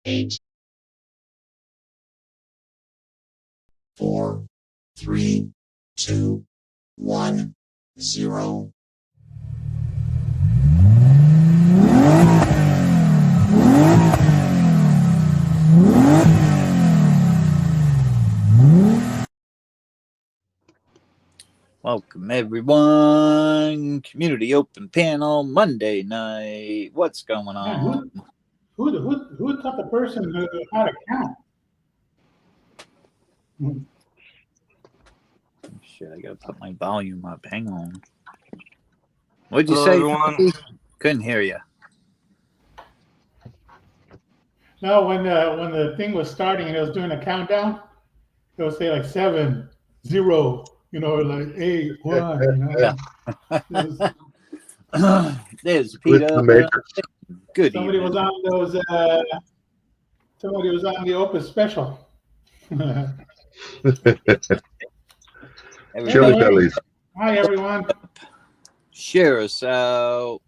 8, 4, 3, 2, 1, 0. Welcome everyone. Community open panel Monday night. What's going on? Man, who taught the person how to count? Shit, I gotta put my volume up. Hang on. What'd you Hello, say? everyone. Couldn't hear you. No, when the thing was starting and it was doing a countdown, it would say like 7, 0, or like 8, 1. Yeah. There's Peter. The Matrix. Good Somebody evening. was on those. Somebody was on the Opus special. Chili bellies. Hi everyone. Share us out.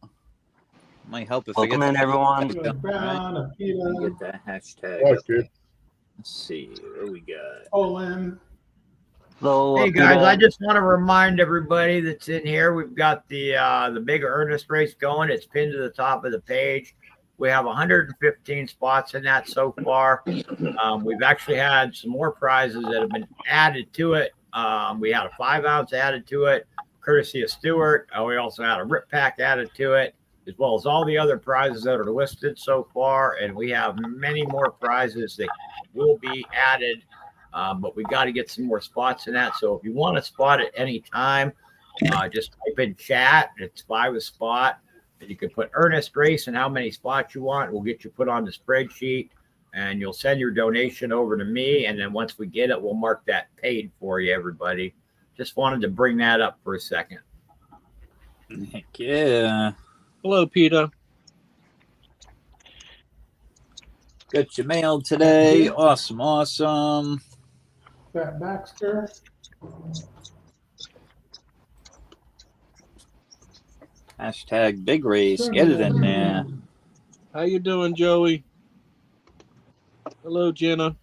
Might help if Welcome I in, get everyone. Brown, Peter, get that hashtag. Oh, up. good. Let's see what we got. Olin. Hello, Hey guys, Peter. I just want to remind everybody that's in here, we've got the big Ernest race going. It's pinned to the top of the page. We have 115 spots in that so far. We've actually had some more prizes that have been added to it. We had a 5-ounce added to it, courtesy of Stewart. We also had a rip pack added to it, as well as all the other prizes that are listed so far. And we have many more prizes that will be added. But we got to get some more spots in that. So if you want a spot at any time, just type in chat. It's 5 a spot. And you can put Ernest Race and how many spots you want. We'll get you put on the spreadsheet, and you'll send your donation over to me. And then once we get it, we'll mark that paid for you, everybody. Just wanted to bring that up for a second. Heck yeah. Hello, Peter. Got your mail today. Awesome. Fat Baxter. Hashtag big race. Get it in there. How you doing, Joey? Hello, Jenna.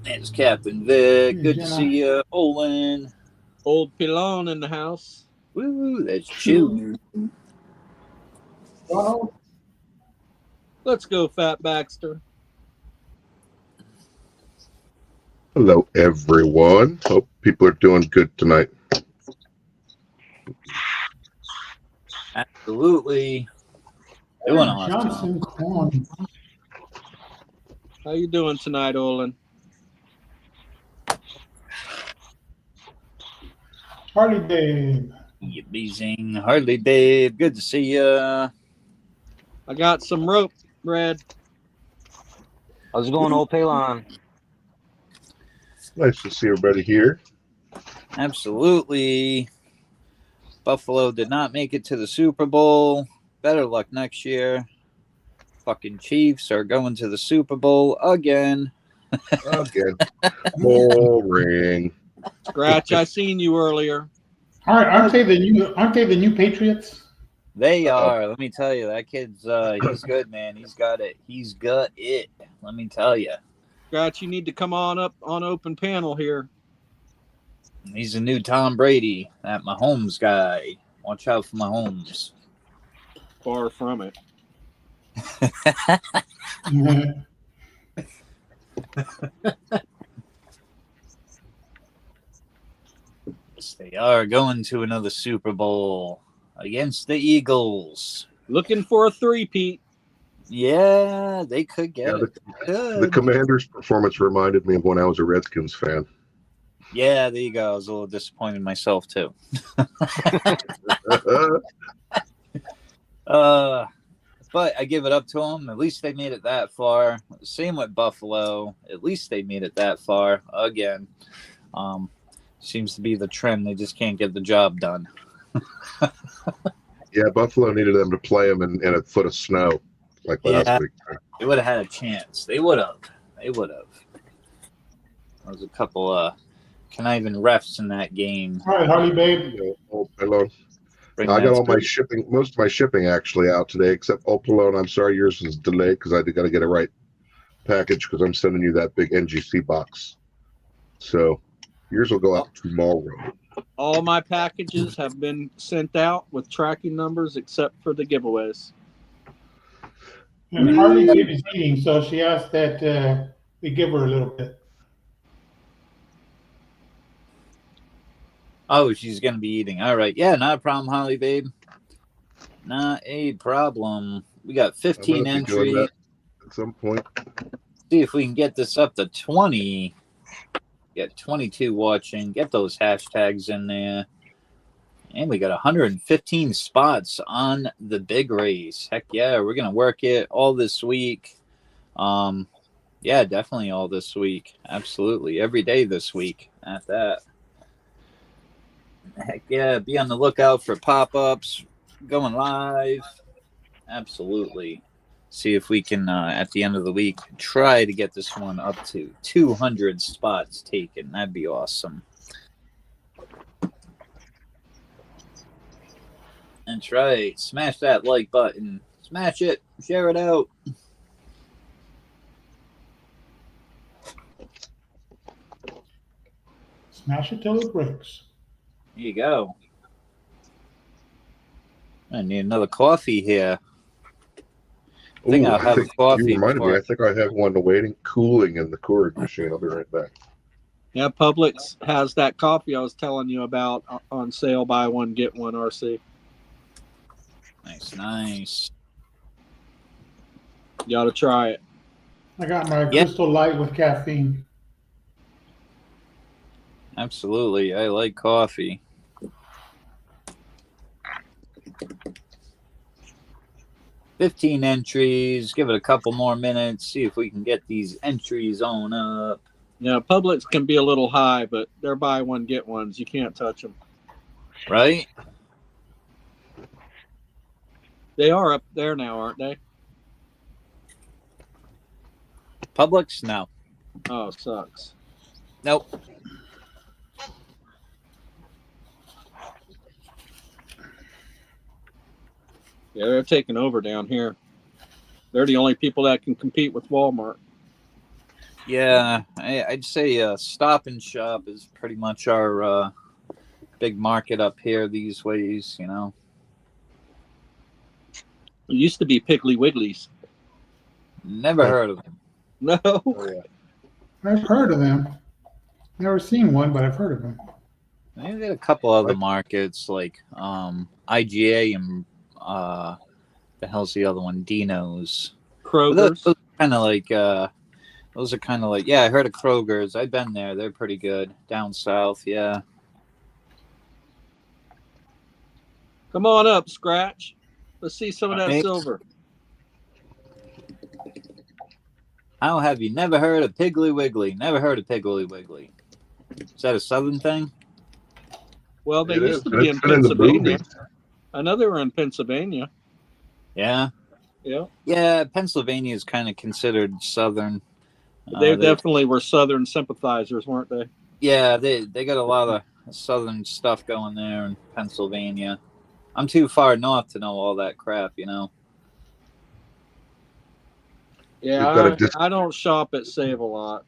There's Captain Vic. Good to Jenna. see you. Olin. Old Pilon in the house. Woo, that's Chew. Ronald. Let's go, Fat Baxter. Hello, everyone. Hope people are doing good tonight. Absolutely. Doing awesome. Johnson Corn. How you doing tonight, Olin? Harley Dave. You beezing. Hardly Dave. Good to see you. I got some rope, Red. How's it going, Old Palon? Nice to see everybody here. Absolutely. Buffalo did not make it to the Super Bowl. Better luck next year. Fucking Chiefs are going to the Super Bowl again. Again. Boring. Scratch, I seen you earlier. Aren't they the new Patriots? They are. Let me tell you, that kid's he's good, man. He's got it. He's got it. Let me tell you. Scratch, you need to come on up on open panel here. He's a new Tom Brady, that Mahomes guy. Watch out for Mahomes. Far from it. Yes, they are going to another Super Bowl against the Eagles. Looking for a three-peat. Yeah, they could get Yeah, it. the Commanders' performance reminded me of when I was a Redskins fan. Yeah, there you go. I was a little disappointed myself, too. But I give it up to them. At least they made it that far. Same with Buffalo. At least they made it that far again. Seems to be the trend. They just can't get the job done. Yeah, Buffalo needed them to play them in a foot of snow like last week. They would have had a chance. They would have. There was a couple conniving refs in that game. All right, Harley Babe. Oh, hello. Bring I that got all my to- shipping, most of my shipping actually out today, except Opalone. I'm sorry yours is delayed because I got to get it right package because I'm sending you that big NGC box. So yours will go out tomorrow. All my packages have been sent out with tracking numbers except for the giveaways. And Harley is eating, so she asked that we give her a little bit. Oh, she's gonna be eating. All right. Yeah, not a problem, Holly, babe. Not a problem. We got I'm 15 gonna be doing entries. that at some point. See if we can get this up to 20. Get 22 watching. Get those hashtags in there. And we got 115 spots on the big race. Heck yeah, we're gonna work it all this week. Yeah, definitely all this week. Absolutely. Every day this week at that. Heck yeah, be on the lookout for pop-ups going live. Absolutely. See if we can, at the end of the week, try to get this one up to 200 spots taken. That'd be awesome. That's right. Smash that like button. Smash it. Share it out. Smash it till it breaks. There you go. I need another coffee here. I think Ooh, I'll have a coffee. you reminded me. before- I think I have one waiting, cooling in the Keurig machine. I'll be right back. Yeah, Publix has that coffee I was telling you about on sale. Buy one, get one, RC. Nice, nice. You ought to try it. I got my Yeah. Crystal Light with caffeine. Absolutely. I like coffee. $15 entries. Give it a couple more minutes. See if we can get these entries on up. Yeah, Publix can be a little high, but they're buy one, get ones. You can't touch them. Right? They are up there now, aren't they? Publix? No. Oh, sucks. Nope. Yeah, they're taking over down here. They're the only people that can compete with Walmart. Yeah, I'd say Stop and Shop is pretty much our big market up here these ways, you know. It used to be Piggly Wigglies. Never heard of them. No. Oh, yeah. I've heard of them. Never seen one, but I've heard of them. Maybe they had a couple other markets like IGA and the hell's the other one? Dino's. Kroger's. Those kind of like those are kind of like, yeah, I heard of Kroger's. I've been there. They're pretty good down south. Yeah. Come on up, Scratch. Let's see some of that Okay. silver. How have you never heard of Piggly Wiggly? Never heard of Piggly Wiggly. Is that a southern thing? Well, they It used is. to be in It's been in the Pennsylvania. movies. I know they were in Pennsylvania. Yeah. Yeah. Yeah, Pennsylvania is kind of considered southern. They definitely were Southern sympathizers, weren't they? Yeah, they got a lot of southern stuff going there in Pennsylvania. I'm too far north to know all that crap, you know. We've got Yeah, a I don't shop at Save a Lot.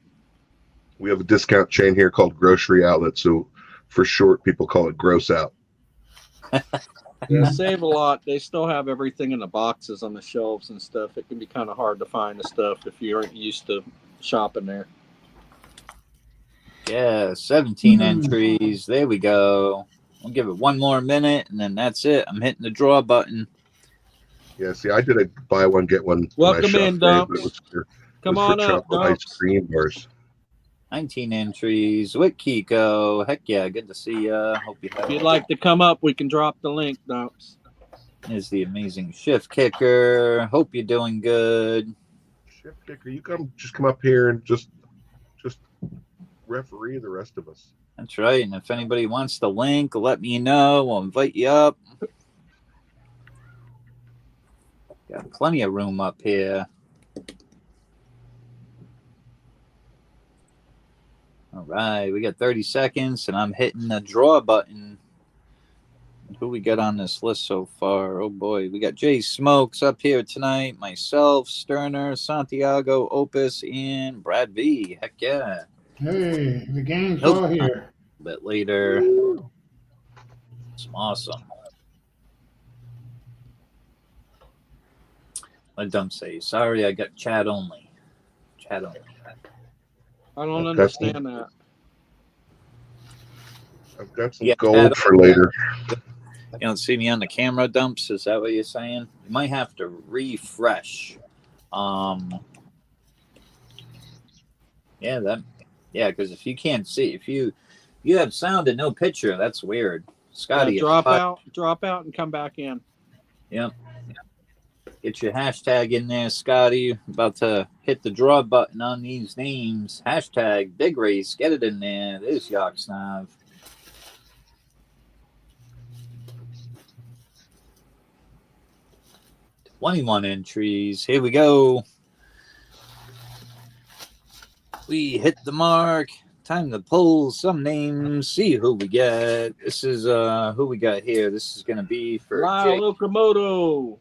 We have a discount chain here called Grocery Outlet, so for short, people call it Gross Out. Yeah, Save a Lot. They still have everything in the boxes on the shelves and stuff. It can be kind of hard to find the stuff if you aren't used to shopping there. Yeah, 17 entries. There we go. We'll give it one more minute, and then that's it. I'm hitting the draw button. Yeah, see, I did a buy one get one. when I Welcome shop in, today, but Dumps. it was for, Come it was on for up, chocolate ice Dumps. cream bars. 19 entries with Kiko. Heck yeah, good to see ya. Hope you have If you'd like to come up, we can drop the link, Dumps. is the amazing shift kicker. Hope you're doing good. Shift kicker, you just come up here and just referee the rest of us. That's right. And if anybody wants the link, let me know. We'll invite you up. Got plenty of room up here. All right, we got 30 seconds, and I'm hitting the draw button. who we got on this list so far? Oh boy, we got Jay Smokes up here tonight. Myself, Sterner, Santiago, Opus, and Brad V. Heck yeah. Hey, the game's Nope. all here. A bit later. It's awesome. Let Dump say, sorry, I got chat only. Chat only. I don't That's understand that. I've got some Yeah, gold for later. You don't see me on the camera, Dumps? Is that what you're saying? You might have to refresh. Yeah, because if you can't see, if you have sound and no picture, that's weird. Scotty, Drop out, and come back in. Yep. Get your hashtag in there, Scotty. About to hit the draw button on these names. Hashtag Big Race. Get it in there. There's Yoksnav. $21 entries. Here we go. We hit the mark. Time to pull some names. See who we get. This is who we got here. This is gonna be for Lyle Jake. Locomoto.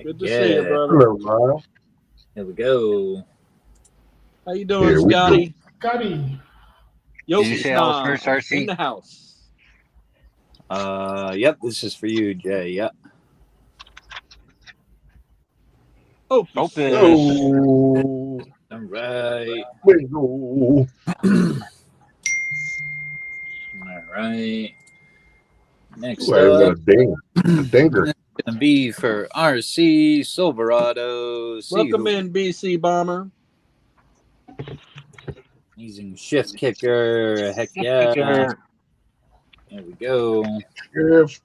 Good to see you, brother. Hello, Lyle. Here we go. How you doing, Here we Scotty? Scotty. Did you say I was first, in RC? the house. Yep, this is for you, Jay. Yep. Oh, Open. Oh, All right. bingo. All right. Next Ooh, I even got up, a dinger. gonna be for RC Silverado. See welcome who- in, BC Bomber. Using shift kicker. Heck yeah. Kicker. There we go. Yes.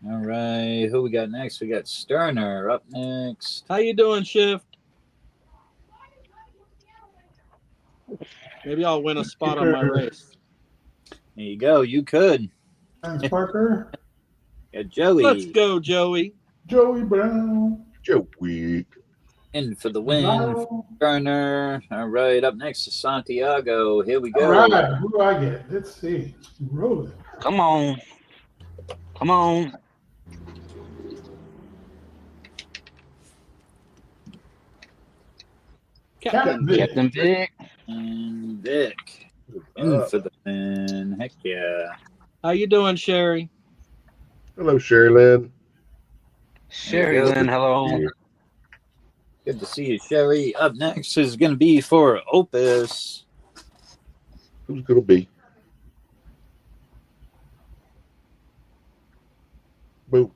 All right. Who we got next? We got Sterner up next. How you doing, Shift? Maybe I'll win a spot on my race. There you go. You could. Lance Parker. Got Joey Let's go, Joey. Joey Brown. Joey. in for the win. Lyle. Sterner. All right. Up next is Santiago. Here we go. All right, who do I get? Let's see. Rolling. Come on. Come on. Captain Vic. Captain Vic. And Vic. In for the win. Heck yeah. How you doing, Sherry? Hello, Sherry Lynn. Sherry Lynn, hello. Good to see you, Sherry. Up next is going to be for Opus. Who's going to be? Boom.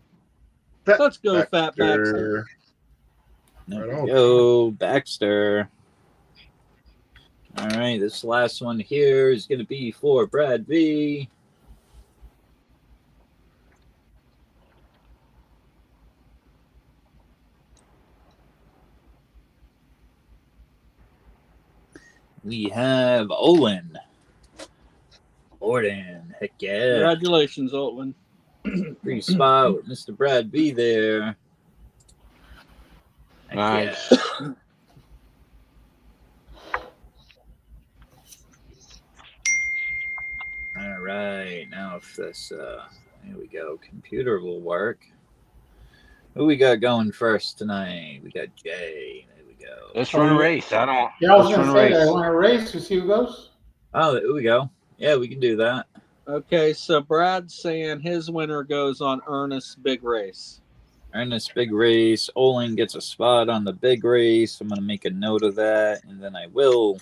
Let's go, Fat Baxter. There Right we on. go. Baxter. All right. This last one here is going to be for Brad V. We have Olin. Orden. Heck yeah. Congratulations, Olin. Free spot with Mr. Brad V there. Heck Nice. yeah. All right. Now if this here we go. Computer will work. Who we got going first tonight? We got Jay. There we go. Let's run a race. I don't. Yeah, I was Let's going to run a say that. I race. want to race to see who goes. Oh, there we go. Yeah, we can do that. Okay, so Brad's saying his winner goes on Ernest's big race. Ernest big race. Olin gets a spot on the big race. I'm going to make a note of that, and then I will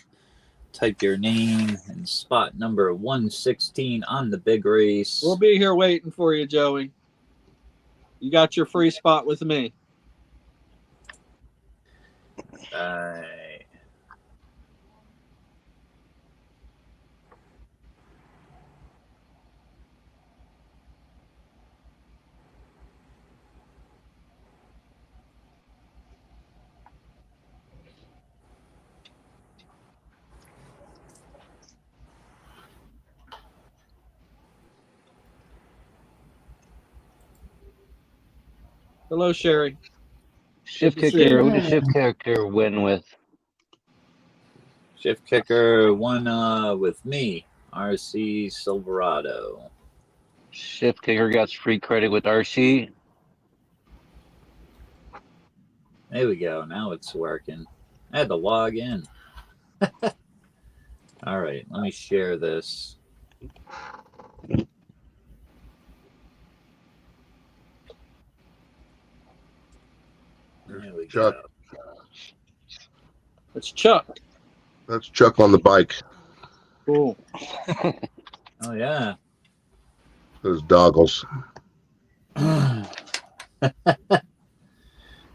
type your name and spot number 116 on the big race. We'll be here waiting for you, Joey. You got your free spot with me. Right. Hello, Sherry. Shift Good to see kicker. you. Who does shift kicker win with? Shift kicker one with me, RC Silverado. Shift kicker got free credit with RC. There we go. Now it's working. I had to log in. All right, let me share this. There we Chuck. go. It's Chuck. That's Chuck on the bike. Cool. Oh yeah. Those doggles. All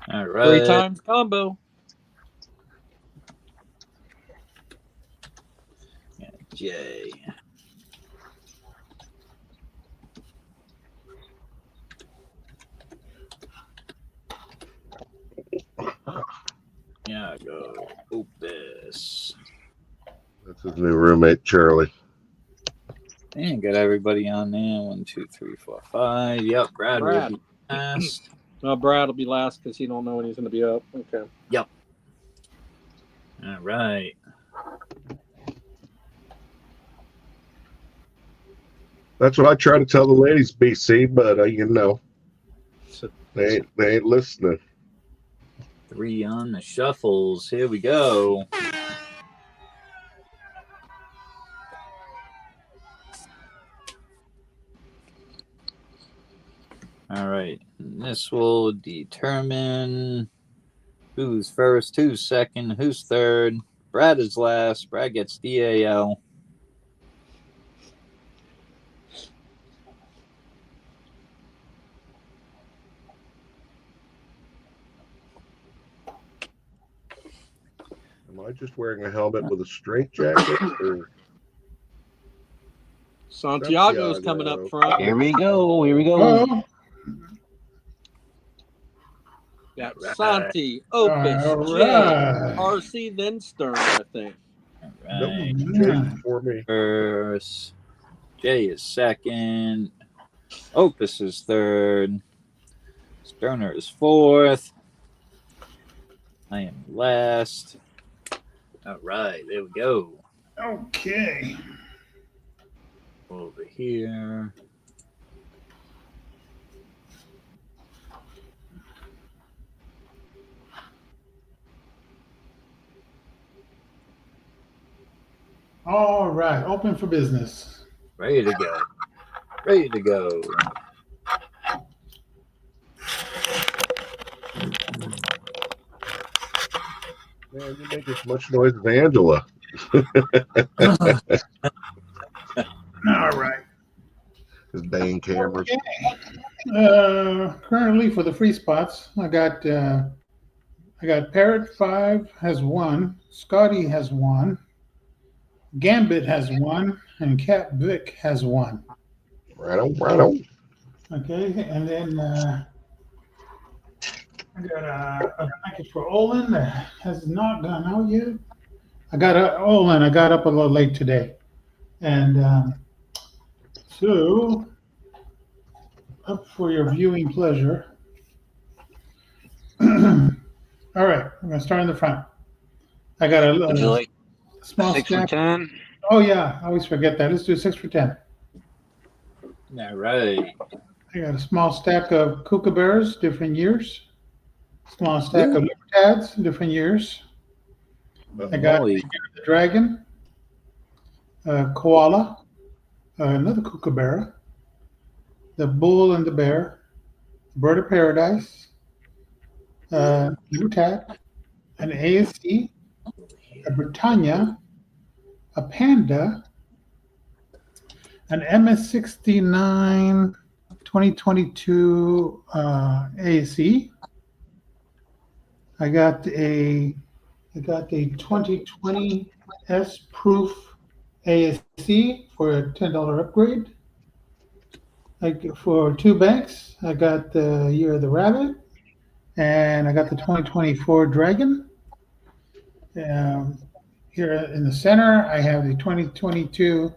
3 right. times combo. Jay. Yeah, go Opus. That's his new roommate, Charlie. And get everybody on there. 1, 2, 3, 4, 5. Yep, Brad will be last. No, Brad will be last because he don't know when he's going to be up. Okay. Yep. All right. That's what I try to tell the ladies, BC, but you know, they ain't listening. 3 on the shuffles. Here we go. All right. This will determine who's first, who's second, who's third. Brad is last. Brad gets DAL. Am I just wearing a helmet with a straight jacket? Or Santiago's coming up front. Here we go. Here we go. Oh, Got Right. Santi, Opus, all Jay, right. RC, then Stern, I think. All nope, right. Jake before me. First. Jay is second. Opus is third. Sterner is fourth. I am last. All right, there we go. Okay. Over here. All right. Open for business. Ready to go. Ready to go. Man, you make as much noise as Angela. All right. His dang cameras. Currently for the free spots, I got Parrot 5 has 1, Scotty has 1, Gambit has 1, and Cat Vic has 1. Right on, right on. Okay, and then I got a package for Olin that has not gone out yet. I got Olin. I got up a little late today, and so up for your viewing pleasure. All right, I'm gonna start in the front. I got Would you like small 6 for stack. 10? Oh yeah, I always forget that. Let's do 6 for 10. All right. I got a small stack of kookaburras, different years. Small stack of libertads, different years. I got Holy. the dragon, koala, another kookaburra, the bull and the bear, bird of paradise, libertad, an ASC, a Britannia, a panda, an MS69 2022 ASC. I got a 2020 S proof ASC for a $10 upgrade. For 2 banks, I got the Year of the Rabbit, and I got the 2024 Dragon. Here in the center, I have the 2022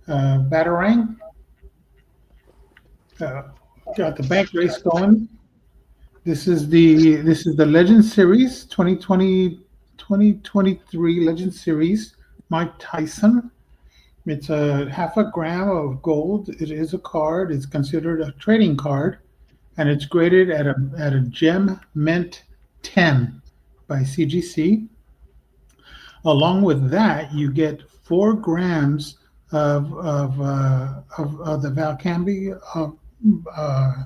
Batarang. Got the bank race going. This is the Legend Series 2023 Legend Series. Mike Tyson. It's a half a gram of gold. It is a card. It's considered a trading card, and it's graded at a gem mint 10 by CGC. Along with that, you get 4 grams of the Valcambi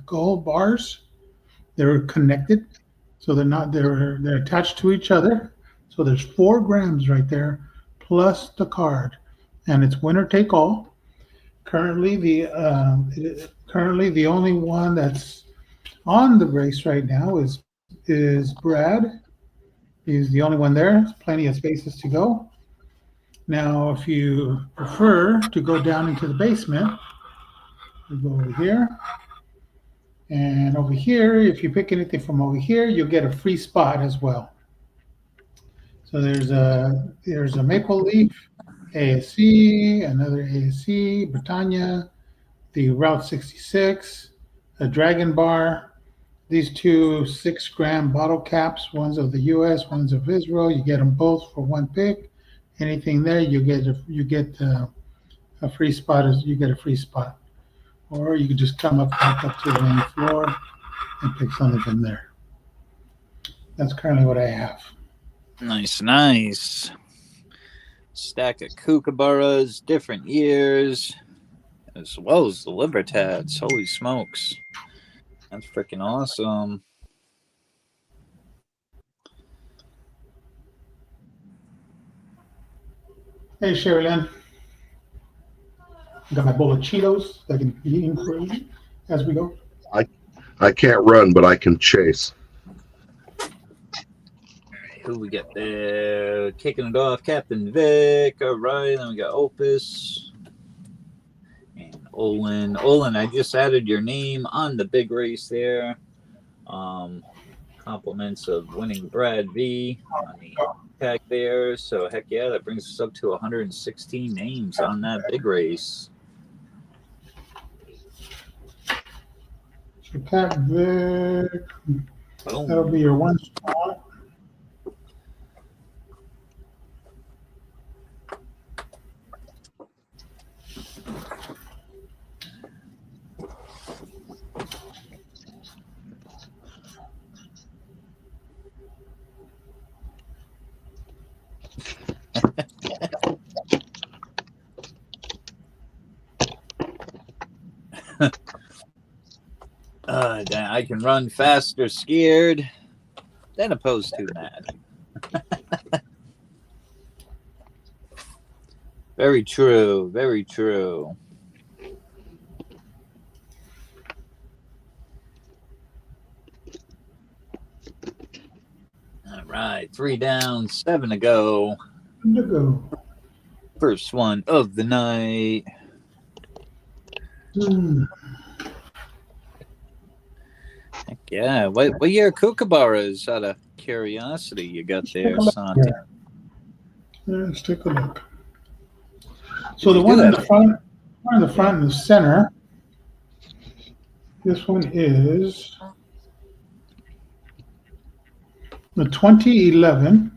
gold bars. They're connected, so they're attached to each other. So there's 4 grams right there, plus the card, and it's winner take all. Currently the only one that's on the race right now is Brad. He's the only one there. Plenty of spaces to go. Now, if you prefer to go down into the basement, you go over here. And over here, if you pick anything from over here, you'll get a free spot as well. So there's a maple leaf, ASC, another ASC, Britannia, the Route 66, a Dragon Bar. These two 6-gram bottle caps, one's of the U.S., one's of Israel. You get them both for one pick. Anything there, you get a free spot. You get a free spot, or you can just come back up to the main floor and pick something from there. That's currently what I have. Nice, nice. Stack of kookaburras, different years, as well as the Libertads. Holy smokes. That's freaking awesome. Hey, Sherry Lynn. Got my bowl of Cheetos that I can be eating for you as we go. I can't run, but I can chase. Who we got there? Kicking it off, Captain Vic. All right, then we got Opus and Olin. Olin, I just added your name on the big race there. Compliments of winning Brad V on the tag there. So heck yeah, that brings us up to 116 names on that big race. So Cap Vic, Boom. that'll be your one spot. I can run faster scared than opposed to mad. Very true. Very true. All right. 3 down, 7 to go. First one of the night. Heck yeah. What year kookaburras, out of curiosity, you got there, Santi? Let's take a look. So the one in the front, in the center, this one is the 2011.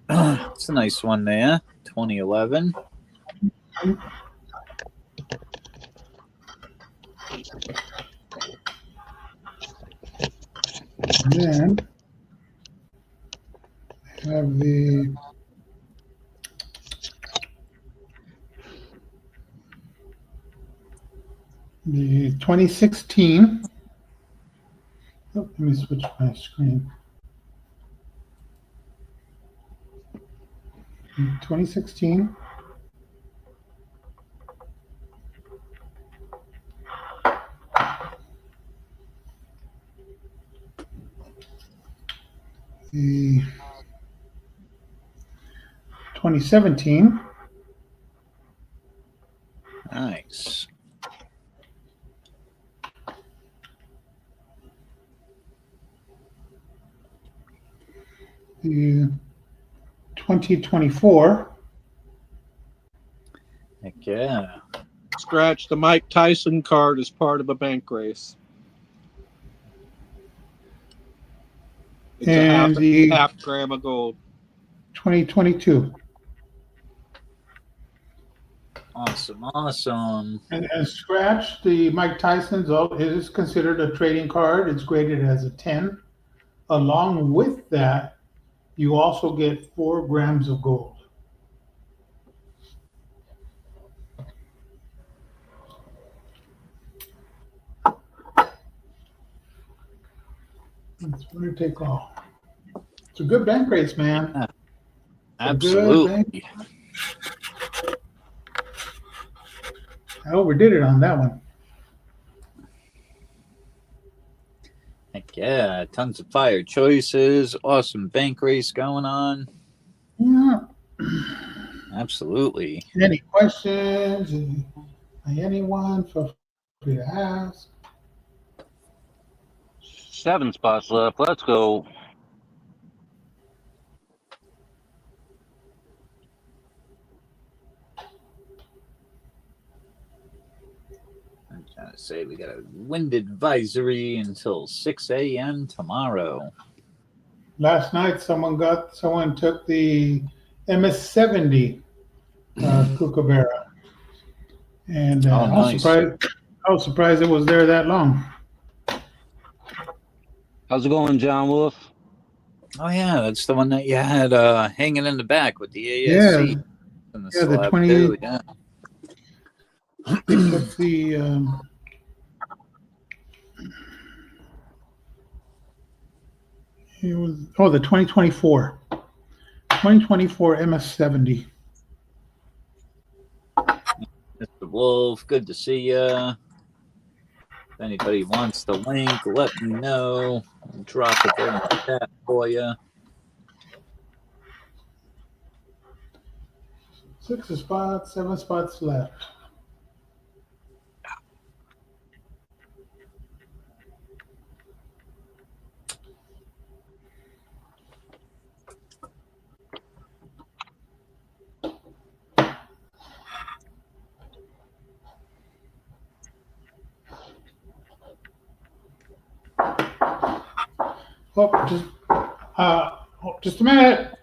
Yeah, it's a nice one there. 2011. And then I have the the 2016. Oh, let me switch my screen. 2016. The 2017. Nice. The 2024. Heck yeah. Scratch the Mike Tyson card as part of a bank race. It's And a the half gram of gold. 2022. Awesome. And scratch, the Mike Tyson's, it is considered a trading card. It's graded as a 10. Along with that, you also get 4 grams of gold. It's going to take all. It's a good bank race, man. Yeah, A good absolutely. bank. I overdid it on that one. Heck yeah, tons of fire choices. Awesome bank race going on. Yeah. Absolutely. Any questions? Anyone? Feel free to ask. 7 spots left. Let's go. I'm trying to say we got a wind advisory until 6 a.m. tomorrow. Last night, someone took the MS-70 Kookaburra, and Oh, nice. I was surprised it was there that long. How's it going, John Wolf? Oh yeah, that's the one that you had hanging in the back with the ASC Yeah, and the yeah, the slab 20. too. Yeah. They took the the 2024 MS-70. Mr. Wolf, good to see ya. If anybody wants the link, let me know. I'll drop it there in the chat for you. 6 spots, 7 spots left. Just a minute.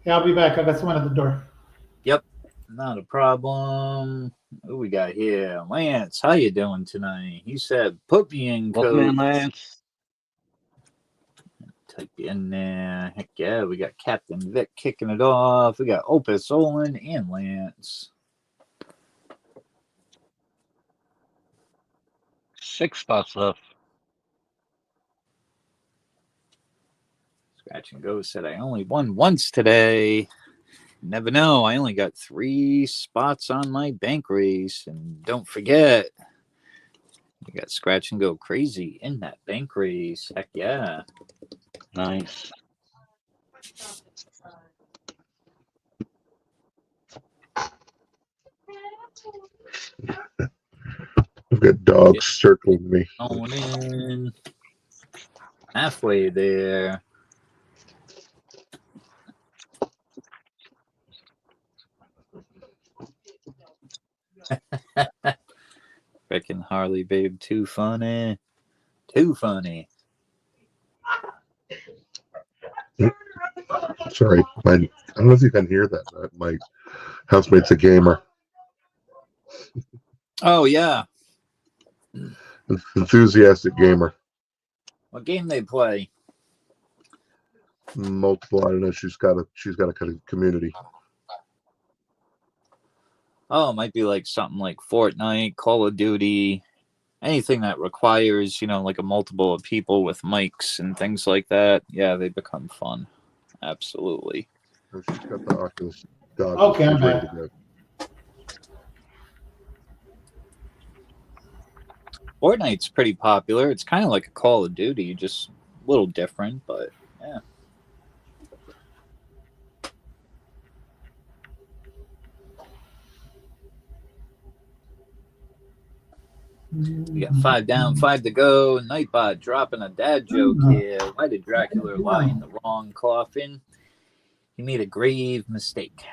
Yeah, I'll be back. I got someone at the door. Yep, not a problem. Who we got here? Lance, how you doing tonight? He said, put me in, Welcome in, coach. Lance. Type you in there. Heck yeah, we got Captain Vic kicking it off. We got Opus, Olin, and Lance. 6 spots left. Scratch and Go said, I only won once today. Never know. I only got 3 spots on my bank race. And don't forget, we got Scratch and Go crazy in that bank race. Heck yeah. Nice. I've got dogs circling me. Going in. Halfway there. Frickin' Harley, babe. Too funny. Too funny. Sorry, I don't know if you can hear that. My housemate's a gamer, Oh, yeah. enthusiastic gamer. What game they play? Multiple. I don't know. She's got a kind of community. Oh, it might be like something like Fortnite, Call of Duty, anything that requires, like a multiple of people with mics and things like that. Yeah, they become fun. Absolutely. Oh, she's got the Oculus goggles. Okay, I'm She's ready back. to go. Fortnite's pretty popular. It's kind of like a Call of Duty, just a little different, but yeah. We got 5 down, 5 to go. Nightbot dropping a dad joke here. Why did Dracula lie in the wrong coffin? He made a grave mistake.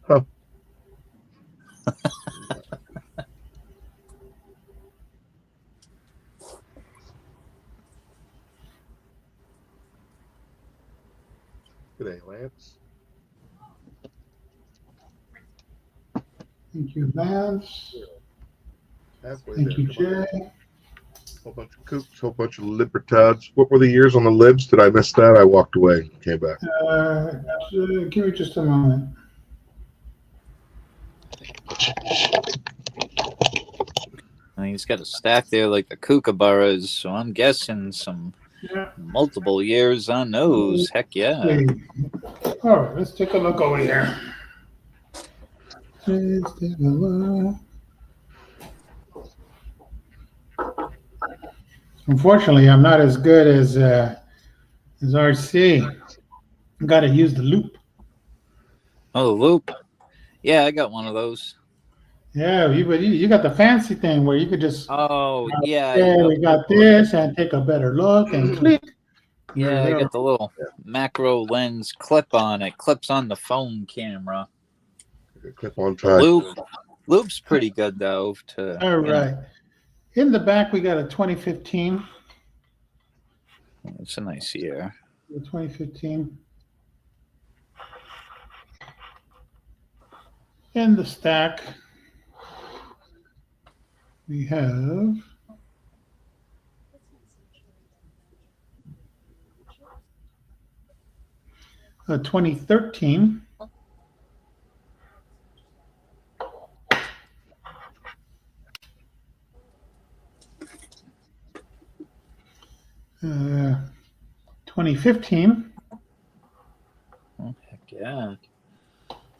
Huh. Good day, Lance. Thank you, Vance. Halfway Thank there. you, Come on. Jay. Whole bunch of Kooks, whole bunch of Libertads. What were the years on the libs? Did I miss that? I walked away, came back. Give me just a moment. And he's got a stack there like the kookaburras, so I'm guessing some Yeah. multiple years on those. Heck yeah. Wait. All right, let's take a look over here. Let's take a look. Unfortunately, I'm not as good as RC. Got to use the loop. Oh, the loop. Yeah, I got one of those. Yeah, you got the fancy thing where you could just Oh, yeah. okay, we got this and take a better look and click. Yeah, I got the little macro lens clip on it. Clips on the phone camera. Clip on The time. loop's pretty good though. All right. In the back, we got a 2015. It's a nice year. The 2015. In the stack, we have a 2013. Uh, 2015. Oh, heck yeah.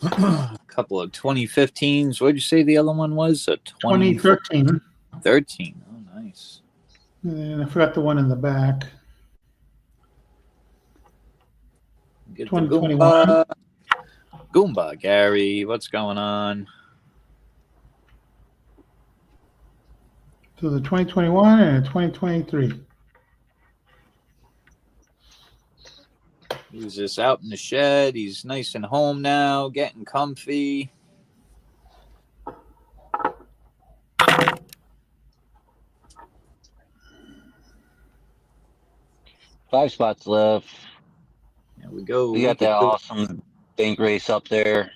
A couple of 2015s. What did you say the other one was? A 2013. 13. Oh, nice. And I forgot the one in the back. Get 2021. the Goomba, Gary. What's going on? So the 2021 and a 2023. He's just out in the shed. He's nice and home now, getting comfy. Five spots left. There we go. We got that awesome bank race up there.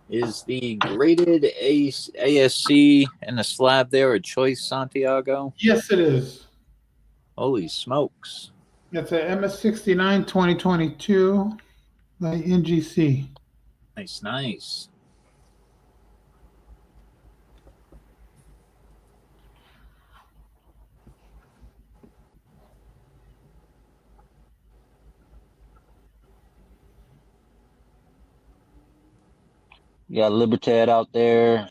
Is the graded ASC in the slab there a choice, Santiago? Yes, it is. Holy smokes. It's a MS69 2022 by NGC. Nice, nice. You got Libertad out there.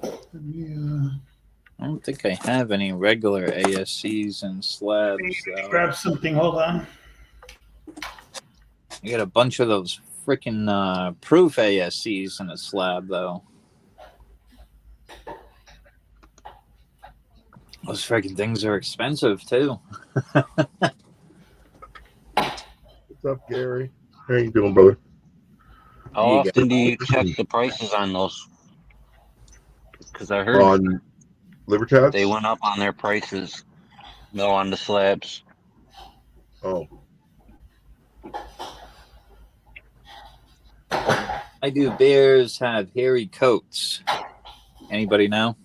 Let me, I don't think I have any regular ASCs and slabs. grab something. Hold on. I got a bunch of those freaking proof ASCs in a slab, though. Those freaking things are expensive, too. What's up, Gary? How you doing, brother? How You often do you check the prices on those? Because I heard On Libertads? they went up on their prices. No, on the slabs. Oh, I do bears have hairy coats. Anybody know?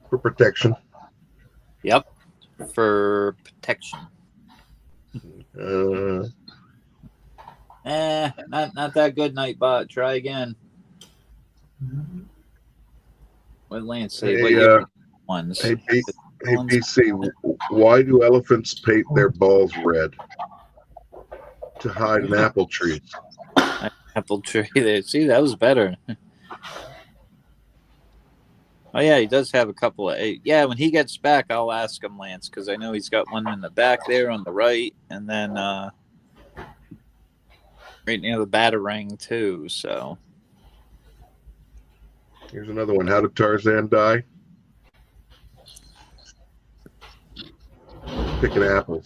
for protection. Yep. For protection. Not that good, Nightbot. Try again. What did Lance say? Hey, What year ones? Hey, BC, why do elephants paint their balls red? To hide an apple tree. Apple tree there. See, that was better. Oh, yeah, he does have a couple of eight. Yeah, when he gets back, I'll ask him, Lance, because I know he's got one in the back there on the right, and then right near the batarang, too. So Here's another one. How did Tarzan die? Picking apples.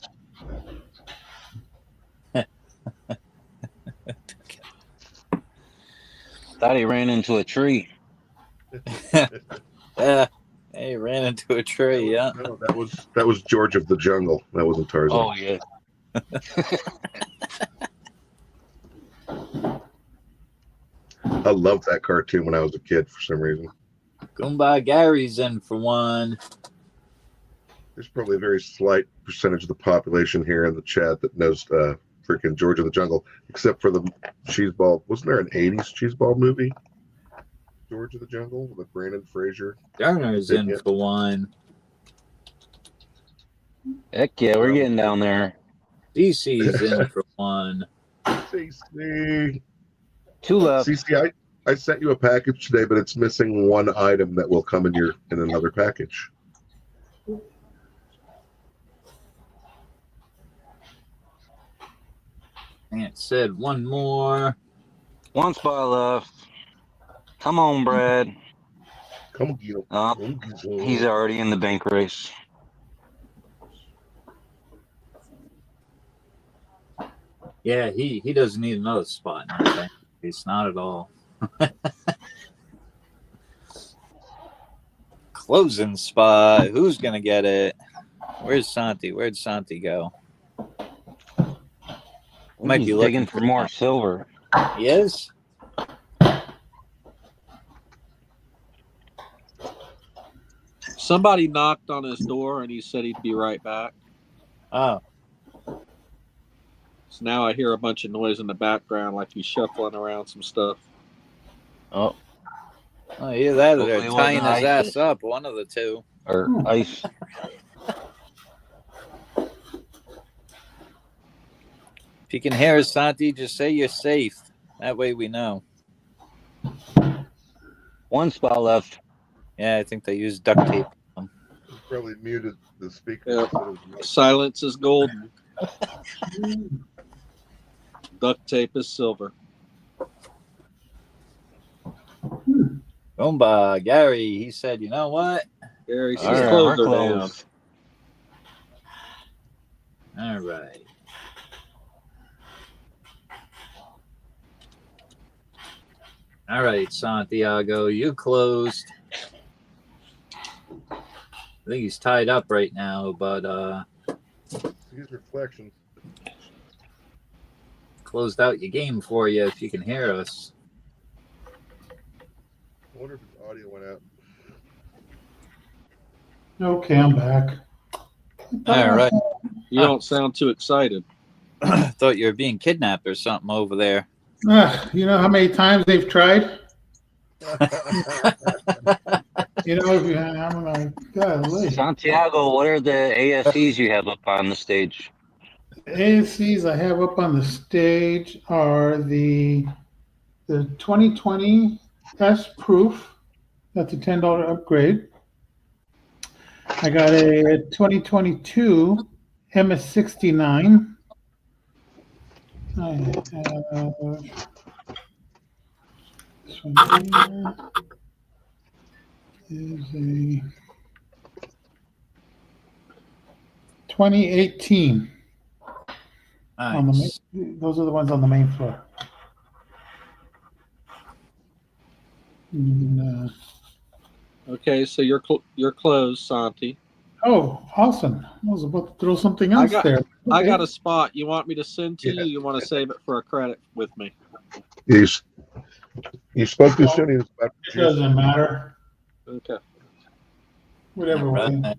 Thought he ran into a tree. Yeah. Hey, ran into a tree. Yeah. No, that was George of the Jungle. That wasn't Tarzan. Oh yeah. I loved that cartoon when I was a kid for some reason. Goomba Gary's in for one. There's probably a very slight percentage of the population here in the chat that knows freaking George of the Jungle, except for the cheeseball. Wasn't there an 80s cheeseball movie? George of the Jungle with Brandon Fraser. Turner's in for one. Heck yeah, we're getting down there. DC's in for one. CC. Two left. CC, I sent you a package today, but it's missing one item that will come in another package. And it said one more. One spot left. Come on, Brad. Come on, Guido. He's already in the bank race. Yeah, he doesn't need another spot. Okay. It's not at all. Closing spot. Who's gonna get it? Where's Santi? Where'd Santi go? Might He's be digging looking for more silver. He is? Somebody knocked on his door and he said he'd be right back. Oh. So now I hear a bunch of noise in the background like he's shuffling around some stuff. Oh, Oh, either that or Hopefully they're it tying wasn't his ice. ass up. One of the two. or ice. If you can hear us, Santi, just say you're safe. That way we know. One spot left. Yeah, I think they use duct tape. Probably muted the speaker. Yeah. instead of muted. Silence is golden. Duct tape is silver. Goomba, Gary, he said, you know what? Gary All says right, close we're her down. closed. All right. All right, Santiago, you closed. I think he's tied up right now, but His reflection. closed out your game for you if you can hear us. I wonder if his audio went out. Okay, I'm back. All right. You don't sound too excited. Thought you were being kidnapped or something over there. You know how many times they've tried? You know, I'm like, golly. Santiago, what are the AFCs you have up on the stage? The ASCs I have up on the stage are the 2020 S Proof. That's a $10 upgrade. I got a 2022 MS69. I have this one here is a 2018. On the Nice. those are the ones on the main floor. And, Okay, so you're closed, Santi. oh, awesome! I was about to throw something else there. I Okay. got a spot. You want me to send to Yeah. you? You want to save it for a credit with me? You spoke too soon. He was about It to doesn't matter. Okay. Whatever way.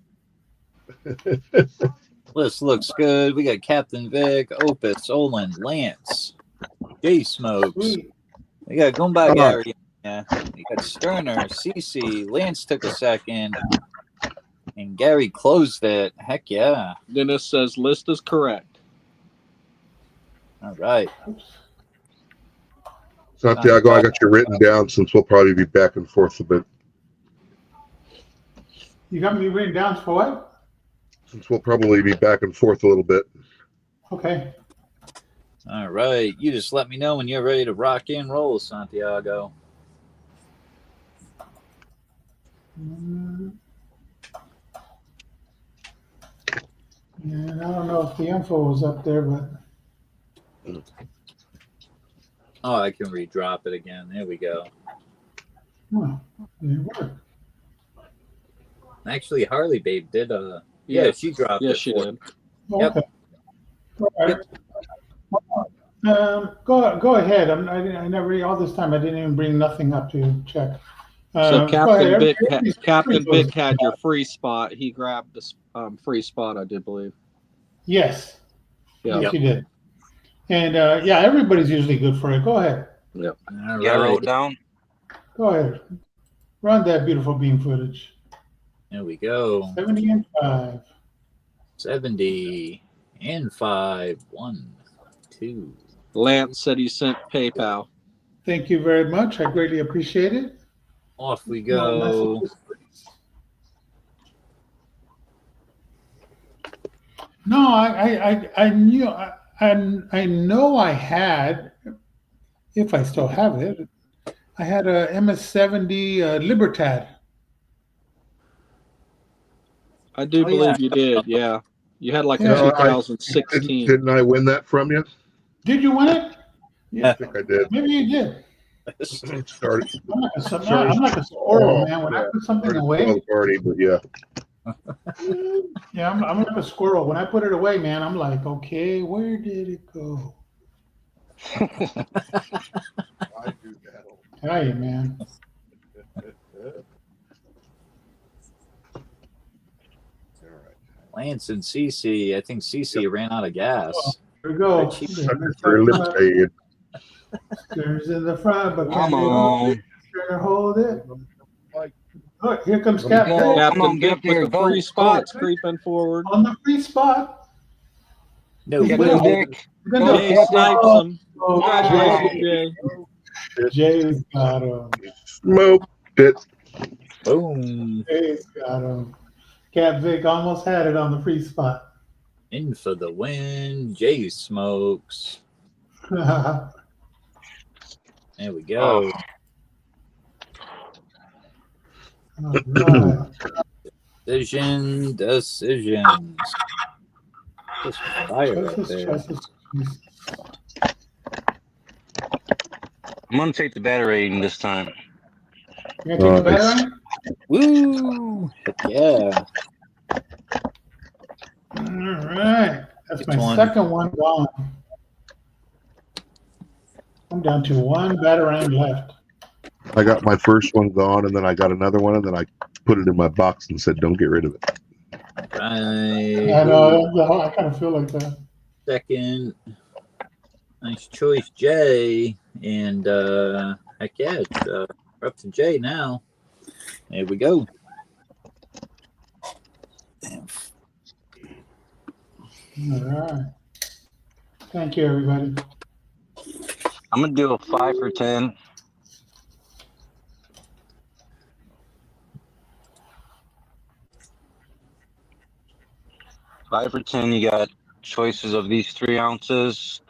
Right. List looks good. We got Captain Vic, Opus, Olin, Lance, J Smokes. Sweet. We got Goomba Oh. Gary. Yeah. We got Sterner, CC. Lance took a second. And Gary closed it. Heck yeah. Dennis says list is correct. All right. Santiago, I got you written down since we'll probably be back and forth a bit. You got me written down for what? Since we'll probably be back and forth a little bit. Okay. All right. You just let me know when you're ready to rock and roll, Santiago. And I don't know if the info was up there, but Oh, I can redrop it again. There we go. huh, It worked. Actually, Harley Babe did. Yeah, she dropped Yeah, it. she for did. Yep. Okay. All right. Go ahead. I never all this time. I didn't even bring nothing up to check. So Go ahead. Captain Everybody Vic had your free spot. He grabbed the free spot, I did believe. Yes. Yeah. Yes, you did. And yeah, everybody's usually good for it. Go ahead. Yep. All Yeah, I right. wrote down. Go ahead. Run that beautiful beam footage. There we go. 70 and 5. 70 and 5. 1, 2. Lance said he sent PayPal. Thank you very much. I greatly appreciate it. Off we go. No, I knew I know I had, if I still have it, I had a MS-70 Libertad. I do Oh, believe yeah. you did. Yeah. You had like Yeah. a No, 2016. Didn't I win that from you? Did you win it? I Yeah, think I did. maybe you did. Sorry. I'm like a squirrel, man. When I put something away, Party, but yeah. yeah, I'm like a squirrel. When I put it away, man, I'm like, okay, where did it go? I do that. Tell you, man. Lance and Cece. I think Cece ran out of gas. Here we go. But she- For a lip Steers in the front, but Come can they hold on. it? Trying to hold it. Like- Look, here comes Come on, Captain Come Captain on, get Vic up there, with the vote, free spots creeping forward. on the free spot. No, He's Get gonna in, hold Dick. it. He's gonna Jay hold it. snipes him. Oh, Congratulations, Jay. Jay's got him. Smoked it. boom. Jay's got him. Cap Vic almost had it on the free spot. In for the win. Jay smokes. All There we go. right. Decisions. Just fire up Choices, there. choices, choices. I'm gonna take the better rating this time. You gonna take the Nice. battery? Woo! Heck yeah. All right. That's It's my one. second one gone. I'm down to one batarang left. I got my first one gone, and then I got another one, and then I put it in my box and said, "Don't get rid of it." I know. I kind of feel like that. Second. Nice choice, Jay. And heck yeah, it's we're up to Jay now. There we go. Damn. All right. Thank you, everybody. I'm gonna do a 5 for 10. Five for 10. You got choices of these 3 ounces.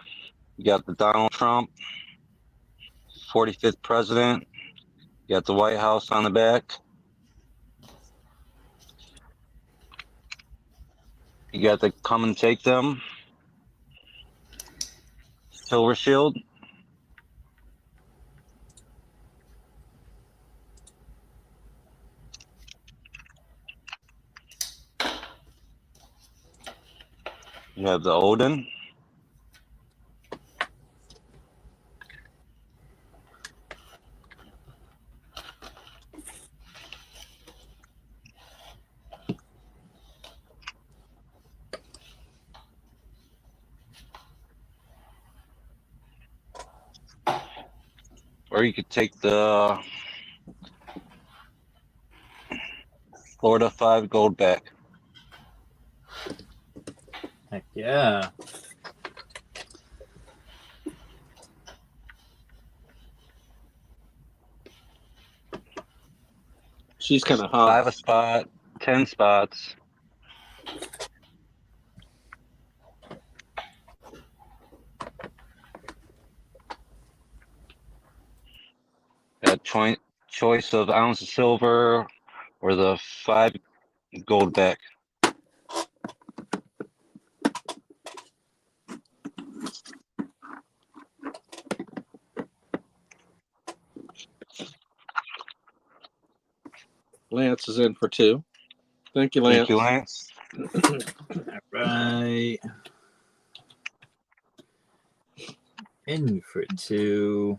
You got the Donald Trump, 45th president. You got the White House on the back. You got the Come and Take Them, Silver Shield. You have the Odin. Or you could take the Florida 5 gold back. Heck yeah. She's kind of hot. 5 a spot, 10 spots. Got choice of ounce of silver or the 5 gold back. Lance is in for 2. Thank you, Lance. Thank you, Lance. All right. In for 2.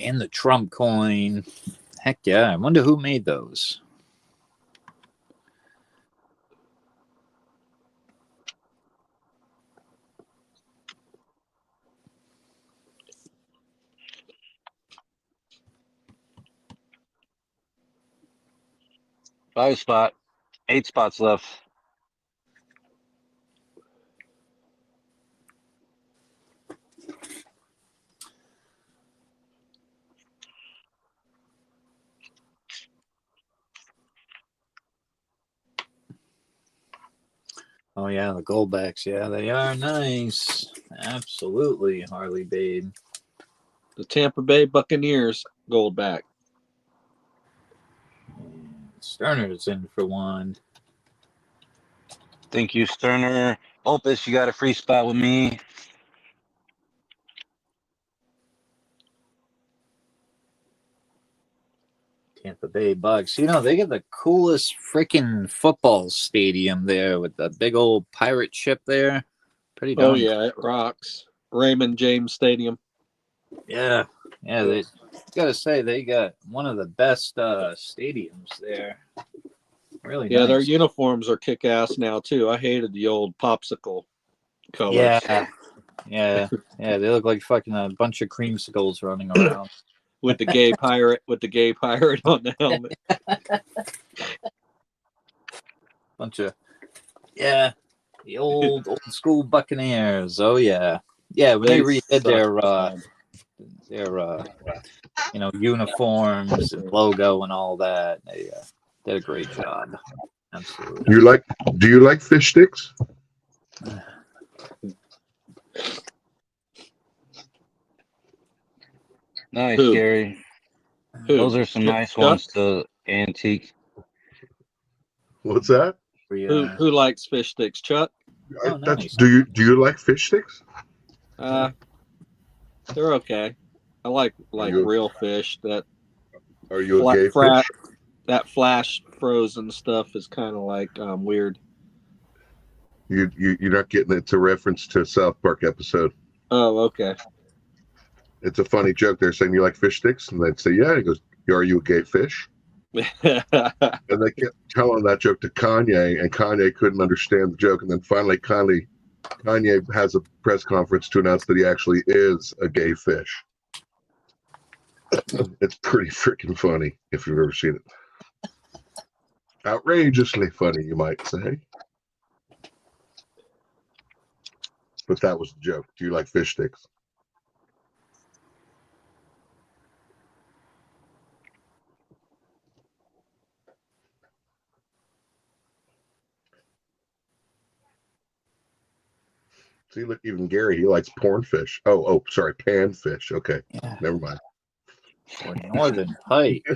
And the Trump coin. Heck yeah. I wonder who made those. Five spot. 8 spots left. Oh, yeah, the goldbacks. Yeah, they are nice. Absolutely, Harley Babe. The Tampa Bay Buccaneers Goldback. Sterner's in for 1. Thank you, Sterner. Opus, you got a free spot with me. Tampa Bay Bucks. You know, they got the coolest freaking football stadium there with the big old pirate ship there. Pretty darn Oh, yeah, it rocks. Raymond James Stadium. Yeah. Yeah, they gotta say they got one of the best stadiums there. Really Yeah, their nice. uniforms are kick-ass now, too. I hated the old popsicle colors. Yeah. Yeah. Yeah, they look like fucking a bunch of creamsicles running around. With the gay pirate on the helmet. Bunch of the old school Buccaneers. Oh yeah. Yeah, when they redid their uniforms and logo and all that, they did a great job. Absolutely. Do you like fish sticks? Nice, Who? Gary. Who? Those are some nice Chuck? ones to antique. What's that? Who likes fish sticks? Chuck? Oh, nice. Do you like fish sticks? They're okay. I like real fish. That Are you a gay fish? That flash frozen stuff is kind of like weird. You're not getting it. It's a reference to a South Park episode. Oh, okay. It's a funny joke. They're saying you like fish sticks, and they'd say, "Yeah." He goes, "Are you a gay fish?" And they kept telling that joke to Kanye, and Kanye couldn't understand the joke. And then finally, Kanye has a press conference to announce that he actually is a gay fish. It's pretty freaking funny if you've ever seen it. Outrageously funny, you might say. But that was the joke. Do you like fish sticks? See, look, even Gary, he likes pornfish. Oh, sorry, panfish. Okay, Yeah. never mind. Or Northern Pike.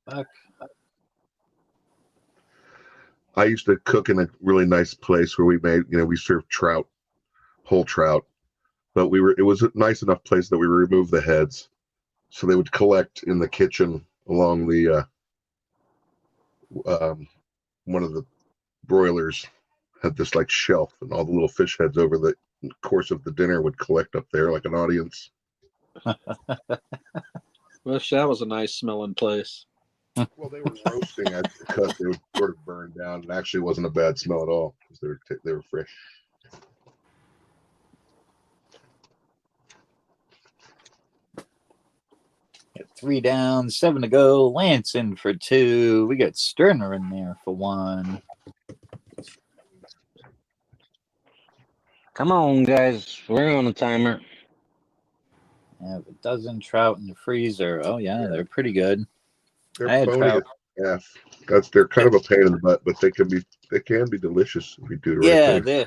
Fuck. I used to cook in a really nice place where we served trout, whole trout, but it was a nice enough place that we removed the heads, so they would collect in the kitchen along the one of the broilers had this like shelf, and all the little fish heads over the course of the dinner would collect up there like an audience. Wish that was a nice smelling place. Well, they were roasting as they cut. They would sort of burn down. It actually wasn't a bad smell at all because they were fresh. Got 3 down, 7 to go. Lance in for 2. We got Sterner in there for 1. Come on, guys. We're on a timer. I have a dozen trout in the freezer. Oh yeah, they're pretty good. They're I had phony trout. as F. They're kind of a pain in the butt, but they can be delicious if you do the right thing.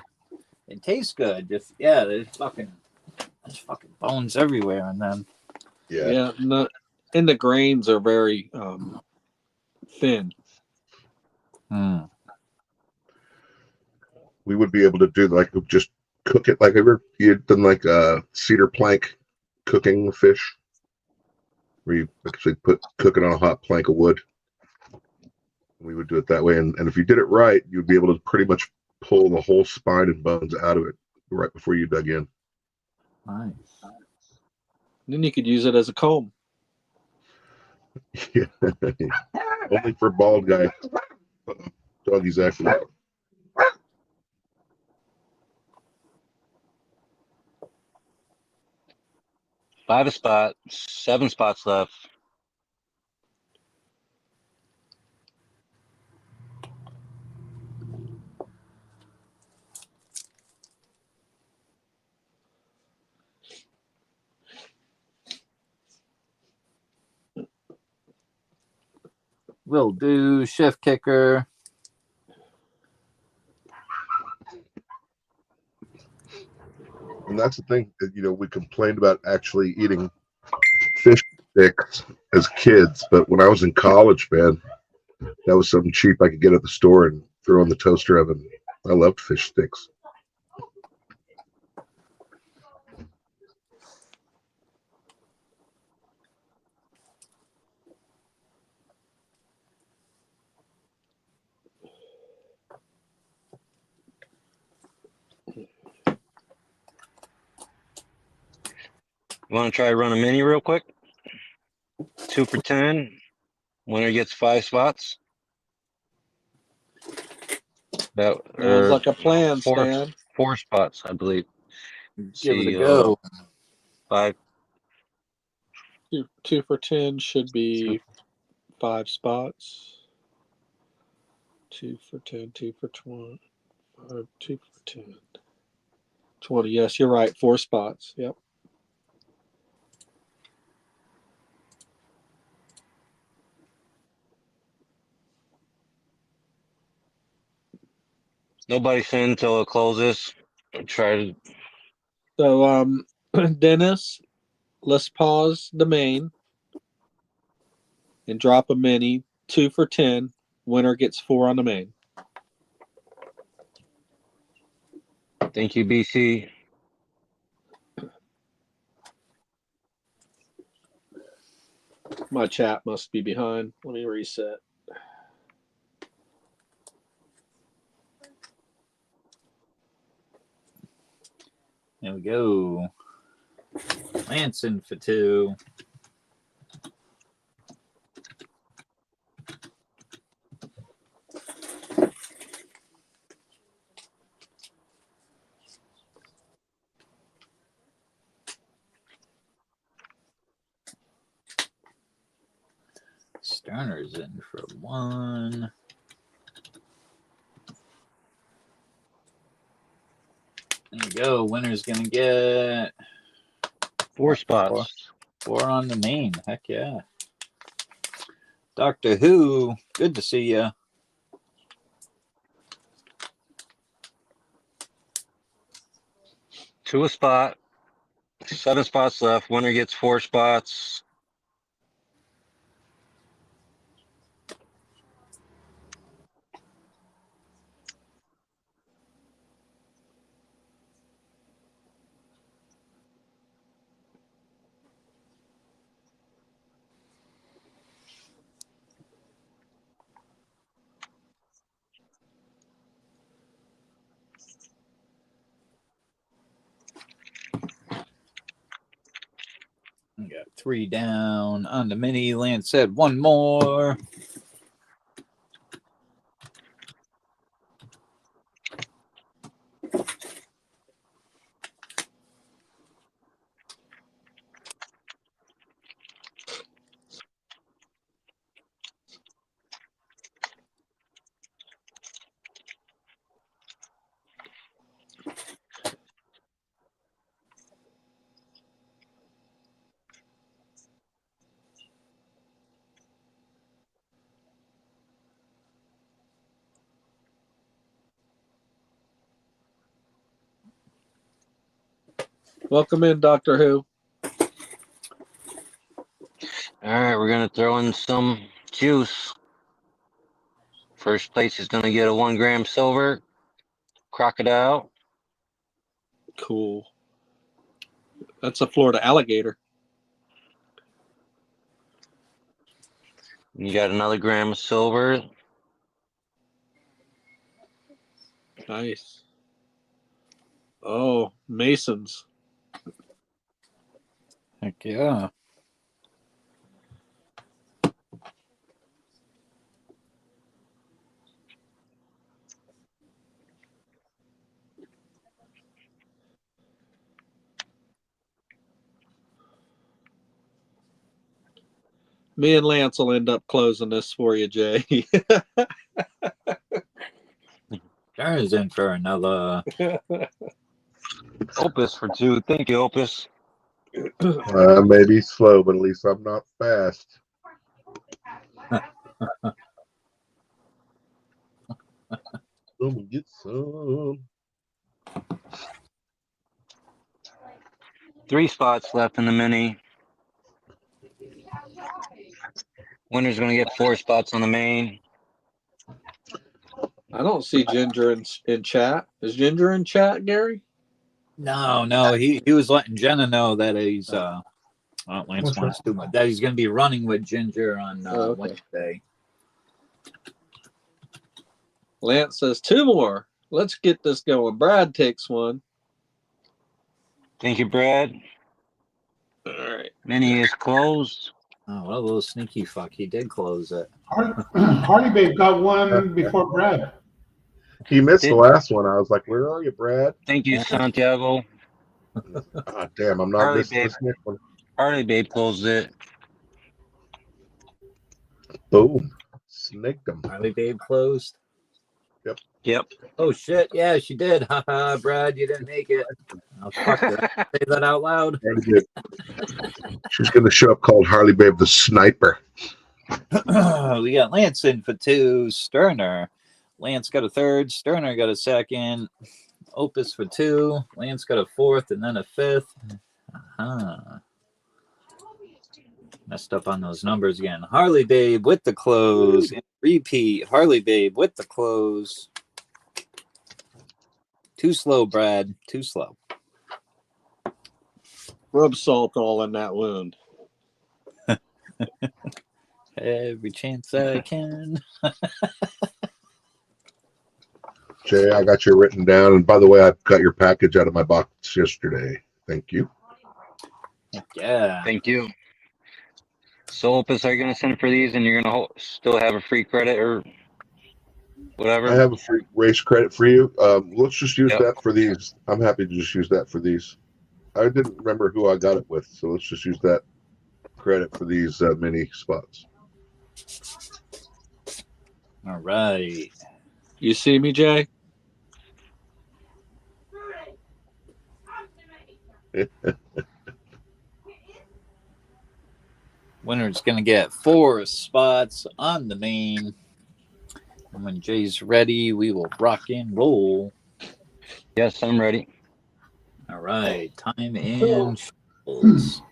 It tastes good. Just yeah, there's fucking bones everywhere, and then Yeah. And the grains are very thin. We would be able to do like just cook it like ever you've done like cedar plank cooking fish, where you actually cook it on a hot plank of wood. We would do it that way, and if you did it right, you'd be able to pretty much pull the whole spine and bones out of it right before you dug in. nice. Then you could use it as a comb. Yeah. Only for bald guy. Doggy's actually. 5 spots, 7 spots left. Will do. Shift kicker. And that's the thing that, we complained about actually eating fish sticks as kids, but when I was in college, man, that was something cheap I could get at the store and throw in the toaster oven. I loved fish sticks. You want to try run a mini real quick? 2 for 10. Winner gets 5 spots. That Sounds like a plan, four, Stan. 4 spots, I believe. Give it a go. 5. 2 for 10 should be 5 spots. 2 for 10, 2 for 20, 2 for 10. 20. Yes, you're right. 4 spots. Yep. Nobody's in until it closes. Try to. So, Dennis, let's pause the main and drop a mini. 2 for 10. Winner gets 4 on the main. Thank you, BC. My chat must be behind. Let me reset. There we go. Lansing for 2. Sterner's in for 1. There you go. Winner's gonna get 4 spots. 4 on the main. Heck yeah. Doctor Who, good to see you. To a spot. 7 spots left. Winner gets 4 spots. We got 3 down on the mini. Lance said 1 more. Welcome in, Doctor Who. All right, we're gonna throw in some juice. First place is gonna get a 1 gram silver crocodile. Cool. That's a Florida alligator. You got another gram of silver. Nice. Oh, Masons. Heck yeah. Me and Lance will end up closing this for you, Jay. There's in for another. Opus for 2. Thank you, Opus. Maybe slow, but at least I'm not fast. Come get some. 3 spots left in the mini. Winner's gonna get 4 spots on the main. I don't see Ginger in chat. Is Ginger in chat, Gary? No, he was letting Jenna know that he's Lance wants to, that he's going to be running with Ginger on Okay. Wednesday. Lance says 2 more. Let's get this going. Brad takes one. Thank you, Brad. All right. Mini is closed. Oh, what a little sneaky fuck. He did close it. Harley Babe got one before Brad. He missed the last one. I was like, "Where are you, Brad?" Thank you, Santiago. Ah, damn, I'm not Harley missing Babe. this next one. Harley Babe closed it. Boom, snaked him. Harley Babe closed. Yep. Oh shit! Yeah, she did. Haha, Brad, you didn't make it. Oh fuck! Did I say that out loud? Very good. She's going to show up called Harley Babe the Sniper. We got Lance in for 2. Sterner. Lance got a 3rd. Sterner got a 2nd. Opus for 2. Lance got a 4th and then a 5th. Messed up on those numbers again. Harley Babe with the close. And repeat. Harley Babe with the close. Too slow, Brad. Too slow. Rub salt all in that wound. Every chance I can. Jay, I got you written down. And by the way, I got your package out of my box yesterday. Thank you. Yeah. Thank you. So, Opus, are you going to send for these and you're going to still have a free credit or whatever? I have a free race credit for you. Let's just use Yep. that for these. I'm happy to just use that for these. I didn't remember who I got it with, so let's just use that credit for these mini spots. All right. You see me, Jay? Winner's going to get 4 spots on the main. And when Jay's ready, we will rock and roll. Yes, I'm ready. All right. Time and shuffles.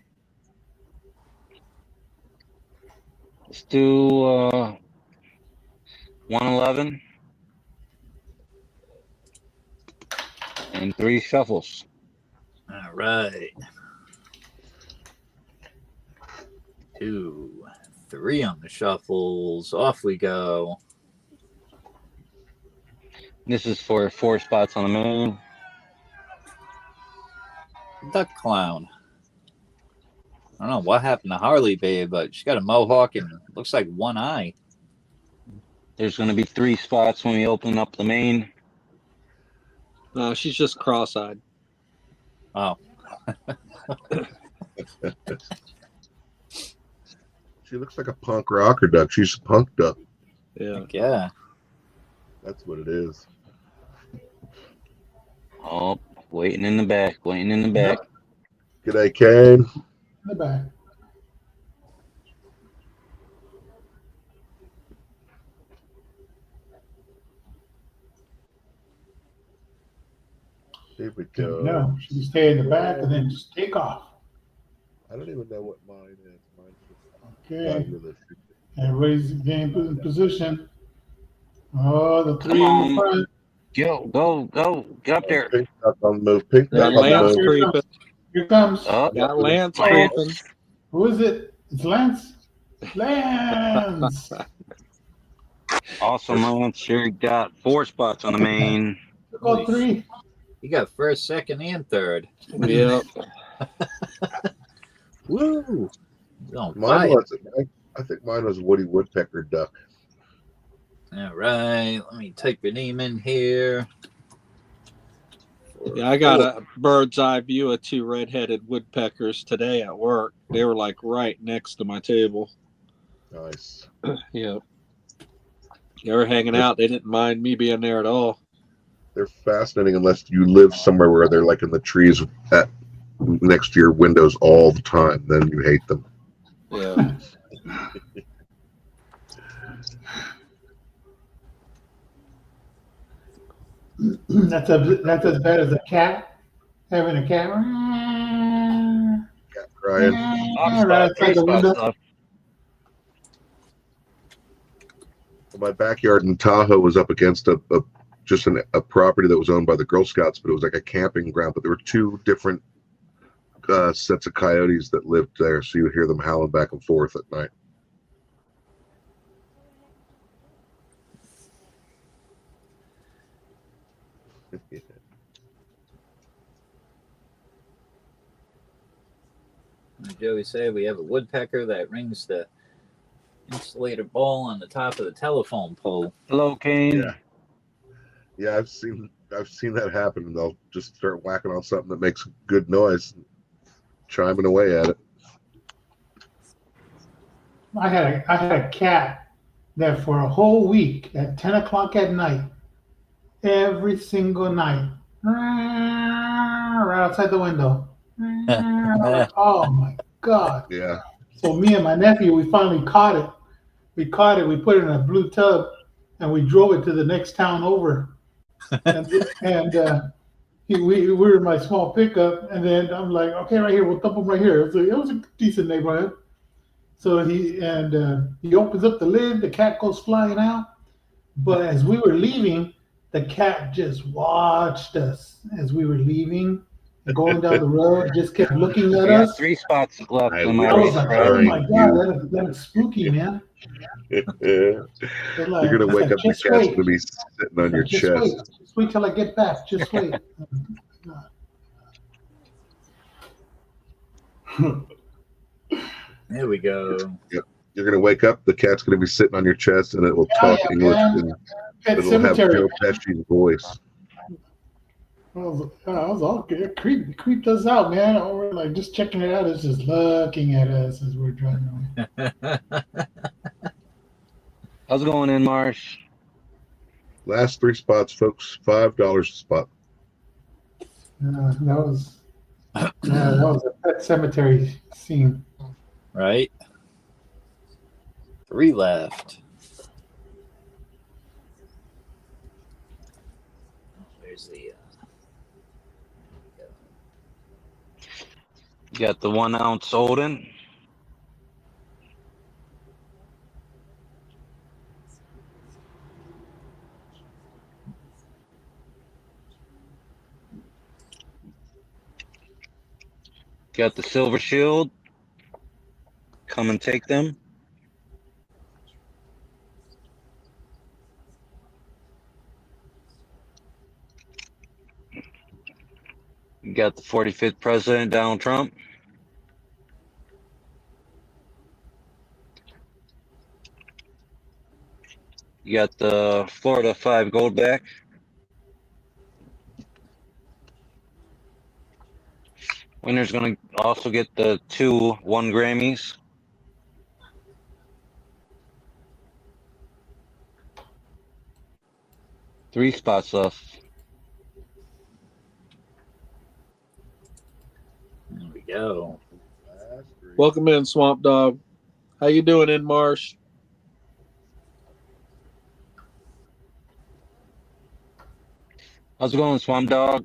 Let's do 111 and 3 shuffles. All right. 2, 3 on the shuffles. Off we go. This is for 4 spots on the main. Duck Clown. I don't know what happened to Harley Babe, but she's got a mohawk and looks like one eye. There's going to be 3 spots when we open up the main. No, she's just cross-eyed. Oh. She looks like a punk rocker duck. She's a punk duck. Yeah. Yeah. That's what it is. Oh, waiting in the back. Waiting in the back. G'day, Kane. In the back. Here we There go. you go. Should stay in the back and then just take off. I don't even know what mine is. Mine's Okay. fabulous. Everybody's getting in position. Oh, the Come three in the on. front. Go. Get up there. Pink duck on the move. Pink There duck Got you on the go. Lance move. Here it creeping. comes. Here it comes. Up. Got Lance Oh. creeping. Who is it? It's Lance. Lance. Awesome, Lance. Here you got 4 spots on the main. Took all three. You got first, second, and third. Yep. Woo! He's on Mine fire. was. I think mine was Woody Woodpecker duck. All right, let me type your name in here. Yeah, I got a bird's eye view of 2 red-headed woodpeckers today at work. They were like right next to my table. Nice. Yeah. They were hanging out. They didn't mind me being there at all. They're fascinating unless you live somewhere where they're like in the trees at next to your windows all the time. Then you hate them. Yeah. That's as bad as a cat having a cat. Cat crying. Right outside 3 the spots window. left. My backyard in Tahoe was up against a property that was owned by the Girl Scouts, but it was like a camping ground. But there were 2 different sets of coyotes that lived there, so you would hear them howling back and forth at night. Like Joey said, we have a woodpecker that rings the insulator ball on the top of the telephone pole. Hello, Kane. Yeah, I've seen that happen, and they'll just start whacking on something that makes good noise, chiming away at it. I had a cat that for a whole week at 10 o'clock at night, every single night, right outside the window. Oh my God. Yeah. So me and my nephew, we finally caught it. We put it in a blue tub, and we drove it to the next town over. We were in my small pickup, and then I'm like, okay, right here, we'll dump him right here. It was a decent neighborhood. So he opens up the lid, the cat goes flying out. But as we were leaving, the cat just watched us as we were leaving, going down the road, just kept looking at We got us. 3 spots left I on my I was like, racetrack. oh my God, that is spooky, man. You're Like, gonna wake up, the just cat's wait. gonna be sitting on your Just chest. wait. Just wait till I get back. Just wait. There we go. You're gonna wake up, the cat's gonna be sitting on your chest, and it will talk yeah, English, man. and Pet it'll have cemetery. Joe Pesci's voice. I was all good. Creeped us out, man. We're like just checking it out. It's just looking at us as we're driving away. How's it going in, Marsh? Last 3 spots, folks. $5 a spot. That was a pet cemetery scene. Right? 3 left. There's the. You got the 1 ounce Olden. Got the Silver Shield. Come and take them. You got the 45th President, Donald Trump. You got the Florida 5 Goldback. Winner's going to also get the 2 1 Grammys. Three spots left. There we go. Welcome in, Swamp Dog. How you doing in Marsh? How's it going, Swamp Dog?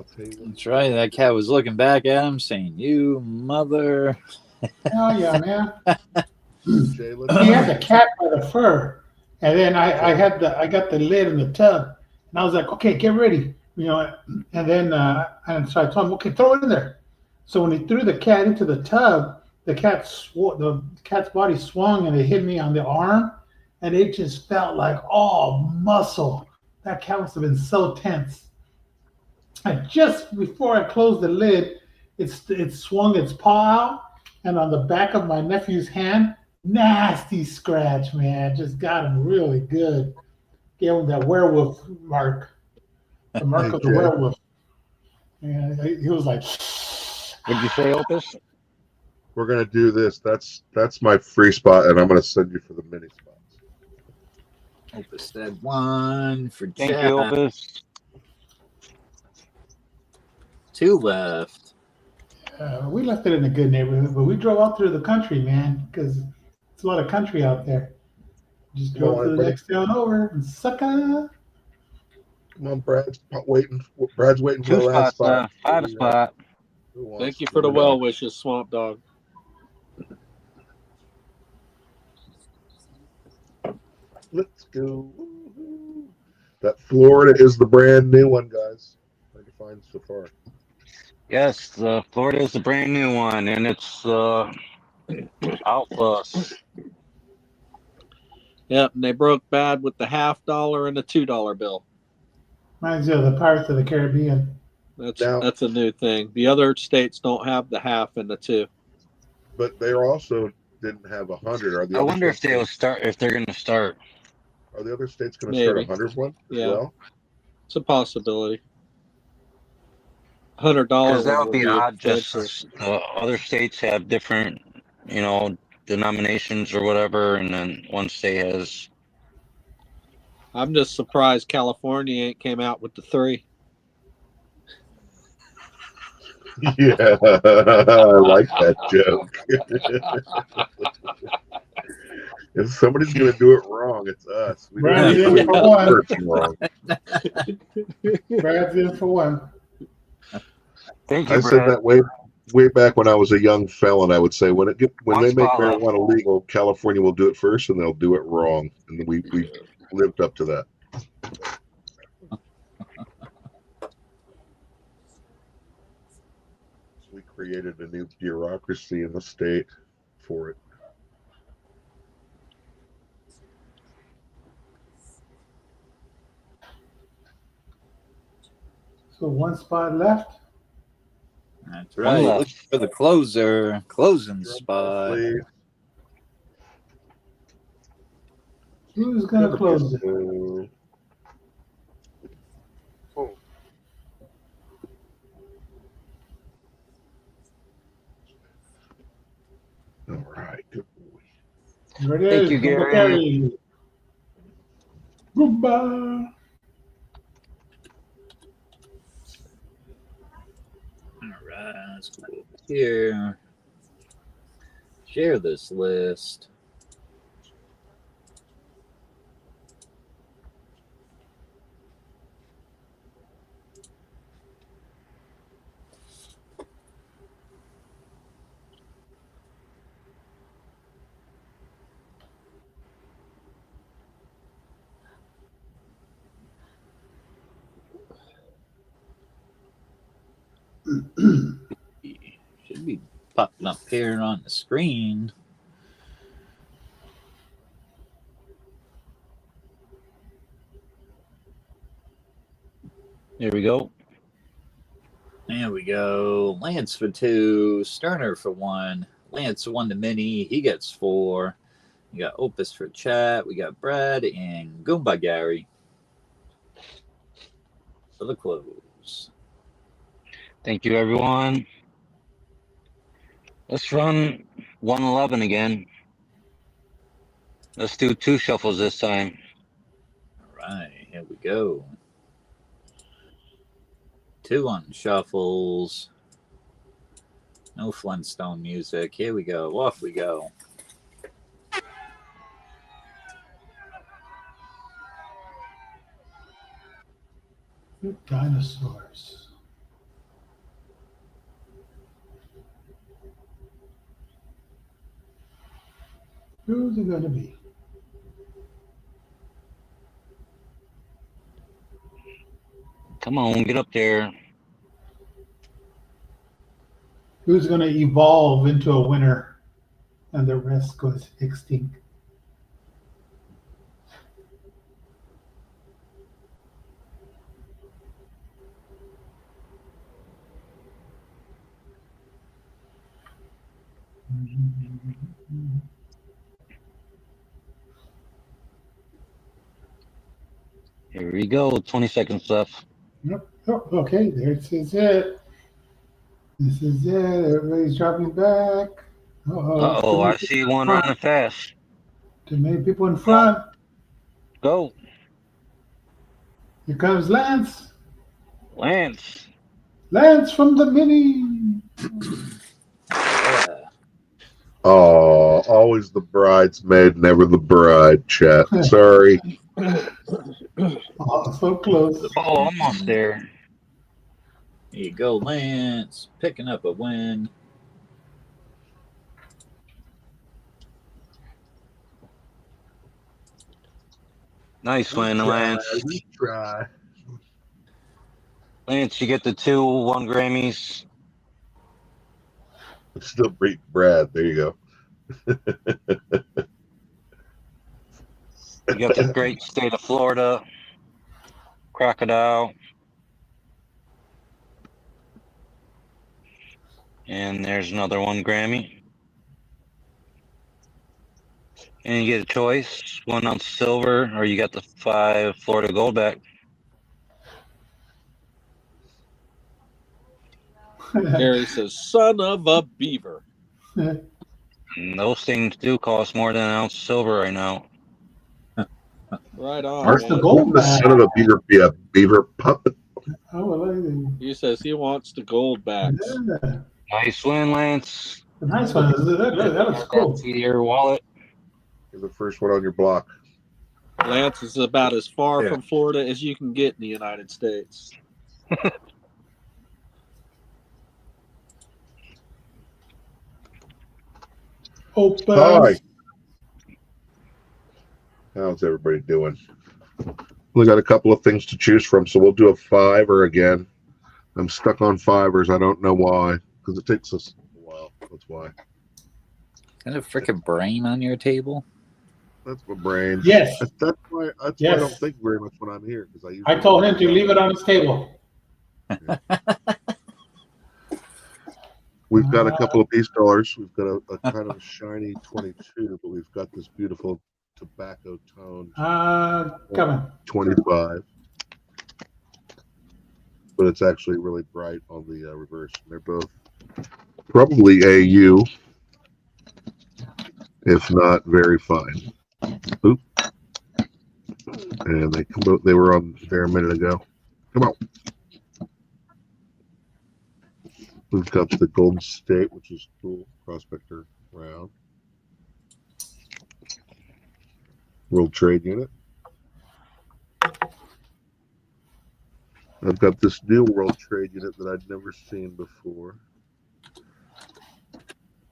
I'll tell you what. That's right. That cat was looking back at him, saying, "You mother." Oh yeah, man. Jay, He had the cat by the fur, and then I got the lid in the tub, and I was like, okay, get ready, and then and so I told him, okay, throw it in there. So when he threw the cat into the tub, the cat's body swung and it hit me on the arm, and it just felt like all muscle. That cat must have been so tense. And just before I closed the lid, it swung its paw out, and on the back of my nephew's hand, nasty scratch, man. Just got him really good. Gave him that werewolf mark, the mark Hey, of the Jay. werewolf. And he was like, What'd you say, Opus? We're gonna do this. That's my free spot, and I'm gonna send you for the mini spots. Opus said 1 for Thank Jack. you, Opus. 2 left. we left it in a good neighborhood, but we drove out through the country, man, because it's a lot of country out there. Just Come on, drove to the everybody. next town over and sucker. Come on, Brad's waiting. Brad's waiting for 2 the last spots, spot. 5 spot. Who wants Thank you for the number well nine? wishes, Swamp Dog. Let's go. Woo-hoo. That Florida is the brand new one, guys. Hard to find so far. Yes, Florida is the brand new one, and it's out plus. Yep, and they broke bad with the $50 and the $2 bill. Reminds you of the Pirates of the Caribbean. That's a new thing. The other states don't have the half and the 2. But they also didn't have 100. Are the I other wonder if states they'll start. If they're going to start. Are the other states going to start Maybe. 100 one as Yeah. well? It's a possibility. $100 Because that one would be odd. good Just other states have different, denominations or whatever, and then one state has. I'm just surprised California ain't came out with the 3. Yeah, I like that joke. If somebody's going to do it wrong, it's us. We don't Brad's do in for one. person wrong. Brad's in for one. Thank you, I said Brad. that way back when I was a young felon. I would say when One they make spot left. marijuana legal, California will do it first, and they'll do it wrong. And we lived up to that. We created a new bureaucracy in the state for it. So one spot left. That's One right. left. Look for the closing Drum roll, spot. please. Who's going to close it? Oh. All right, good boy. Here it is. Thank you, Uncle Gary. Goodbye. All right, let's go over here. Share this list. Should be popping up here on the screen. Here we go. There we go. Lance for 2, Sterner for 1. Lance 1 to Mini. He gets 4. We got Opus for chat. We got Brad and Goomba Gary for the close. Thank you, everyone. Let's run 111 again. Let's do 2 shuffles this time. All right, here we go. 2 on shuffles. No Flintstone music. Here we go. Off we go. Dinosaurs. Who's it gonna be? Come on, get up there. Who's gonna evolve into a winner, and the rest goes extinct? Here we go. 20 seconds left. Yep. Oh, okay, this is it. This is it. Everybody's dropping back. Uh-oh, I see one running fast. Too many people in front. Go, Here comes Lance. Lance. Lance from the mini. Yeah. Oh, always the bridesmaid, never the bride, chat. Sorry. Oh, so close. Oh, almost there. There you go, Lance. Picking up a win. Nice win, Lance. Try. Lance, you get the 2 1 Grammys. Still beat Brad. There you go. You got the great state of Florida. Crocodile. And there's another 1 Grammy. And you get a choice, 1 ounce silver, or you got the 5 Florida Goldback. Gary says, son of a beaver. And those things do cost more than 1 ounce of silver right now. Right on, Where's the man. gold The back? son of a beaver be a beaver puppet. Oh, well, He says he wants the gold backs. yeah. Nice win, Lance. The nice one. That looks cool. To your wallet. You're the first one on your block. Lance is about as far Yeah. from Florida as you can get in the United States. Open. Hi. How's everybody doing? We got a couple of things to choose from, so we'll do a fiver again. I'm stuck on fivers. I don't know why, because it takes us a while. That's why. Got a freaking brain on your table? That's my brain. Yes. That's why I Yes. don't think very much when I'm here, because I told him to leave it on his table. We've got a couple of piece dollars. We've got a kind of shiny 22, but we've got this beautiful tobacco tone Coming. 25. But it's actually really bright on the reverse. They're both probably AU, if not very fine. Oop. And they were on there a minute ago. Come on. We've got the Golden State, which is cool. Prospector round. World Trade Unit. I've got this new World Trade Unit that I'd never seen before.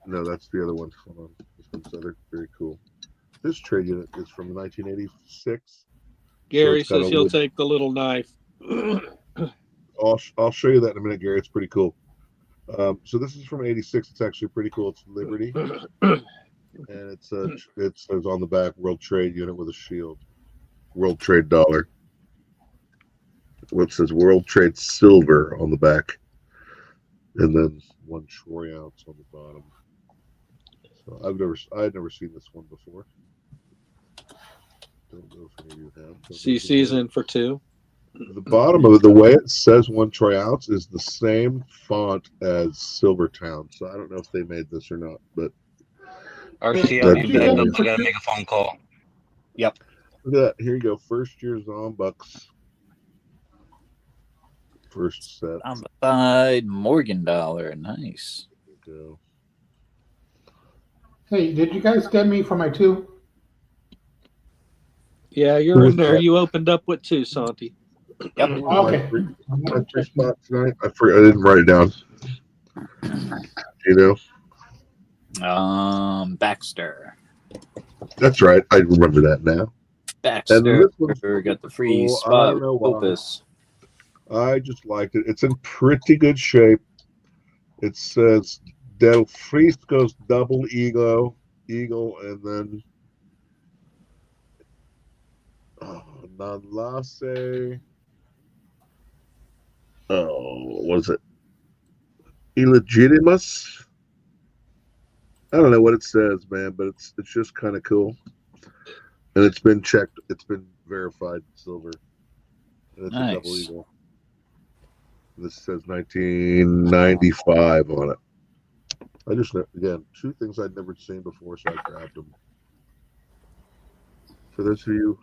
No, that's the other one. Hold on. This one's other. Very cool. This trade unit is from 1986. Gary So it's got says a he'll wood- take the little knife. I'll show you that in a minute, Gary. It's pretty cool. So this is from 86. It's actually pretty cool. It's Liberty. And it says on the back World Trade Unit with a shield. World Trade Dollar. What says World Trade Silver on the back. And then 1 troy ounce on the bottom. So I had never seen this one before. Don't know if any of you have. CC's in for 2. The bottom of it, the way it says 1 troy ounce is the same font as Silvertown. So I don't know if they made this or not, but RC, I'll be back up. I gotta make a phone call. Yep. look at that. Here you go. First year Zombucks. First set. On the side, Morgan dollar. Nice. There you Hey, did you guys get me for my 2? Yeah, you're in there. You opened up with 2, Santi. Yep. Okay. My 3 spot tonight. I didn't write it down. You know? Baxter. That's right. I remember that now. Baxter this one's got the free cool. I spot. don't know why. Opus. I just liked it. It's in pretty good shape. It says Del Frisco's double eagle, and then non lasse. Oh, what is it? Illegitimus. I don't know what it says, man, but it's just kind of cool. And it's been checked. It's been verified silver. And it's a double Nice. eagle. This says 1995 on it. I just, again, two things I'd never seen before, so I grabbed them. For those of you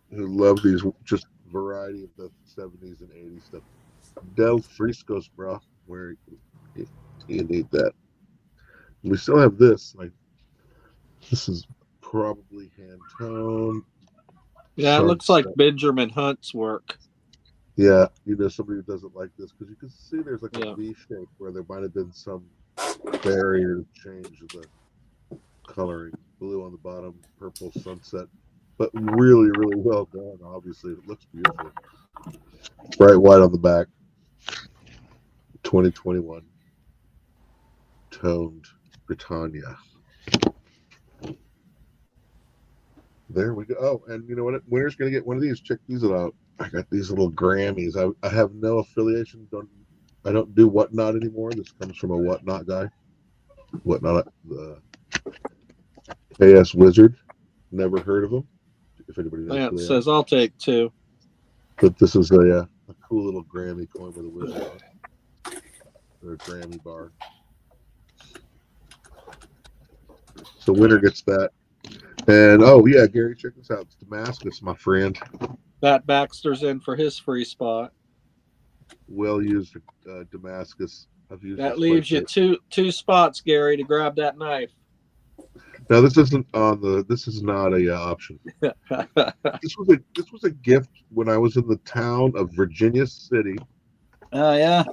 who love these, just variety of the 70s and 80s stuff. Del Frisco's, bro, where you need that. We still have this. Like, this is probably hand toned. Yeah, it looks like Benjamin Hunt's work. Yeah, somebody who doesn't like this, because you can see there's like a V shape where there might have been some barrier change of the coloring. Blue on the bottom, purple sunset, but really, really well done. Obviously, it looks beautiful. Bright white on the back. 2021 toned Britannia. There we go. Oh, and you know what? Winner's gonna get one of these. Check these out. I got these little Grammys. I have no affiliation. I don't do Whatnot anymore. This comes from a Whatnot guy. Whatnot, the KS Wizard. Never heard of him. If anybody knows. Lance says, "I'll take two." But this is a cool little Grammy coin with a wizard on it. Or a Grammy bar. So winner gets that. And oh yeah, Gary, check this out. It's Damascus, my friend. That Baxter's in for his free spot. Well used Damascus. I've used that leaves you two spots, Gary, to grab that knife. Now this isn't on the. This is not a option. This was a gift when I was in the town of Virginia City. Oh yeah.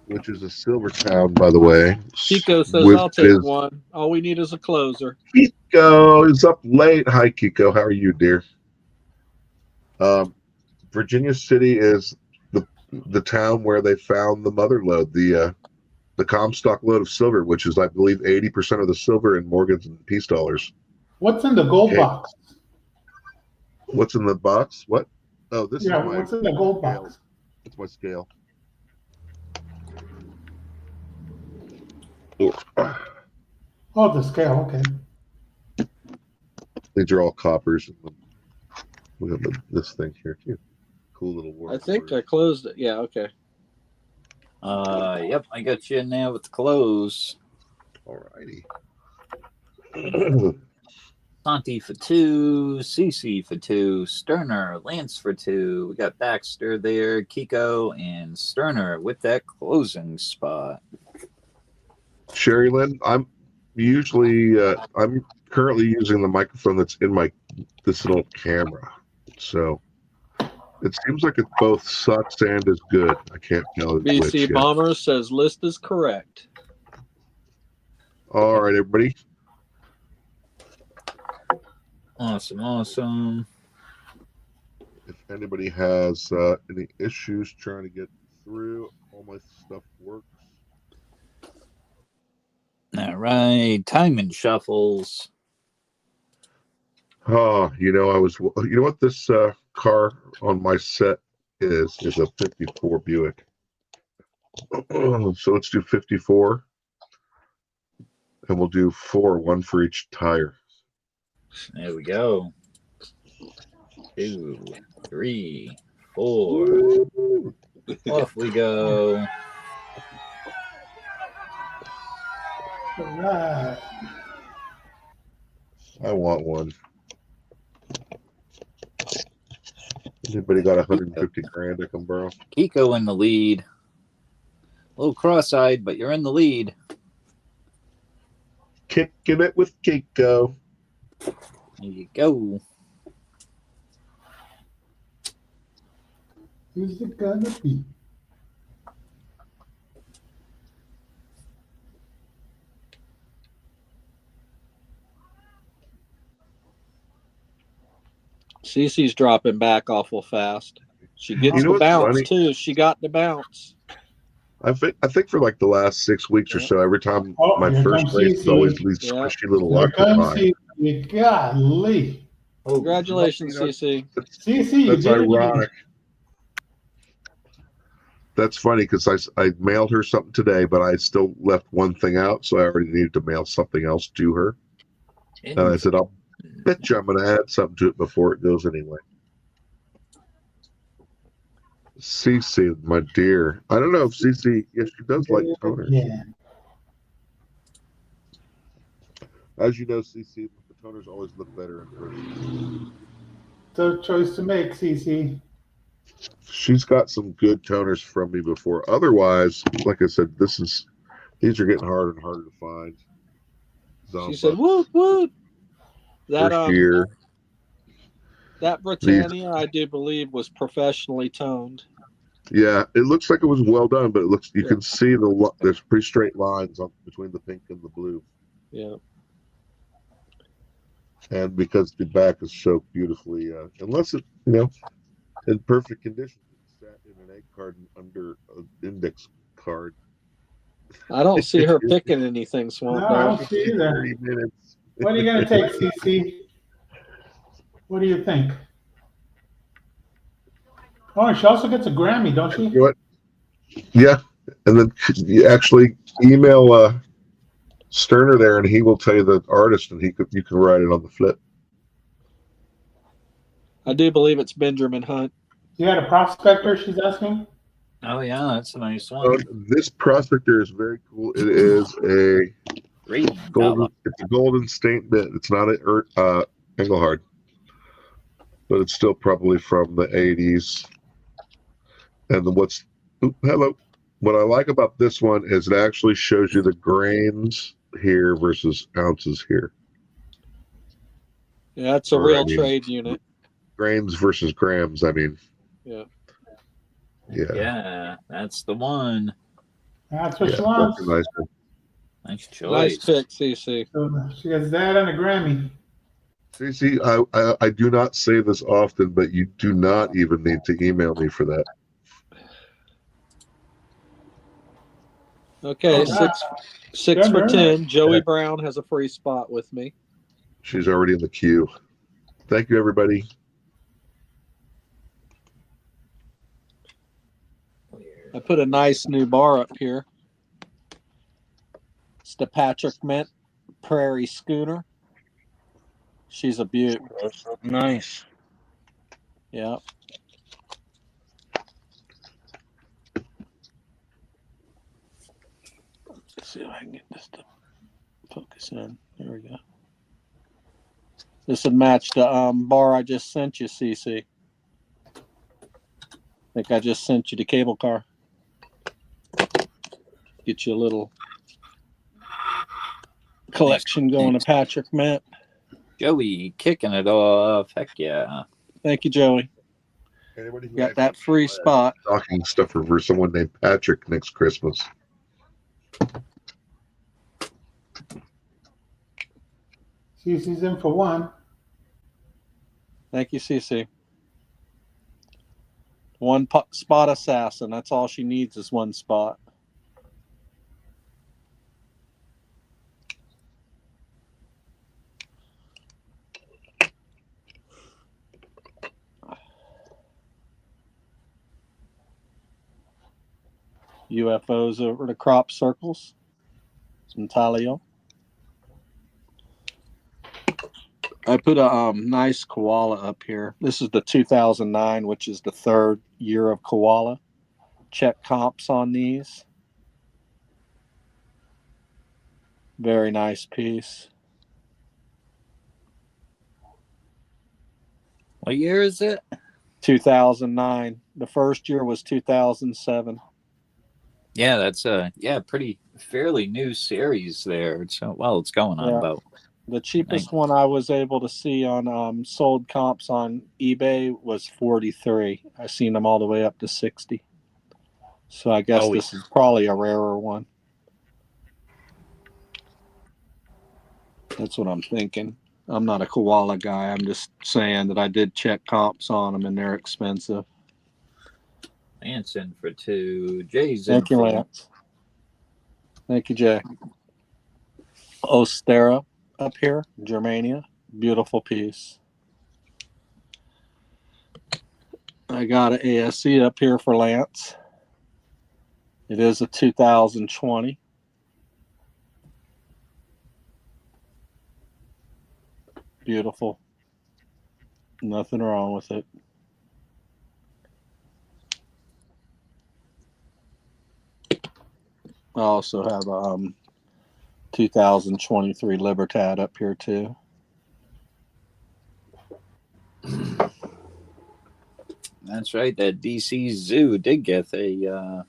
Which is a silver town, by the way. Kiko says, "I'll take one. All we need is a closer." Kiko is up late. Hi, Kiko. How are you, dear? Virginia City is the town where they found the mother lode, the Comstock load of silver, which is, I believe, 80% of the silver in Morgan's and Peace dollars. What's in the gold box? What's in the box? What? Oh, this is my. What's in the gold box? It's my scale. Oh, the scale. Okay. These are all coppers. We have this thing here too. Cool little world. I think I closed it. Yeah. Okay. Yep, I got you in there with the close. Alrighty. Santi for 2, CC for 2, Sterner, Lance for 2. We got Baxter there, Kiko, and Sterner with that closing spot. Sherry Lynn, I'm currently using the microphone that's in this little camera. So it seems like it both sucks and is good. I can't tell it which BC yet. Bomber says list is correct. All right, everybody. Awesome. If anybody has any issues trying to get through, all my stuff works. All right, timing shuffles. Oh, you know what this car on my set is a 54 Buick. So let's do 54. And we'll do 4, 1 for each tire. There we go. 2, 3, 4. Off we go. All right. I want one. Anybody got 150 grand I can borrow? Kiko in the lead. A little cross-eyed, but you're in the lead. Kicking it with Kiko. There you go. Who's it gonna be? Cece's dropping back awful fast. She gets You know the what's bounce funny? too. She got the bounce. I think for like the last 6 weeks or Yeah. so, every time Oh, my here first comes race is Cece. always these Yeah. squishy little Here comes octopi. Cece. Golly. Congratulations, You know, Cece. Cece, you That's did it again. ironic. That's funny because I mailed her something today, but I still left one thing out, so I already needed to mail something else to her. And I said, I'll bet you I'm going to add something to it before it goes anyway. Cece, my dear. I don't know if Cece, yes, she does like toners. Yeah. As you know, Cece, the toners always look better in person. Tough choice to make, Cece. She's got some good toners from me before. Otherwise, like I said, these are getting harder and harder to find. She said, "Woot woot." That First year. That Britannia, I do believe, was professionally toned. Yeah, it looks like it was well done, but you can see there's pretty straight lines between the pink and the blue. Yeah. And because the back is so beautifully, unless it, in perfect condition, it's sat in an egg carton under an index card. I don't see her picking anything, Swamp No, I Dog. don't see either. 30 minutes. What are you going to take, Cece? What do you think? Oh, she also gets a Grammy, don't she? You know what? Yeah, and then you actually email Sterner there, and he will tell you the artist, and you can write it on the flip. I do believe it's Benjamin Hunt. You had a prospector, she's asking? Oh yeah, that's a nice one. This prospector is very cool. It is a Great golden. color. It's a golden stain bit. It's not a Engelhard, but it's still probably from the 80s. And hello. What I like about this one is it actually shows you the grains here versus ounces here. Yeah, it's a real trade unit. Grains versus grams, I mean. Yeah. Yeah, that's the one. That's what she wants. That's a nice one. Nice choice. Nice pick, CC. So she gets that and a Grammy. CC, I do not say this often, but you do not even need to email me for that. Okay, six for 10. Joey Brown has a free spot with me. She's already in the queue. Thank you, everybody. I put a nice new bar up here. It's the Patrick Mint Prairie Schooner. She's a beaut. Nice. Yeah. Let's see if I can get this to focus in. There we go. This would match the bar I just sent you, CC. I think I just sent you the cable car. Get you a little collection going to Patrick Mint. Joey kicking it off. Heck yeah. Thank you, Joey. Anybody who Got that free spot. Stocking stuffer for someone named Patrick next Christmas. Cece's in for one. Thank you, CC. One spot assassin. That's all she needs is one spot. UFOs over the crop circles. Some Talio. I put a nice koala up here. This is the 2009, which is the third year of koala. Check comps on these. Very nice piece. What year is it? 2009. The first year was 2007. Yeah, that's a pretty fairly new series there. It's it's going on about. The cheapest one I was able to see on sold comps on eBay was 43. I've seen them all the way up to 60. So I guess this is probably a rarer one. That's what I'm thinking. I'm not a koala guy. I'm just saying that I did check comps on them, and they're expensive. Lance in for 2. Jay's in Thank you, for 1. Lance. Thank you, Jay. Ostera up here, Germania. Beautiful piece. I got an ASC up here for Lance. It is a 2020. Beautiful. Nothing wrong with it. I also have a 2023 Libertad up here too. That's right. That DC Zoo did get a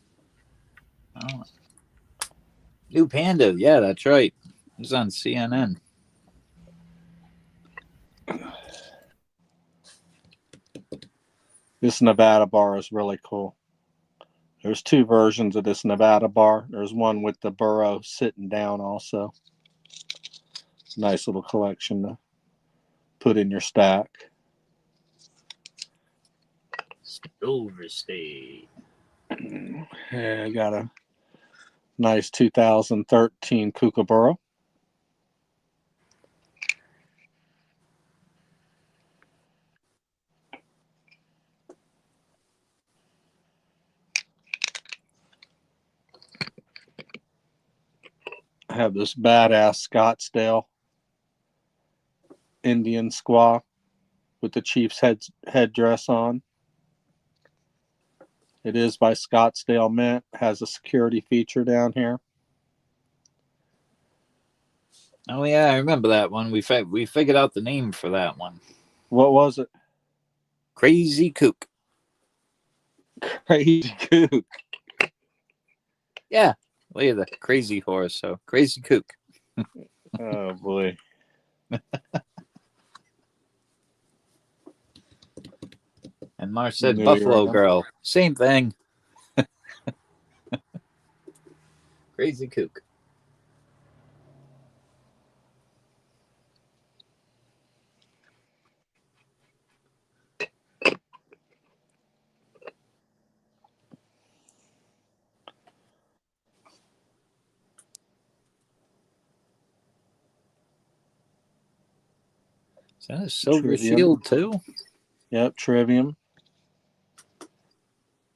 new panda. Yeah, that's right. It was on CNN. This Nevada bar is really cool. There's 2 versions of this Nevada bar. There's one with the burro sitting down also. Nice little collection to put in your stack. Silver State. Yeah, I got a nice 2013 Kookaburra. I have this badass Scottsdale Indian squaw with the chief's headdress on. It is by Scottsdale Mint. Has a security feature down here. Oh yeah, I remember that one. We figured out the name for that one. What was it? Crazy Kook. Crazy Kook. Yeah, look at the crazy horse. So Crazy Kook. Oh boy. And Marsh said New Buffalo era. Girl. Same thing. Crazy Kook. Is that a silver Trivium. shield too? Yep, Trivium.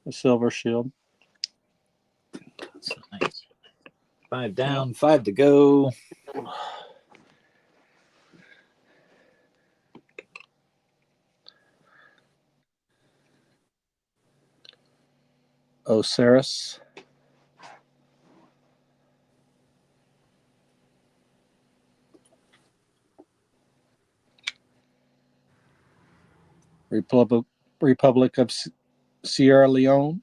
A silver shield. That's nice. 5 down, 5 to go. Osiris. Republic of Sierra Leone.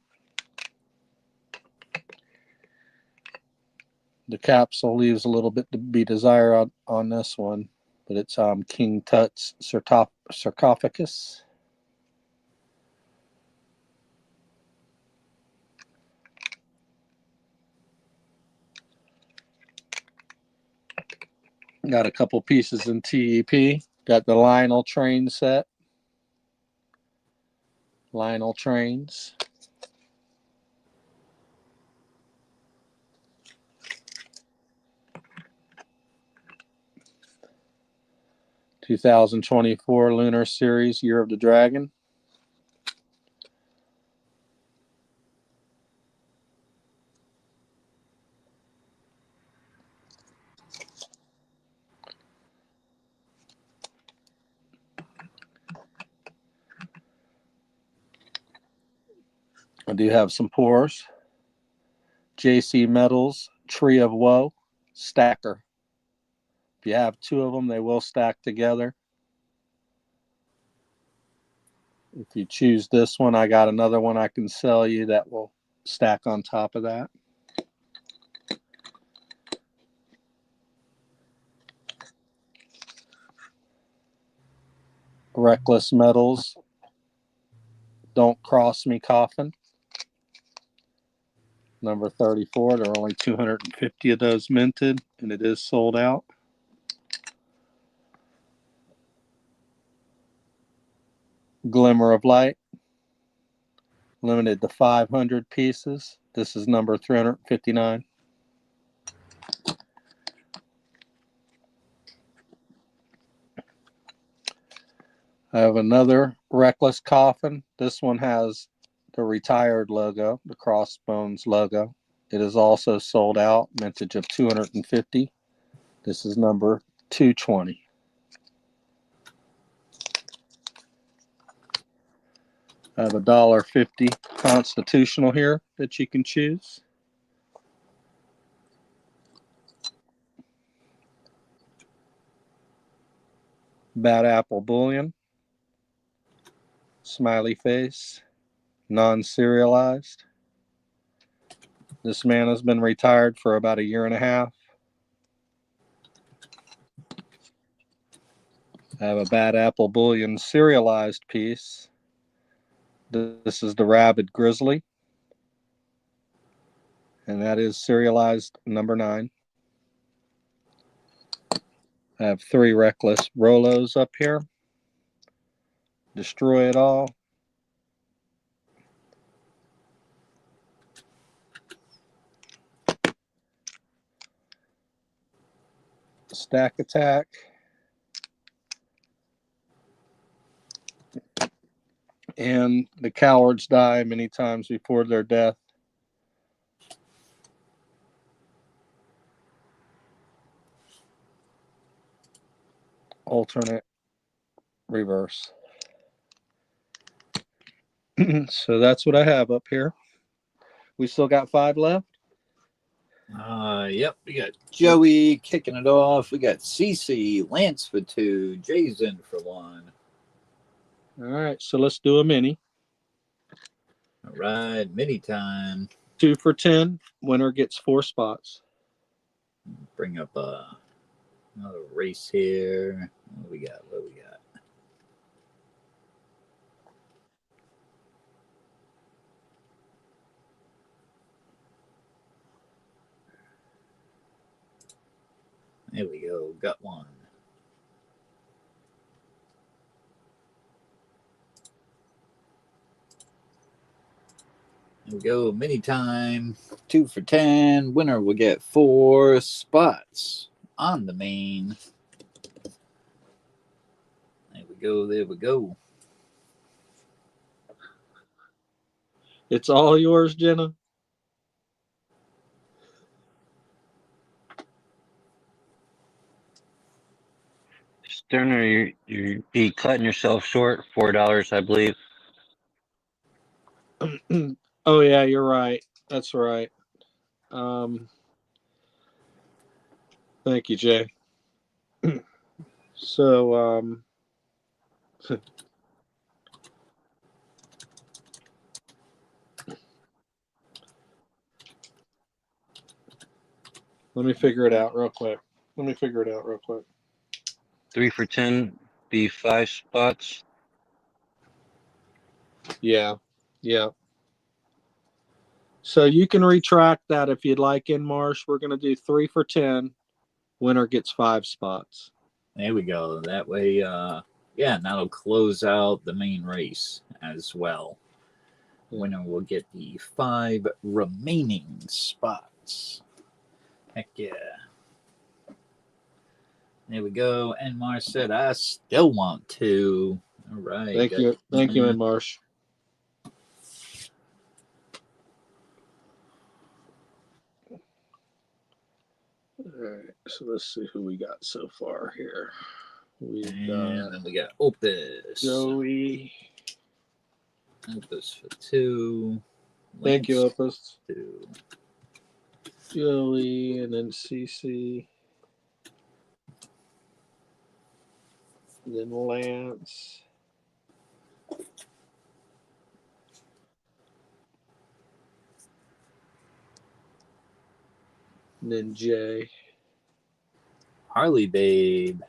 The capsule leaves a little bit to be desired on this one, but it's King Tut's sarcophagus. Got a couple pieces in TEP. Got the Lionel train set. Lionel trains. (2024) Lunar Series Year of the Dragon. I do have some pours. JC Metals Tree of Woe Stacker. If you have 2 of them, they will stack together. If you choose this one, I got another one I can sell you that will stack on top of that. Reckless Metals Don't Cross Me Coffin. Number 34. There are only 250 of those minted, and it is sold out. Glimmer of Light, limited to 500 pieces. This is number 359. I have another Reckless Coffin. This one has the retired logo, the Crossbones logo. It is also sold out, vintage of 250. This is number 220. I have a $1.50 constitutional here that you can choose. Bad Apple Bullion, smiley face, non-serialized. This man has been retired for about a year and a half. I have a Bad Apple Bullion serialized piece. This is the Rabid Grizzly, and that is serialized number 9. I have 3 Reckless Rolos up here. Destroy It All, Stack Attack, and The Cowards Die Many Times Before Their Death. Alternate reverse. So that's what I have up here. We still got 5 left. Yep, we got Joey kicking it off. We got Cece, Lance for 2, Jason for 1. All right, so let's do a mini. All right, mini time. 2 for 10. Winner gets 4 spots. Bring up another race here. What do we got? There we go. Got one. There we go. Mini time. 2 for 10. Winner will get 4 spots on the main. There we go. There we go. It's all yours, Jenna. Sterner, you be cutting yourself short. $4, I believe. Oh yeah, you're right. That's right. Thank you, Jay. So let me figure it out real quick. 3 for 10, be 5 spots. Yeah. So you can retract that if you'd like in Marsh. We're going to do 3 for 10. Winner gets 5 spots. There we go. That way, yeah, and that'll close out the main race as well. Winner will get the 5 remaining spots. Heck yeah. There we go. And Mars said, I still want to. All right. Thank you. Thank you, Marsh. All right, so let's see who we got so far here. And then we got Opus. Joey. Opus for 2. Thank you, Opus. 2. Joey, and then CC. And then Lance. And then Jay. Harley Babe.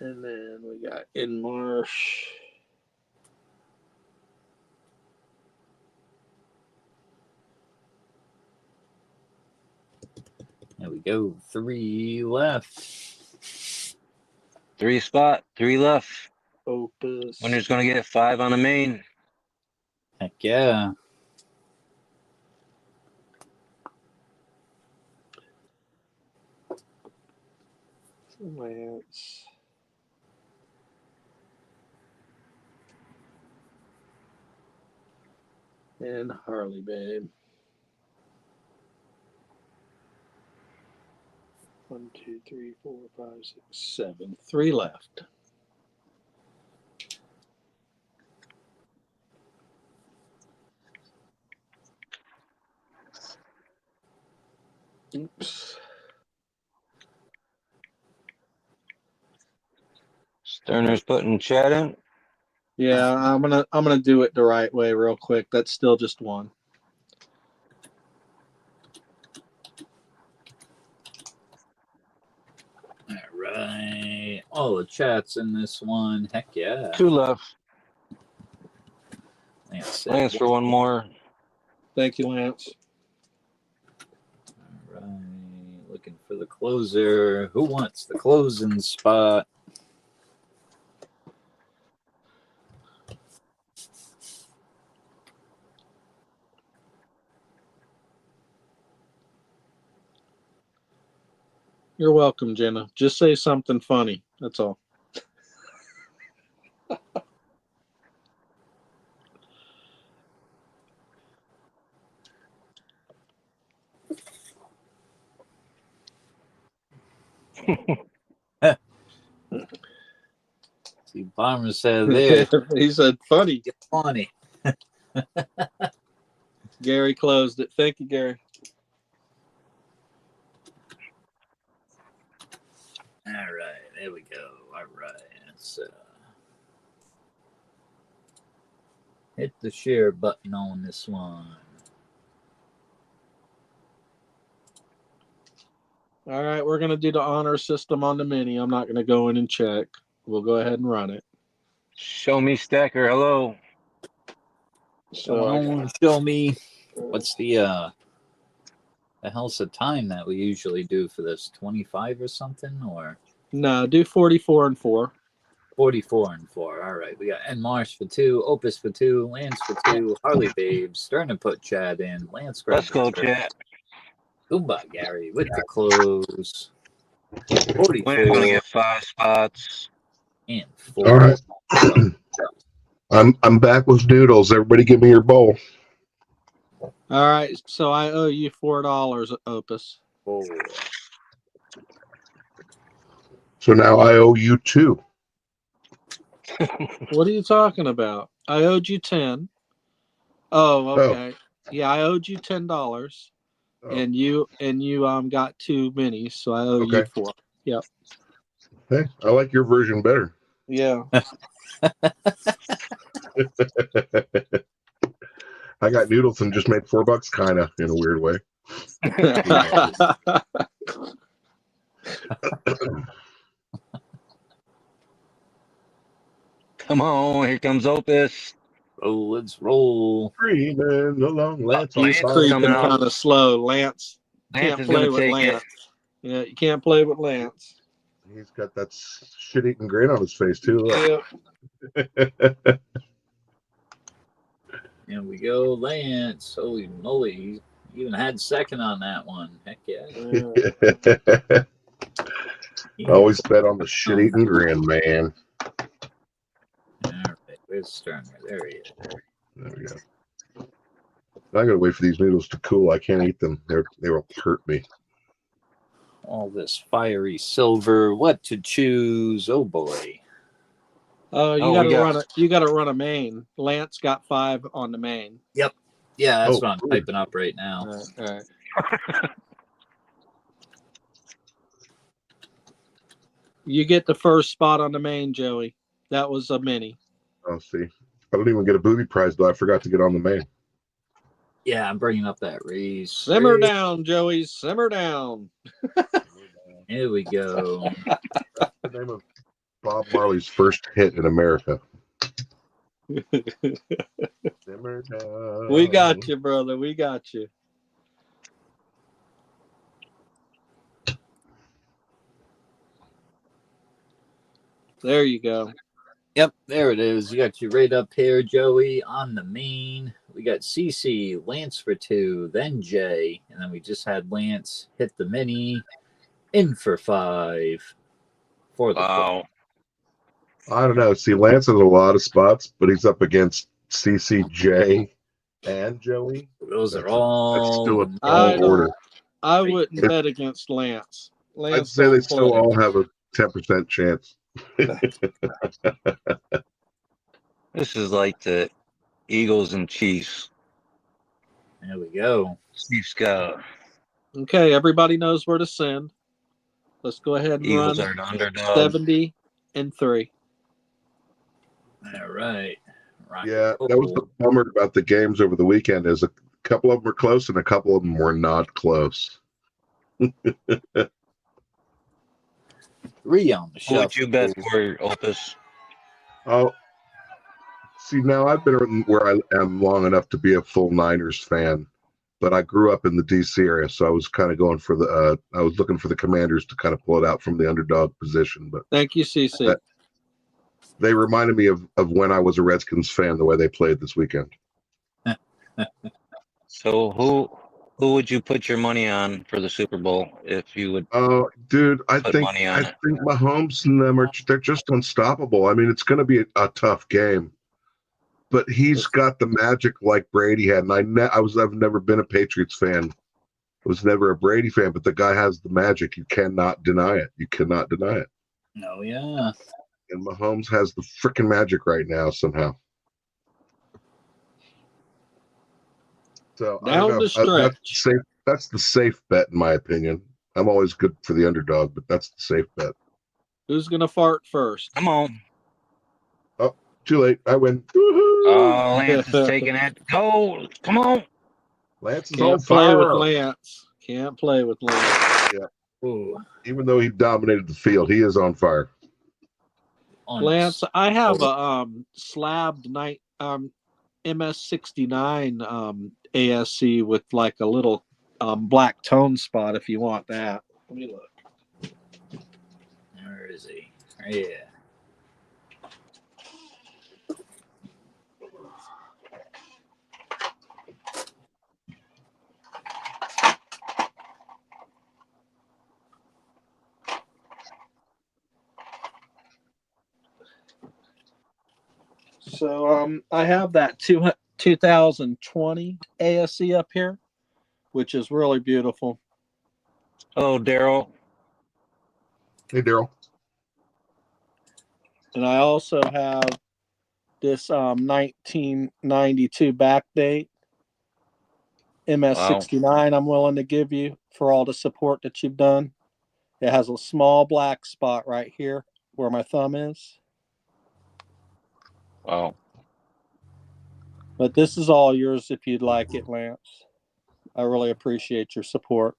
And then we got In Marsh. There we go. 3 left. 3 spot, 3 left. Opus. Winner's gonna get 5 on the main. Heck yeah. Lance. And Harley, babe. 1, 2, 3, 4, 5, 6, 7. 3 left. Oops. Sterner's putting chat in. Yeah, I'm gonna do it the right way real quick. That's still just 1. All right. All the chats in this one. Heck yeah. 2 left. Lance For 1 more. Thank you, Lance. All right. Looking for the closer. Who wants the closing spot? You're welcome, Jenna. Just say something funny. That's all. See, Bomber said there. He said funny. Get funny. Gary closed it. Thank you, Gary. All right. There we go. All right. Let's hit the share button on this one. All right, we're going to do the honor system on the mini. I'm not going to go in and check. We'll go ahead and run it. Show me Stacker. Hello. So Show me. What's the hell's the time that we usually do for this? 25 or something, or no, do 44 and 4. 44 and 4. All right, we got N Marsh for 2, Opus for 2, Lance for 2, Harley Babes starting to put Chad in. Lance, Let's go, chat. Goomba Gary with the close. Winner's 44 gonna get 5 spots. and 4. All right. I'm back with noodles. Everybody give me your bowl. All right, so I owe you $4, Opus. 4. So now I owe you 2. What are you talking about? I owed you 10. Oh, okay. Yeah, I owed you $10, and you got 2 minis, so I owe you 4. Yep. Hey, I like your version better. Yeah. I got noodles and just made $4 kind of in a weird way. Come on, here comes Opus. Oh, let's roll. Screaming along, Lance on He's Lance fire. creeping coming out. kind of slow. Lance Lance can't is play gonna with take Lance. Yeah, you can't play with Lance. He's got that shit-eating grin on his face too. Yeah. Here we go, Lance. Holy moly. He even had second on that one. Heck yeah. Always bet on the shit-eating grin, man. All right, where's Sterner? There he is. There we go. I gotta wait for these noodles to cool. I can't eat them. They will hurt me. All this fiery silver. What to choose? Oh boy. You gotta run a main. Lance got 5 on the main. Yep. Yeah, that's what I'm typing up right now. All right. You get the first spot on the main, Joey. That was a mini. Oh, see. I don't even get a booby prize, though. I forgot to get on the main. Yeah, I'm bringing up that raise. Simmer down, Joey. Simmer down. Here we go. That's the name of Bob Marley's first hit in America. Simmer down. We got you, brother. We got you. There you go. Yep, there it is. You got you right up here, Joey, on the main. We got CC, Lance for 2, then Jay, and then we just had Lance hit the mini, in for 5 for the Wow. I don't know. See, Lance has a lot of spots, but he's up against CCJ and Joey. Those are That's all still a the tall I order. I wouldn't bet against Lance. I'd Lance say they don't still play. all have a 10% chance. This is like the Eagles and Chiefs. There we go. Chiefs got Okay, everybody knows where to send. Let's go ahead and Eagles run are the underdog. 70 and 3. All right. Rock Yeah, and that was the roll. bummer about the games over the weekend is a couple of them were close and a couple of them were not close. 3 on the Who would shuffle. you bet for, Opus? Oh, see, now I've been where I am long enough to be a full Niners fan, but I grew up in the DC area, so I was kind of going for the. I was looking for the Commanders to kind of pull it out from the underdog position, but Thank you, CC. That- they reminded me of when I was a Redskins fan, the way they played this weekend. So who would you put your money on for the Super Bowl if you would Oh, dude, I put think money on it? Mahomes and them they're just unstoppable. I mean, it's going to be a tough game, but he's got the magic like Brady had. And I've never been a Patriots fan. I was never a Brady fan, but the guy has the magic. You cannot deny it. You cannot deny it. Oh, yeah. And Mahomes has the freaking magic right now somehow. So I Down don't the know. stretch. That's the safe bet in my opinion. I'm always good for the underdog, but that's the safe bet. Who's going to fart first? Come on. Too late. I win. Oh, Lance is taking it. Go. Come on. Lance is on Can't play fire. with Lance. Can't play with Lance. Ooh. Even though he dominated the field, he is on fire. Lance, I have a slabbed night MS69 ASC with like a little black tone spot if you want that. Let me look. Where is he? Yeah. So I have that 2020 ASC up here, which is really beautiful. Hello, Daryl. Hey, Daryl. And I also have this 1992 backdate MS69 I'm willing to give you for all the support that you've done. It has a small black spot right here where my thumb is. Wow. But this is all yours if you'd like it, Lance. I really appreciate your support.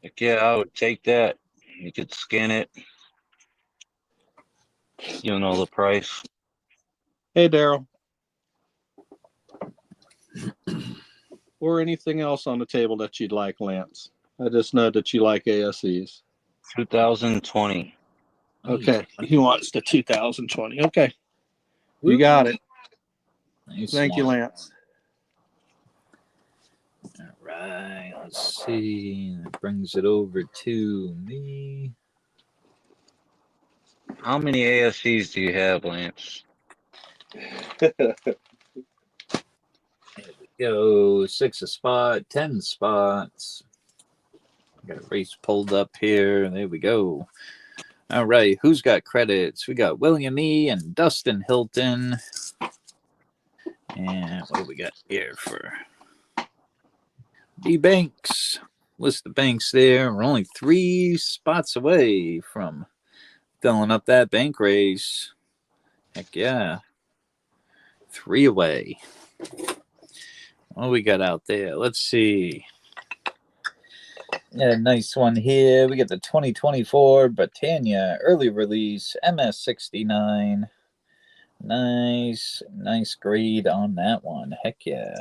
Heck yeah, I would take that. You could scan it. You know the price. Hey, Daryl. Or anything else on the table that you'd like, Lance. I just know that you like ASEs. 2020. Okay. He wants the 2020. Okay. You got it. Nice Thank you, one. Lance. All right. Let's see. That brings it over to me. How many ASCs do you have, Lance? There we go. 6 a spot, 10 spots. Got a race pulled up here. There we go. All right. Who's got credits? We got William E. and Dustin Hilton. And what do we got here for D Banks? List of banks there. We're only 3 spots away from filling up that bank race. Heck yeah. 3 away. What we got out there? Let's see. Yeah, nice one here. We got the 2024 Britannia early release MS69. Nice grade on that one. Heck yeah.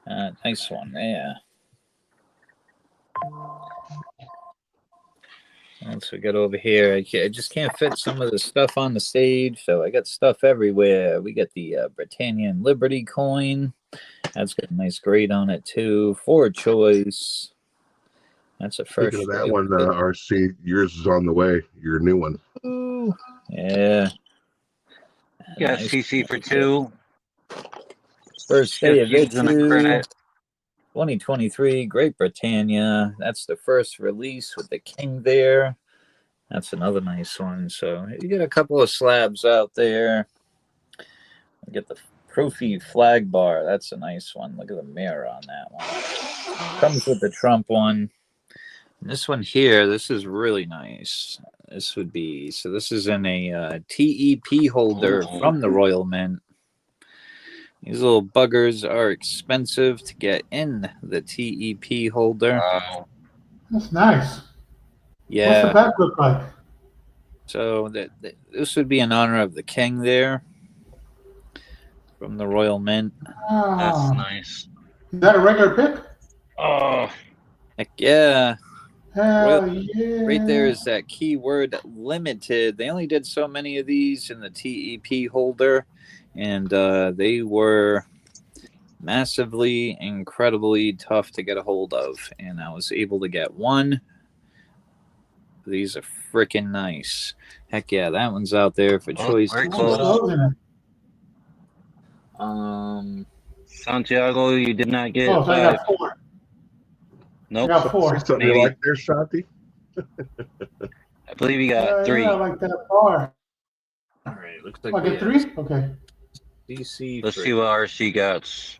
Nice one. Yeah. Once we get over here, I just can't fit some of the stuff on the stage, so I got stuff everywhere. We got the Britannia and Liberty coin. That's got a nice grade on it too. For choice. That's a first. Speaking of that one, RC, yours is on the way. Your new one. Ooh. Yeah. Yeah, Nice. CC for 2. First day of it Shift and a too. credit. 2023 Great Britannia. That's the first release with the king there. That's another nice one. So you get a couple of slabs out there. You get the Profi flag bar. That's a nice one. Look at the mirror on that one. Comes with the Trump one. And this one here, this is really nice. This would be, so this is in a TEP holder from the Royal Mint. These little buggers are expensive to get in the TEP holder. Wow. That's nice. Yeah. What's the back look like? So this would be in honor of the king there from the Royal Mint. Oh, That's nice. is that a regular pick? Oh, Heck yeah. Hell yeah. Right there is that keyword limited. They only did so many of these in the TEP holder, and they were massively, incredibly tough to get a hold of. And I was able to get one. These are freaking nice. Heck yeah, that one's out there for choice. very What's close. those in it? Santiago, you did not get Oh, so I 5. got 4. Nope. I got 4. Something you Maybe. like there, Shanti? I believe you got 3. Yeah, I like that bar. All right, looks like Oh, I we get have 3? Okay. DC. Let's see what RC got.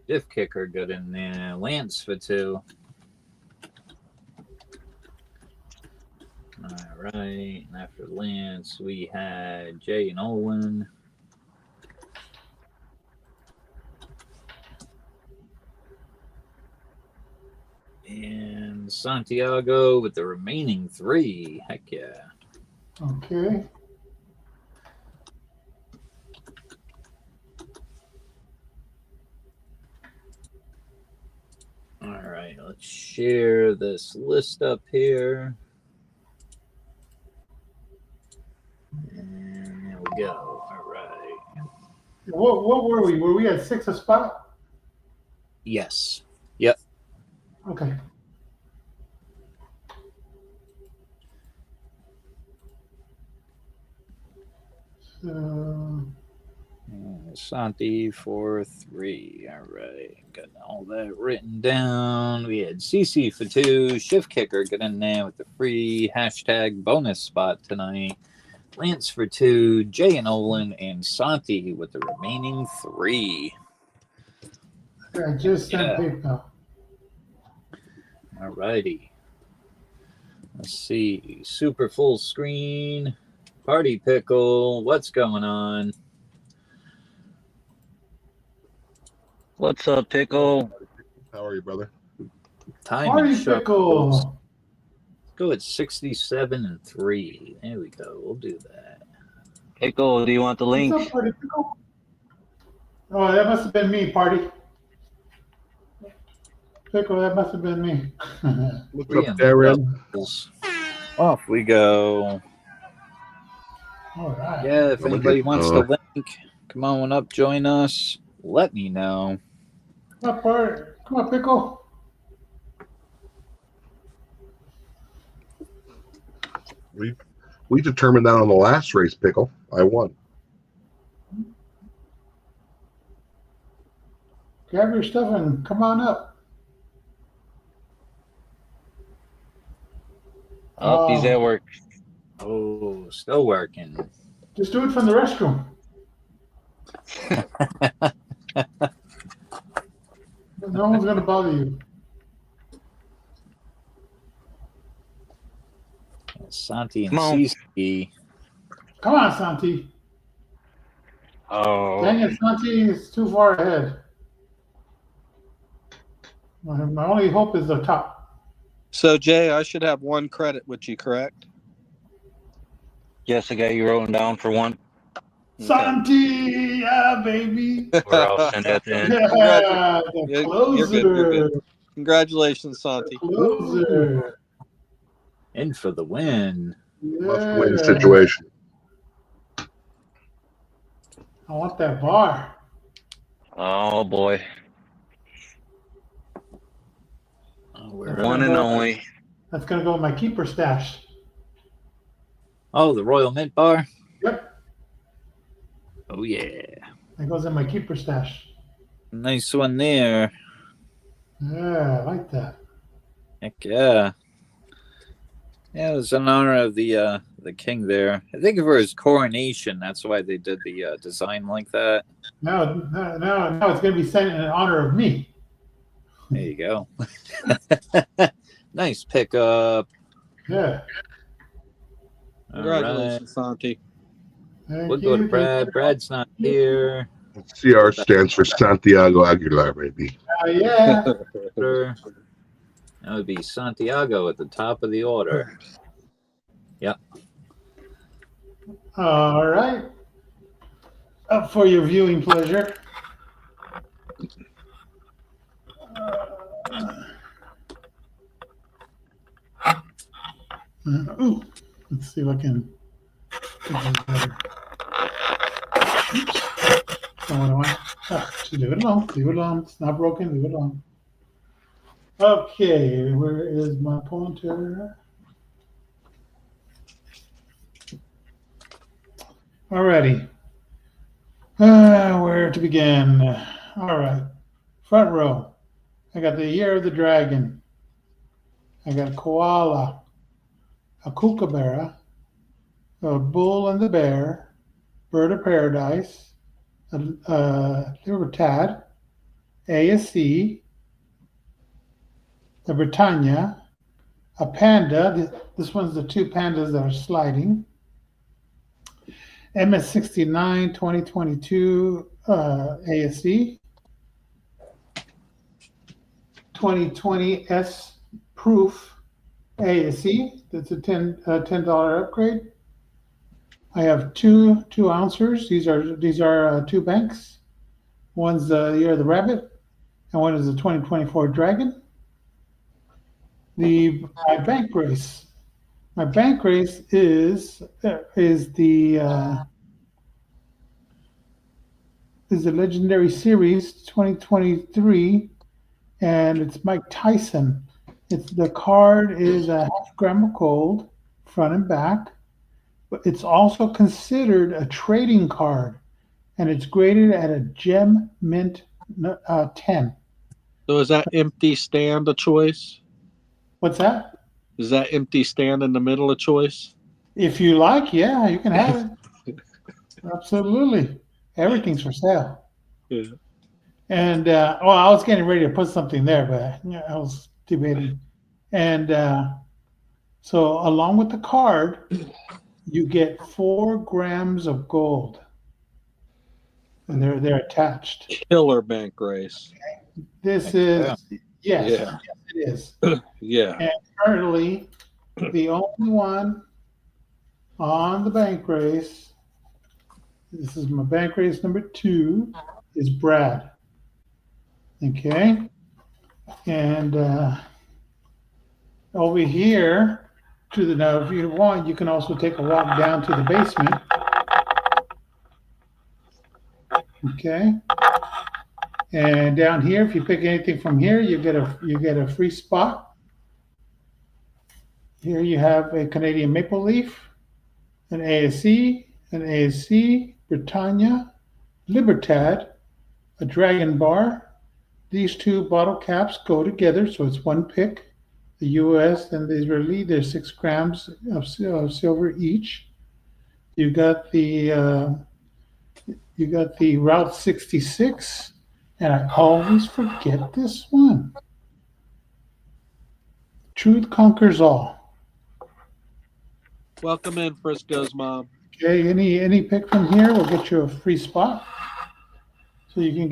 Diff kicker good in there. Lance for 2. All right, and after Lance, we had Jay and Olin. And Santiago with the remaining 3. Heck yeah. Okay. All right, let's share this list up here. And there we go. All right. What were we? Were we at 6 a spot? Yes. Yep. Okay. So, Santi 4-3. All right. Got all that written down. We had CC for 2. Shift kicker get in there with the free hashtag bonus spot tonight. Lance for 2. Jay and Olin and Santi with the remaining 3. I just sent PayPal. All righty. Let's see. Super full screen. Party Pickle. What's going on? What's up, Pickle? How are you, brother? Time Party and shuffle. Pickle. Go at 67-3. There we go. We'll do that. Pickle, do you want the link? What's up, Party Pickle? Oh, that must have been me, Party. Pickle, that must have been me. What's Three up, and Darren? doubles. Off we go. All right. Yeah, if Look anybody at- wants to link, come on up, join us. Let me know. Come on, Party. Come on, Pickle. We determined that on the last race, Pickle. I won. Grab your stuff and come on up. Oh, he's at work. Oh, still working. Just do it from the restroom. No one's gonna bother you. Santi and Come on. Cece. Come on, Santi. Oh, Dang it, Santi is too far ahead. My only hope is the top. So, Jay, I should have 1 credit with you, correct? yes, I got you written down for 1. Santi, yeah, baby. Or I'll send it in. Yeah, the You're closer. good. You're good. Congratulations, Santi. Closer. In for the win. Must-win Yeah. situation. I want that bar. Oh boy. Oh, where One and only. That's gonna go in my keeper stash. Oh, the Royal Mint bar. Yep, Oh yeah, that goes in my keeper stash. nice one there. Yeah, I like that. Heck yeah. Yeah, it was in honor of the king there. I think for his coronation, that's why they did the design like that. Now it's gonna be sent in honor of me. There you go. Nice pickup. Yeah. All right. Congratulations, Santi. Thank We'll go to you. Brad. Brad's not here. CR stands for Santiago Aguilar, baby. Yeah. That would be Santiago at the top of the order. Yep. All right. Up for your viewing pleasure. Ooh, let's see if I can get this better. Oops. Oh, what do I? Just leave it alone. Leave it alone. It's not broken. Leave it alone. Okay, where is my pointer? Alrighty. Where to begin? All right. Front row. I got the Year of the Dragon. I got a koala, a kookaburra, a bull and the bear, bird of paradise, a libertad, ASC, the Britannia, a panda. This one's the two pandas that are sliding. MS69 2022 ASC, 2020 S Proof ASC. That's a $10 upgrade. I have two ounces. These are two banks. One's the Year of the Rabbit, and one is the 2024 Dragon. My bank race. My bank race is the Legendary Series 2023, and it's Mike Tyson. The card is a half gram of gold, front and back, but it's also considered a trading card, and it's graded at a gem mint 10. So is that empty stand a choice? What's that? Is that empty stand in the middle a choice? If you like, yeah, you can have it. Absolutely. Everything's for sale. Yeah. And I was getting ready to put something there, but I was debating. And so along with the card, you get 4 grams of gold. And they're attached. Killer bank race. This is yes, Yeah. yes, it is. Yeah. And currently the only one on the bank race, this is my bank race number 2, is Brad. Okay. And over here now, if you want, you can also take a walk down to the basement. Okay. And down here, if you pick anything from here, you get a free spot. Here you have a Canadian maple leaf, an ASC, Britannia, Libertad, a Dragon bar. These two bottle caps go together, so it's one pick. The U.S. and the Israeli, there's 6 grams of silver each. You got the Route 66, and I always forget this one. Truth conquers all. Welcome in, Frisco's mom. Okay, any pick from here will get you a free spot. So you can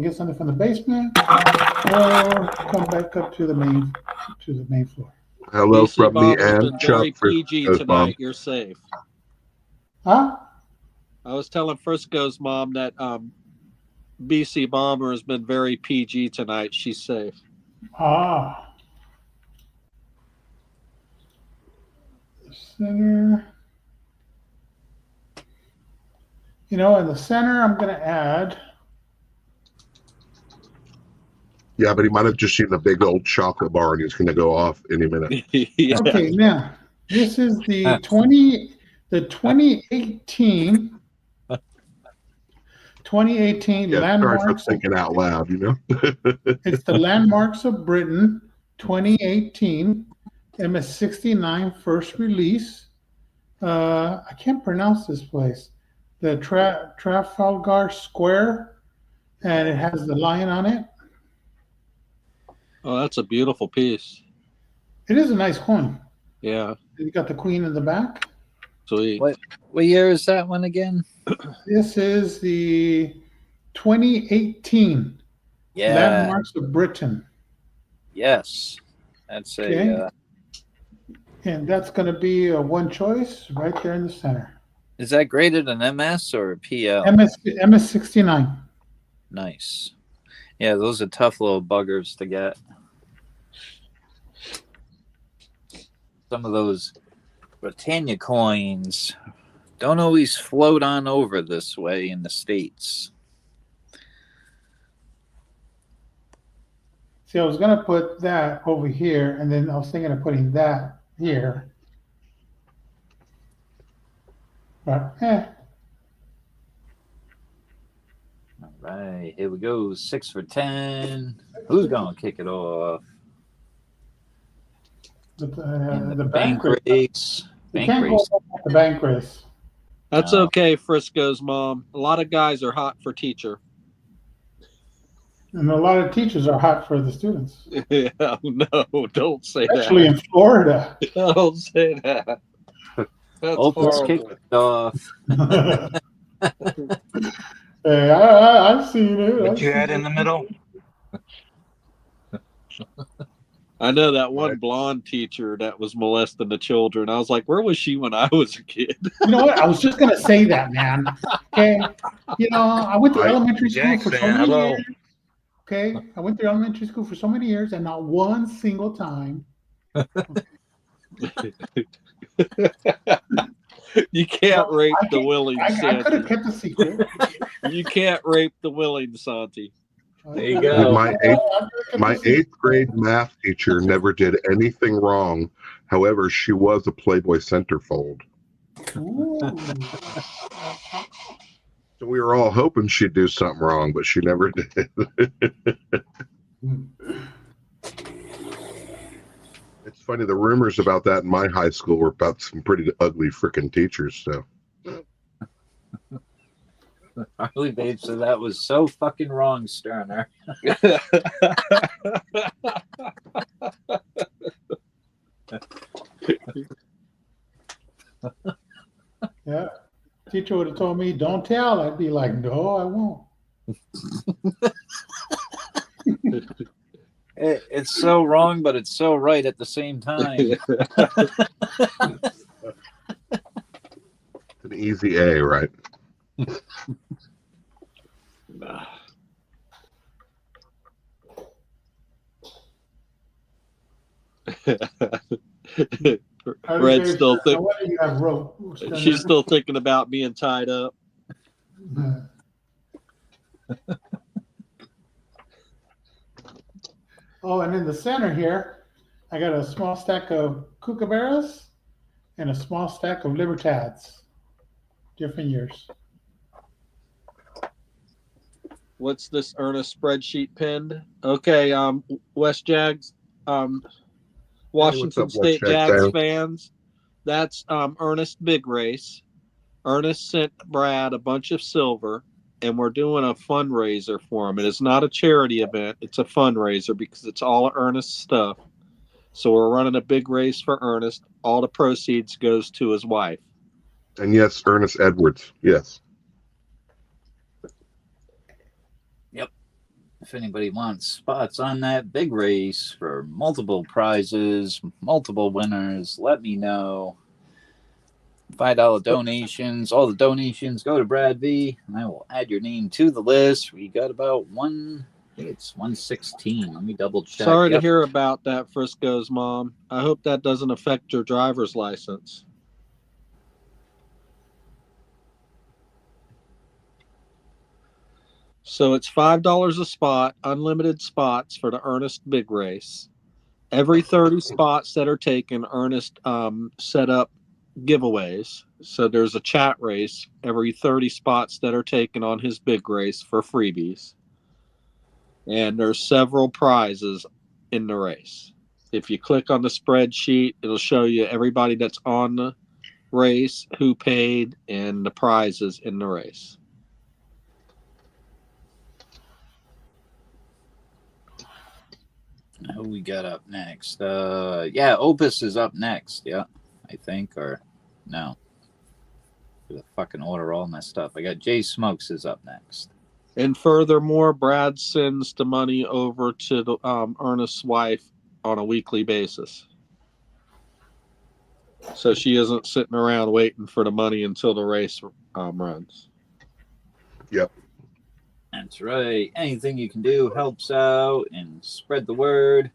get something from the basement, or come back up to the main floor. Hello PC from me Bob has and been Chuck very for PG Mom. tonight. You're safe. Huh? I was telling Frisco's mom that BC Bomber has been very PG tonight. She's safe. Ah. Center. You know, in the center, I'm going to add. Yeah, but he might have just seen a big old chocolate bar and he's going to go off any minute. Yeah. Okay, now this is the 2018 Yeah, sorry for landmarks. thinking out loud, you know? It's the Landmarks of Britain 2018 MS69 first release. I can't pronounce this place. The Trafalgar Square, and it has the lion on it. Oh, that's a beautiful piece. It is a nice coin. Yeah. You got the queen in the back. Sweet. What year is that one again? This is the 2018 Yeah. Landmarks of Britain. Yes. That's Okay. a. And that's going to be a one choice right there in the center. Is that graded an MS or a PL? MS69. Nice. Yeah, those are tough little buggers to get. Some of those Britannia coins don't always float on over this way in the States. See, I was going to put that over here, and then I was thinking of putting that here. But, All right, here we go. 6 for 10. Who's going to kick it off? The bank race. race. You Bank can't race. go back to the bank race. That's No. okay, Frisco's mom. A lot of guys are hot for teacher. And a lot of teachers are hot for the students. Yeah, no, don't say Especially in Florida. that. Don't say that. That's Opens kick horrible. it off. Hey, I've seen it. What I've you seen had in it. the middle? I know that one blonde teacher that was molesting the children. I was like, where was she when I was a kid? You know what? I was just gonna say that, man. Okay. You know, I went to Right. elementary school for so Jackson, many hello. years. Okay. I went through elementary school for so many years, and not one single time. You can't rape I the can't- willing, I could have Santi. kept a secret. You can't rape the willing, Santi. There you go. My eighth grade math teacher never did anything wrong. However, she was a Playboy centerfold. Ooh. So we were all hoping she'd do something wrong, but she never did. It's funny, the rumors about that in my high school were about some pretty ugly freaking teachers. So Harley Babe said that was so fucking wrong, Sterner. Yeah. Teacher would have told me, "Don't tell." I'd be like, "No, I won't." It's so wrong, but it's so right at the same time. it's an easy A, right? Red's still I wonder you have rope. she's still thinking about being tied up. Oh, and in the center here, I got a small stack of kookaburras and a small stack of libertads, different years. What's this Ernest spreadsheet pinned? Okay, West Jags, Washington West State Jags Jags fans? fans. That's Ernest Big Race. Ernest sent Brad a bunch of silver, and we're doing a fundraiser for him. It is not a charity event; it's a fundraiser because it's all Ernest stuff. So we're running a big race for Ernest. All the proceeds goes to his wife. And yes, Ernest Edwards. Yes. If anybody wants spots on that big race for multiple prizes, multiple winners, let me know. $5 donations. All the donations go to Brad V, and I will add your name to the list. We got about I think it's 116. Let me double check. Sorry to hear about that, Frisco's mom. I hope that doesn't affect your driver's license. So it's $5 a spot, unlimited spots for the Ernest Big Race. Every 30 spots that are taken, Ernest set up giveaways. So there's a chat race every 30 spots that are taken on his big race for freebies. And there's several prizes in the race. If you click on the spreadsheet, it'll show you everybody that's on the race, who paid, and the prizes in the race. Who we got up next? Yeah, Opus is up next. Yeah, I think, or no. The fucking order all messed up. I got Jay Smokes is up next. And furthermore, Brad sends the money over to the, Ernest's wife on a weekly basis. So she isn't sitting around waiting for the money until the race runs. Yep. That's right. Anything you can do helps out and spread the word.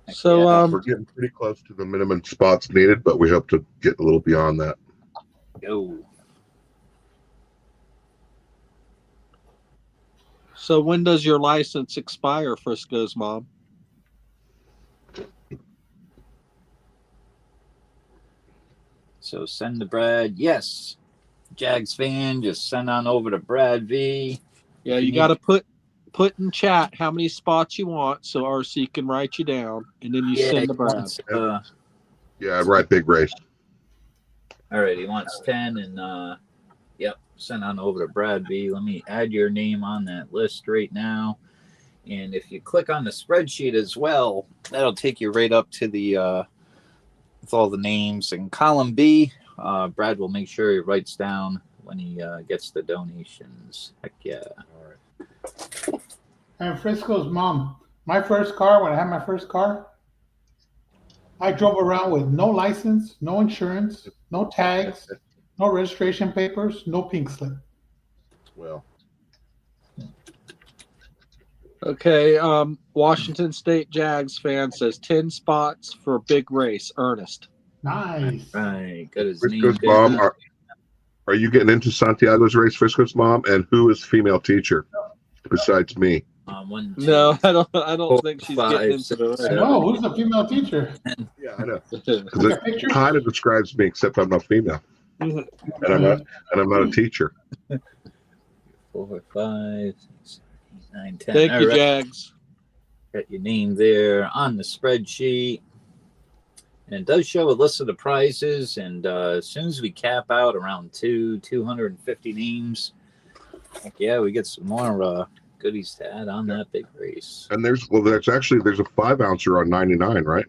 Heck So, yeah. We're getting pretty close to the minimum spots needed, but we hope to get a little beyond that. Go. So when does your license expire, Frisco's mom? So send to Brad. Yes. Jags fan, just send on over to Brad V. Yeah, you got to put in chat how many spots you want so RC can write you down, and then you send to Brad. Yeah, right, big race. All right, he wants 10, and yep, send on over to Brad V. Let me add your name on that list right now. And if you click on the spreadsheet as well, that'll take you right up to the with all the names. In column B, Brad will make sure he writes down when he gets the donations. Heck yeah. And Frisco's mom, my first car, when I had my first car, I drove around with no license, no insurance, no tags, no registration papers, no pink slip. Well, Okay, Washington State Jags fan says 10 spots for big race, Ernest. Nice. Right, got his name Frisco's down. mom, are you getting into Santiago's race, Frisco's mom? And who is female teacher besides me? One, two, No, I don't think she's five, getting into the six, race. No, who's the female teacher? Yeah, I know. Like Because a it picture? kind of describes me, except I'm not female, and I'm not a teacher. 4, 5, 6, 7, 8, 9, 10. Thank All you, right. Jags. Got your name there on the spreadsheet. And it does show a list of the prizes. And as soon as we cap out around 250 names, heck yeah, we get some more goodies to add on that big race. And there's a 5-ouncer on 99, right?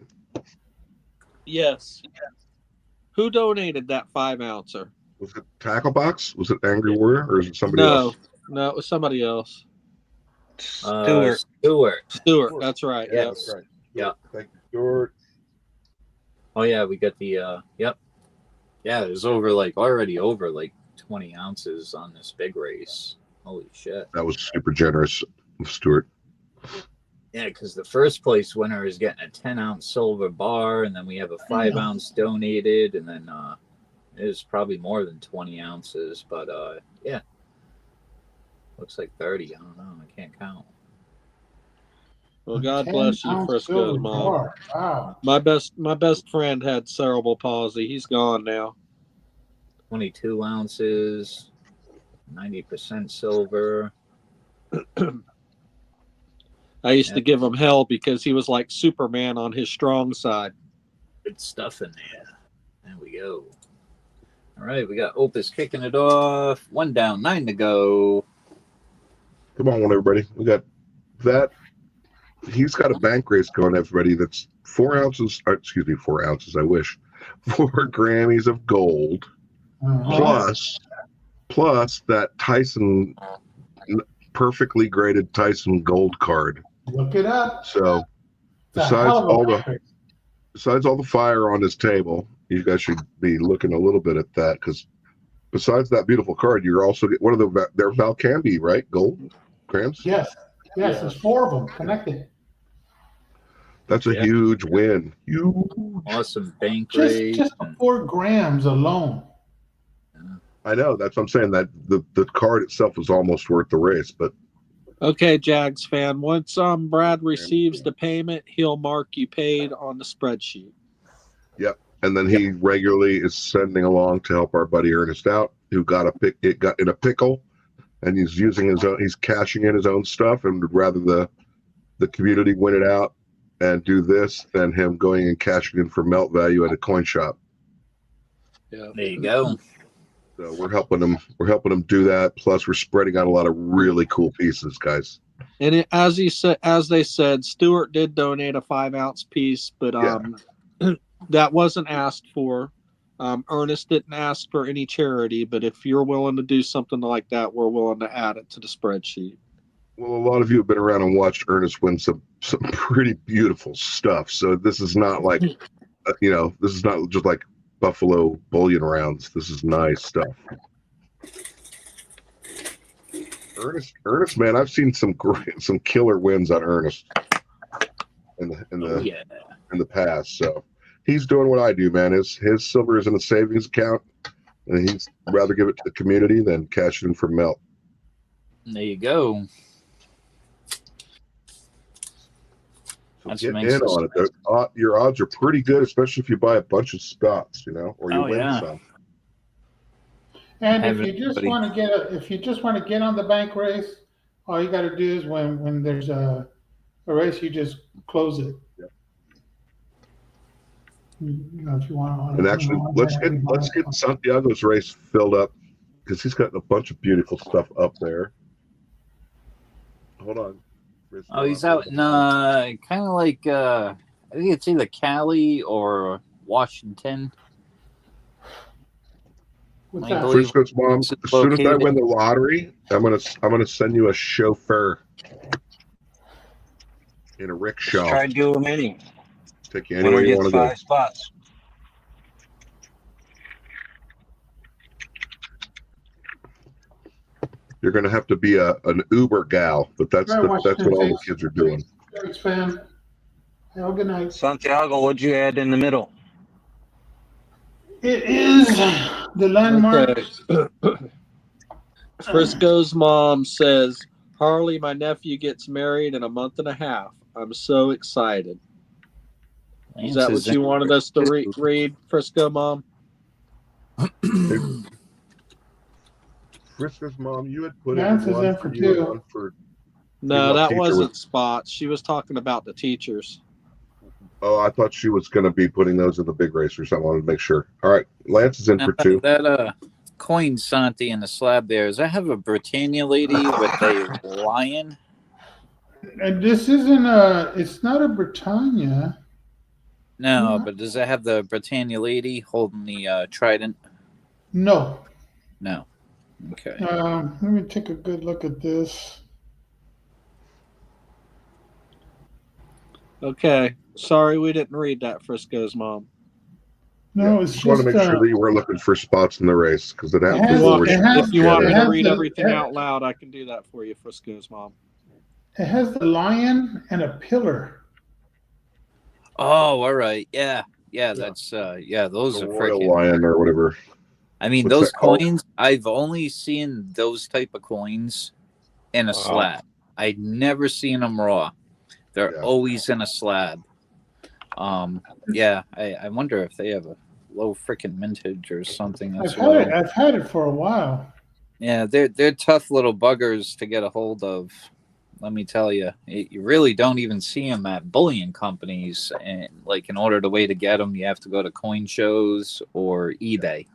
Yes. Who donated that 5-ouncer? Was it Tackle Box? Was it Angry Warrior, or is it somebody else? No, it was somebody else. Stewart. Stewart, that's right. Yeah. Yep. That's right. Yeah. Thank you, Stuart. Oh, yeah, we got the, yep. Yeah, there's already over 20 ounces on this big race. Holy shit. That was super generous of Stuart. Yeah, because the first place winner is getting a 10-ounce silver bar, and then we have a 5-ounce donated, and then it was probably more than 20 ounces, but yeah. Looks like 30. I don't know. I can't count. Well, God bless you, 10-ounce Frisco's silver mom. bar. Wow. My best friend had cerebral palsy. He's gone now. 22 ounces, 90% silver. I used to give him hell because he was like Superman on his strong side. Good stuff in there. There we go. All right, we got Opus kicking it off. 1 down, 9 to go. Come on, everybody. We got that. He's got a bank race going, everybody. That's 4 ounces. Excuse me, 4 ounces. I wish 4 Grammys of gold, plus that Tyson, perfectly graded Tyson gold card. Look it up. So It's a hell of a record. besides all the fire on his table, You guys should be looking a little bit at that because besides that beautiful card, you're also get what are they're Valcambi, right? Gold grams. Yes, yes, Yeah. there's 4 of them connected. That's a Yeah. huge win. Huge. Awesome bank Just rate. just the 4 grams alone. I know. That's what I'm saying. That the card itself is almost worth the race, but Okay, Jags fan. Once Brad receives the payment, he'll mark you paid on the spreadsheet. yep. And then he regularly is sending along to help our buddy Ernest out, who got in a pickle, and he's using his own. He's cashing in his own stuff, and would rather the community win it out and do this than him going and cashing in for melt value at a coin shop. Yeah. There you go. So we're helping him. We're helping him do that. Plus, we're spreading out a lot of really cool pieces, guys. And as they said, Stuart did donate a 5-ounce piece, but that wasn't asked for. Ernest didn't ask for any charity, but if you're willing to do something like that, we're willing to add it to the spreadsheet. Well, a lot of you have been around and watched Ernest win some pretty beautiful stuff. So this is not like, this is not just like Buffalo bullion rounds. This is nice stuff. Ernest, man, I've seen some killer wins on Ernest in the past. So he's doing what I do, man. His silver is in a savings account, and he'd rather give it to the community than cash it in for melt. There you go. So get in on it. Your odds are pretty good, especially if you buy a bunch of spots, or you win some. And if you just want to get on the bank race, all you got to do is when there's a race, you just close it. Yep. If you want. And actually, let's get Santiago's race filled up because he's got a bunch of beautiful stuff up there. Hold on. Oh, he's out in kind of like I think it's either Cali or Washington. Frisco's mom. As soon as I win the lottery, I'm gonna send you a chauffeur in a rickshaw. Try to do a mini. Take you anywhere you want to go. 5 spots. You're gonna have to be an Uber gal, but that's what all the kids are doing. Thanks, fam. Have a good night. Santiago, what'd you add in the middle? It is the landmark. Okay. Frisco's mom says, Harley, my nephew gets married in a month and a half. I'm so excited. Is that what you wanted us to read, Frisco mom? Frisco's mom, you had put Lance in is in for 2. No, that wasn't spots. She was talking about the teachers. Oh, I thought she was going to be putting those in the big race or something. I wanted to make sure. All right, Lance is in for 2. That coin Santi in the slab there. Does that have a Britannia lady with a lion? And this isn't it's not a Britannia. No, but does that have the Britannia lady holding the trident? No. No. Okay. Let me take a good look at this. Okay. Sorry we didn't read that, Frisco's mom. No, it's just want to make sure that you were looking for spots in the race because it happens. If you want me to read everything out loud, I can do that for you, Frisco's mom. It has the lion and a pillar. Oh, all right. Yeah. That's those are royal freaking lion or whatever. I mean, What's those that called? coins. I've only seen those type of coins in a slab. I'd never seen them raw. They're always in a slab. I wonder if they have a low freaking mintage or something. I've had it for a while. Yeah, they're tough little buggers to get a hold of. Let me tell you, you really don't even see them at bullion companies. And like, in order to get them, you have to go to coin shows or eBay.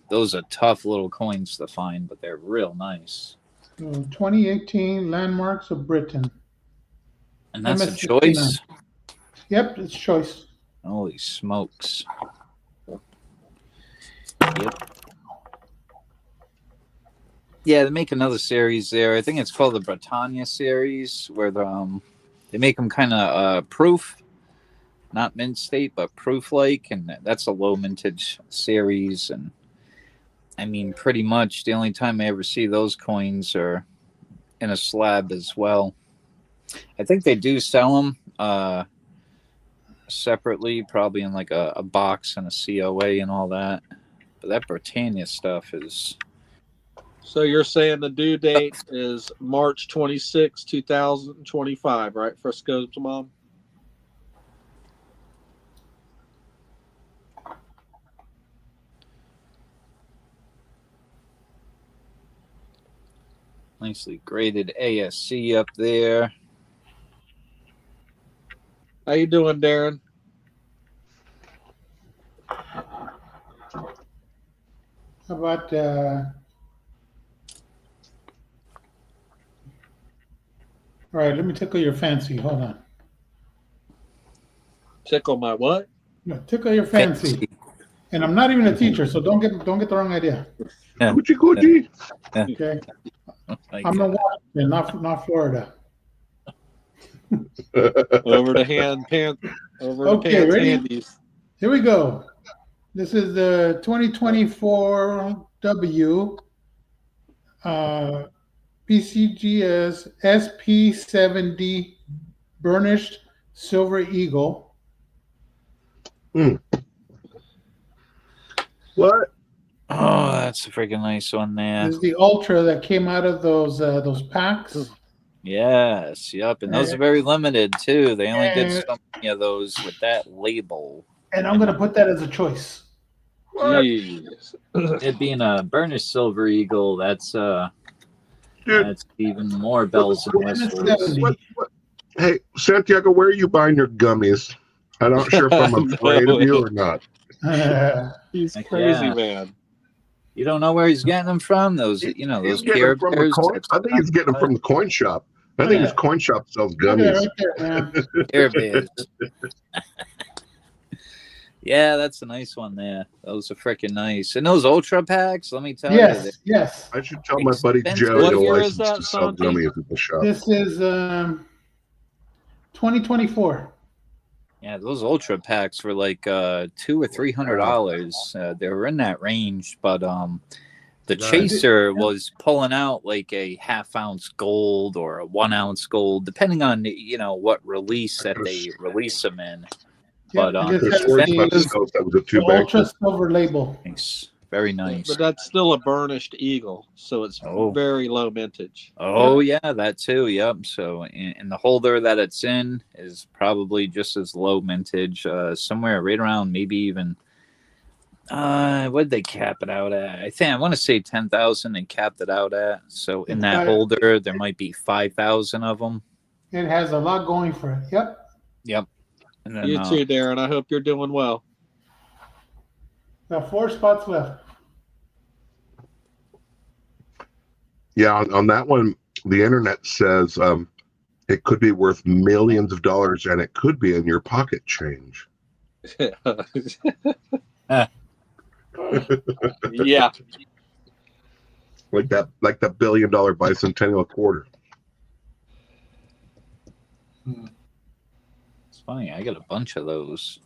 Those are tough little coins to find, but they're real nice. 2018 Landmarks of Britain. And that's a choice? Yep, it's choice. Holy smokes. Yep. Yeah, they make another series there. I think it's called the Britannia series, where they make them kind of proof. not mint state, but proof like, and that's a low mintage series. And I mean, pretty much the only time I ever see those coins are in a slab as well. I think they do sell them separately, probably in like a box and a COA and all that. But that Britannia stuff is. So you're saying the due date is March 26, 2025, right? For Scopes Mom? Nicely graded ASC up there. How you doing, Darren? How about all right, let me tickle your fancy. Hold on. Tickle my what? No, tickle your fancy. And I'm not even a teacher, so don't get the wrong idea. Yeah. Coochie. Okay. Like, I'm in Washington, not Florida. Over to pants ready? handies. Here we go. This is the 2024 W PCGS SP70 burnished silver eagle. What? oh, that's a freaking nice one there. This is the ultra that came out of those packs. Yes, yep, and those are very limited too. They only did so many of those with that label. And I'm gonna put that as a choice. Jeez. It being a burnished silver eagle, that's Dude. that's even more bells and whistles. What? Hey, Santiago, where are you buying your gummies? I'm not sure if I'm afraid of you or not. He's Heck crazy, yeah. man. You don't know where he's getting them from? Those, those He's getting Care them from the Bears. coin. I think he's getting them from the coin shop. I think his coin shop sells gummies. Right there, man. Care Bears. Yeah, that's a nice one there. Those are freaking nice. And those ultra packs, let me tell you. Yes. I should tell my buddy Expensive. Joe What he'll year is license that, to sell Santi? gummies at the shop. This is 2024. Yeah, those ultra packs were like $200 or $300. They were in that range, but the chaser was pulling out like a ½ ounce gold or a 1 ounce gold, depending on what release that they release them in. Yep, But it just has that was a the ultra silver label. nice. Very nice. But that's still a burnished eagle, so it's very low mintage. Oh yeah, that too. Yep. So, and the holder that it's in is probably just as low mintage, somewhere right around maybe even. What did they cap it out at? I want to say 10,000. They capped it out at. So in that holder, there might be 5,000 of them. It has a lot going for it. Yep. And then, You too, Darren. I hope you're doing well. Got 4 spots left. Yeah, on that one, the internet says it could be worth millions of dollars, and it could be in your pocket change. Yeah. Like that $1 billion bicentennial quarter. It's funny. I got a bunch of those.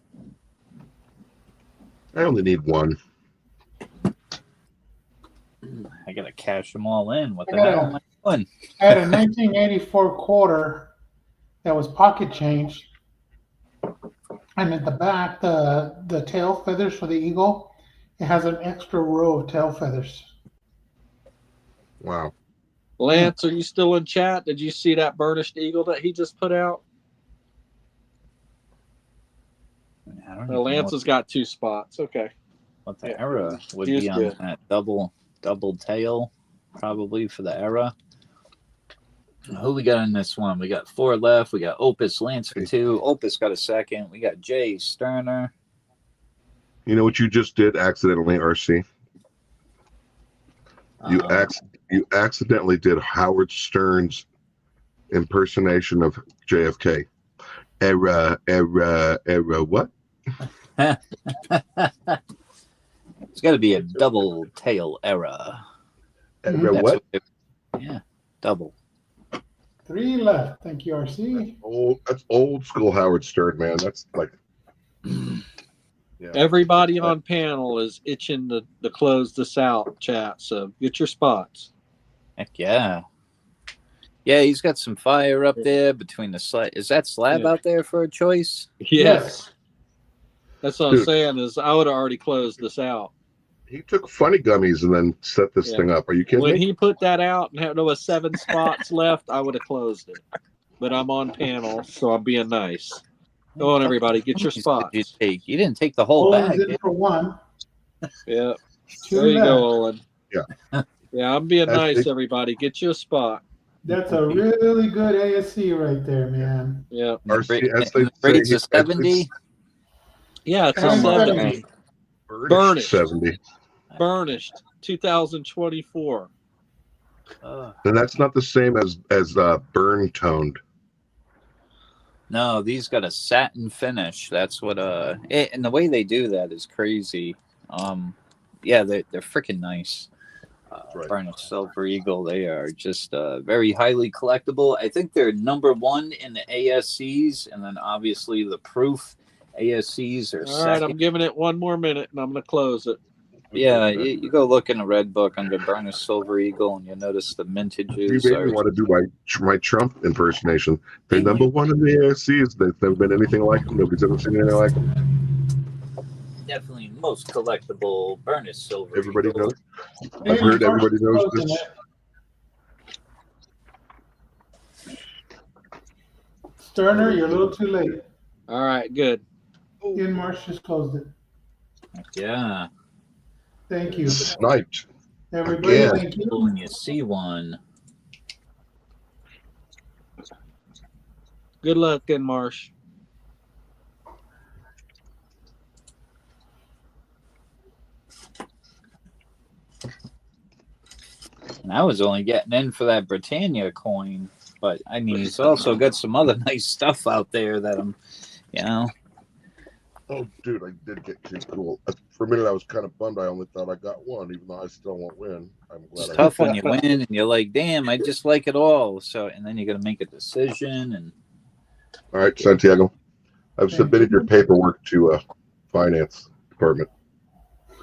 I only need one. I gotta cash them all in. What the hell am I doing? I had a 1984 quarter that was pocket change, and at the back, the tail feathers for the eagle, it has an extra row of tail feathers. Wow. Lance, are you still in chat? Did you see that burnished eagle that he just put out? Lance has got 2 spots. Okay. What the era would be on that double tail, probably for the era. Who we got in this one? We got 4 left. We got Opus Lance for 2. Opus got a second. We got Jay Sterner. You know what you just did accidentally, RC? You accidentally did Howard Stern's impersonation of JFK. Era, what? It's got to be a double tail era. What? Yeah, double. 3 left. Thank you, RC. That's old school Howard Stern, man. That's like Yeah. Everybody on panel is itching to close this out, chat. So get your spots. Heck yeah. Yeah, he's got some fire up there between the slab. Is that slab out there for a choice? Yes. That's what I'm Dude. saying is I would have already closed this out. He took funny gummies and then set this thing up. Are you kidding When me? he put that out and there was 7 spots left, I would have closed it. But I'm on panel, so I'm being nice. Go on, everybody, get your spots. You take? You didn't take the whole Olin's bag. in for 1. Yeah. 2 There you left. go, Olin. Yeah. Yeah, I'm being That's nice, it. everybody. Get you a spot. That's a really good ASC right there, man. Yeah. RC, as And they the rate's say, a 70. Yeah, it's a Come on. 70. burnished 70. Burnished 2024. And that's not the same as burn toned. No, these got a satin finish. That's what and the way they do that is crazy. Yeah, they're freaking nice. Right. Burnished Silver Eagle. They are just very highly collectible. I think they're number 1 in the ASCs, and then obviously the proof ASCs are All right, second. I'm giving it 1 more minute and I'm going to close it. Yeah, you go look in the red book under Burnished Silver Eagle, and you'll notice the You mintages made are. me want to do my Trump impersonation. They're number 1 in the ASCs. There's never been anything like them. Nobody's ever seen anything like them. Definitely most collectible Burnished Silver Everybody Eagle. knows. I've heard everybody knows this. Sterner, you're a little too late. All right, good. Ian Marsh just closed it. Yeah. Thank you. Sniped. Everybody, Again. thank you. When you see one. Good luck, in Marsh. And I was only getting in for that Britannia coin, but I mean, he's also got some other nice stuff out there that I'm, you know. Oh, dude, I did get too cool. For a minute, I was kind of bummed. I only thought I got one, even though I still won't win. I'm glad It's I tough when you win and you're like, damn, I just like it all. So, and then you got to make a decision. And All right, Santiago, I've submitted your paperwork to finance department.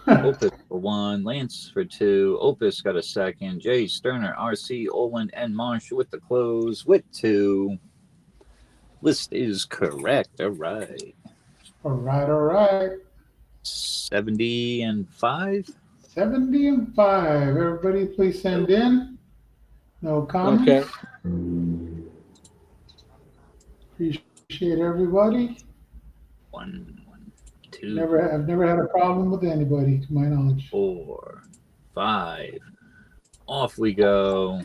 Opus for 1, Lance for 2, Opus got a second, Jay Sterner, RC, Olin, and Marsh with the close with 2. List is correct. All right. All right. 70 and 5. 70 and 5. Everybody, please send in. No comments. Okay. Appreciate everybody. 1, 2, I've never had a problem with anybody, to my knowledge. 4, 5. Off we go.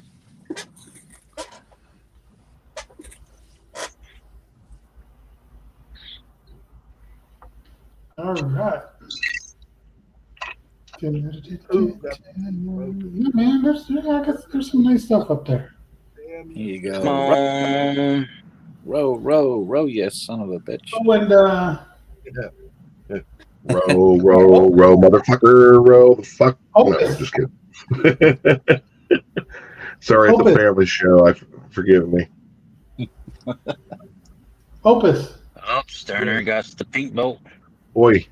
All right. Yeah, man, there's some nice stuff up there. Here you go. Come on. Row, you son of a bitch. Oh, and Row, motherfucker, row the fuck. No, I'm just kidding. Sorry, it's a family show. Forgive me. Opus. Oh, Sterner got the pink bolt. Oi.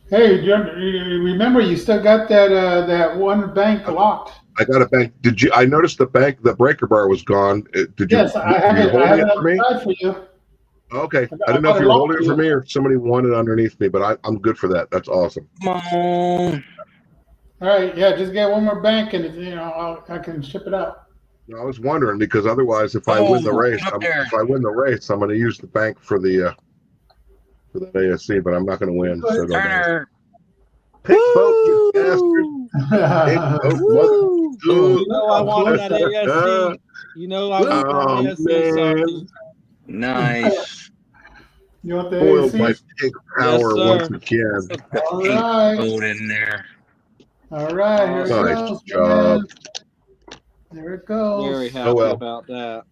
Hey, you remember you still got that one bank locked? I got a bank. Did you? I noticed the breaker bar was gone. Did you? Yes, I have it. I have it for me? outside for you. Okay, I didn't know if you were holding it for me or if somebody wanted it underneath me, but I'm good for that. That's awesome. Come on. All right, yeah, just get one more bank and I can ship it out. I was wondering because otherwise, if I win the race, I'm going to use the bank for the ASC, but I'm not going to win. So Turner. Pink boat, you bastard! Pink boat, You know I wanted that ASC. You know I wanted that ASC. Something. Nice. You want the Foiled ASC? by pink power once again. All right. Gold in there. All right, here it Nice goes. job. There it goes. Very happy about that.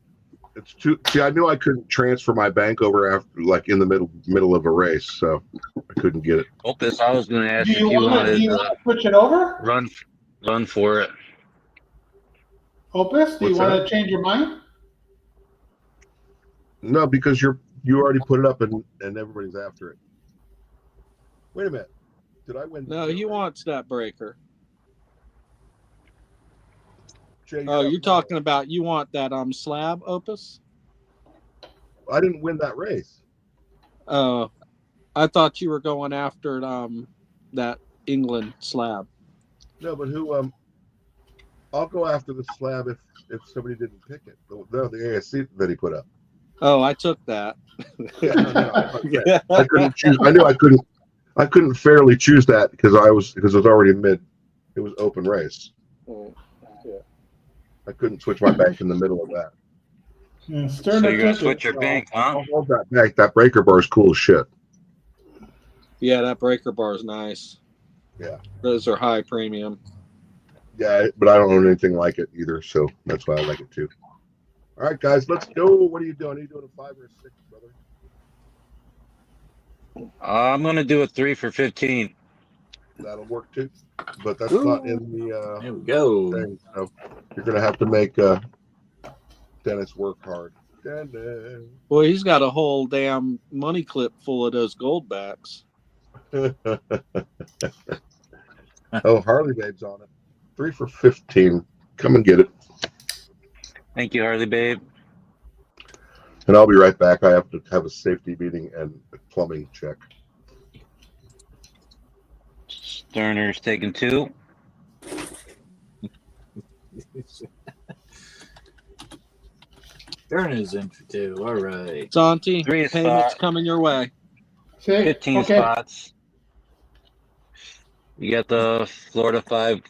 It's too. See, I knew I couldn't transfer my bank over after, like in the middle of a race, so I couldn't get it. Opus, I was going to ask Do if you wanted to switch it over? run for it. Opus, do you want to change your mind? No, because you already put it up and everybody's after it. Wait a minute. Did I win? No, he wants that breaker. Jay, Oh, up you're now. talking about you want that slab, Opus? I didn't win that race. Oh, I thought you were going after that England slab. No, but who? I'll go after the slab if somebody didn't pick it. No, the ASC that he put up. Oh, I took that. Yeah, I couldn't choose. I knew I couldn't. I couldn't fairly choose that because it was already mid. It was open race. Oh, yeah. I couldn't switch my bank in the middle of that. Yeah, So Sterner you're gonna took switch it. your bank, huh? I'll hold that bank. That breaker bar is cool as shit. Yeah, that breaker bar is nice. Yeah. Those are high premium. Yeah, but I don't own anything like it either, so that's why I like it too. All right, guys, let's go. What are you doing? Are you doing a 5 or a 6, brother? I'm gonna do a 3 for 15. That'll work too. But that's Ooh. not in the There we go. thing. So you're gonna have to make Dennis work hard. Dennis. Boy, he's got a whole damn money clip full of those gold backs. Oh, Harley Babe's on it. 3 for 15. Come and get it. Thank you, Harley Babe. And I'll be right back. I have to have a safety meeting and a plumbing check. Sterner's taking 2. Ernest in for 2. All right. Santi, 3 payments spot. coming your way. See? 15 Okay. spots. You got the Florida 5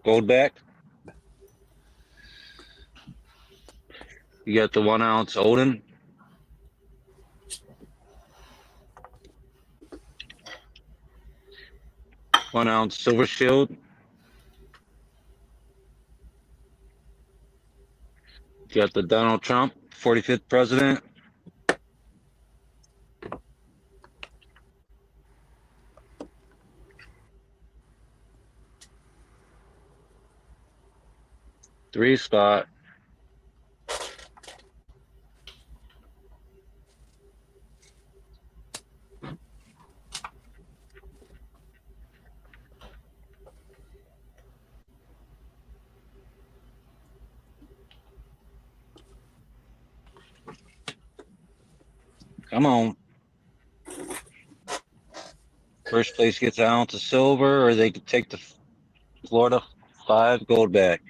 gold back. You got the 1 ounce Odin. One ounce Silver Shield. You got the Donald Trump 45th president. Three spot. Come on. First place gets an ounce of silver, or they could take the Florida 5 gold back.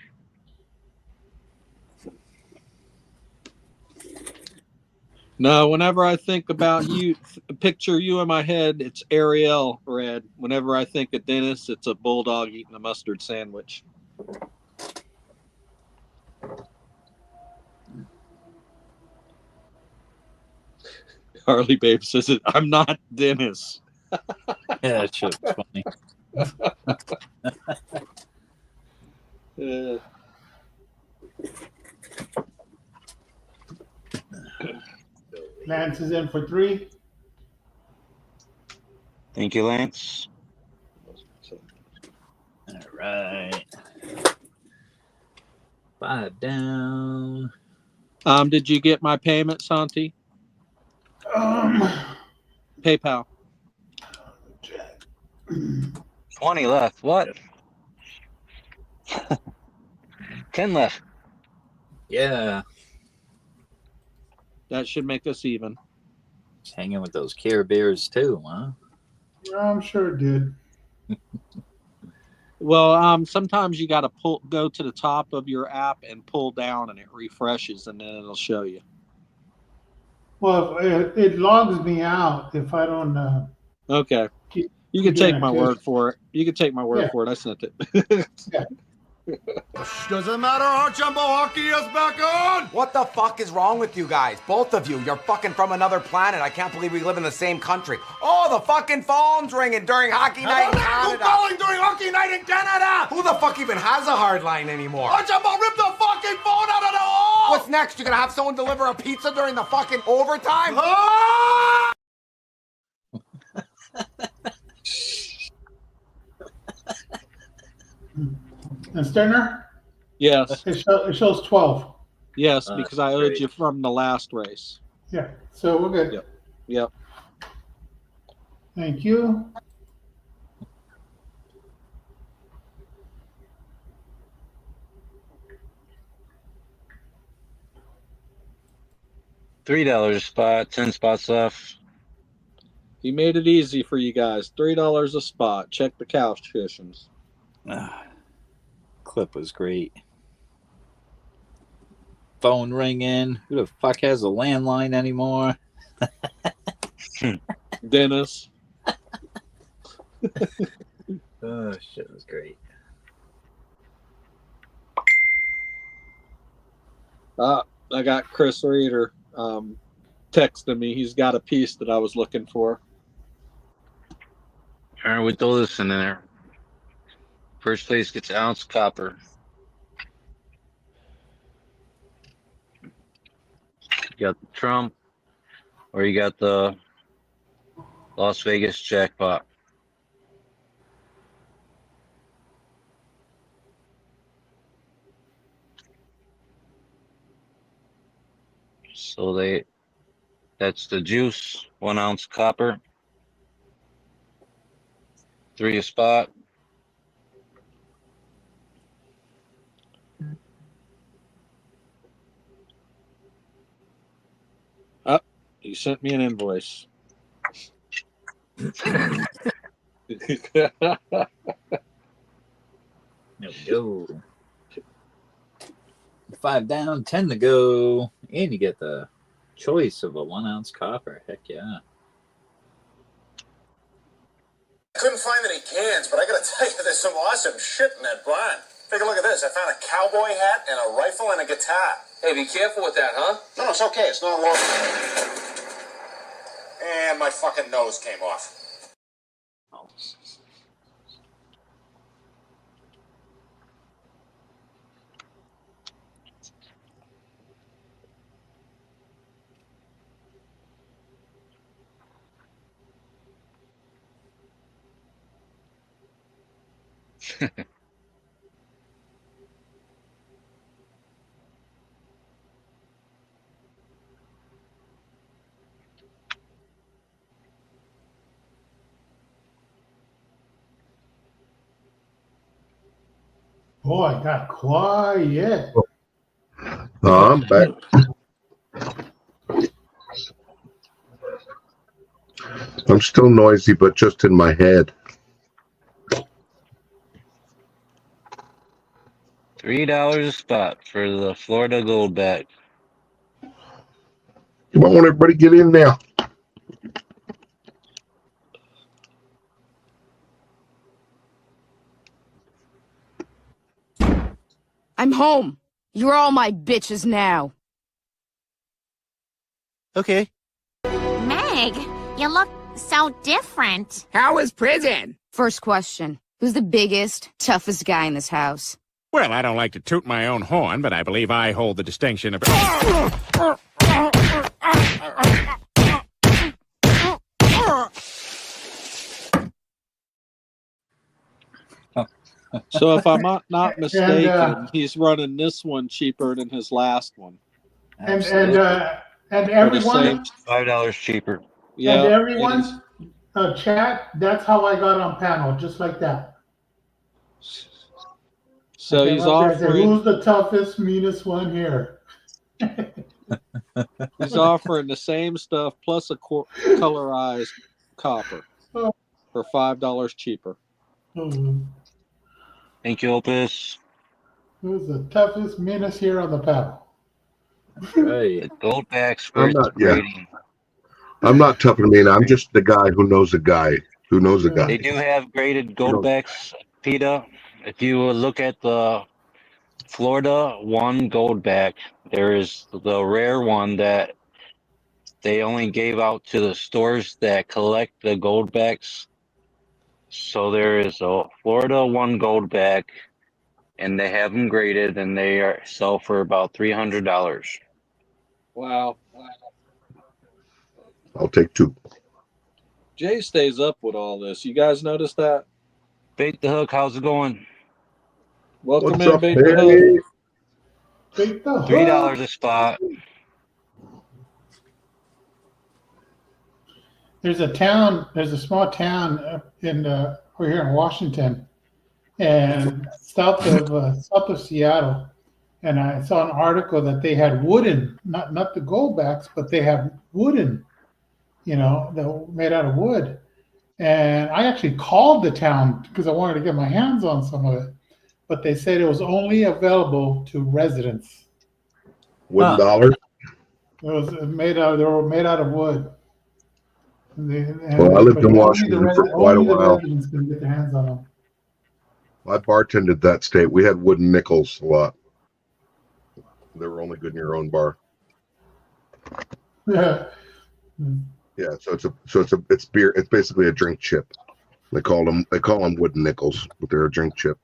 No, whenever I think about you, picture you in my head, it's Ariel red. Whenever I think of Dennis, it's a bulldog eating a mustard sandwich. Harley Babe says it. I'm not Dennis. Yeah, that shit's funny. Lance is in for 3. Thank you, Lance. All right. 5 down. Did you get my payment, Santi? PayPal. 20 left. What? 10 left. Yeah. That should make us even. Just hanging with those Care Bears too, huh? I'm sure it did. Well, sometimes you got to go to the top of your app and pull down, and it refreshes, and then it'll show you. Well, it logs me out if I don't. Okay. You can take my word for it. You can take my word for it. I sent it. Yeah. Doesn't matter, our jumbo hockey is back on! What the fuck is wrong with you guys? Both of you. You're fucking from another planet. I can't believe we live in the same country. Oh, the fucking phone's ringing during hockey night in Canada. Who's calling during hockey night in Canada? Who the fuck even has a hard line anymore? Our jumbo ripped the fucking phone out of the wall! What's next? You gonna have someone deliver a pizza during the fucking overtime? Ah! And Sterner, Yes. it shows 12. Yes, because I owed great. you from the last race. Yeah, so we're good. Yep. Thank you. $3 a spot, 10 spots left. He made it easy for you guys. $3 a spot. Check the couch cushions. Clip was great. Phone ringing. Who the fuck has a landline anymore? Dennis. Oh, shit was great. I got Chris Reeder texting me. He's got a piece that I was looking for. All right, we throw this in there. First place gets ounce copper. You got the Trump, or you got the Las Vegas jackpot. So that's the juice, 1 ounce copper, 3 a spot. He sent me an invoice. There we go. 5 down, 10 to go. And you get the choice of a 1 ounce copper. Heck yeah. I couldn't find any cans, but I gotta tell you, there's some awesome shit in that barn. Take a look at this. I found a cowboy hat and a rifle and a guitar. Hey, be careful with that, huh? No, it's okay. It's not long. And my fucking nose came off. Oh. Boy, it got quiet. I'm back. I'm still noisy, but just in my head. $3 a spot for the Florida gold bag. Come on, everybody, get in there. I'm home. You're all my bitches now. Okay. Meg, you look so different. How was prison? First question. Who's the biggest, toughest guy in this house? Well, I don't like to toot my own horn, but I believe I hold the distinction of... So if I'm not mistaken, he's running this one cheaper than his last one. And everyone, $5 cheaper. Yeah, and everyone, chat. That's how I got on panel, just like that. So he's offering. Who's the toughest, meanest one here? He's offering the same stuff plus a colorized copper for $5 cheaper. Thank you, Opus. Who's the toughest, meanest here on the panel? Right. The gold backs I'm versus not, grading. I'm not tough and mean. I'm just the guy who knows a guy who knows a guy. They do have graded gold backs, PETA. If you look at the Florida 1 gold back, there is the rare one that they only gave out to the stores that collect the gold backs. So there is a Florida 1 gold back, and they have them graded, and they sell for about $300. Wow. I'll take 2. Jay stays up with all this. You guys notice that? Bait the Hook, how's it going? Welcome What's in, up, Bait the Hook. Bait the Hook. $3 a spot. there's a small town up in over here in Washington, and south of Seattle. And I saw an article that they had wooden, not the goldbacks, but they have wooden, that were made out of wood. And I actually called the town because I wanted to get my hands on some of it, but they said it was only available to residents. Wooden dollars. It was made out. They were made out of wood. Well, I lived in Washington for quite a only the while. residents can get their hands on them. I bartended that state. We had wooden nickels a lot. They were only good in your own bar. Yeah. Yeah, it's beer. It's basically a drink chip. They call them wooden nickels, but they're a drink chip.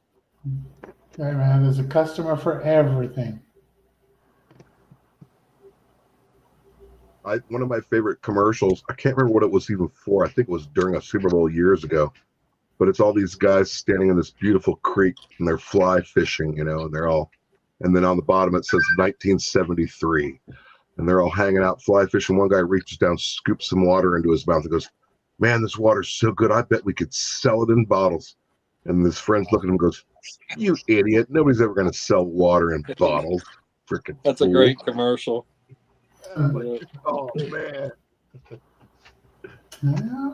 Okay, man. There's a customer for everything. One of my favorite commercials. I can't remember what it was even for. I think it was during a Super Bowl years ago. But it's all these guys standing in this beautiful creek and they're fly fishing, and then on the bottom it says 1973, and they're all hanging out fly fishing. One guy reaches down, scoops some water into his mouth, and goes, "Man, this water's so good. I bet we could sell it in bottles." And his friends look at him and goes, "You idiot! Nobody's ever going to sell water in bottles." Freaking. That's a great commercial. Oh man. Yeah.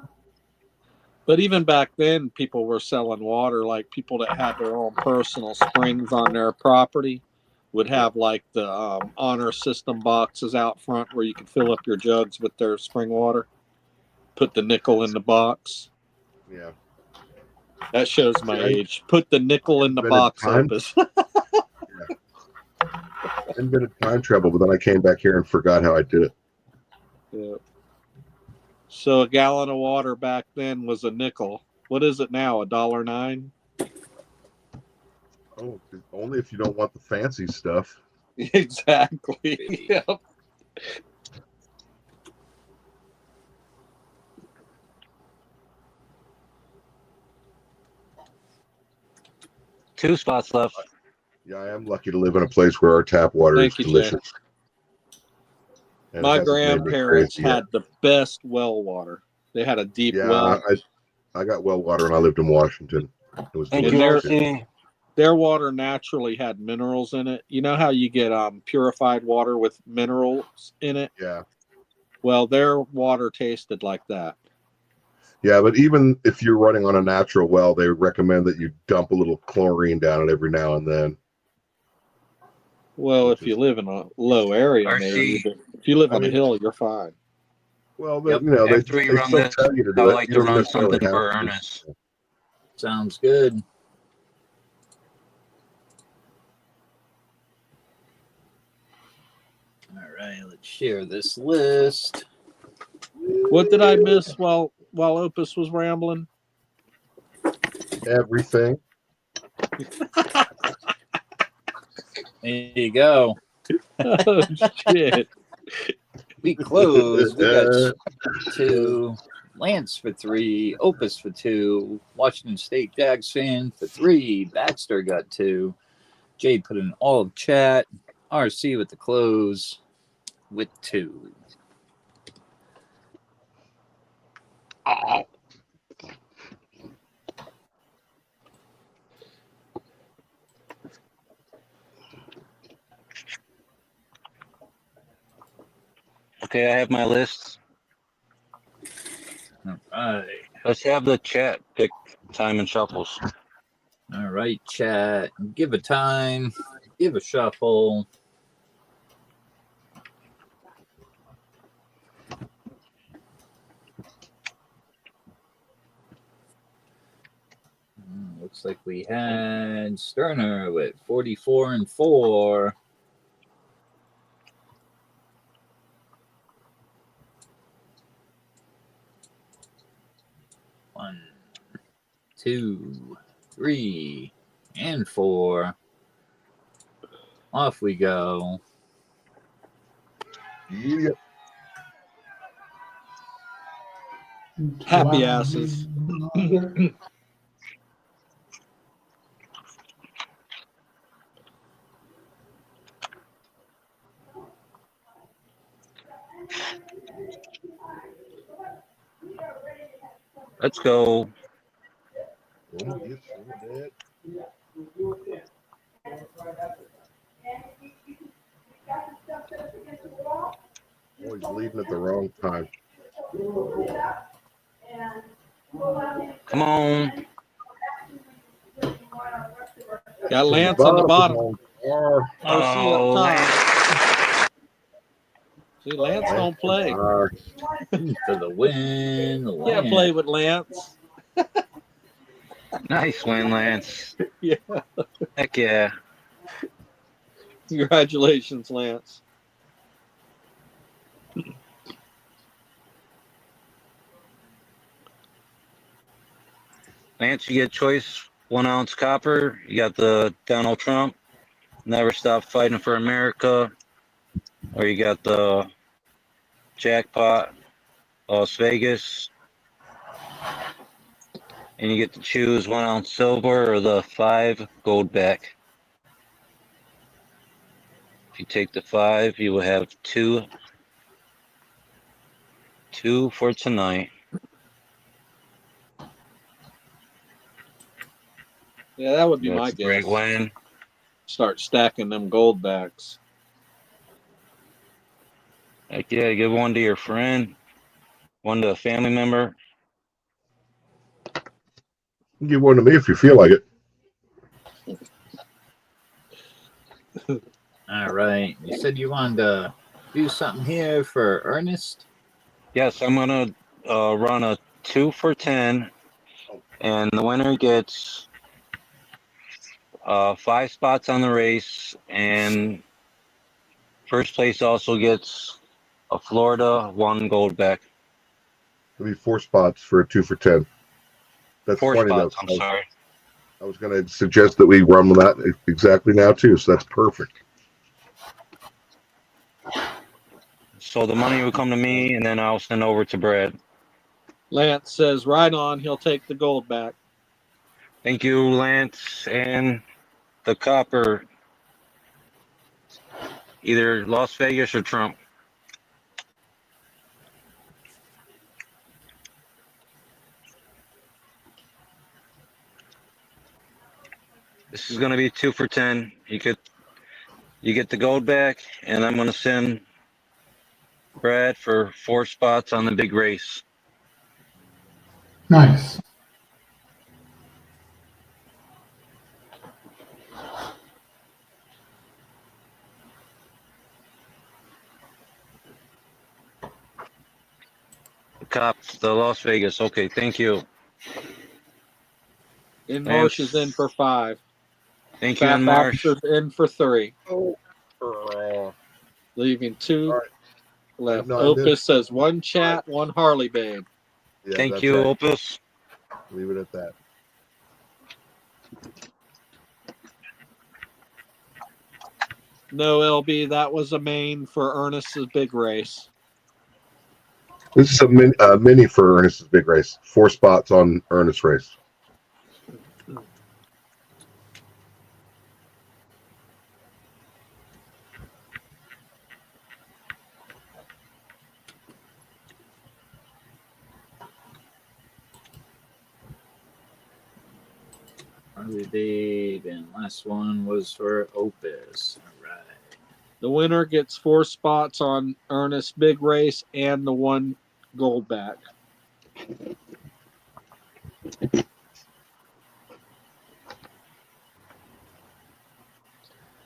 But even back then, people were selling water. Like people that had their own personal springs on their property would have like the honor system boxes out front where you could fill up your jugs with their spring water. Put the nickel in the box. Yeah. That shows my age. Put the nickel in the box, Opus. I invented time travel, but then I came back here and forgot how I did it. Yeah. So a gallon of water back then was a nickel. What is it now? $1.09? Oh, only if you don't want the fancy stuff. Exactly. Yep. Two spots left. Yeah, I am lucky to live in a place where our tap water is delicious. My grandparents had the best well water. They had a deep well. I got well water when I lived in Washington. It was delicious. Their water naturally had minerals in it. You know how you get purified water with minerals in it? Yeah. Well, their water tasted like that. Yeah, but even if you're running on a natural well, they recommend that you dump a little chlorine down it every now and then. Well, if you live in a low area, maybe. But if you live on a hill, you're fine. Well, Yep. they After we run still this, tell you to do I'd it. like You to don't run necessarily something have for to. Ernest. Sounds good. All right, let's share this list. What did I miss while Opus was rambling? Everything. There you go. Oh, shit. We closed. We got 2, Lance for 3, Opus for 2, Washington State Jags fan for 3, Baxter got 2, Jay put in all of chat, RC with the close with 2. Oh. Okay, I have my list. All right. Let's have the chat pick time and shuffles. All right, chat. Give a time. Give a shuffle. Looks like we had Sterner with 44 and 4. One, 2, 3, and 4. Off we go. Yep. Happy asses. Let's go. Oh, yes, so bad. Oh, he's leading at the wrong time. Come on. Got Lance on the bottom. Or RC up top. Lance. See, Lance don't play. For the win. Can't play with Lance. Nice win, Lance. Yeah. Heck yeah. Congratulations, Lance. Lance, you get choice 1 ounce copper. You got the Donald Trump, Never Stop Fighting for America. Or you got the jackpot, Las Vegas. And you get to choose 1 ounce silver or the 5 gold back. If you take the 5, you will have two for tonight. Yeah, that would be my That's a great guess. win. Start stacking them gold backs. Heck yeah, give one to your friend, one to a family member. Give one to me if you feel like it. All right. You said you wanted to do something here for Ernest? Yes, I'm going to run a 2 for 10, and the winner gets 5 spots on the race, and first place also gets a Florida 1 gold back. It'll be 4 spots for a 2 for 10. That's 4 funny, spots, though. I'm sorry. I was going to suggest that we run that exactly now, too, so that's perfect. So the money will come to me, and then I'll send over to Brad. Lance says, right on, he'll take the gold back. Thank you, Lance, and the copper. Either Las Vegas or Trump. This is going to be 2 for 10. You get the gold back, and I'm going to send Brad for 4 spots on the big race. Nice. The Las Vegas. Okay, thank you. Inmarsh is in for 5. Thank you, Fat Inmarsh. Baxter's in for 3. Oh, Leaving 2 right. left. No, Opus says 1 chat, 1 Harley babe. Yeah, thank you, Opus. Leave it at that. No, LB, that was a main for Ernest's big race. This is a mini for Ernest's big race. 4 spots on Ernest's race. Prohibited, and last one was for Opus. All right. The winner gets 4 spots on Ernest's big race and the 1 gold back.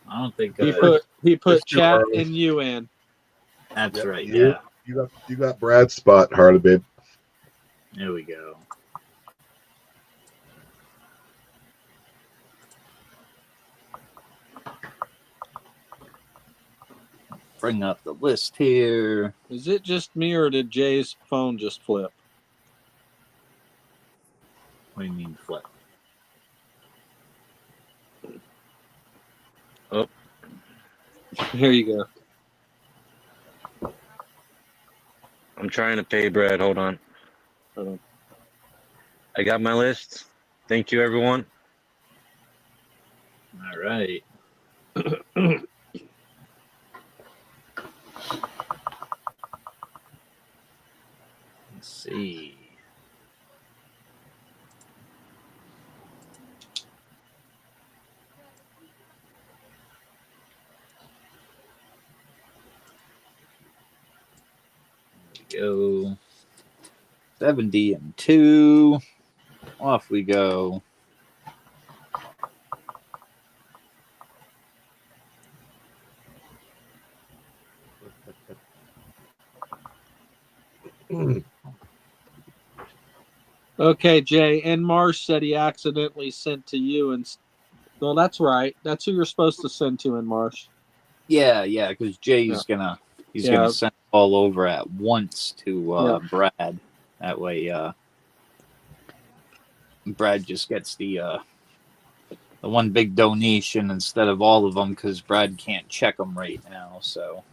I don't think he put chat and you in. That's right. You Yeah. you got Brad's spot, Harley babe. There we go. Bring up the list here. Is it just me or did Jay's phone just flip? What do you mean flip? Oh. Here you go. I'm trying to pay Brad. Hold on. I got my list. Thank you, everyone. All right. Let's see. go. 70-2. Off we go. Okay, Jay. And Marsh said he accidentally sent to you, and well, that's right. That's who you're supposed to send to in Marsh. Yeah, because Jay's gonna send it all over at once to Brad. That way, Brad just gets the one big donation instead of all of them because Brad can't check them right now. So.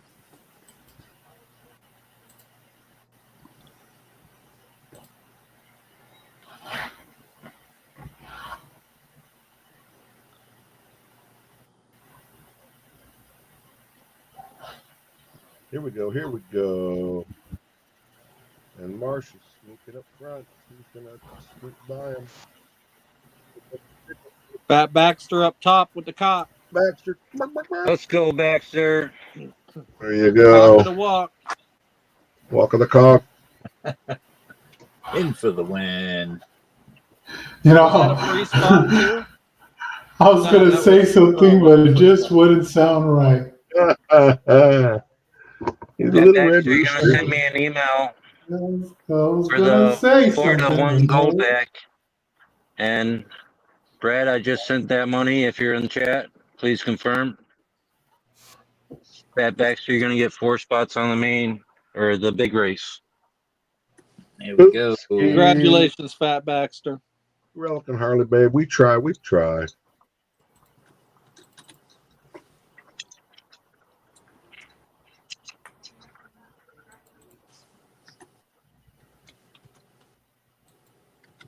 Here we go. Here we go. And Marsh is sneaking up front. He's gonna sneak by him. Bat Baxter up top with the cock. Baxter. Let's go, Baxter. There you go. Cock of the walk. Walk of the cock. In for the win. You know, Is that a free spot too? I was going to say something, but it just wouldn't sound right. He's a little red Baxter, you're gonna rooster. send me an email I was for going to the say Florida something. one gold back. And Brad, I just sent that money. If you're in the chat, please confirm. Pat Baxter, you're gonna get 4 spots on the main or the big race. There we go. Congratulations, Fat Baxter. Welcome, Harley, babe. We try.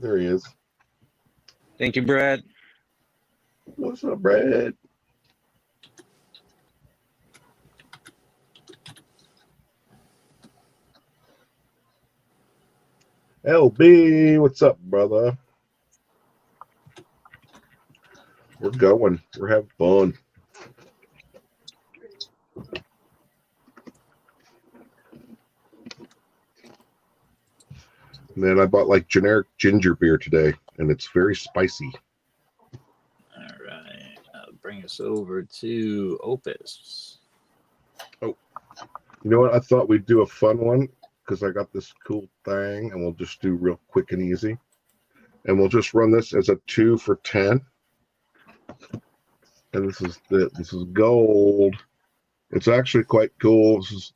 There he is. Thank you, Brad. What's up, Brad? LB, what's up, brother? We're going. We're having fun. And then I bought like generic ginger beer today, and it's very spicy. All right. That'll bring us over to Opus. Oh, you know what? I thought we'd do a fun one because I got this cool thing, and we'll just do real quick and easy. And we'll just run this as a 2 for 10. And this is gold. It's actually quite cool. This is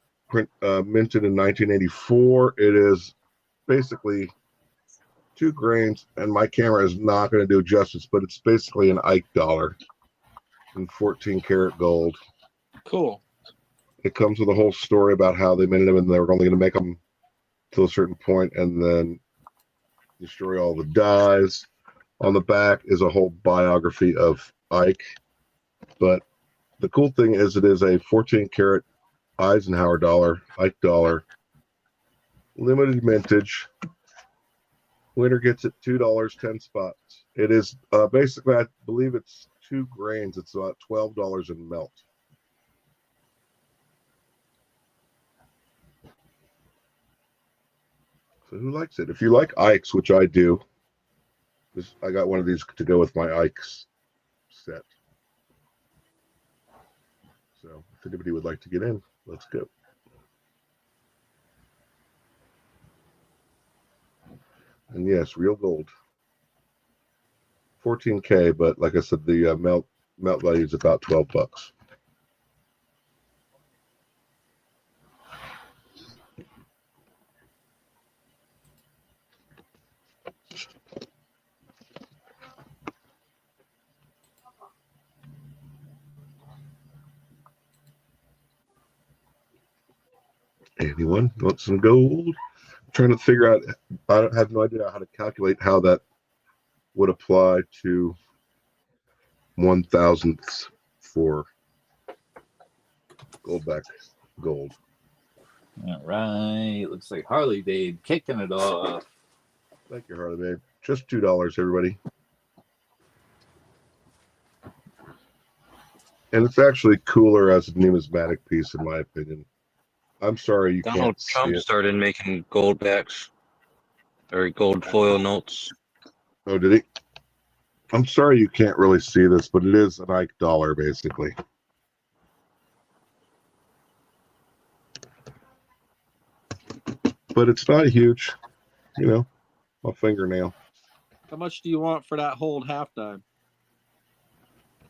minted in 1984. It is basically 2 grains, and my camera is not going to do justice, but it's basically an Ike dollar in 14 karat gold. Cool. It comes with a whole story about how they minted them, and they were only going to make them to a certain point, and then destroy all the dies. On the back is a whole biography of Ike. But the cool thing is, it is a 14 karat Eisenhower dollar, Ike dollar, limited mintage. Winner gets it $2, 10 spots. It is basically, I believe it's 2 grains. It's about $12 in melt. So who likes it? If you like Ikes, which I do, I got one of these to go with my Ikes set. So if anybody would like to get in, let's go. And yes, real gold. 14K, but like I said, the melt value is about $12. Anyone want some gold? I'm trying to figure out. I have no idea how to calculate how that would apply to 1,000ths for gold-back gold. All right. Looks like Harley Babe kicking it off. Thank you, Harley Babe. Just $2, everybody. And it's actually cooler as a numismatic piece, in my opinion. I'm sorry you Donald can't see Trump it. started making gold backs or gold foil notes. Oh, did he? I'm sorry you can't really see this, but it is an Ike dollar, basically. But it's not huge, you know, a fingernail. How much do you want for that hold half dime?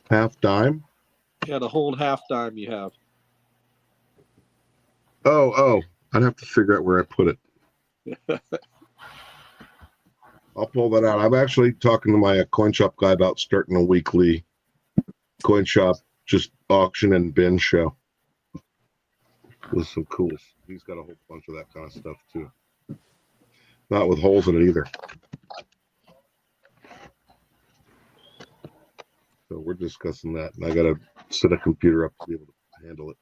Half dime? Yeah, the hold half dime you have. Oh, I'd have to figure out where I put it. I'll pull that out. I'm actually talking to my coin shop guy about starting a weekly coin shop just auction and bin show with some cools. He's got a whole bunch of that kind of stuff too. Not with holes in it either. So we're discussing that, and I got to set a computer up to be able to handle it.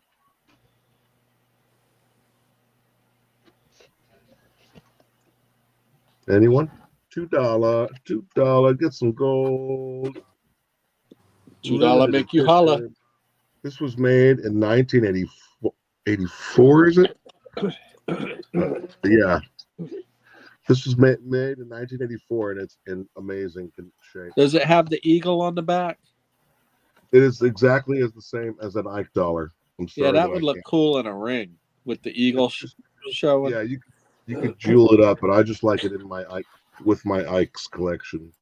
Anyone? $2, get some gold. $2 make you holla. This was made in 1984, is it? Yeah. This was made in 1984, and it's in amazing shape. Does it have the eagle on the back? It is exactly as the same as an Ike dollar. I'm sorry. Yeah, that would look cool in a ring with the eagle showing. Yeah, you could jewel it up, but I just like it in my Ike with my Ike's collection.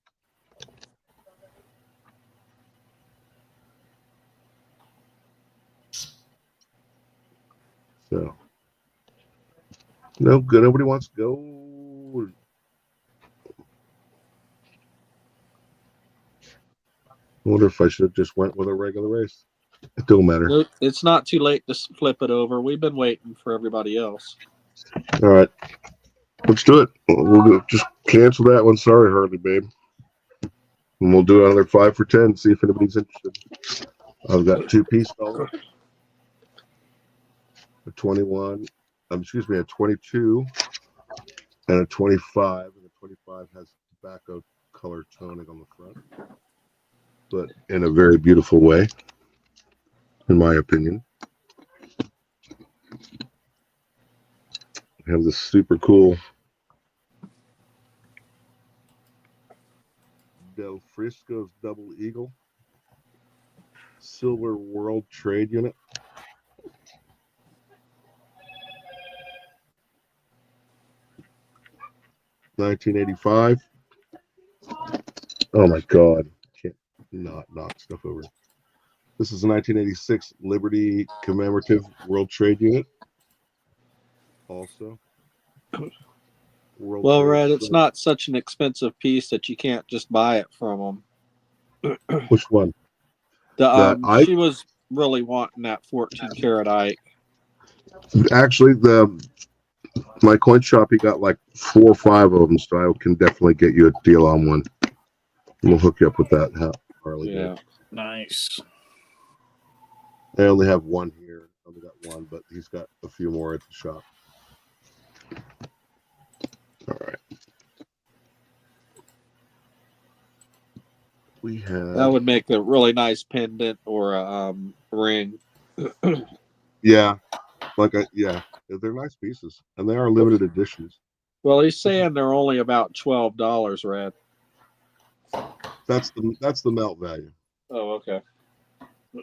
So, no good. Nobody wants gold. I wonder if I should have just went with a regular race. It don't matter. It's not too late to flip it over. We've been waiting for everybody else. All right, let's do it. We'll just cancel that one. Sorry, Harley, babe. And we'll do another 5 for 10. See if anybody's interested. I've got 2 piece dollars, a 21. Excuse me, a 22 and a 25. And the 25 has tobacco color toning on the front, but in a very beautiful way, in my opinion. I have this super cool Del Frisco's Double Eagle Silver World Trade Unit. $1985. Oh my God. Can't not knock stuff over. This is a 1986 Liberty Commemorative World Trade Unit. Also. Well, Red, it's not such an expensive piece that you can't just buy it from them. Which one? She was really wanting that 14 karat Ike. Actually, my coin shop, he got like 4 or 5 of them, so I can definitely get you a deal on one. We'll hook you up with that, Harley. Yeah, nice. I only have one here. I only got one, but he's got a few more at the shop. All right. We have. That would make a really nice pendant or a ring. Yeah, they're nice pieces, and they are limited editions. Well, he's saying they're only about $12, Red. That's the melt value. Oh, okay.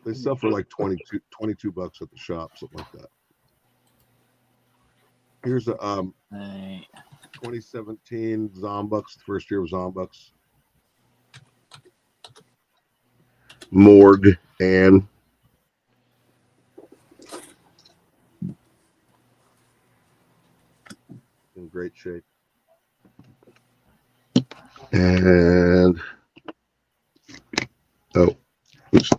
They sell for like $22 at the shop, something like that. Here's a 2017 Zombucks, the first year of Zombucks. Morgue and in great shape. And oops.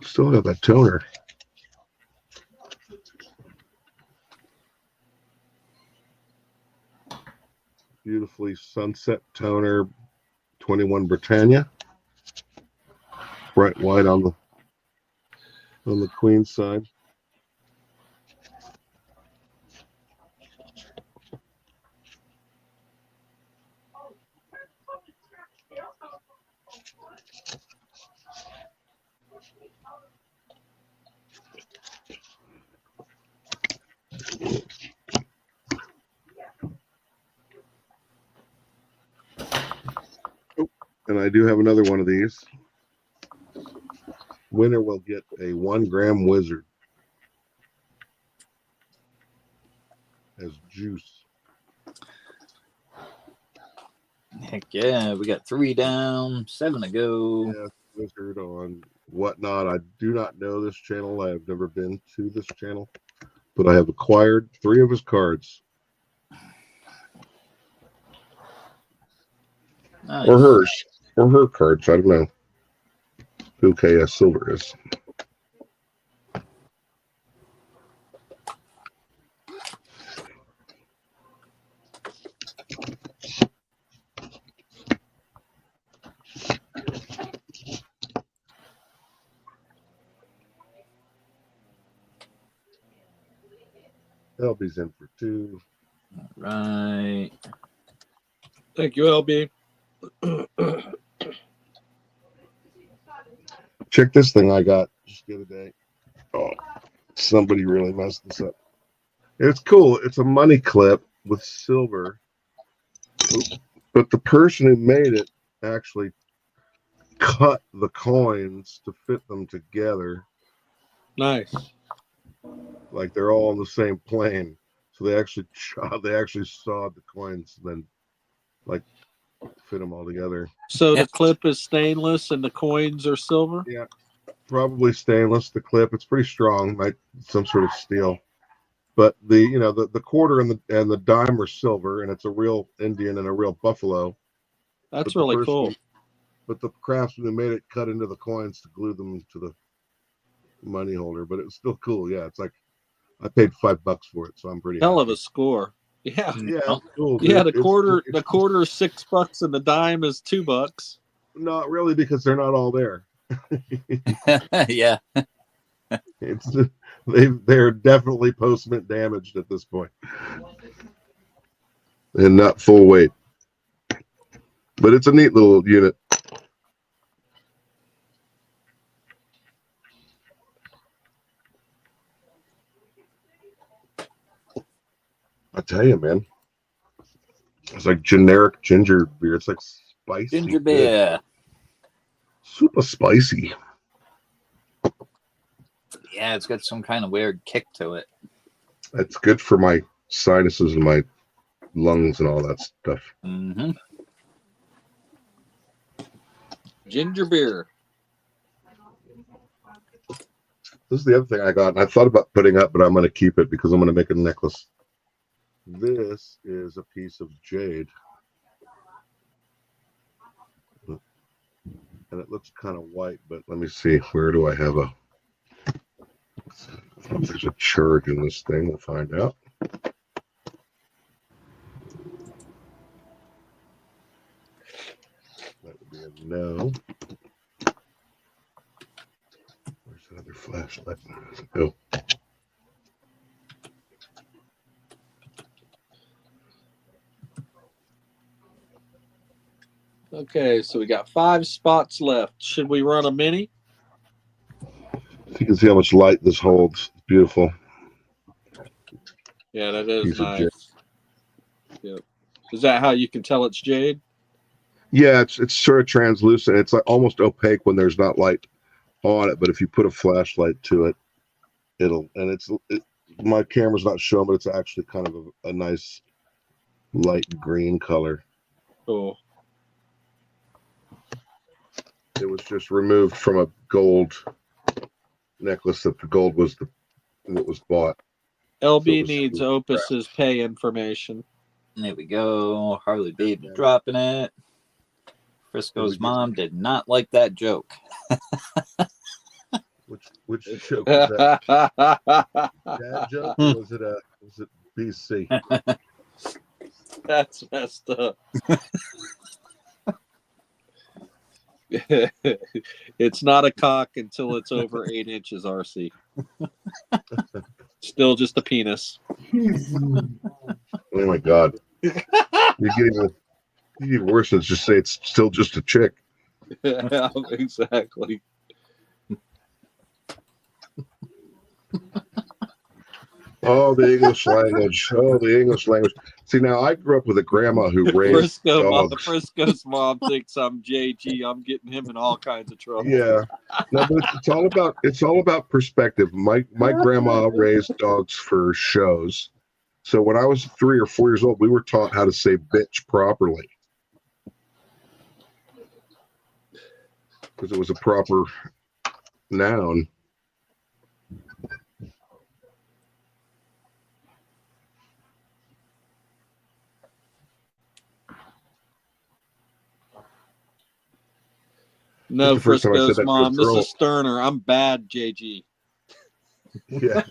Still have that toner. Beautifully sunset toner, 21 Britannia. Bright white on the queen side. And I do have another one of these. Winner will get a 1 gram wizard as juice. Heck yeah, we got 3 down, 7 to go. Yeah, wizard on whatnot. I do not know this channel. I have never been to this channel, but I have acquired 3 of his cards. Nice. Or hers. Or her cards. I don't know who KS Silver is. LB's in for 2. Right. Thank you, LB. Check this thing I got just the other day. Oh, somebody really messed this up. It's cool. It's a money clip with silver, but the person who made it actually cut the coins to fit them together. Nice. Like they're all on the same plane. So they actually sawed the coins, then like fit them all together. So the clip is stainless and the coins are silver? Yeah, probably stainless. The clip, it's pretty strong, like some sort of steel. But the quarter and the dime are silver, and it's a real Indian and a real buffalo. That's really cool. But the craftsman who made it cut into the coins to glue them to the money holder. But it was still cool. Yeah, it's like I paid $5 for it, so I'm pretty hell happy. of a score. Yeah. Yeah, cool, yeah. dude. The quarter is $6 and the dime is $2. Not really, because they're not all there. Yeah. They're definitely post-mint damaged at this point, and not full weight. But it's a neat little unit. I tell you, man, it's like generic ginger beer. It's like spicy Ginger beer. Super spicy. Yeah, it's got some kind of weird kick to it. It's good for my sinuses and my lungs and all that stuff. Mm-hmm. Ginger beer. This is the other thing I got, and I thought about putting up, but I'm going to keep it because I'm going to make a necklace. This is a piece of jade, and it looks kind of white, but let me see. Where do I have a... There's a charge in this thing. We'll find out. That would be a no. Where's the other flashlight? Oh. Okay, so we got 5 spots left. Should we run a mini? You can see how much light this holds. It's beautiful. Yeah, that is Piece of jade. nice. Yep. Is that how you can tell it's jade? Yeah, it's sort of translucent. It's like almost opaque when there's not light on it, but if you put a flashlight to it, my camera's not showing, but it's actually kind of a nice light green color. Cool. It was just removed from a gold necklace that the gold was that was bought. LB needs Opus's pay information. There we go. Harley Baby dropping it. Frisco's mom did not like that joke. Which joke was that? Dad joke? Or was it BC? That's messed up. It's not a cock until it's over 8 inches, RC. Still just a penis. Oh my God. You're getting worse than just say it's still just a chick. Yeah, exactly. Oh, the English language. Oh, the English language. See, now I grew up with a grandma who raised dogs. Frisco's mom thinks I'm JG. I'm getting him in all kinds of trouble. Yeah, no, but it's all about perspective. My grandma raised dogs for shows, so when I was 3 or 4 years old, we were taught how to say bitch properly because it was a proper noun. No, Frisco's mom. This is Sterner. I'm bad, JG. Yeah.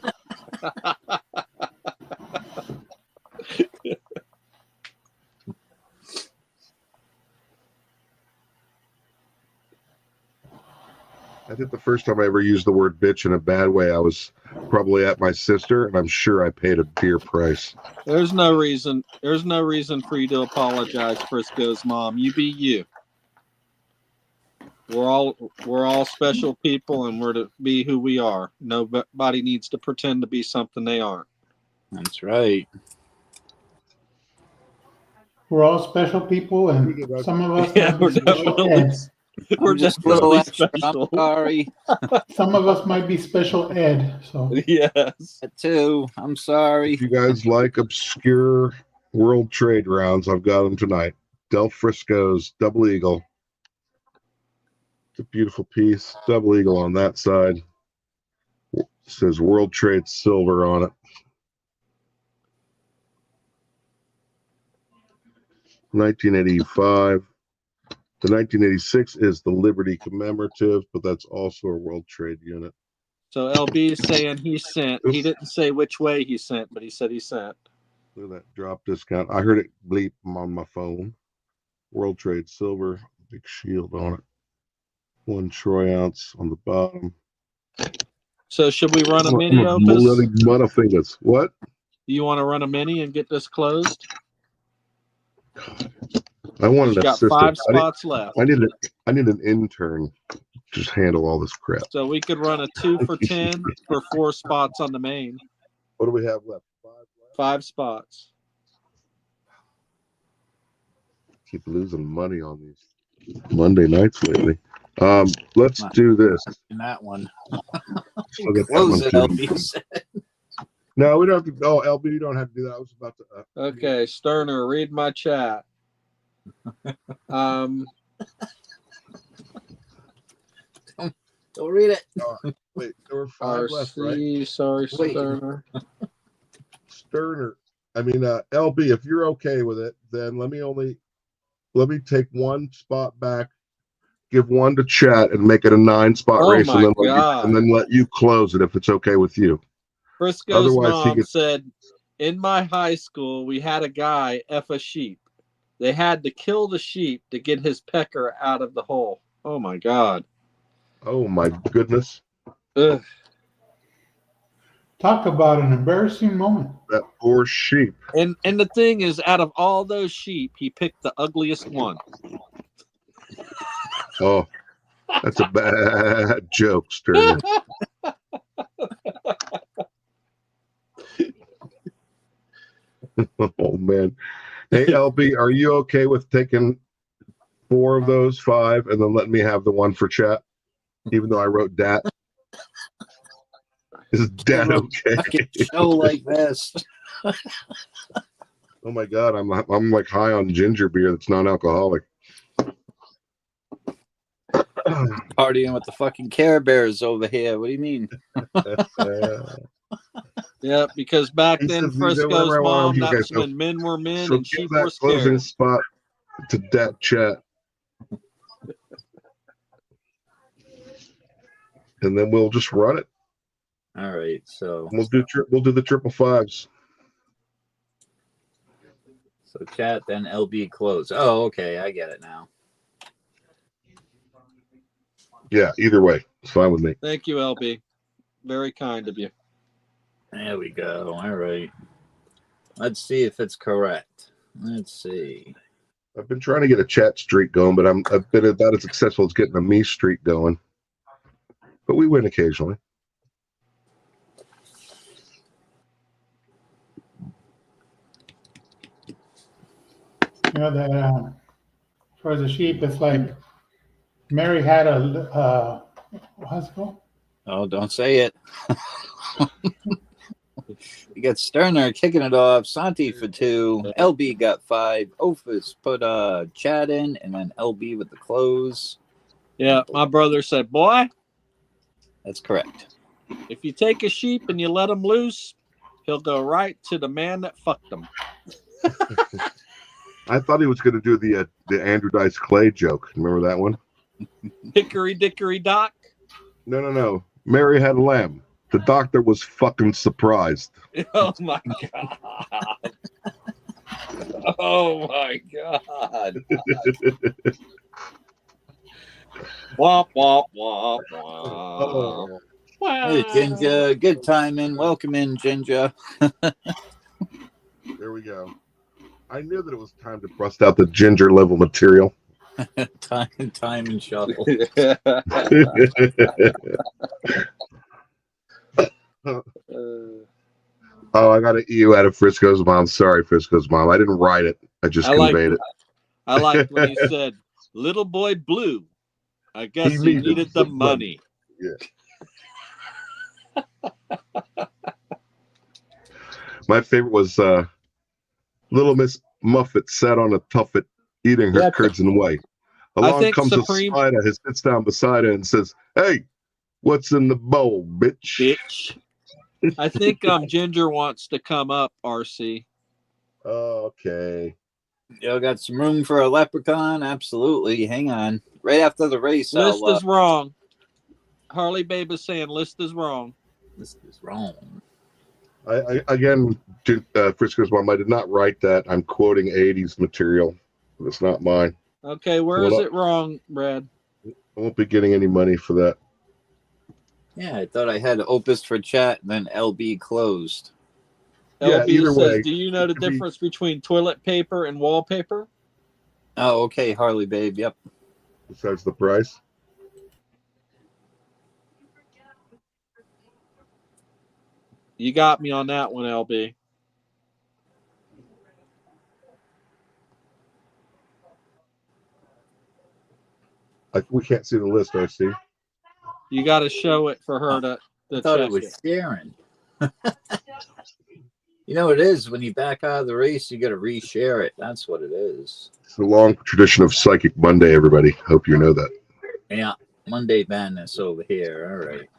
I think the first time I ever used the word bitch in a bad way, I was probably at my sister, and I'm sure I paid a dear price. There's no reason for you to apologize, Frisco's mom. You be you. We're all special people, and we're to be who we are. Nobody needs to pretend to be something they aren't. That's right. We're all special people, and some of us might be special eds. We're just a little extra. I'm sorry. Some of us might be special ed. So yes, that too. I'm sorry. If you guys like obscure world trade rounds, I've got them tonight. Del Frisco's Double Eagle. It's a beautiful piece. Double Eagle on that side. It says World Trade Silver on it. 1985. The 1986 is the Liberty Commemorative, but that's also a World Trade unit. So LB is saying he sent. He didn't say which way he sent, but he said he sent. Look at that drop discount. I heard it bleep on my phone. World Trade Silver, big shield on it. 1 troy ounce on the bottom. So should we run a mini, Opus? What? You want to run a mini and get this closed? I want an assistant. Got 5 spots left. I need an intern to just handle all this crap. So we could run a 2 for 10 for 4 spots on the main. What do we have left? 5 spots. Keep losing money on these Monday nights lately. Let's do this. In that one. Close it, LB. No, we don't have to. Oh, LB, you don't have to do that. I was about to. Okay, Sterner, read my chat. Don't read it. Wait, there were 5 left, right? Sorry, Sterner. Sterner. I mean, LB, if you're okay with it, then let me take 1 spot back, give 1 to chat, and make it a 9-spot race, and then let you close it if it's okay with you. Frisco's mom said, in my high school, we had a guy F a sheep. They had to kill the sheep to get his pecker out of the hole. Oh, my God. Oh, my goodness. Ugh. Talk about an embarrassing moment. That poor sheep. And the thing is, out of all those sheep, he picked the ugliest one. Oh, that's a bad joke, Sterner. Oh, man. Hey, LB, are you okay with taking 4 of those 5 and then letting me have the 1 for chat, even though I wrote dat? Is dat okay? Show like this. Oh my God, I'm like high on ginger beer that's non-alcoholic. Partying with the fucking Care Bears over here. What do you mean? Yeah, because back then, Frisco's mom, that was when men were men and sheep were scared. Closing spot to that chat. And then we'll just run it. All right, so we'll do the 555s. So chat, then LB close. Oh, okay, I get it now. Yeah, either way, it's fine with me. Thank you, LB. Very kind of you. There we go. All right. Let's see if it's correct. Let's see. I've been trying to get a chat streak going, but I've been about as successful as getting a me streak going. But we win occasionally. that as far as the sheep, it's like Mary had a how's it called? Oh, don't say it. You got Sterner kicking it off. Santi for 2. LB got 5. Ophis put Chad in, and then LB with the close. Yeah, my brother said, boy, that's correct. If you take a sheep and you let him loose, he'll go right to the man that fucked him. I thought he was going to do the Andrew Dice Clay joke. Remember that one? Hickory dickory dock. No. Mary had a lamb. The doctor was fucking surprised. Oh my god. Oh my god. Womp womp womp womp. Hey, Ginger, good timing. Welcome in, Ginger. There we go. I knew that it was time to bust out the Ginger level material. time and shuffle. Oh, I got an EU out of Frisco's mom. Sorry, Frisco's mom. I didn't write it. I just conveyed it. I liked when he said, "Little boy blue." I guess he needed the money. Yeah. My favorite was Little Miss Muffet sat on a tuffet eating her curds and whey. Along comes a spider who sits down beside her and says, "Hey, what's in the bowl, bitch?" I think Ginger wants to come up, RC. Okay. Y'all got some room for a leprechaun? Absolutely. Hang on. Right after the race, list is wrong. Harley Babe is saying list is wrong. List is wrong. I again, Frisco's mom, I did not write that. I'm quoting 80s material. It's not mine. Okay, where is it wrong, Brad? I won't be getting any money for that. Yeah, I thought I had Opus for chat, and then LB closed. LB says, do you know the difference between toilet paper and wallpaper? Oh, okay, Harley Babe, yep. Besides the price? You got me on that one, LB. We can't see the list, RC. You got to show it for her to I thought it was sharing. You know what it is? When you back out of the race, you got to reshare it. That's what it is. It's the long tradition of Psychic Monday, everybody. Hope you know that. Yeah, Monday Madness over here. All right.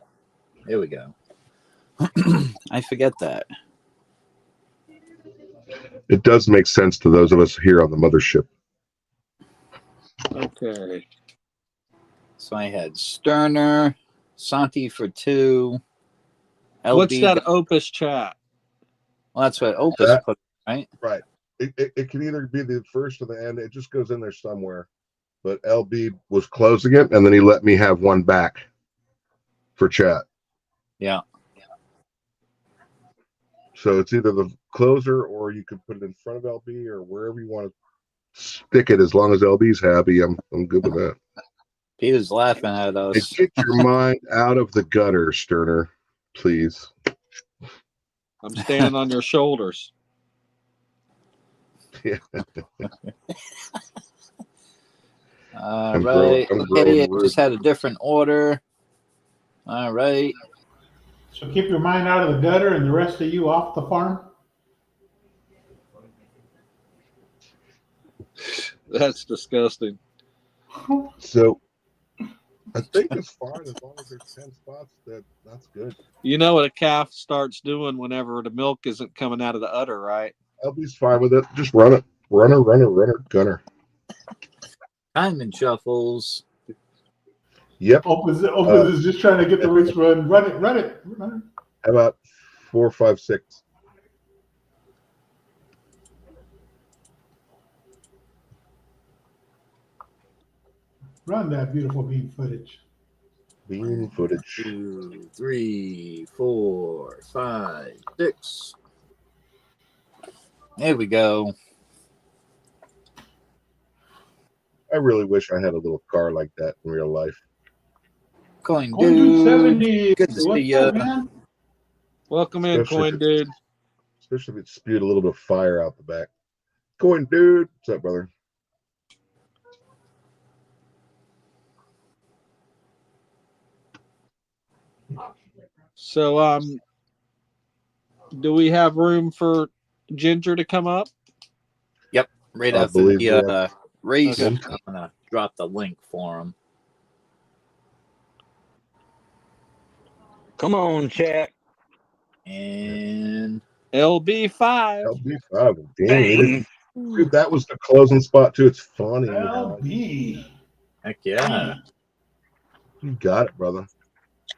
There we go. I forget that. It does make sense to those of us here on the mothership. Okay. So I had Sterner, Santi for 2. LB What's that Opus chat? Well, that's what Opus put, right? Right. It can either be the first or the end. It just goes in there somewhere. But LB was closing it, and then he let me have one back for chat. Yeah. So it's either the closer, or you can put it in front of LB, or wherever you want to stick it. As long as LB's happy, I'm good with that. Peter's laughing at us. Hey, get your mind out of the gutter, Sterner, please. I'm standing on your shoulders. Yeah. All right. Okay, I just had a different order. All right. So keep your mind out of the gutter and the rest of you off the farm. That's disgusting. So I think it's fine as long as there's 10 spots. That's good. You know what a calf starts doing whenever the milk isn't coming out of the udder, right? LB's fine with it. Just run it. Runner, gunner. Time and shuffles. Yep. Opus is just trying to get the race run. Run it. How about 4, 5, 6? Run that beautiful bean footage. Bean footage. 2, 3, 4, 5, 6. There we go. I really wish I had a little car like that in real life. Coin Dude 70. Good to see you. Welcome in, Coin Dude. Especially if it spewed a little bit of fire out the back. Bitcoin, dude. What's up, brother? So, do we have room for Ginger to come up? Yep, right I after believe we the have race. Okay. I'm gonna drop the link for him. Come on, chat. And LB5. LB5. Damn, Bang. dude, that was the closing spot too. It's funny. LB. heck yeah, You got it, brother.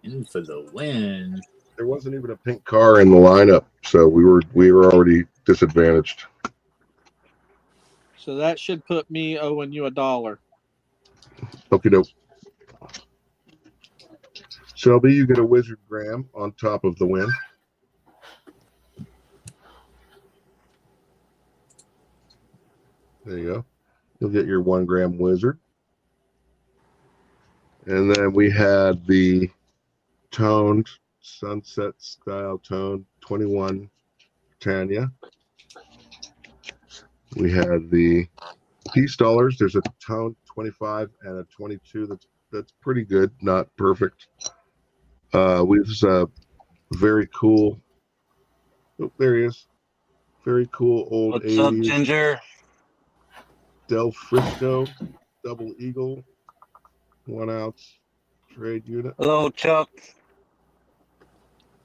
in for the win. There wasn't even a pink car in the lineup, so we were already disadvantaged. So that should put me owing you $1. Okie doke. Shelby, you get a wizard gram on top of the win. There you go. You'll get your 1 gram wizard. And then we had the toned sunset style tone 21 Tanya. We had the peace dollars. There's a tone 25 and a 22 that's pretty good, not perfect. We've a very cool. Oh, there he is. Very cool old What's 80s. up, Ginger? Del Frisco double eagle 1 ounce trade unit. Hello, Chuck.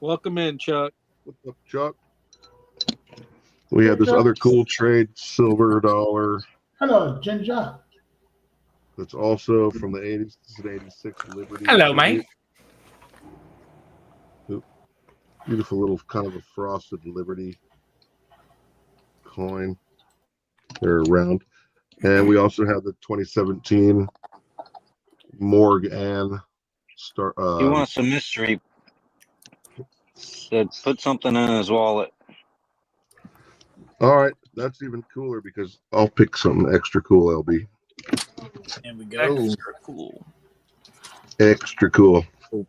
Welcome in, Chuck. What's up, Chuck? We had this other cool trade, silver dollar. Hello, Ginger. That's also from the 80s. This is an 86 Liberty. Hello, mate. Beautiful little kind of a frosted Liberty coin. They're round. And we also have the 2017 Morg Ann star. He wants a mystery. Said put something in his wallet. All right, that's even cooler because I'll pick something extra cool, LB. There we go. Extra cool. Extra cool.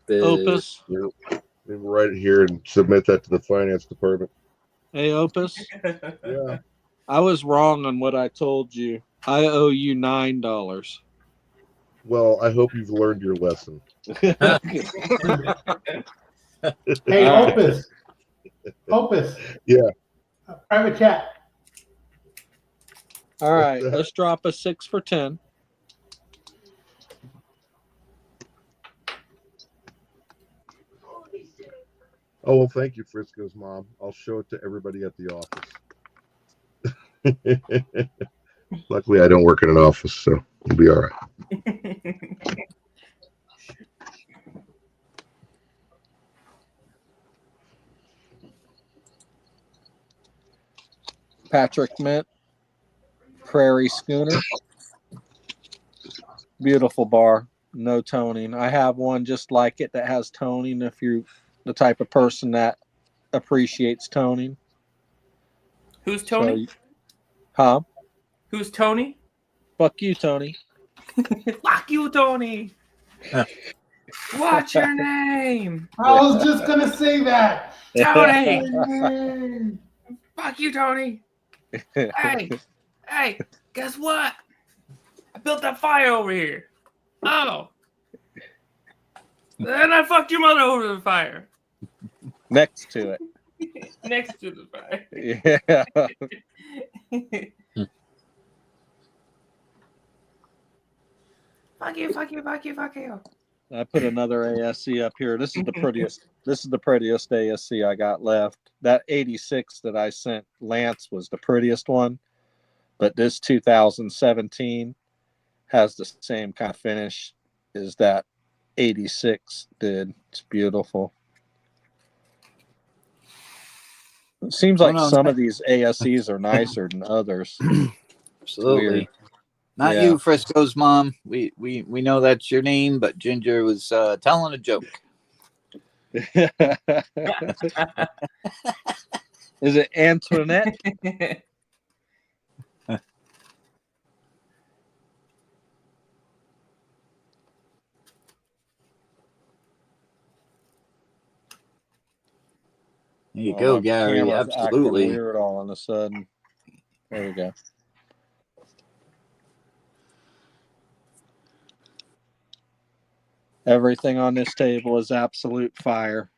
Opus. Yep. Maybe write it here and submit that to the finance department. Hey, Opus. Yeah. I was wrong on what I told you. I owe you $9. Well, I hope you've learned your lesson. Hey, Opus. Opus. Yeah. Private chat. All right, let's drop a 6 for 10. Oh, well, thank you, Frisco's mom. I'll show it to everybody at the office. Luckily, I don't work in an office, so we'll be all right. Patrick Mint, Prairie Schooner. Beautiful bar, no toning. I have one just like it that has toning if you're the type of person that appreciates toning. Who's Tony? So, huh? Who's Tony? Fuck you, Tony. Fuck you, Tony. What's your name? I was just going to say that. Tony. Fuck you, Tony. Hey, guess what? I built that fire over here. Oh. Then I fucked your mother over the fire. Next to it. Next to the fire. Yeah. Fuck you, fuck you, fuck you, fuck you. I put another ASC up here. This is the prettiest. This is the prettiest ASC I got left. That 86 that I sent Lance was the prettiest one, but this 2017 has the same kind of finish as that 86 did. It's beautiful. It seems like some of these ASCs are nicer than others. Absolutely. Weird. Not Yeah. you, Frisco's mom. We know that's your name, but Ginger was telling a joke. Is it Antoinette? There you go, my Gary. camera's acting Absolutely. weird all of a sudden. There we go. Everything on this table is absolute fire.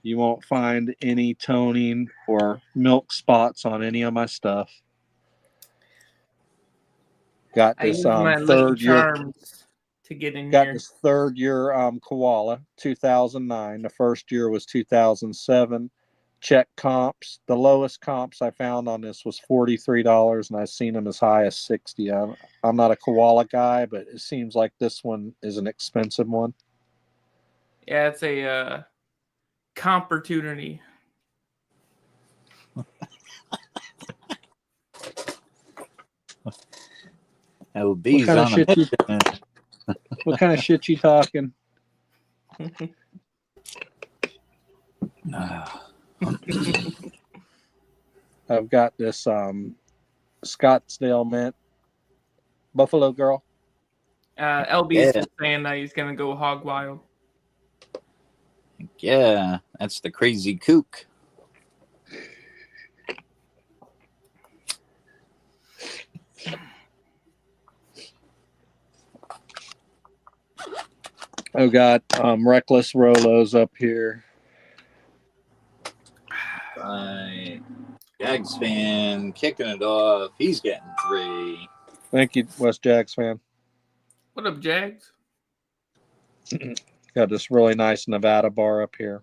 You won't find any toning or milk spots on any of my stuff. Got I this use my Lucky third year. Charms to get in Got here. this third year Koala, 2009. The first year was 2007. Check comps. The lowest comps I found on this was $43, and I've seen them as high as $60. I'm not a Koala guy, but it seems like this one is an expensive one. Yeah, it's a comportunity. LB's kind of on shit a you- mission. What kind of shit you talking? I've got this Scottsdale mint Buffalo Girl. LB's just saying that he's gonna go hog wild. Yeah, that's the crazy kook. I've got Reckless Rolos up here. Right. Jags fan kicking it off. He's getting 3. Thank you, West Jags fan. What up, Jags? Got this really nice Nevada bar up here.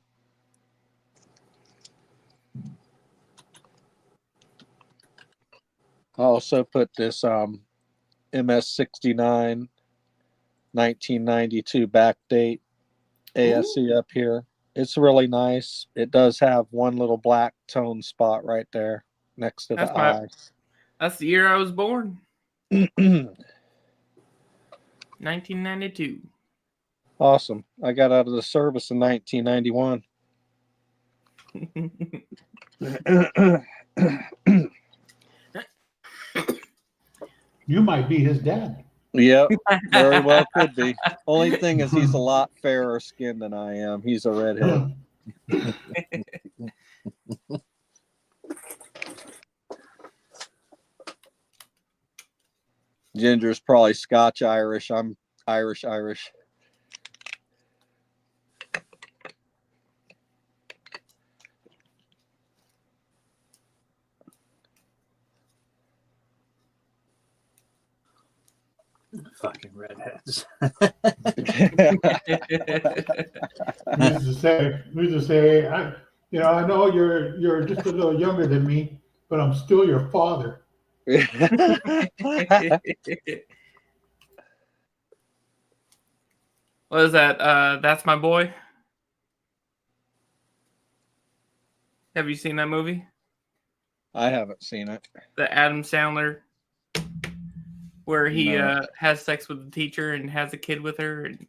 I also put this MS69 1992 backdate ASC up here. It's really nice. It does have one little black tone spot right there next to the eye. That's the year I was born. 1992. Awesome. I got out of the service in 1991. You might be his dad. Yep, very well could be. Only thing is he's a lot fairer skinned than I am. He's a redhead. Ginger's probably Scotch Irish. I'm Irish. Fucking redheads. We used to say, I know you're just a little younger than me, but I'm still your father. What is that? That's My Boy. Have you seen that movie? I haven't seen it. The Adam Sandler, where he No. has sex with the teacher and has a kid with her, and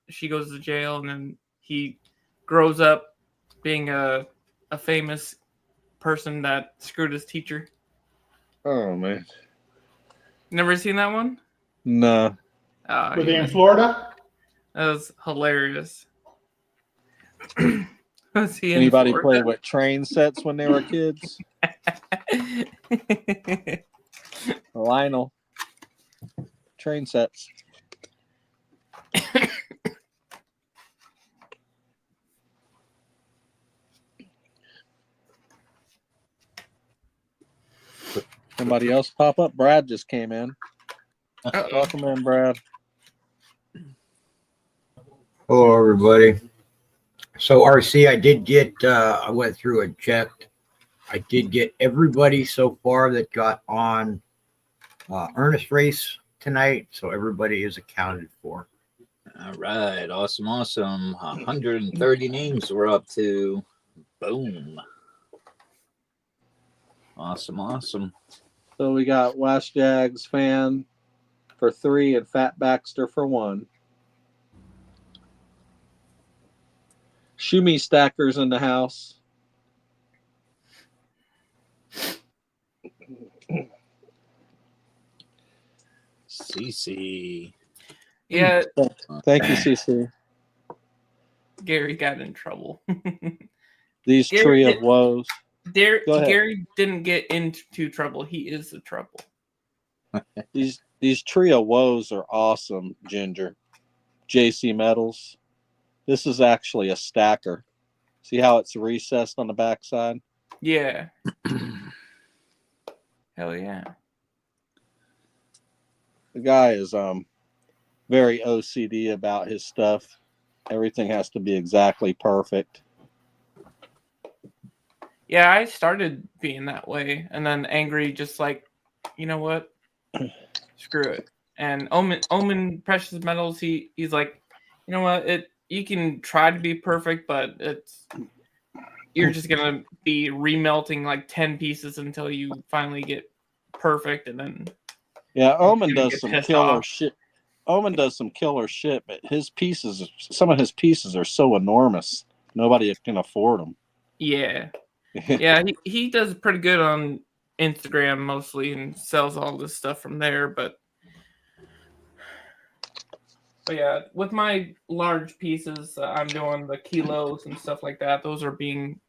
she goes to jail, and then he grows up being a famous person that screwed his teacher. Oh man, Never seen that one? no. Were they in Florida? That was hilarious. Was he in Anybody Florida? play with train sets when they were kids? Lionel. Train sets. Somebody else pop up? Brad just came in. Welcome in, Brad. Hello, everybody. So, RC, I did get, I went through and checked. I did get everybody so far that got on Ernest race tonight. So, everybody is accounted for. All right. Awesome. 130 names we're up to. Boom. Awesome. So we got West Jags fan for 3 and Fat Baxter for 1. Shumi Stackers in the house. CC. Yeah. Thank you, CC. Gary got in trouble. These tree of woes. Go ahead. Gary didn't get into trouble. He is the trouble. These tree of woes are awesome, Ginger. JC Metals. This is actually a stacker. See how it's recessed on the backside? Yeah. Hell yeah. The guy is very OCD about his stuff. Everything has to be exactly perfect. Yeah, I started being that way, and then angry, just like, you know what? Screw it. And Omen Precious Metals, he's like, you know what? You can try to be perfect, but you're just gonna be remelting like 10 pieces until you finally get perfect, and then yeah, Omen does some killer off. shit. Omen does some killer shit, but some of his pieces are so enormous, nobody can afford them. Yeah. Yeah, he does pretty good on Instagram mostly and sells all this stuff from there, but yeah, with my large pieces, I'm doing the kilos and stuff like that. Those are being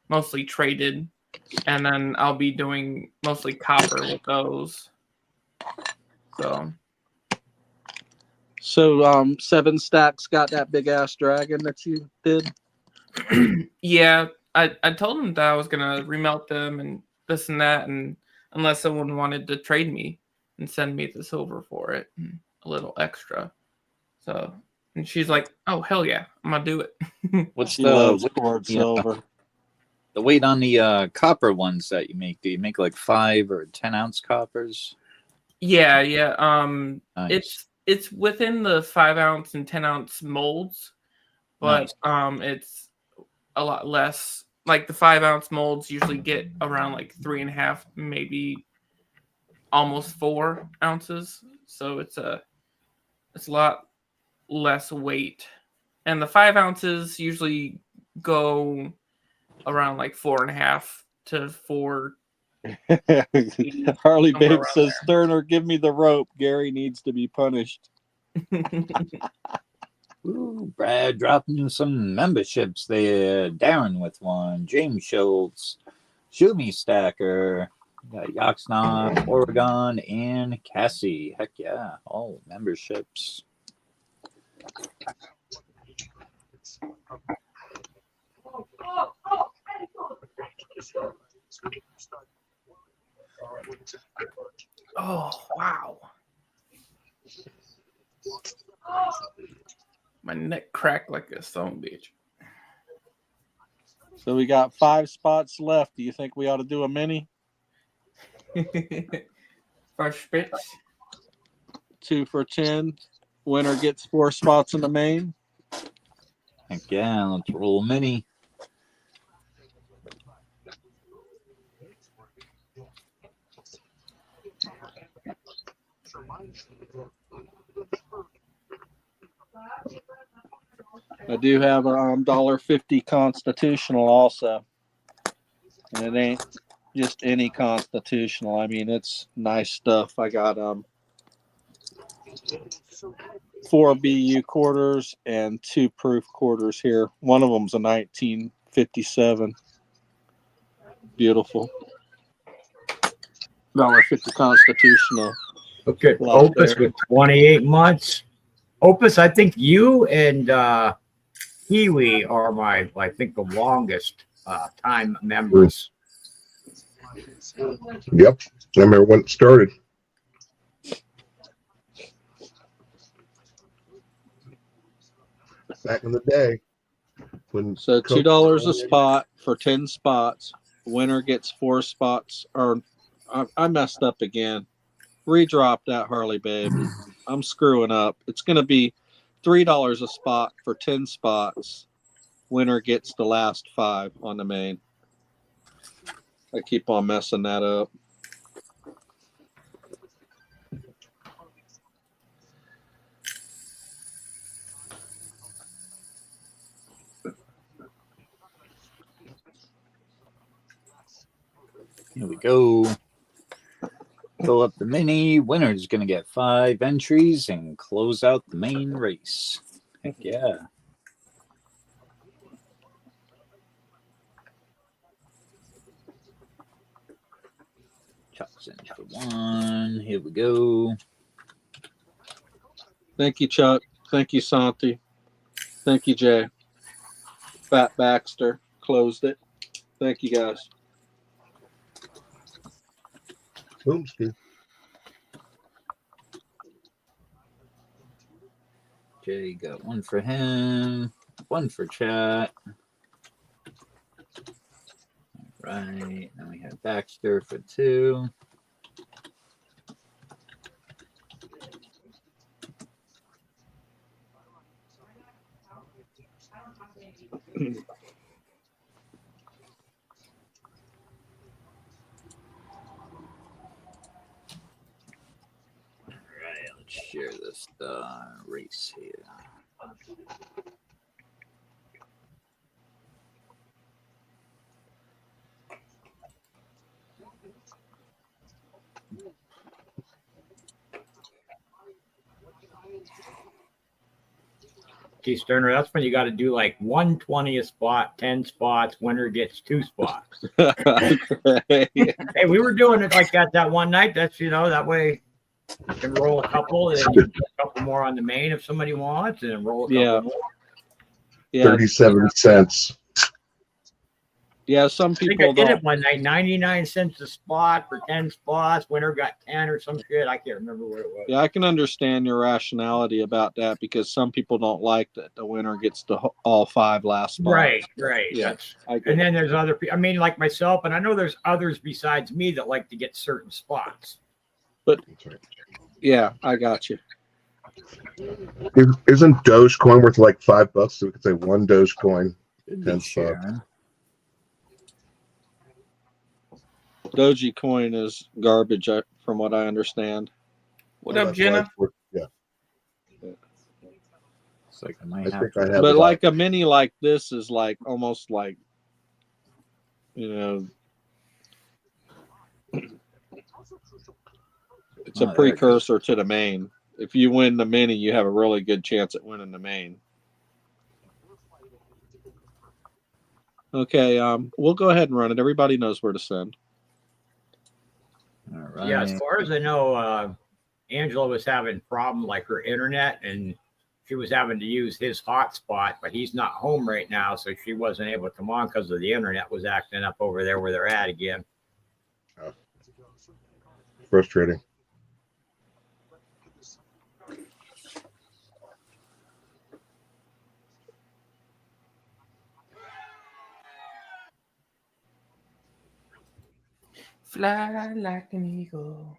mostly traded, and then I'll be doing mostly copper with those. So 7 Stacks got that big ass dragon that you did? Yeah, I told him that I was gonna remelt them and this and that, and unless someone wanted to trade me and send me the silver for it, and a little extra. So, and she's like, "Oh hell yeah, I'm gonna do it." What's silver? The weight on the copper ones that you make? Do you make like 5 or 10-ounce coppers? Yeah. Nice. It's within the 5-ounce and 10-ounce molds, but it's a lot less. Like the 5-ounce molds usually get around like 3.5, maybe almost 4 ounces. So it's a lot less weight, and the 5 ounces usually go around like 4.5 to 4. Harley Babe says, Sterner, give me the rope. Gary needs to be punished. Ooh, Brad dropping some memberships there. Darren with one. James Schultz. Shumi Stacker. Got Yoxnock, Oregon, and Cassie. Heck yeah. All memberships. Oh, wow. My neck cracked like a stone bitch. So we got 5 spots left. Do you think we ought to do a mini? First bitch. 2 for 10. Winner gets 4 spots in the main. Heck yeah, let's roll a mini. I do have a $1.50 constitutional also. And it ain't just any constitutional. I mean, it's nice stuff. I got 4 BU quarters and 2 proof quarters here. One of them's a 1957. Beautiful. $1.50 constitutional. Look at Opus with 28 months. Opus, I think you and Kiwi are I think the longest time members. Yep. I remember when it started. Back in the day. So $2 a spot for 10 spots. Winner gets 4 spots. Or I messed up again. Redrop that, Harley Babe. I'm screwing up. It's going to be $3 a spot for 10 spots. Winner gets the last 5 on the main. I keep on messing that up. Here we go. Fill up the mini. Winner's going to get 5 entries and close out the main race. Heck yeah. Chuck's in for 1. Here we go. Thank you, Chuck. Thank you, Santi. Thank you, Jay. Fat Baxter closed it. Thank you, guys. Boom, Steve. Jay got one for him, one for chat. Right. Then we have Baxter for 2. Let's share this race here. Gee, Sterner, that's when you got to do like 120 a spot, 10 spots. Winner gets 2 spots. Hey, we were doing it like that one night. That's, that way you can roll a couple and then you put a couple more on the main if somebody wants, and then roll a couple more. Yeah. 37 cents. Yeah, some I think people I did don't. it one night, 99 cents a spot for 10 spots. Winner got 10 or some shit. I can't remember what it was. Yeah, I can understand your rationality about that because some people don't like that the winner gets to all 5 last spots. Right. Yeah, And then there's other people. I mean, like myself, and I know there's others besides me that like to get certain spots. But yeah, I got you. Isn't Dogecoin worth like $5? So we could say one Dogecoin, 10 spots. Dogecoin is garbage, from what I understand. What up, Jenna? Yeah. It's like I might have to. But like a mini like this is like almost like, it's a precursor to the main. If you win the mini, you have a really good chance at winning the main. Okay, we'll go ahead and run it. Everybody knows where to send. All right. Yeah, as far as I know, Angela was having a problem like her internet, and she was having to use his hotspot, but he's not home right now, so she wasn't able to come on because of the internet was acting up over there where they're at again. Frustrating. Fly like an eagle.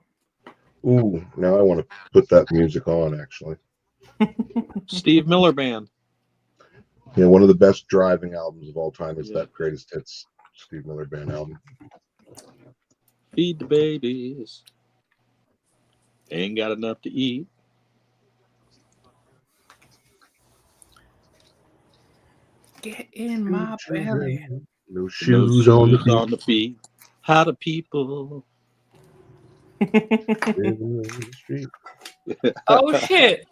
Ooh, now I want to put that music on, actually. Steve Miller Band. Yeah, one of the best driving albums of all time is that Greatest Hits Steve Miller Band album. Feed the babies. Ain't got enough to eat. Get in my belly. No shoes on the feet. How do people Oh shit!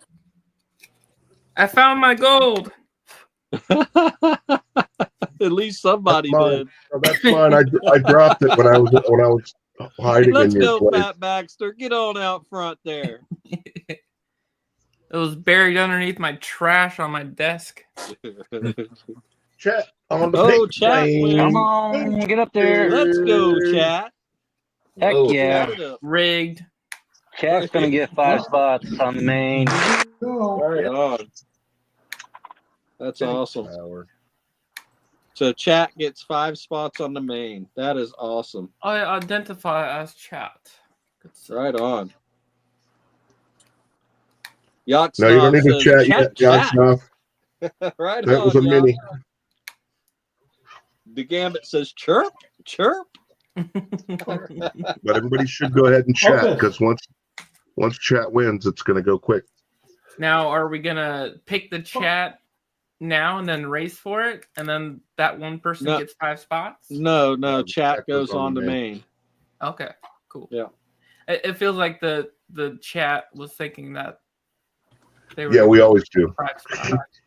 I found my gold. At least somebody did. Oh, that's fine. I dropped it when I was hiding Let's in your go, place. Fat Baxter. Get on out front there. It was buried underneath my trash on my desk. Chat on the Oh, big chat. plane. Come on, get up there. Let's go, chat. Heck yeah. Rigged. Chat's going to get 5 spots on the main. Right on. That's awesome. So chat gets 5 spots on the main. That is awesome. I identify as chat. Right on. Yacht No, you don't need to chat yet, Yacht. Right that on, was a Yacht. mini. The Gambit says chirp, chirp. But everybody should go ahead and chat because once chat wins, it's going to go quick. Now, are we gonna pick the chat now and then race for it, and then that one person No. gets 5 spots? No, chat goes on the main. Okay, cool. Yeah. It feels like the chat was thinking that they were. Yeah, we always do. 5 spots.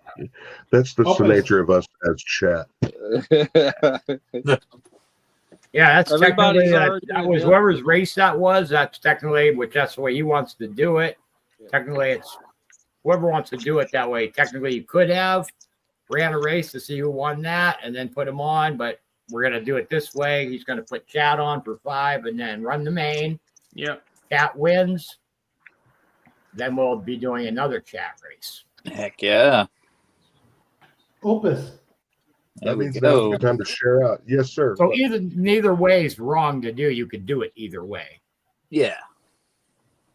That's the nature of us as chat. Yeah, that's Everybody's technically already that doing was it. whoever's race that was. That's technically, which that's the way he wants to do it. Technically, it's whoever wants to do it that way. Technically, you could have ran a race to see who won that and then put him on, but we're going to do it this way. He's going to put Chad on for 5 and then run the main. Yep. Cat wins. Then we'll be doing another chat race. Heck yeah. Opus. There That we means now's a go. good time to share out. Yes, sir. So neither way is wrong to do. You could do it either way. Yeah.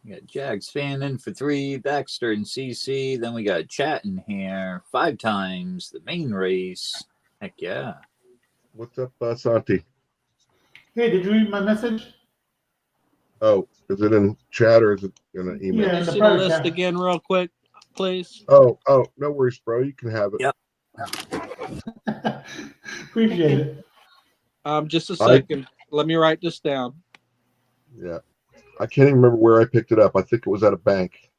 We got Jags fan in for 3, Baxter and CC. Then we got Chat in here 5 times. The main race. Heck yeah. What's up, Santi? Hey, did you read my message? Oh, is it in chat or is it in an email? Yeah, Can in you the see the private list chat. again real quick, please? Oh, no worries, bro. You can have it. Yep. Appreciate it. Just a second. Let me write this down. Yeah. I can't even remember where I picked it up. I think it was at a bank.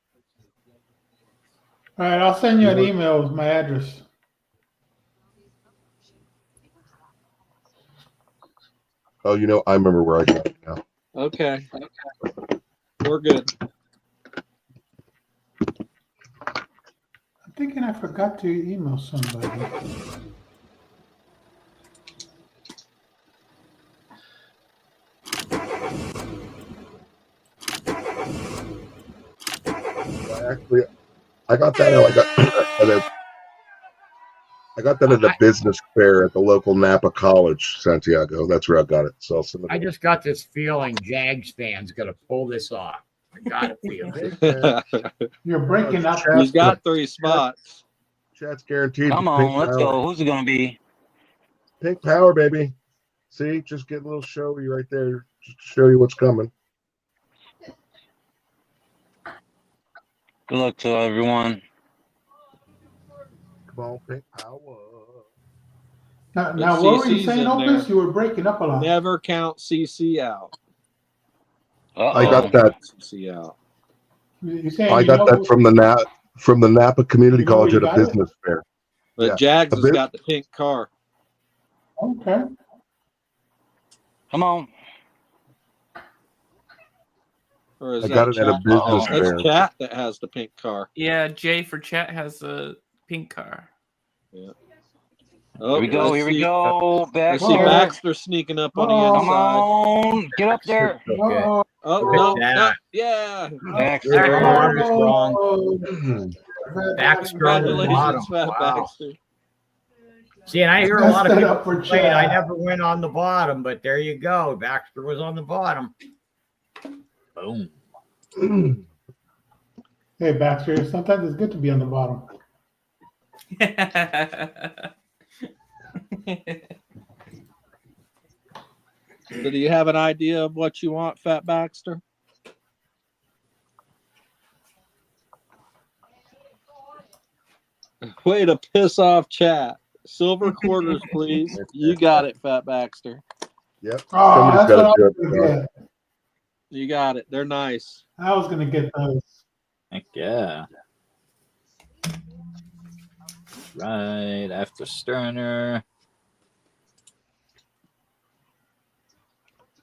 All right, I'll send you an email with my address. Oh, I remember where I got it now. Okay. We're good. I'm thinking I forgot to email somebody. Actually, I got that. I got that at a business fair at the local Napa College, Santiago. That's where I got it. So I'll send it. I just got this feeling Jags fans going to pull this off. I got a feeling. You're breaking up. He's got 3 spots. Chat's guaranteed. Come on, let's go. Who's it going to be? Pink power, baby. See, just get a little showy right there. Just to show you what's coming. Good luck to everyone. Come on, pink power. Now what were you CC's saying, in Opus? there. You were breaking up a lot. Never count CC out. I got that. CC out. You saying I got that from the Napa Community You know College where at you a got it? business fair. But Yeah. Jags has got the pink car. Okay. Come on. Or is I that got it at a Chat? business fair. That's Chat that has the pink car. Yeah, Jay for chat has a pink car. Yeah. Here we go. Here we go. I see Baxter. Baxter sneaking up on the Come inside. on. Get up there. Uh-oh. Oh, Yeah. no. Yeah. Baxter. Wrong. Baxter on the bottom. Congratulations, Fat Wow. Baxter. See, and I hear a lot of Messed that people up for complain Chad. I never went on the bottom, but there you go. Baxter was on the bottom. Boom. Hey, Baxter, sometimes it's good to be on the bottom. So do you have an idea of what you want, Fat Baxter? Way to piss off Chat. Silver quarters, please. You got it, Fat Baxter. Yep. Oh, Somebody's that's got what I to do was it. going to get. You got it. They're nice. I was going to get those. Heck yeah. Right after Sterner.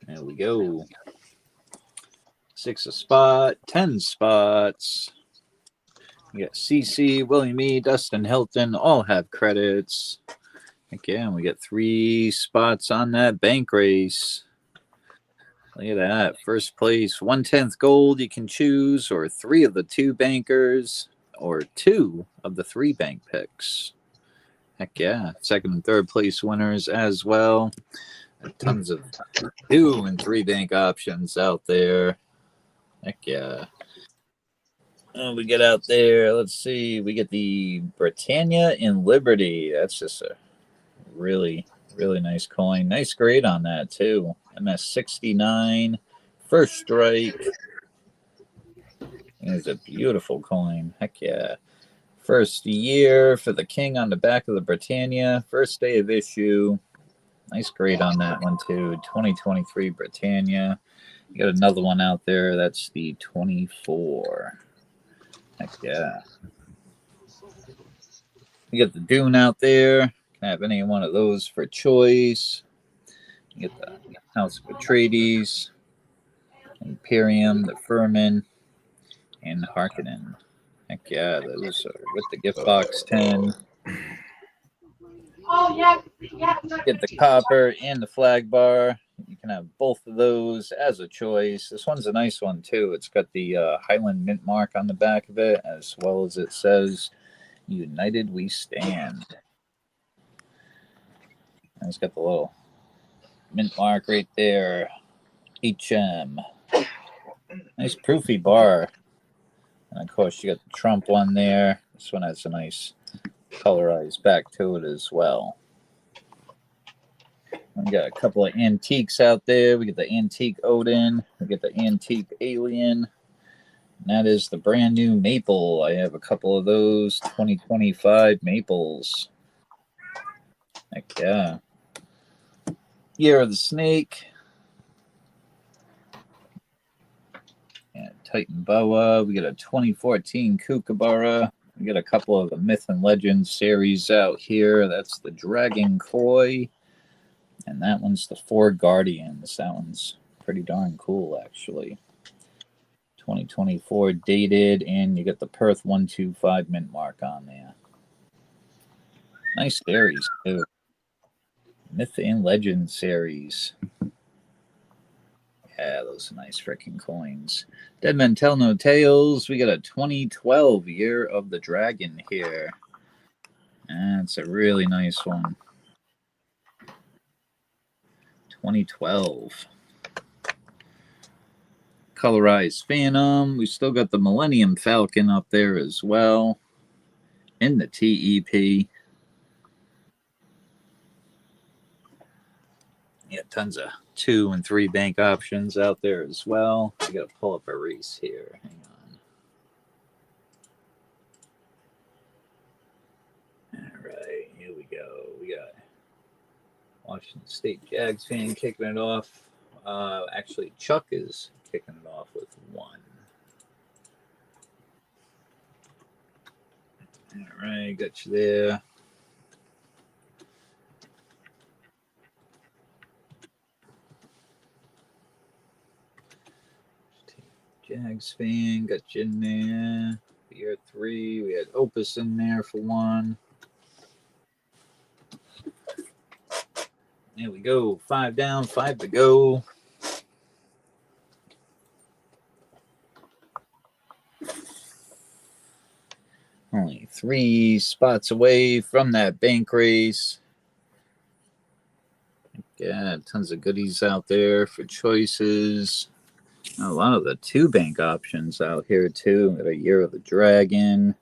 There we go. 6 a spot, 10 spots. We got CC, William E, Dustin Hilton, all have credits. Again, we got 3 spots on that bank race. Look at that. First place, 1/10 gold you can choose, or 3 of the 2 bankers, or 2 of the 3 bank picks. Heck yeah. Second and third place winners as well. Tons of 2 and 3 bank options out there. Heck yeah. We get out there. Let's see. We get the Britannia in Liberty. That's just a really, really nice coin. Nice grade on that, too. MS69. First strike. It's a beautiful coin. Heck yeah. First year for the king on the back of the Britannia. First day of issue. Nice grade on that one, too. 2023 Britannia. You got another one out there. That's the 24. Heck yeah. You got the Dune out there. Can have any one of those for choice. You get the House of Atreides, Imperium, the Furman, and Harkonnen. Heck yeah, those are with the gift box 10. Oh, yeah. Get the copper and the flag bar. You can have both of those as a choice. This one's a nice one too. It's got the Highland mint mark on the back of it, as well as it says "United We Stand." And it's got the little mint mark right there. HM. Nice proofy bar. And of course, you got the Trump one there. This one has a nice colorized back to it as well. We got a couple of antiques out there. We got the antique Odin. We got the antique Alien. And that is the brand new Maple. I have a couple of those 2025 Maples. Heck yeah. Year of the Snake. And Titan Boa. We got a 2014 Kookaburra. We got a couple of the Myth and Legend series out here. That's the Dragon Koi. And that one's the Four Guardians. That one's pretty darn cool, actually. 2024 dated, and you got the Perth 125 mint mark on there. Nice series, too. Myth and Legend series. Yeah, those are nice freaking coins. Dead Men Tell No Tales. We got a 2012 Year of the Dragon here. That's a really nice one. 2012. Colorized Phantom. We still got the Millennium Falcon up there as well. In the TEP. Yeah, tons of 2 and 3 bank options out there as well. I gotta pull up a race here. Hang on. All right, here we go. We got Washington State Jags fan kicking it off. Actually, Chuck is kicking it off with 1. All right, got you there. Jags fan, got you in there. Year 3, we had Opus in there for 1. There we go. 5 down, 5 to go. Only 3 spots away from that bank race. Yeah, tons of goodies out there for choices. A lot of the 2 bank options out here, too. Got a Year of the Dragon.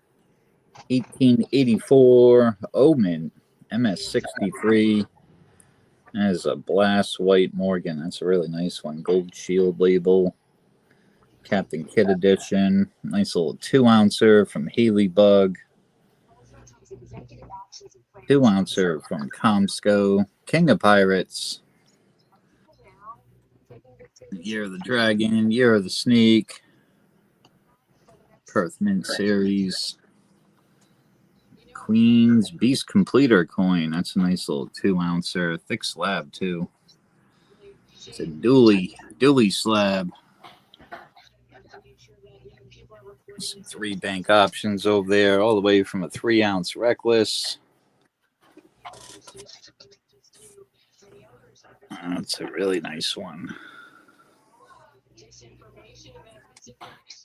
1884 Omen. MS63. That is a Blast White Morgan. That's a really nice one. Gold Shield label. Captain Kidd edition. Nice little 2-ouncer from Haley Bug. 2-ouncer from Comsco. King of Pirates. Year of the Dragon. Year of the Snake. Perth Mint Series. Queen's Beast Completer coin. That's a nice little 2-ouncer. Thick slab, too. It's a dually slab. Some 3 bank options over there, all the way from a 3-ounce Reckless. That's a really nice one.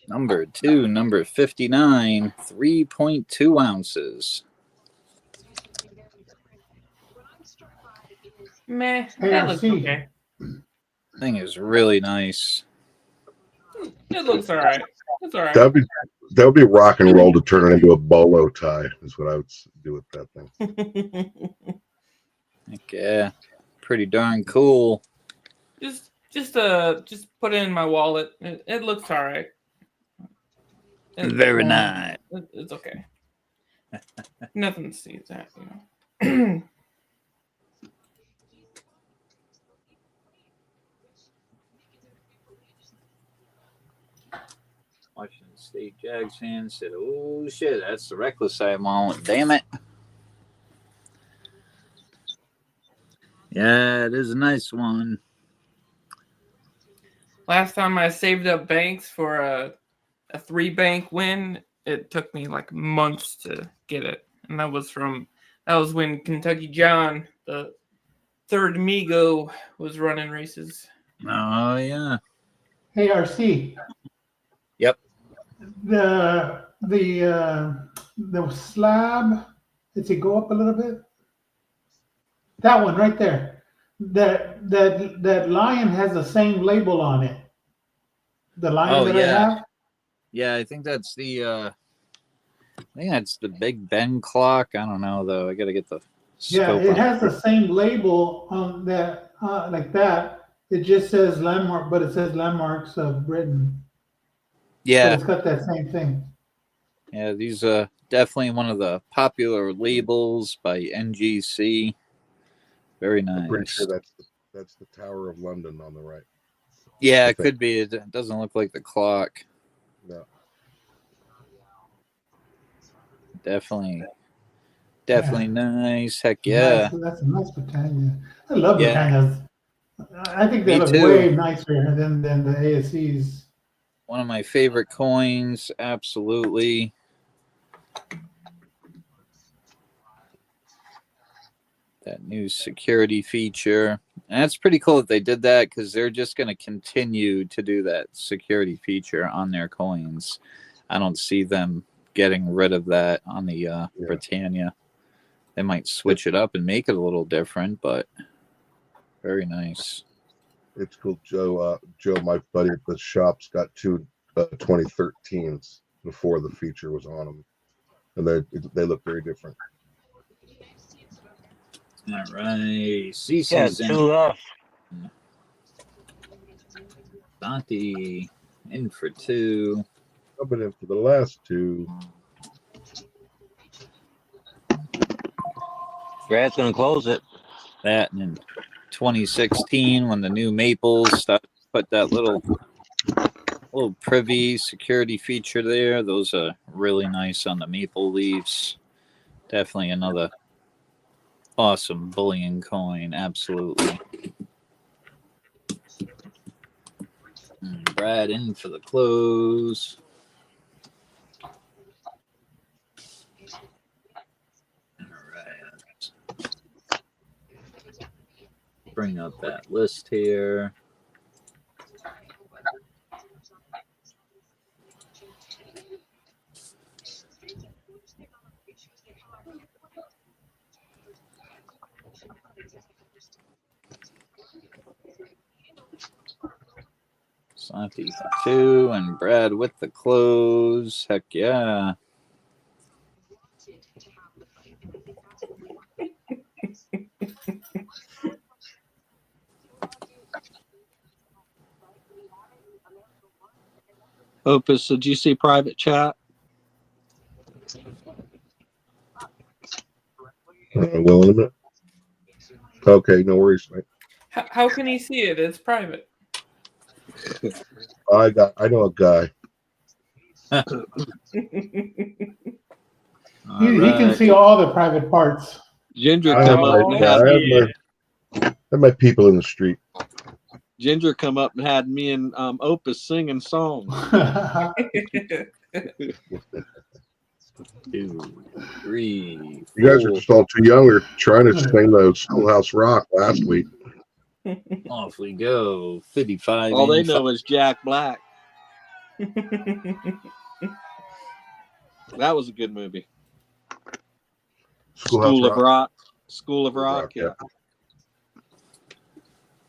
Number 2, number 59, 3.2 ounces. Meh, that looks okay. Thing is really nice. It looks all right. It's all right. That would be rock and roll to turn it into a bolo tie. Is what I would do with that thing. Heck yeah, pretty darn cool. Just put it in my wallet. It looks all right. Very nice. It's okay. Nothing to see that, you know. Washington State Jags fans said, "Oh shit, that's the Reckless I want. Damn it." Yeah, it is a nice one. Last time I saved up banks for a 3-bank win, it took me like months to get it, and that was when Kentucky John, the third Migo, was running races. Oh yeah. Hey, RC. Yep. The slab. Does it go up a little bit? That one right there. That lion has the same label on it. The lion that I have. Yeah, I think that's the Big Ben clock. I don't know though. I gotta get the Yeah, scope it on has the same label on that, like that. It just says landmark, but it says landmarks of Britain. But Yeah. it's got that same thing. Yeah, these are definitely one of the popular labels by NGC. Very nice. I'm pretty sure that's the Tower of London on the right. Yeah, it could be. It doesn't look like the clock. No. Definitely Yeah. nice. Heck yeah. That's a nice Britannia. I love Yeah. Britannias. I think they Me look too. way nicer than the ASCs. One of my favorite coins. Absolutely. That new security feature. And that's pretty cool that they did that, because they're just going to continue to do that security feature on their coins. I don't see them getting rid of that on the Britannia. They might switch it up and make it a little different, but very nice. It's cool. Joe, my buddy at the shop's got two 2013s before the feature was on them, and they look very different. All right, CC's Yeah, two left. Santi in for two. Coming in for the last two. Brad's gonna close it. That and in 2016, when the new Maples started to put that little privy security feature there, those are really nice on the maple leaves. Definitely another awesome bullion coin. Absolutely. And Brad in for the close. All right. Bring up that list here. Santi for two, and Brad with the close. Heck yeah. Opus, did you see private chat? Well, in a minute. Okay, no worries, mate. How can he see it? It's private. I know a guy. He can see all the private parts. Ginger I come up and have my people in the street. Ginger come up and had me and Opus singing songs. 2, 3. You guys are just all too young. We were trying to sing the Schoolhouse Rock last week. Off we go. 55. All they know is Jack Black. That was a good movie. School of Rock. School of Rock, yeah.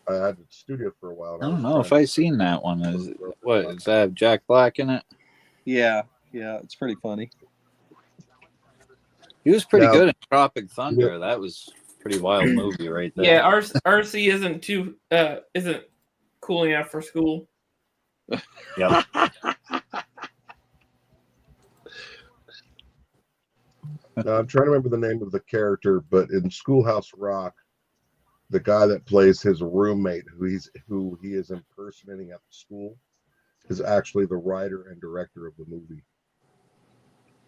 I had the studio for a while. I don't know if I've seen that one. Does that have Jack Black in it? Yeah, it's pretty funny. He was pretty good in Tropic Thunder. Yeah. That was a pretty wild movie right there. Yeah, RC isn't cool enough for school. Yeah. I'm trying to remember the name of the character, but in Schoolhouse Rock, the guy that plays his roommate, who he is impersonating at the school, is actually the writer and director of the movie.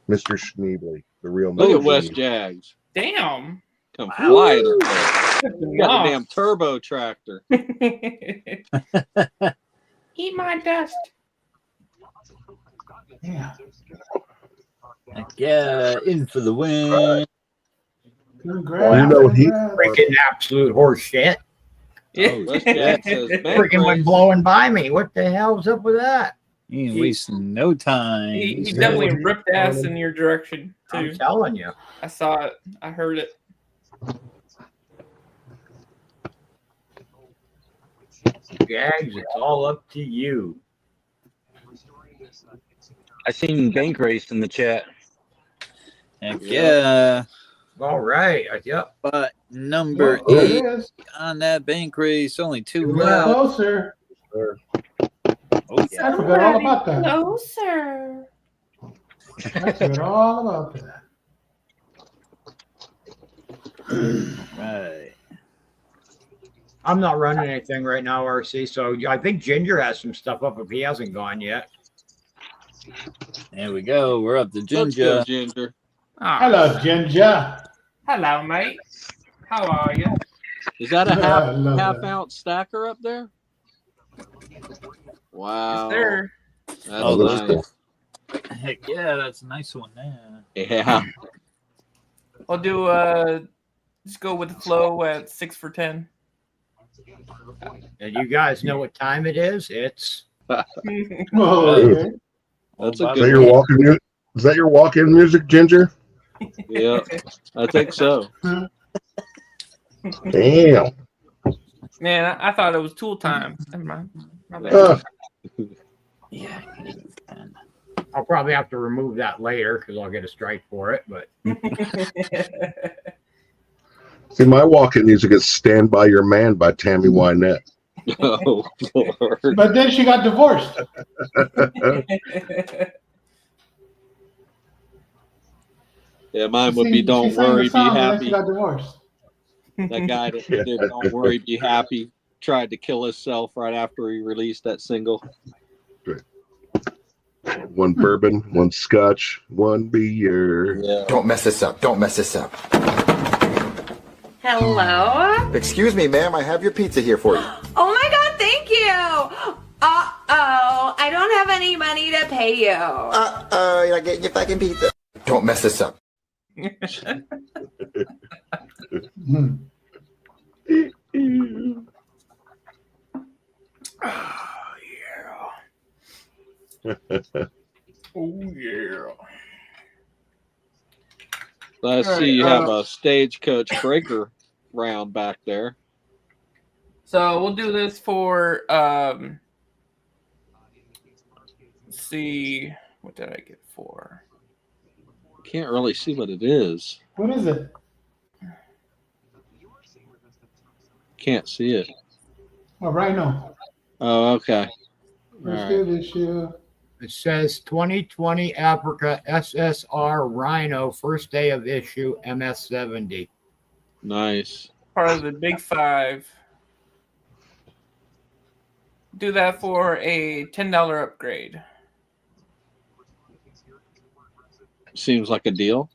Mr. Schneebly, the real. Look at West Jags. Damn. Come flying up there. You got a damn turbo tractor. Eat my dust. Yeah. Heck yeah, in for the win. Congrats, You know, he- congrats. Freaking absolute horse shit. Oh, West yeah. Jack says bank Freaking went race. blowing by me. What the hell's up with that? He ain't wasting no time. He He's definitely good. ripped ass in your direction too. I'm telling you. I saw it. I heard it. Gags, it's all up to you. I seen bank race in the chat. Heck yeah. All right. Yep. But number Oh, there 8 it is. on that bank race, only 2 Getting left. closer. Oh, yeah. I forgot all about that. Closer. I forgot all about that. Right. I'm not running anything right now, RC. So I think Ginger has some stuff up if he hasn't gone yet. There we go. We're up to Let's go, Ginger. Ginger. Ah, Hello, Ginger. hello, mate. How are you? Is that a I love half that. ounce stacker up there? Wow. There. That's Oh, those nice. Heck yeah, that's a nice one there. Yeah. I'll do just go with the flow at 6 for 10. And you guys know what time it is? It's Oh, okay. That's Oh, a Is that good your one. walk-in music? Is that your walk-in music, Ginger? Yeah, I think so. Damn. Man, I thought it was tool time. Never mind. My bad. Yeah. I'll probably have to remove that later because I'll get a strike for it. But See, my walk-in music is "Stand by Your Man" by Tammy Wynette. Oh, Lord. But then she got divorced. Yeah, mine would be She "Don't sang the Worry, Be song and then she Happy." got divorced. That guy that did "Don't Worry, Be Happy" tried to kill himself right after he released that single. One bourbon, one scotch, one beer. Yeah. Don't mess this up. Don't mess this up. Hello? Excuse me, ma'am. I have your pizza here for you. Oh my god, thank you! Uh-oh, I don't have any money to pay you. Uh-oh, you're not getting your fucking pizza. Don't mess this up. Oh, yeah. I see you have a stagecoach breaker round back there. So we'll do this for let's see, what did I get for? Can't really see what it is. What is it? Can't see it. Oh, Rhino. Oh, okay. First All right. issue. it says 2020 Africa SSR Rhino, first day of issue, MS70. Nice. Part of the Big Five. Do that for a $10 upgrade. Seems like a deal.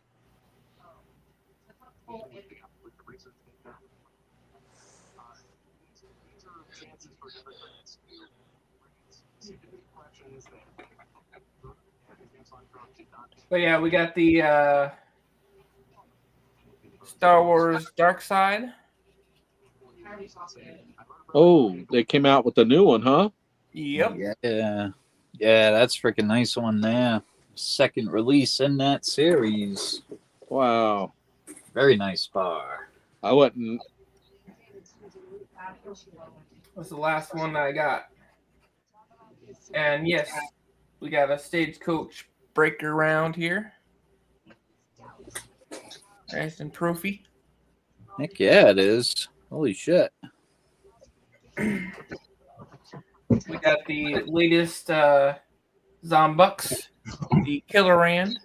But yeah, we got the Star Wars Dark Side. Oh, they came out with a new one, huh? Yep. Yeah. Yeah, that's freaking nice one there. Second release in that series. Wow. Very nice bar. I wouldn't. That's the last one that I got. And yes, we got a stagecoach breaker round here. Nice and trophy. Heck yeah, it is. Holy shit. We got the latest Zombucks, the Killer Rand.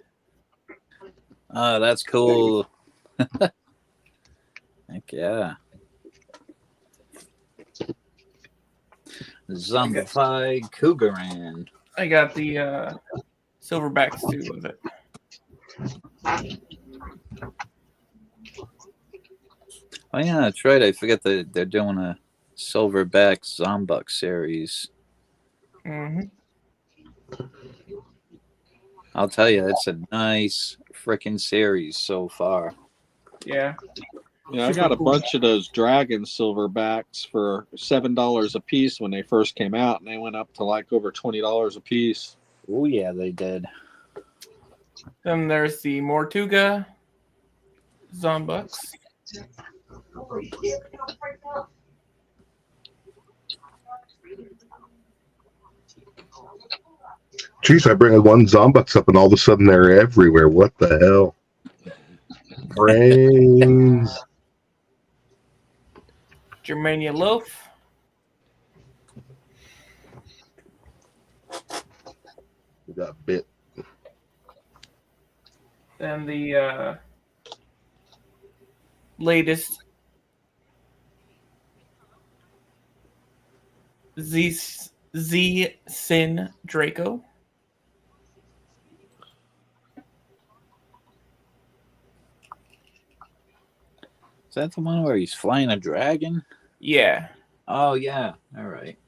Oh, that's cool. Heck yeah. Zombified Cougaran. I got the silverbacks too with it. Oh yeah, that's right. I forget that they're doing a Silverback Zombuck series. Mm-hmm. I'll tell you, it's a nice freaking series so far. Yeah. Yeah, I got a bunch of those dragon silverbacks for $7 a piece when they first came out, and they went up to like over $20 a piece. Oh yeah, they did. Then there's the Mortuga Zombucks. Jeez, I bring one Zombucks up and all of a sudden they're everywhere. What the hell? Brains. Germania Loaf. We got bit. Then the latest Z-Sin Draco. Is that the one where he's flying a dragon? Yeah. Oh yeah. All right.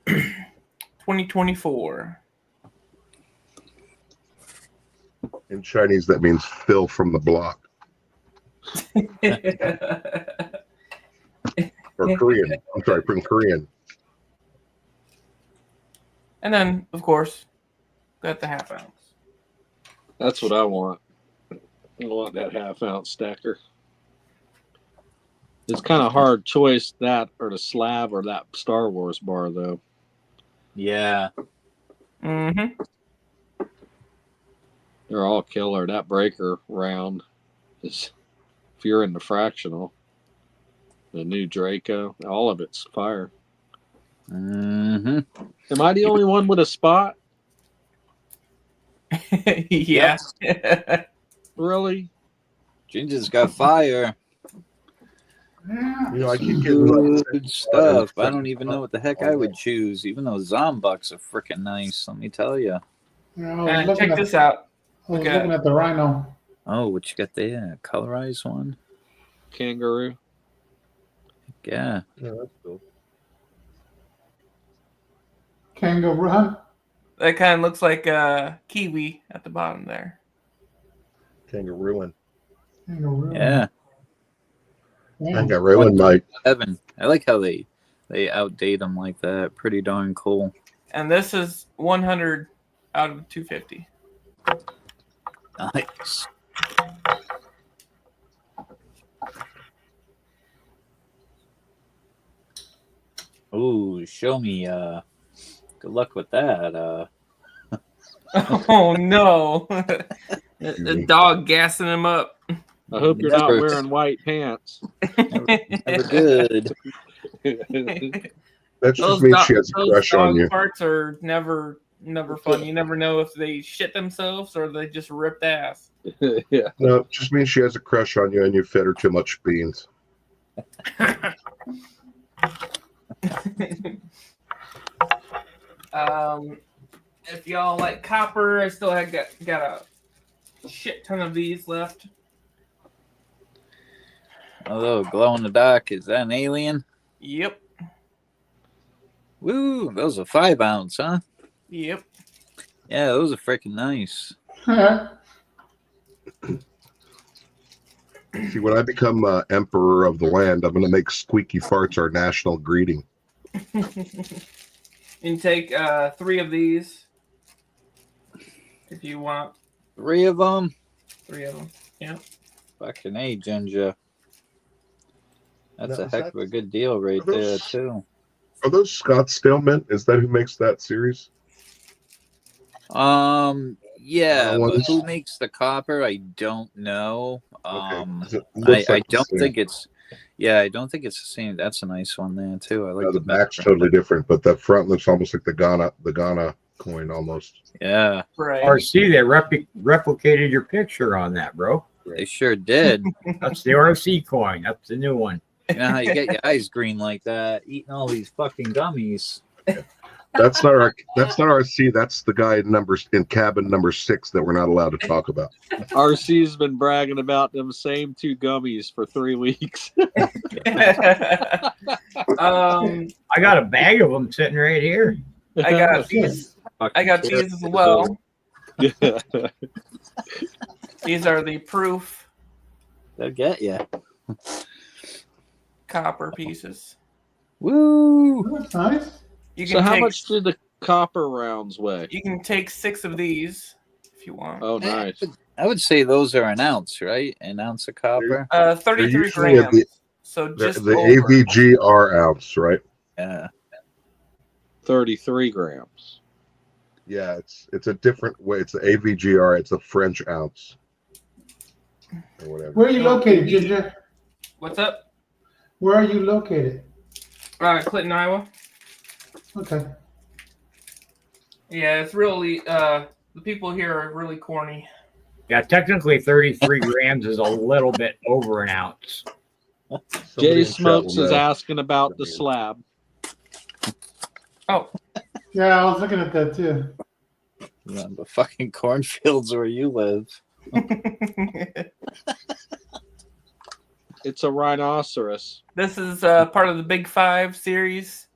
2024. In Chinese, that means Phil from the block. Or Korean. I'm sorry, from Korean. And then, of course, got the half ounce. That's what I want. I want that half-ounce stacker. It's kind of hard choice, that or the slab or that Star Wars bar, though. Yeah. Mm-hmm. They're all killer. That breaker round is, if you're in the fractional, the new Draco, all of it's fire. Mm-hmm. Am I the only one with a spot? Yeah. Really? Ginger's got fire. You know, I keep getting Good stuff. I don't even know what the heck I would choose, even though Zombucks are freaking nice, let me tell you. And check this out. I was looking at the Rhino. Oh, what you got there? A colorized one? Kangaroo. Yeah. Yeah, that's cool. Kangaroo, huh? That kind of looks like a kiwi at the bottom there. Kangaroo. Kangaroo. Yeah. I got ruined, Mike. Evan. I like how they outdate them like that. Pretty darn cool. And this is 100 out of 250. Nice. Ooh, show me. Good luck with that. Oh no! The dog gassing him up. I hope you're not wearing white pants. Never good. That just means she has a crush on you. Those dog parts are never fun. You never know if they shit themselves or they just ripped ass. Yeah. No, it just means she has a crush on you and you fed her too much beans. If y'all like copper, I still have got a shit ton of these left. Although glow in the dark, is that an alien? Yep. Woo, those are 5 ounce, huh? Yep. Yeah, those are freaking nice. See, when I become emperor of the land, I'm going to make squeaky farts our national greeting. You can take 3 of these if you want. 3 of them? 3 of them. Yeah. Fucking A, Ginger. That's Now, a heck of a good deal right there, too. Are those Scottsdale Mint? Is that who makes that series? Yeah, but who makes the copper? I don't know. Okay. I don't think it's. Yeah, I don't think it's the same. That's a nice one there too. I like the back's totally different, but the front looks almost like the Ghana coin almost. Yeah. Right. RC, they replicated your picture on that, bro. They sure did. That's the RC coin. That's the new one. You know how you get your eyes green like that, eating all these fucking gummies. That's not RC. That's the guy in cabin number 6 that we're not allowed to talk about. RC's been bragging about them same 2 gummies for 3 weeks. I got a bag of them sitting right here. I got these. I got these as well. These are the proof. They'll get you. Copper pieces. Woo! That's nice. You So can how take, much do the copper rounds weigh? You can take 6 of these if you want. Oh, nice. I would say those are an ounce, right? An ounce of copper. 33 usually at grams. So just the over. AVGR ounce, right? Yeah. 33 grams. Yeah, it's a different way. It's the AVGR. It's a French ounce. Or whatever. Where are you located, Ginger? What's up? Where are you located? Clinton, Iowa. Okay. Yeah, it's really the people here are really corny. Yeah, technically 33 grams is a little bit over an ounce. Jay Smokes is asking about the slab. Oh. Yeah, I was looking at that too. Yeah, the fucking cornfields where you live. It's a rhinoceros. This is part of the Big 5 series,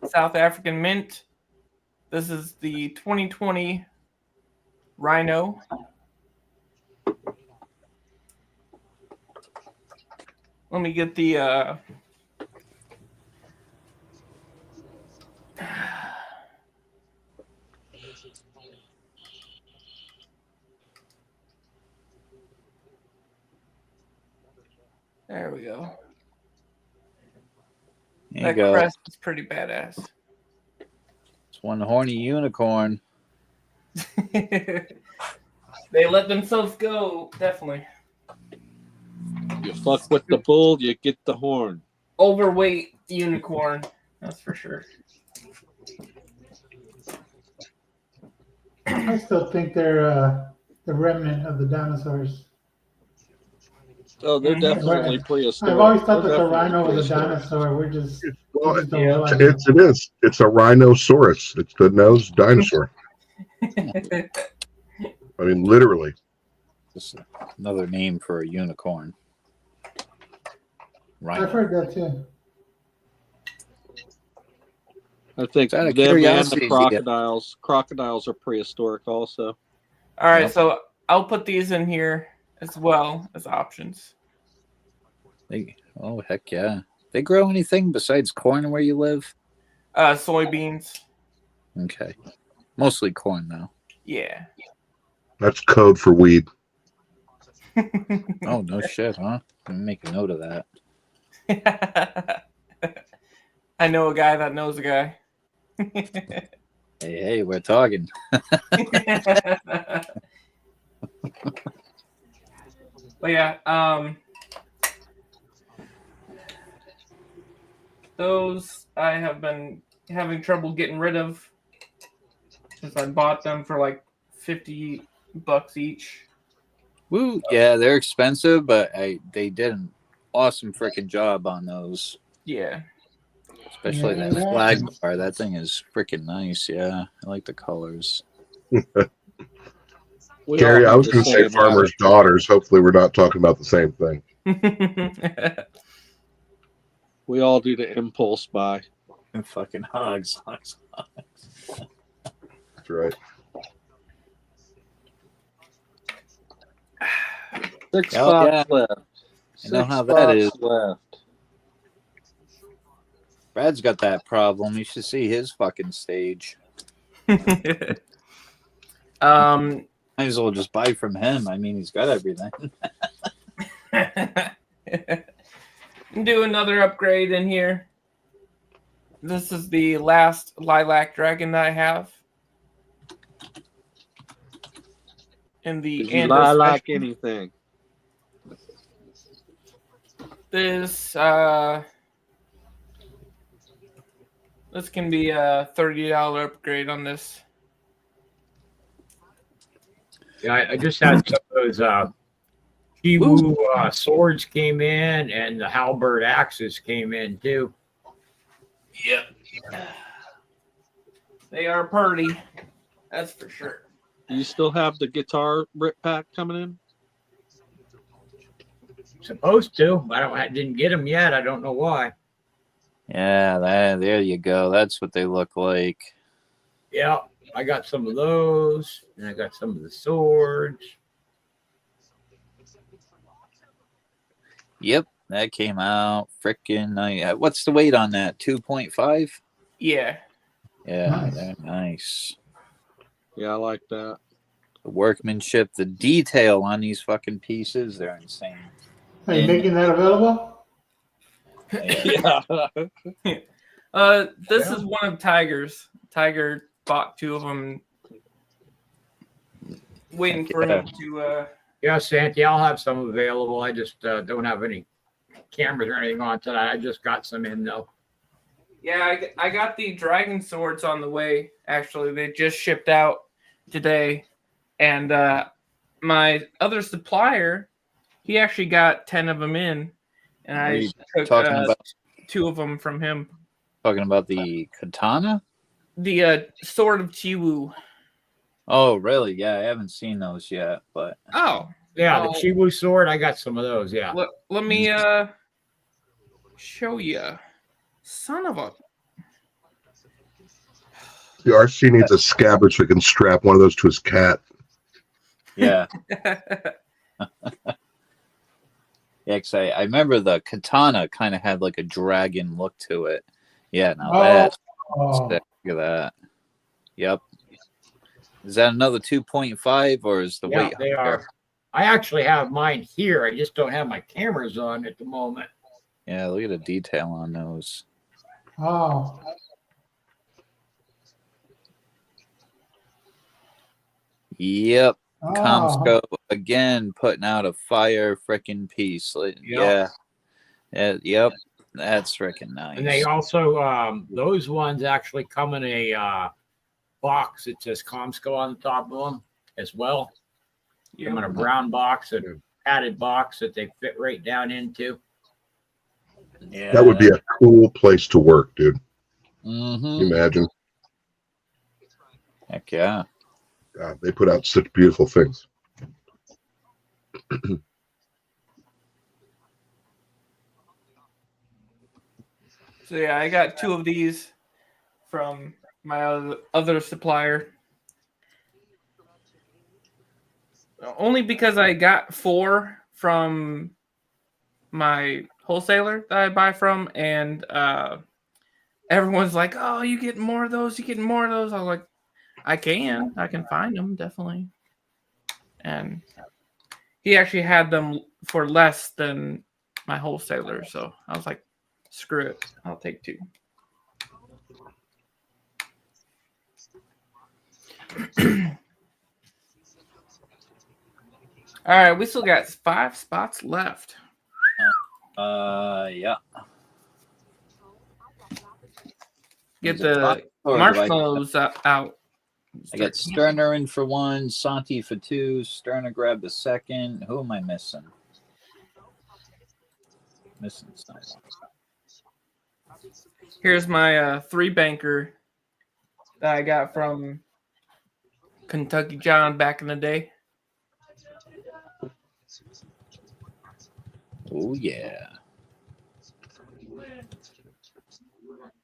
South African Mint. This is the 2020 Rhino. Let me get the there we go. There you That go. crest is pretty badass. It's one horny unicorn. They let themselves go, definitely. You fuck with the bull, you get the horn. Overweight unicorn, that's for sure. I still think they're the remnant of the dinosaurs. Oh, they're definitely prehistoric. I've always thought They're that the definitely rhino was a prehistoric. dinosaur. We just don't It realize is. It's a rhinoceros. It's the nose dinosaur. I mean, literally. Just another name for a unicorn. Right. I've heard that too. I think Out them of and curiosity, the crocodiles. Crocodiles are prehistoric also. All right, Yep. so I'll put these in here as well as options. Oh, heck yeah. They grow anything besides corn where you live? Soybeans. Okay. Mostly corn, though. Yeah. That's code for weed. Oh, no shit, huh? I'm gonna make a note of that. I know a guy that knows a guy. Hey, we're talking. But yeah, those I have been having trouble getting rid of since I bought them for like $50 each. Woo! Yeah, they're expensive, but they did an awesome freaking job on those. Yeah. Especially that flag bar. That thing is freaking nice. Yeah, I like the colors. Gary, I was going to say farmers' daughters. Hopefully, we're not talking about the same thing. We all do the impulse buy. And fucking hogs. That's right. 6 Oh, spots yeah. left. I know 6 how that is. spots left. Brad's got that problem. You should see his fucking stage. Might as well just buy from him. I mean, he's got everything. Do another upgrade in here. This is the last lilac dragon that I have. In the Did you lilac anything? This this can be a $30 upgrade on this. Yeah, I just had some of those Kiwu swords came in, and the halberd axes came in too. Yep. They are pretty. That's for sure. Do you still have the guitar rip pack coming in? Supposed to. I didn't get them yet. I don't know why. Yeah, there you go. That's what they look like. Yeah. I got some of those, and I got some of the swords. Yep, that came out freaking nice. What's the weight on that? 2.5? Yeah. Yeah, Nice. they're nice. Yeah, I like that. The workmanship, the detail on these fucking pieces, they're insane. Are you making that available? Yeah. This is one of Tiger's. Tiger bought 2 of them. Waiting for him to. Yeah, Santi, I'll have some available. I just don't have any cameras or anything on tonight. I just got some in though. Yeah, I got the dragon swords on the way. Actually, they just shipped out today, and my other supplier, he actually got 10 of them in, and Are I you took talking about 2 of them from him. talking about the katana? The sword of Chiwu. Oh, really? Yeah, I haven't seen those yet, but Oh, yeah, the Chiwu sword. I got some of those. Yeah. Let me show you. Son of a. The RC needs a scabbard so he can strap one of those to his cat. yeah. Yeah, 'cause I remember the katana kind of had like a dragon look to it. Yeah, now that's sick. Look at that. Yep. Is that another 2.5 or is the Yeah, weight? they are. I actually have mine here. I just don't have my cameras on at the moment. Yeah, look at the detail on those. Oh. Yep. Oh. Comscope again putting out a fire freaking piece. Yeah. Yep. That's freaking nice. And they also, those ones actually come in a box that says Comsco on the top of them as well. Come in a brown box and a padded box that they fit right down into. Yeah. That would be a cool place to work, dude. Mm-hmm. Can you imagine? Heck yeah. God, they put out such beautiful things. So yeah, I got 2 of these from my other supplier. Only because I got 4 from my wholesaler that I buy from, and everyone's like, "Oh, you get more of those? You get more of those?" I was like, I can find them definitely. And he actually had them for less than my wholesaler, so I was like, screw it, I'll take 2. All right, we still got 5 spots left. Yeah. Get the marshmallows out. I got Sterner in for 1, Santi for 2. Sterner grabbed the second. Who am I missing? Missing someone. Here's my 3 banker that I got from Kentucky John back in the day. Oh yeah.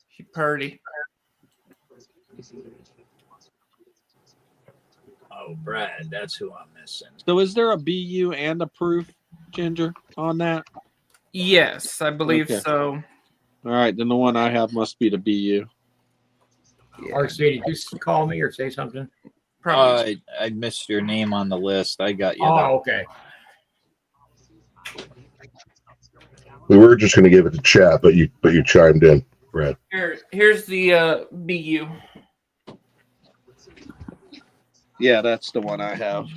She purdy. Oh, Brad, that's who I'm missing. So is there a BU and a proof, Ginger, on that? Yes, I believe so. All right, then the one I have must be the BU. Yeah. RC, did you call me or say something? I missed your name on the list. I got you. Oh, okay. We were just going to give it to chat, but you chimed in, Brad. Here's the BU. Yeah, that's the one I have.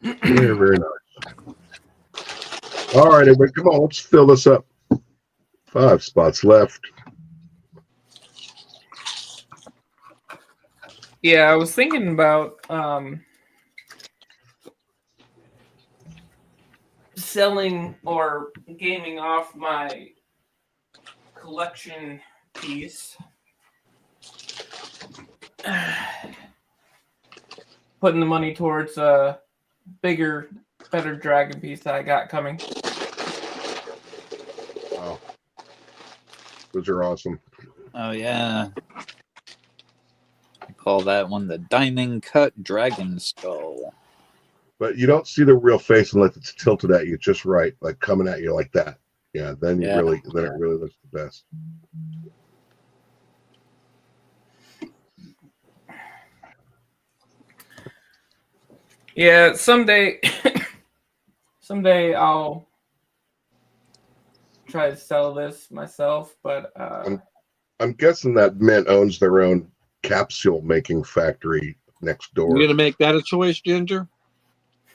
Very, very nice. All right, everybody, come on, let's fill this up. 5 spots left. Yeah, I was thinking about selling or gaming off my collection piece. Putting the money towards a bigger, better dragon piece that I got coming. Those are awesome. Oh yeah. I call that one the diamond cut dragon skull. But you don't see the real face unless it's tilted at you just right, like coming at you like that. Yeah, then it really looks the best. Yeah, someday I'll try to sell this myself, but I'm guessing that Mint owns their own capsule making factory next door. You gonna make that a choice, Ginger?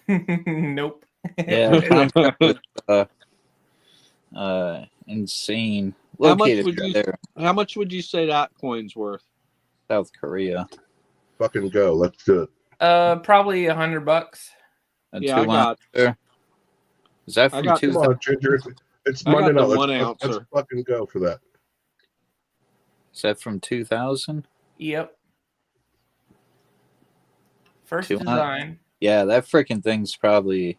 Nope. Yeah, contract with insane. Located there, How much would you say that coin's worth? South Korea. Fucking go. Let's do it. Probably $100. Yeah, I got. Is that from Come on, Ginger. It's Monday night. Let's fucking go for that. Is that from 2000? Yep. First design. Yeah, that freaking thing's probably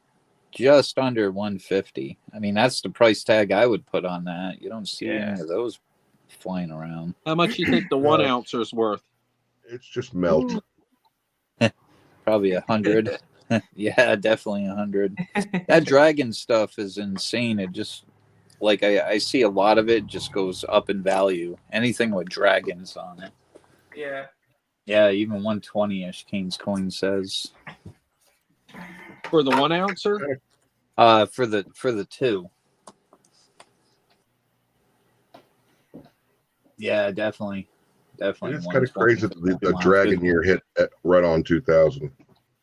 just under 150. I mean, that's the price tag I would put on that. You don't see any of those flying around. How much do you think the 1 ouncer is worth? It's just melt. Probably 100. Yeah, definitely 100. That dragon stuff is insane. It just, like, I see a lot of it just goes up in value. Anything with dragons on it. Yeah. Yeah, even 120-ish, Kane's Coin says. For the 1 ouncer? For the two. Yeah, definitely. Definitely. It's kind of crazy that the dragon year hit right on 2000.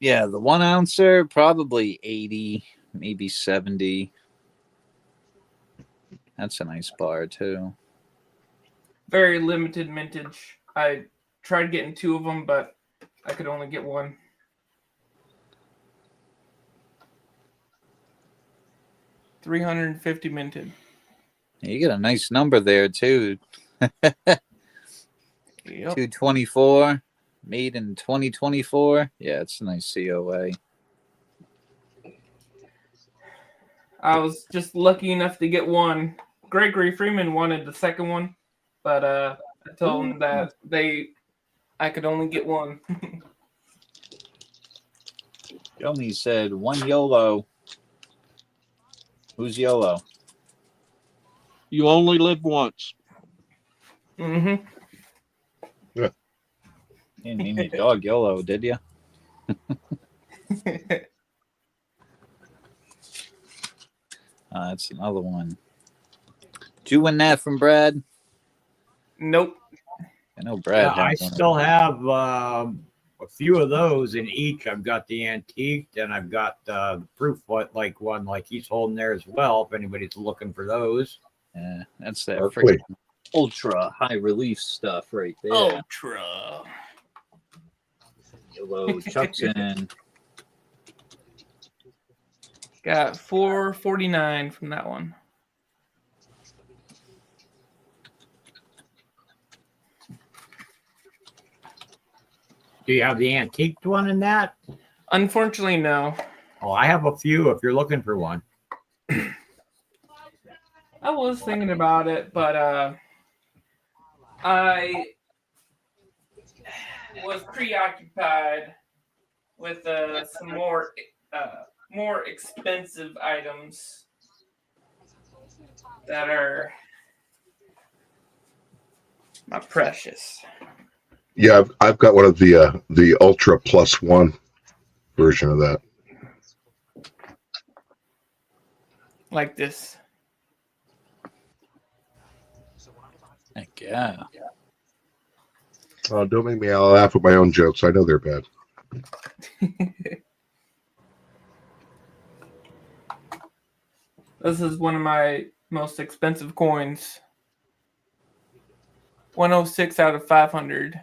Yeah, the 1 ouncer, probably 80, maybe 70. That's a nice bar, too. Very limited mintage. I tried getting 2 of them, but I could only get 1. $350 minted. You get a nice number there, too. 224, made in 2024. Yeah, it's a nice COA. I was just lucky enough to get 1. Gregory Freeman wanted the second one, but I told him that I could only get 1. Jomi said, 1 YOLO. Who's YOLO? You only live once. Mm-hmm. Yeah. You didn't name your dog YOLO, did you? That's another one. Did you win that from Brad? Nope. I know Brad. I still have a few of those in each. I've got the antique, and I've got the proof one like he's holding there as well. If anybody's looking for those. Yeah, that's that freaking ultra high relief stuff right there. Ultra. YOLO chucks in. Got $449 from that one. Do you have the antique one in that? Unfortunately, no. Oh, I have a few if you're looking for one. I was thinking about it, but I was preoccupied with some more expensive items that are my precious. Yeah, I've got one of the Ultra Plus One version of that. Like this. Heck yeah. Oh, don't make me laugh at my own jokes. I know they're bad. This is one of my most expensive coins. 106 out of 500.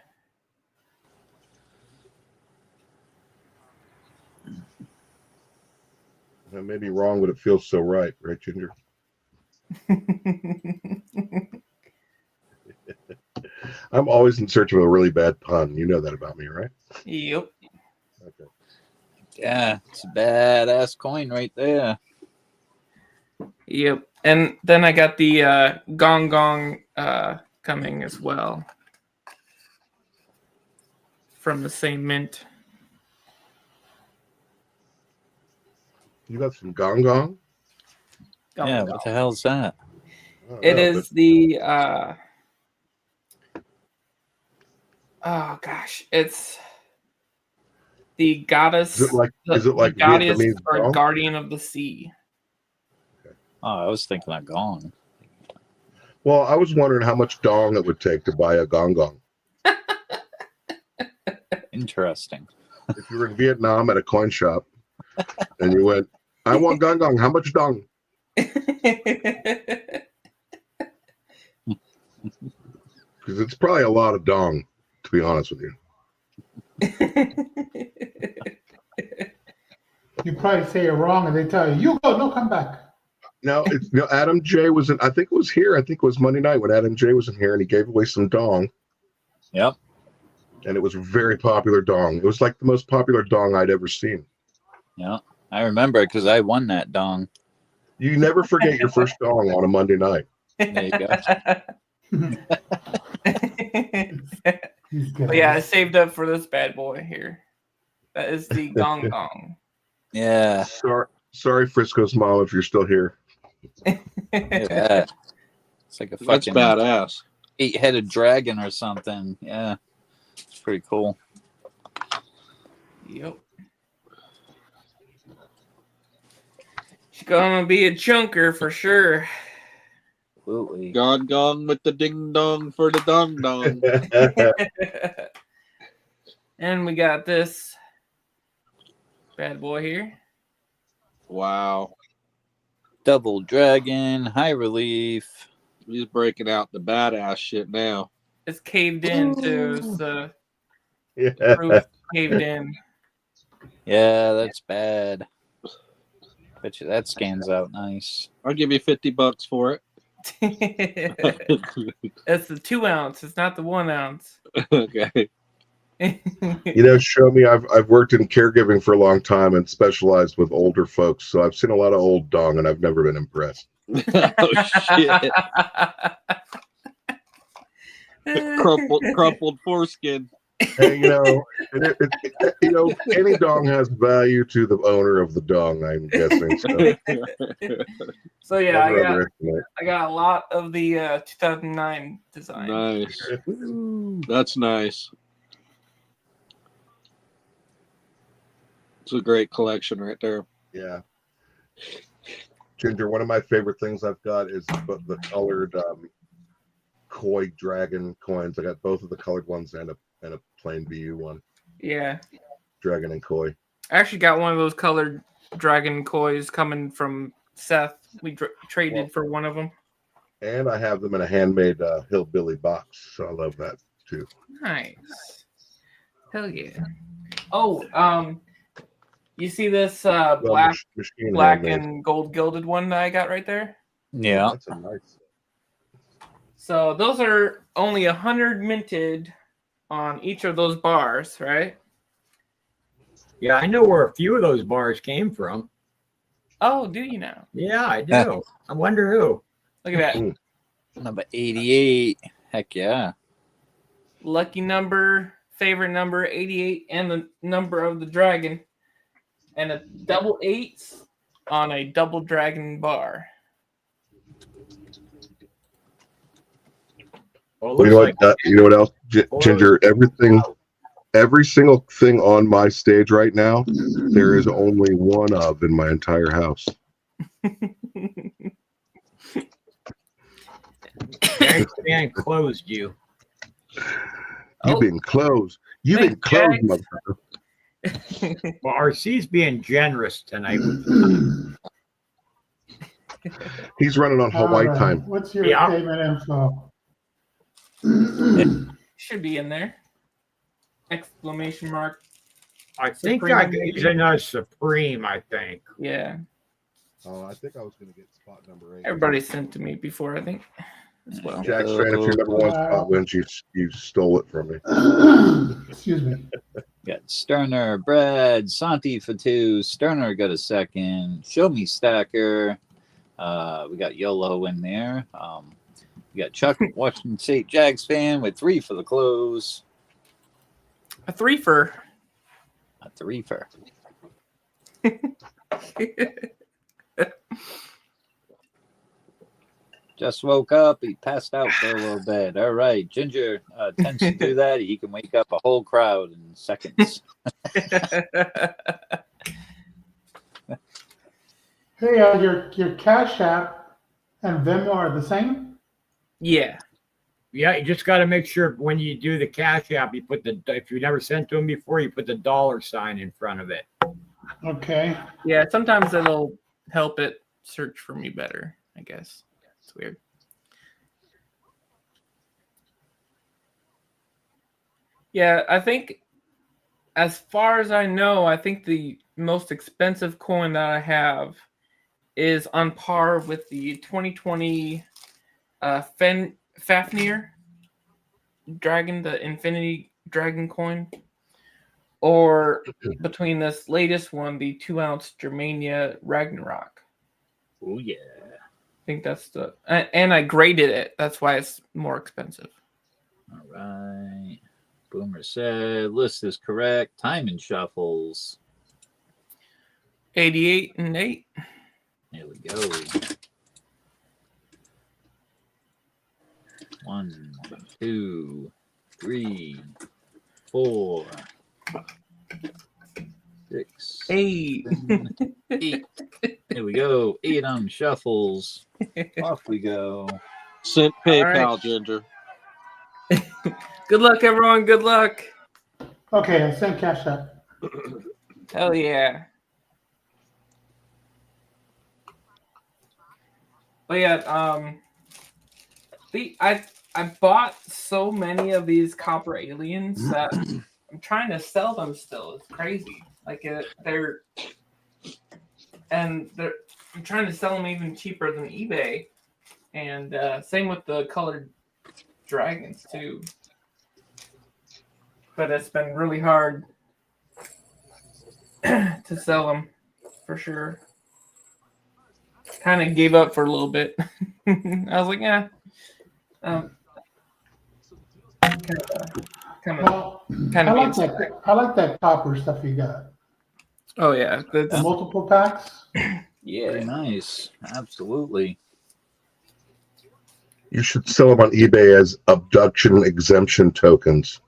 I may be wrong, but it feels so right, Ginger? I'm always in search of a really bad pun. You know that about me, right? Yep. Okay. Yeah, it's a badass coin right there. Yep. And then I got the Gong Gong coming as well from the same mint. You got some gong gong? Yeah, what the hell is that? It is the oh gosh, it's the goddess. Is it like goddess Vietnamese or gong? guardian of the sea? Oh, I was thinking of gong. Well, I was wondering how much dong it would take to buy a gong gong. Interesting. If you were in Vietnam at a coin shop and you went, I want gong gong, how much dong? Because it's probably a lot of dong, to be honest with you. You probably say it wrong, and they tell you, "You go, no, come back." No, it's Adam J was in. I think it was here. I think it was Monday night when Adam J was in here, and he gave away some dong. Yep. And it was a very popular dong. It was like the most popular dong I'd ever seen. Yeah, I remember it because I won that dong. You never forget your first dong on a Monday night. There you go. But yeah, I saved up for this bad boy here. That is the gong gong. Yeah. Sorry, Frisco's mom, if you're still here. Yeah. It's like a That's fucking badass. 8-headed dragon or something. Yeah. It's pretty cool. Yep. She's gonna be a chunker for sure. Absolutely. Gong gong with the ding dong for the dong dong. And we got this bad boy here. Wow. Double dragon, high relief. He's breaking out the badass shit now. It's caved in too. It's the Yeah. roof caved in. Yeah, that's bad. Bet you that scans out nice. I'll give you $50 for it. It's the 2 ounce. It's not the 1 ounce. Okay. Show me. I've worked in caregiving for a long time and specialized with older folks, so I've seen a lot of old dong, and I've never been impressed. Oh shit! crumpled foreskin. Hey, any dong has value to the owner of the dong, I'm guessing. So yeah, I got a lot of the 2009 design. Nice. That's nice. It's a great collection right there. Yeah. Ginger, one of my favorite things I've got is the colored koi dragon coins. I got both of the colored ones and a plain BU one. Yeah. Dragon and koi. I actually got one of those colored dragon kois coming from Seth. We traded for one of them. And I have them in a handmade hillbilly box, so I love that too. Nice. Hell yeah. Oh, you see this black and gold gilded one that I got right there? Yeah. That's a nice. So those are only 100 minted on each of those bars, right? Yeah, I know where a few of those bars came from. Oh, do you now? Yeah, I do. I wonder who. Look at that. Number 88. Heck yeah. Lucky number, favorite number, 88, and the number of the dragon. And a double 8 on a double dragon bar. Well, You know what else, Ginger? Every single thing on my stage right now, there is only one of in my entire house. Man closed you. You've been closed. You've been closed, motherfucker. Well, RC's being generous tonight. He's running on Hawaii All right. time. What's your payment info? It should be in there. Exclamation mark. I think he's in a Supreme, I think. Yeah. Oh, I think I was going to get spot number 8. Everybody sent to me before, I think, as well. Jack's fan, if your number 1 spot wins, you stole it from me. Excuse me. Got Sterner, Brad, Santi for 2. Sterner got a second. Show me Stacker. We got YOLO in there. You got Chuck, Washington State Jags fan, with 3 for the close. A 3-fer. A 3-fer. Just woke up. He passed out for a little bit. All right. Ginger tends to do that. He can wake up a whole crowd in seconds. Hey, your Cash App and Venmo are the same? Yeah. Yeah, you just got to make sure when you do the Cash App, you put if you never sent to them before, you put the $ in front of it. Okay. Yeah, sometimes it'll help it search for me better, I guess. It's weird. Yeah, I think as far as I know, I think the most expensive coin that I have is on par with the 2020 Fafnir Dragon, the Infinity Dragon coin, or between this latest one, the 2-ounce Germania Ragnarok. Oh yeah, I think that's the, and I graded it. That's why it's more expensive. All right. Boomer said list is correct. Time and shuffles. 88 and 8. Here we go. 1, 2, 3, 4, 6, 8. 8. Here we go. 8 on shuffles. Off we go. Sent PayPal, right. Ginger. Good luck, everyone. Good luck. Okay, I sent Cash App. Hell yeah. But yeah, I bought so many of these copper aliens that I'm trying to sell them still. It's crazy. Like I'm trying to sell them even cheaper than eBay, and same with the colored dragons too. But it's been really hard to sell them for sure. Kind of gave up for a little bit. I was like, yeah. I like that copper stuff you got. Oh yeah, The multiple packs. Yeah, very nice. Absolutely. You should sell them on eBay as abduction exemption tokens.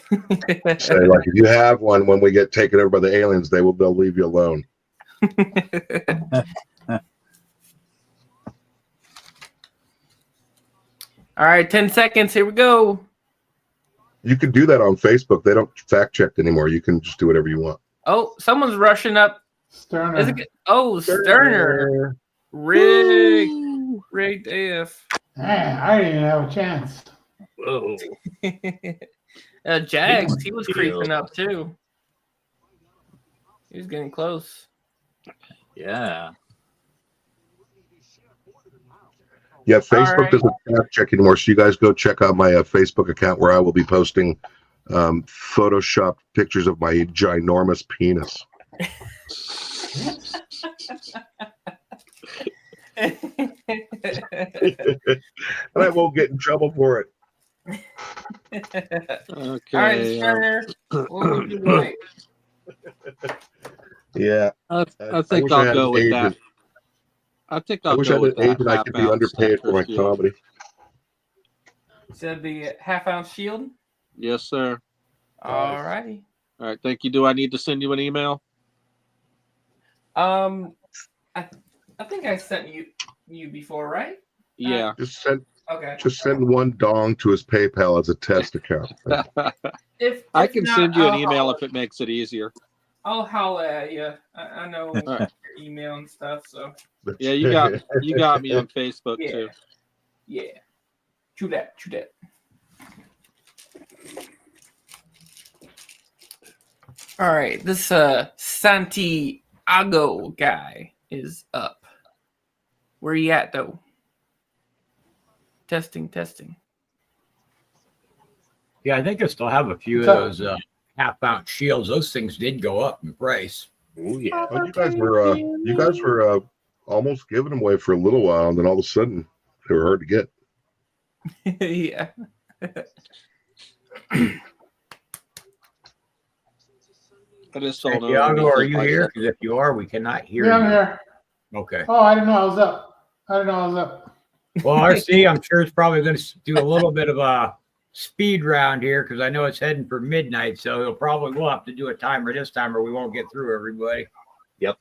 Say, like, if you have one, when we get taken over by the aliens, they'll leave you alone. All right, 10 seconds. Here we go. You can do that on Facebook. They don't fact check anymore. You can just do whatever you want. Oh, someone's rushing up. Sterner. Is it, Sterner. Rigged AF. Man, I didn't even have a chance. Whoa. Jags, he was creeping up too. He was getting close. Yeah. Yeah, Facebook right. doesn't fact check anymore. So you guys go check out my Facebook account where I will be posting Photoshopped pictures of my ginormous penis. And I won't get in trouble for it. Okay. All right, Sterner. What would you like? Yeah. I think I'll go with that. I think I'll go with that. I wish I had an agent I could be underpaid for my comedy. Said the half-ounce shield? Yes, sir. All righty. All right, thank you. Do I need to send you an email? I think I sent you before, right? Yeah. Just send one dong to his PayPal as a test account. If I can not, send you an I'll email holler. if it makes it easier. I'll holler at you. I know All right. your email and stuff, so. Yeah, you got me on Facebook too. Yeah. True that. All right, this Santiago guy is up. Where you at though? Testing. Yeah, I think I still have a few of those half-ounce shields. Those things did go up in price. Oh yeah. Oh, you guys were almost giving them away for a little while, and then all of a sudden they were hard to get. Yeah. I just don't know. Santiago, are you here? Because if you are, we cannot hear Yeah, you. I'm here. Okay. Oh, I didn't know I was up. I didn't know I was up. Well, RC, I'm sure it's probably going to do a little bit of a speed round here because I know it's heading for midnight. So we'll have to do a timer this time or we won't get through everybody. Yep.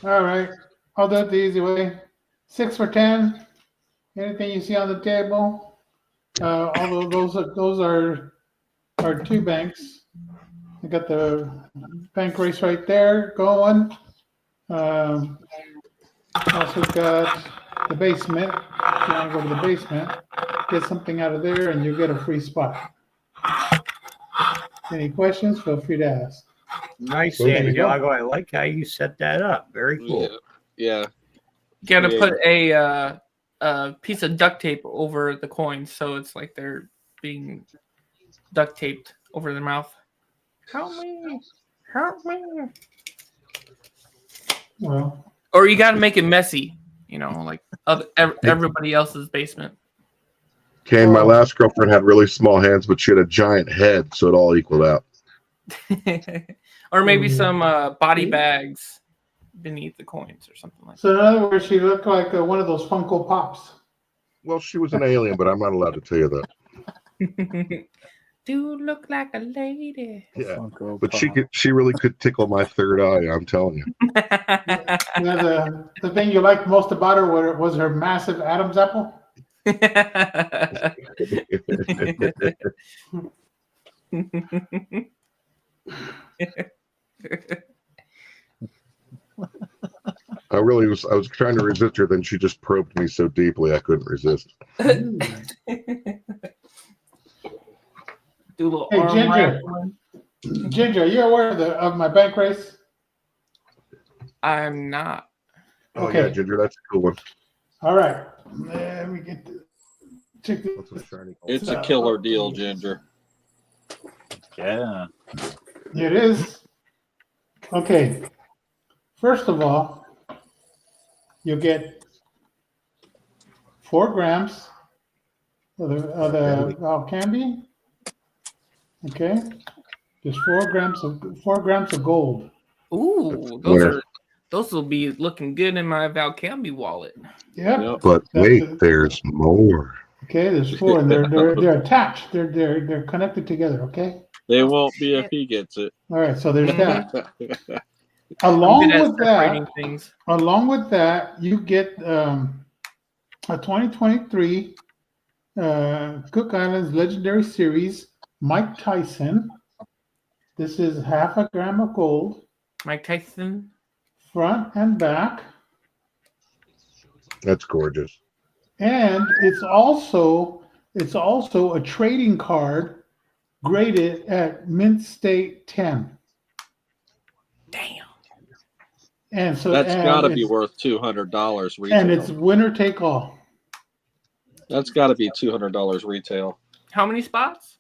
All right. I'll do it the easy way. 6 for 10. Anything you see on the table. Although those are two banks. I got the bank race right there going. Also got the basement. If you want to go to the basement, get something out of there, and you get a free spot. Any questions? Feel free to ask. Nice, There you go. Santiago. I like how you set that up. Very cool. Yeah. You gotta Yeah. put a piece of duct tape over the coins, so it's like they're being duct taped over their mouth. Help me! Help me! Well, Or you gotta make it messy, like everybody else's basement. Kane, my last girlfriend had really small hands, but she had a giant head, so it all equaled out. Or maybe some body bags beneath the coins or something like so in other words, she looked like one of those Funko Pops. Well, she was an alien, but I'm not allowed to tell you that. that. Do look like a lady. Yeah, but she really could tickle my third eye. I'm telling you. The thing you liked most about her was her massive Adam's apple. I was trying to resist her, then she just probed me so deeply I couldn't resist. Do a little Hey, arm Ginger. wrestling. Ginger, are you aware of my bank race? I'm not. Oh Okay. yeah, Ginger, that's a cool one. All right. Let me get check this. It's a killer deal, Ginger. Yeah. It is. Okay. First of all, you get 4 grams of the candy. Okay. Just 4 grams of gold. Ooh, those will be looking good in my Valcambi wallet. Yep. But wait, there's more. Okay, there's 4, and they're attached. They're connected together. Okay. They won't be if he gets it. All right. So there's that. I'm good at Along separating things. with that, you get a 2023 Cook Islands Legendary Series Mike Tyson. This is half a gram of gold, Mike Tyson. front and back, That's gorgeous. and it's also a trading card graded at Mint State 10. Damn. And so That's got to be worth $200 retail. And it's winner take all. That's got to be $200 retail. How many spots?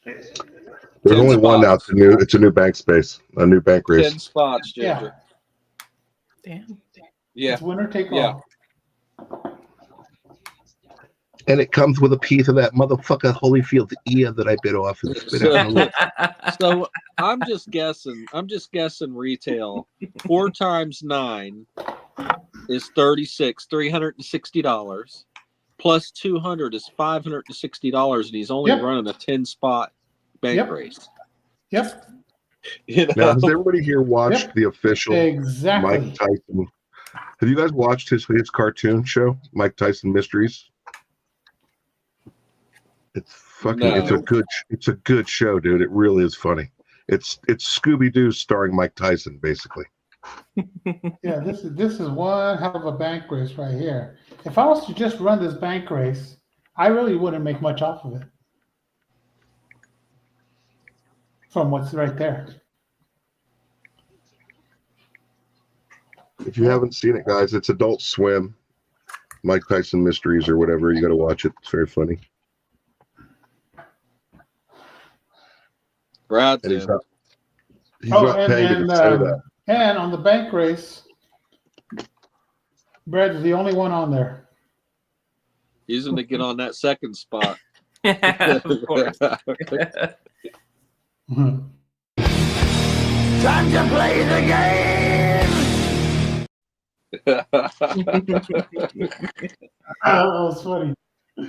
There's only one now. It's a new bank space, a new bank race. 10 spots, Ginger. Damn. Yeah. It's winner take all. And it comes with a piece of that motherfucker Holyfield's ear that I bit off and spit out. So I'm just guessing retail. 4 times 9 is $360. Plus 200 is $560, and he's only running a 10-spot bank race. Yep. You know? Now, has everybody here watched the official Exactly. Mike Tyson? Have you guys watched his cartoon show, Mike Tyson Mysteries? It's fucking. No. It's a good show, dude. It really is funny. It's Scooby-Doo starring Mike Tyson, basically. Yeah, this is one hell of a bank race right here. If I was to just run this bank race, I really wouldn't make much off of it. From what's right there. If you haven't seen it, guys, it's Adult Swim, Mike Tyson Mysteries or whatever. You got to watch it. It's very funny. Brad's and he's in. not paying to say that. And on the bank race, Brad is the only one on there. Using to get on that second spot. Of course. Time to play the game. Oh, that's funny.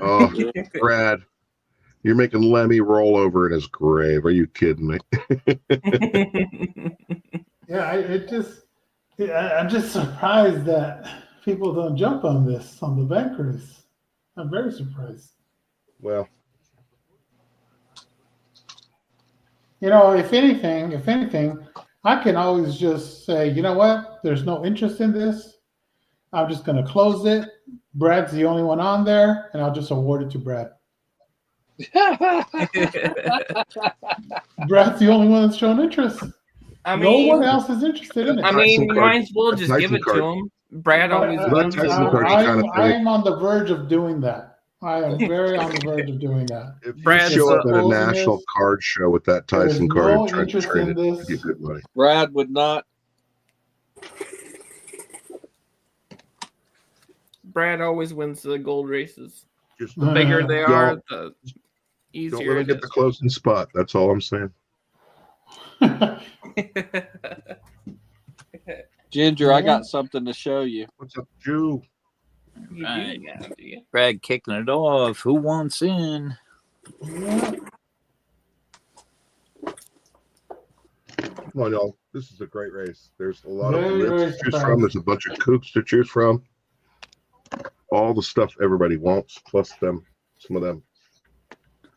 Oh, Brad, you're making Lemmy roll over in his grave. Are you kidding me? Yeah, I'm just surprised that people don't jump on this on the bank race. I'm very surprised. Well, You know, if anything, I can always just say, you know what? There's no interest in this. I'm just going to close it. Brad's the only one on there, and I'll just award it to Brad. Brad's the only one that's shown interest. I No mean, one else is interested in it. I mean, you might as well just give it to him. Brad always wins. I'm on the verge of doing that. I am very on the verge of doing that. If you show up at a national card show with that Tyson card and try to trade it, you get good money. Brad would not. Brad always wins the gold races. Just The bigger they are, the Don't easier let him it get the closing spot. That's all I'm saying. Ginger, I got something to show you. What's up, Jew? Right. Brad kicking it off. Who wants in? Come on, y'all. This is a great race. There's a lot of lips to choose from. There's a bunch of coops to choose from. All the stuff everybody wants, plus some of them.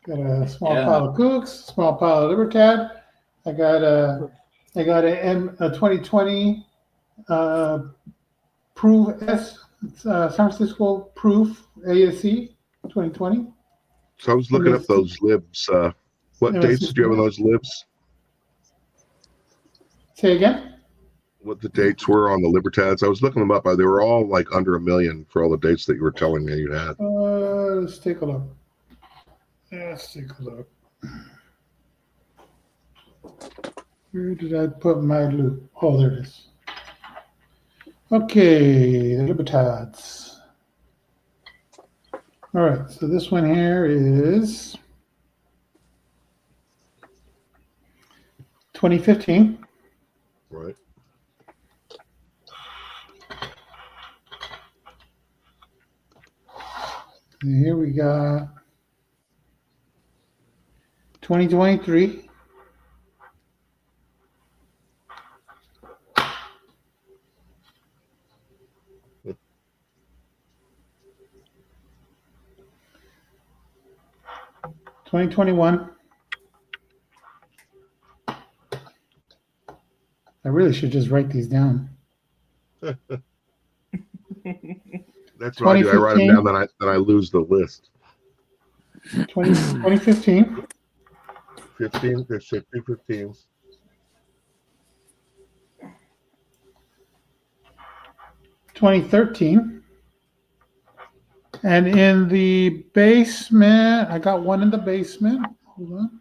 Got a small pile of Cooks, small pile of Libertad. I got a 2020 Proof S San Francisco Proof ASC 2020. So I was looking up those libs. What dates did you have on those libs? Say again? What the dates were on the Libertads? I was looking them up. They were all like under $1 million for all the dates that you were telling me you had. Let's take a look. Let's take a look. Where did I put my loop? Oh, there it is. Okay, the Libertads. All right, so this one here is 2015. Right. And here we got 2023. $2021. I really should just write these down. That's what I do. I write them down, then I lose the list. 2015. 15. There's 2 15s. 2013. And in the basement, I got one in the basement. Hold on.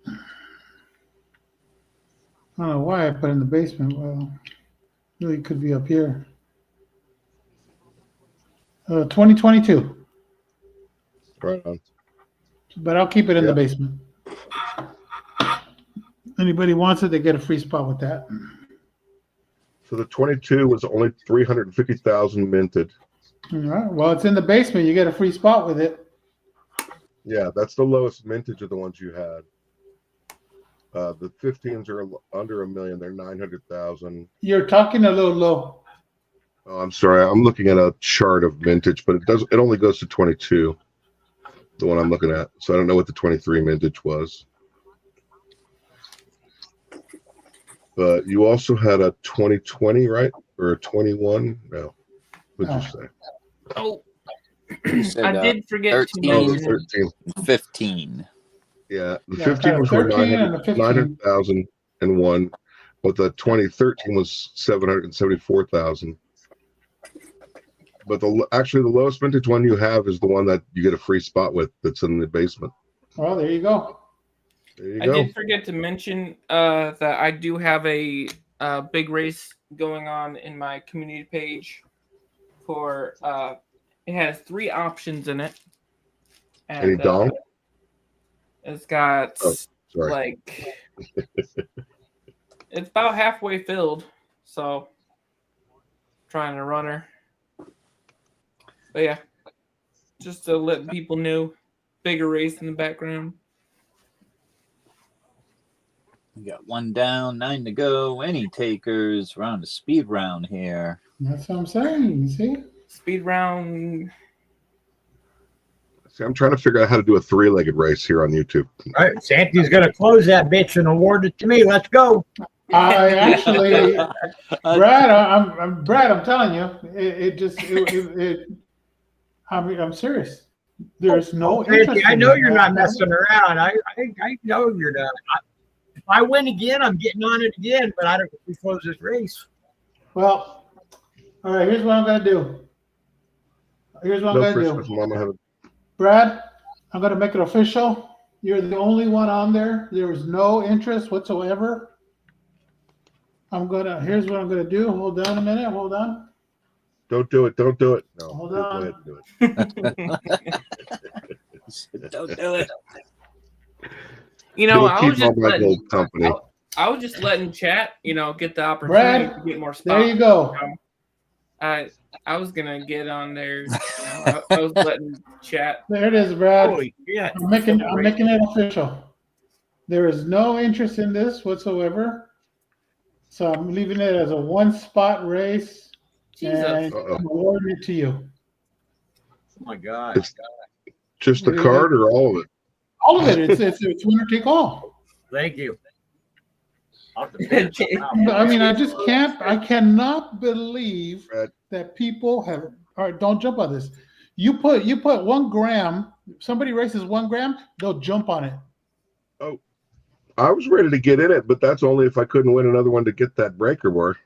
I don't know why I put in the basement. Well, really could be up here. 2022. Right on. But I'll keep it in the basement. Anybody wants it, they get a free spot with that. So the 22 was only 350,000 minted. All right. Well, it's in the basement. You get a free spot with it. Yeah, that's the lowest mintage of the ones you had. The 15s are under $1 million. They're 900,000. You're talking a little low. Oh, I'm sorry. I'm looking at a chart of mintage, but it only goes to 22. The one I'm looking at. So I don't know what the 23 mintage was. But you also had a 2020, right? Or a 21? No. What'd you say? Oh, said, I did forget 13, 13. 15. Yeah, the 15 was 900,001, but the 2013 was 774,000. But actually the lowest vintage one you have is the one that you get a free spot with. That's in the basement. Well, there you go. There you I go. did forget to mention that I do have a big race going on in my community page for it has 3 options in it. And Any dong? it's got sorry. like it's about halfway filled, so trying to run her. But yeah, just to let people know, bigger race in the background. We got 1 down, 9 to go. Any takers? We're on a speed round here. That's what I'm saying. You see? Speed round. See, I'm trying to figure out how to do a 3-legged race here on YouTube. All right, Santy's gonna close that bitch and award it to me. Let's go. I actually, Brad, I'm telling you, I'm serious. There's no interest. I know you're not messing around. I know you're not. If I win again, I'm getting on it again. But I don't know if we close this race. Well, all right. Here's what I'm gonna do. Brad, I'm gonna make it official. You're the only one on there. There was no interest whatsoever. Here's what I'm gonna do. Hold on a minute. Hold on. Don't do it. Don't do it. No. Hold on. Go ahead and do it. Don't do it. You know, I was just letting chat, get the opportunity to get more spots. There you go. I was gonna get on there. I was letting chat. There it is, Brad. Holy shit. I'm making it official. There is no interest in this whatsoever. So I'm leaving it as a 1-spot race. Jesus. And I'm awarding it to you. Oh my God. It's just the card or all of it? All of it. It's winner take all. Thank you. I mean, I cannot believe that people have. All right, don't jump on this. You put 1 gram. Somebody races 1 gram, they'll jump on it. Oh, I was ready to get in it, but that's only if I couldn't win another one to get that breaker bar.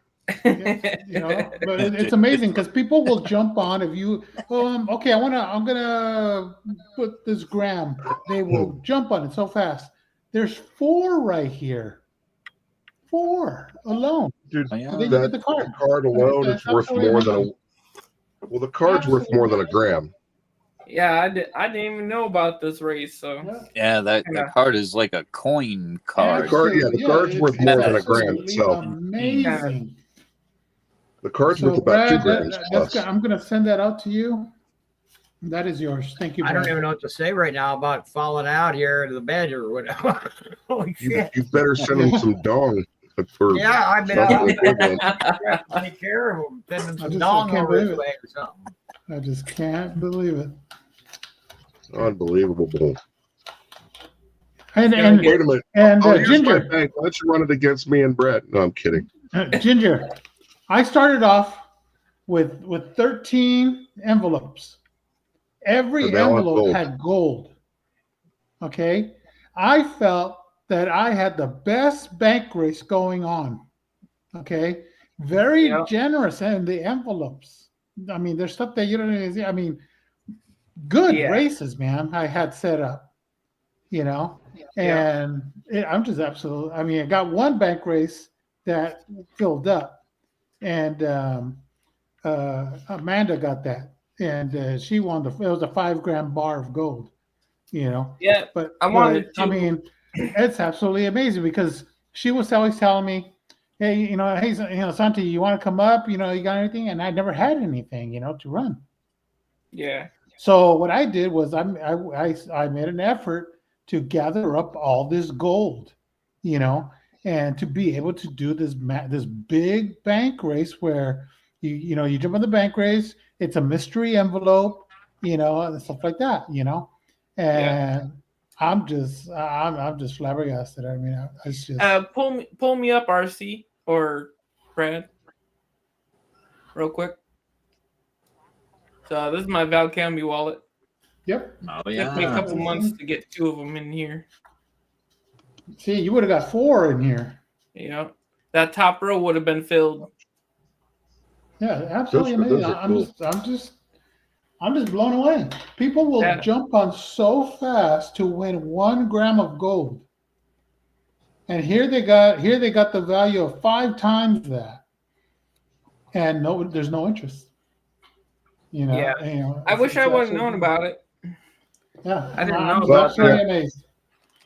But it's amazing because people will jump on if you. Okay, I'm gonna put this gram. They will jump on it so fast. There's 4 right here. 4 alone. Dude, the card alone is worth more than well, the card's worth more than a gram. Yeah, I didn't even know about this race. So yeah, that card is like a coin card. The card's worth more than a gram itself. Amazing. The card's worth about 2 grams plus. I'm going to send that out to you. That is yours. Thank you. I don't even know what to say right now about falling out here into the bed or whatever. Holy shit. You better send him some dong. Yeah, I've been out. Take care of him. Send him some dong over his way or something. I just can't believe it. Unbelievable. And wait a minute. And Ginger, why don't you run it against me and Brett? No, I'm kidding. Ginger, I started off with 13 envelopes. Every envelope had gold. Okay, I felt that I had the best bank race going on. Okay, very generous in the envelopes. I mean, there's stuff that you don't even see. I mean, good races, man. I had set up, and I'm just absolutely. I mean, I got 1 bank race that filled up, and Amanda got that, and she won it was a 5 gram bar of gold, Yeah, but I wanted to. I mean, it's absolutely amazing because she was always telling me, hey, Santi, you want to come up? You got anything? And I never had anything, to run. Yeah. So what I did was I made an effort to gather up all this gold, and to be able to do this big bank race where you jump on the bank race. It's a mystery envelope, and stuff like that, and I'm just flabbergasted. I mean, it's just pull me up, RC or Brad, real quick. So this is my Valcambi wallet. Yep. Oh yeah. Took me a couple months to get 2 of them in here. See, you would have got 4 in here. Yeah, that top row would have been filled. Yeah, absolutely amazing. I'm just blown away. People will jump on so fast to win 1 gram of gold. And here they got the value of 5 times that. and there's no interest. Yeah. I I wish I would have known absolutely- about it. Yeah, I didn't know I'm about absolutely that. amazed.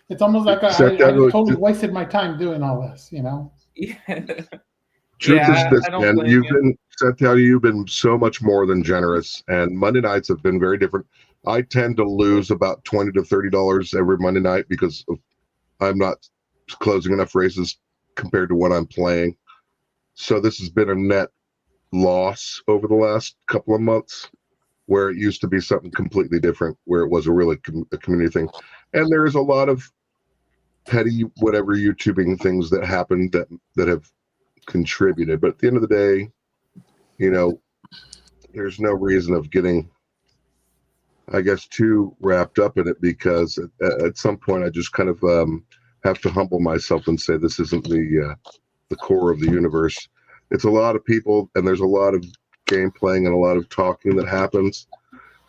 It's almost like I Santiago, totally wasted my time doing all this. Yeah. Truth is this, I don't man. blame you. Santiago, you've been so much more than generous, and Monday nights have been very different. I tend to lose about $20 to $30 every Monday night because I'm not closing enough races compared to what I'm playing. So this has been a net loss over the last couple of months, where it used to be something completely different, where it was a really a community thing. And there's a lot of petty whatever YouTubing things that happened that have contributed, but at the end of the day, there's no reason of getting, I guess, too wrapped up in it, because at some point I just kind of have to humble myself and say this isn't the core of the universe. It's a lot of people, and there's a lot of game playing and a lot of talking that happens,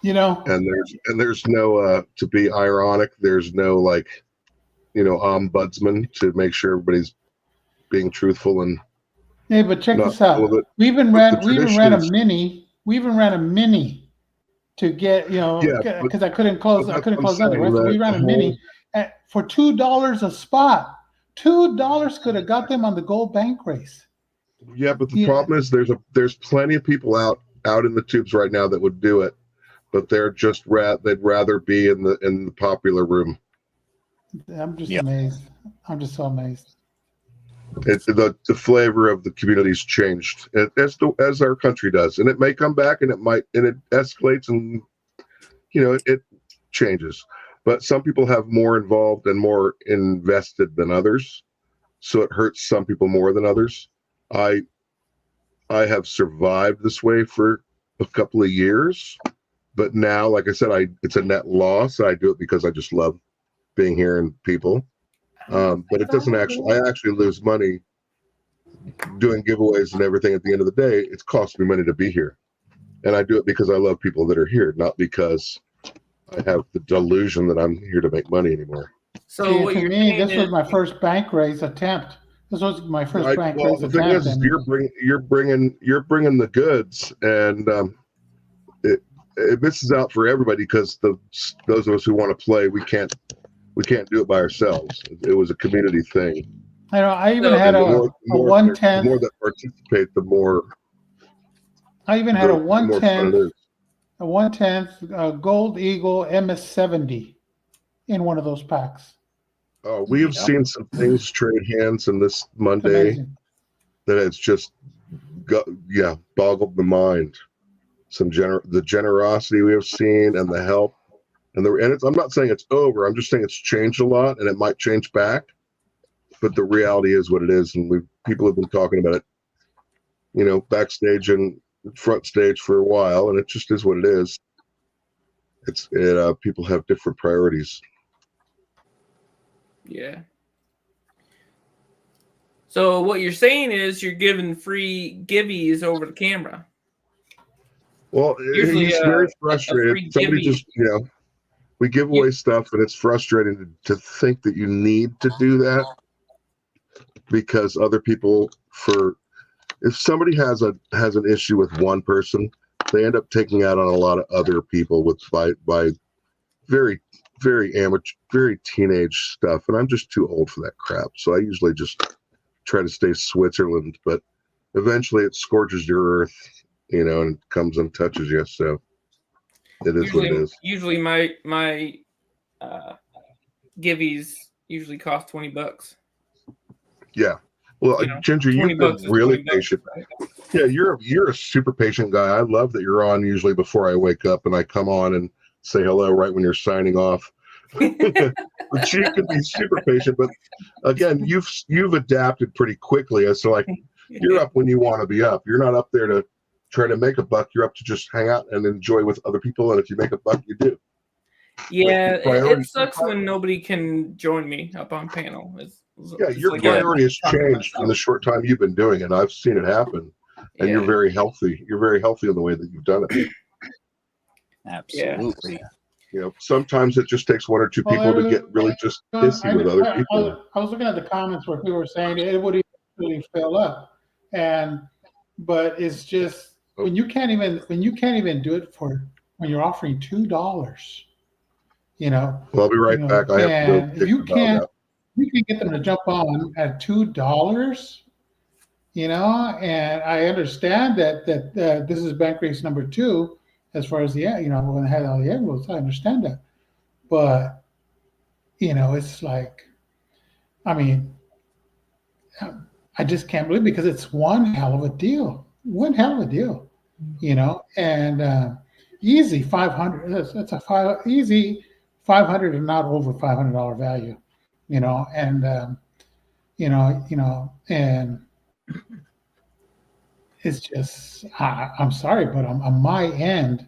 and there's no to be ironic, there's no ombudsman to make sure everybody's being truthful. And hey, but check not this out. full of it. We even But ran the a traditions- mini. We even ran a mini to get because I couldn't close. I couldn't close out. Right? So we ran a mini for $2 a spot. $2 could have got them on the gold bank race. Yeah, but the problem is there's plenty of people out in the tubes right now that would do it, but they're just they'd rather be in the popular room. I'm just amazed. I'm just so amazed. The flavor of the community's changed as our country does, and it may come back, and it escalates, and it changes. But some people have more involved and more invested than others, so it hurts some people more than others. I have survived this way for a couple of years, but now, like I said, it's a net loss. I do it because I just love being here and people. But it doesn't I actually lose money doing giveaways and everything. At the end of the day, it's cost me money to be here, and I do it because I love people that are here, not because I have the delusion that I'm here to make money anymore. So See, what to you're me, saying this was is, my first bank raise attempt. This was my first bank raise the thing attempt. is you're bringing the goods, and it misses out for everybody, because those of us who want to play, we can't do it by ourselves. It was a community thing. I know. I even had a 1/10. The more that participate, the more. I even had a the more fun it 1/10, is. a 1/10 Gold Eagle MS70 in one of those packs. Oh, we have seen some things trade hands in this Monday amazing. that has just boggled the mind. The generosity we have seen, and the help, and I'm not saying it's over. I'm just saying it's changed a lot, and it might change back. But the reality is what it is, and people have been talking about it, backstage and front stage for a while, and it just is what it is. People have different priorities. yeah. So what you're saying is you're giving free givvies over the camera. Well, Usually, he's very frustrated. Somebody just, we give away stuff, and it's frustrating to think that you need to do that, because other people, if somebody has an issue with one person, they end up taking out on a lot of other people by very, very amateur, very teenage stuff. And I'm just too old for that crap. So I usually just try to stay Switzerland, but eventually it scorches your earth, and it comes and touches you. So it is what it is. Usually my givvies usually cost $20. Yeah. Well, Ginger, you've been really patient. Yeah, you're a super patient guy. I love that you're on usually before I wake up, and I come on and say hello right when you're signing off. But you can be super patient. But again, you've adapted pretty quickly. So you're up when you want to be up. You're not up there to try to make a buck. You're up to just hang out and enjoy with other people. And if you make a buck, you do. Yeah, it sucks when nobody can join me up on panel. Your priority has changed in the short time you've been doing it. I've seen it happen, and you're very healthy. You're very healthy in the way that you've done it. Absolutely. Sometimes it just takes one or two people to get really just pissy with other people. I was looking at the comments where people were saying it would eventually fill up, and but it's just when you can't even do it for when you're offering $2, you know. Well, I'll be right back. I have to go And pick the dog up. you can get them to jump on at $2, you know. And I understand that this is bank race number 2 as far as the when they had all the egg rules. I understand that, but it's like, I mean, I just can't believe, because it's one hell of a deal, and easy 500. That's a easy 500 and not over $500 value, and and it's just, I'm sorry, but on my end,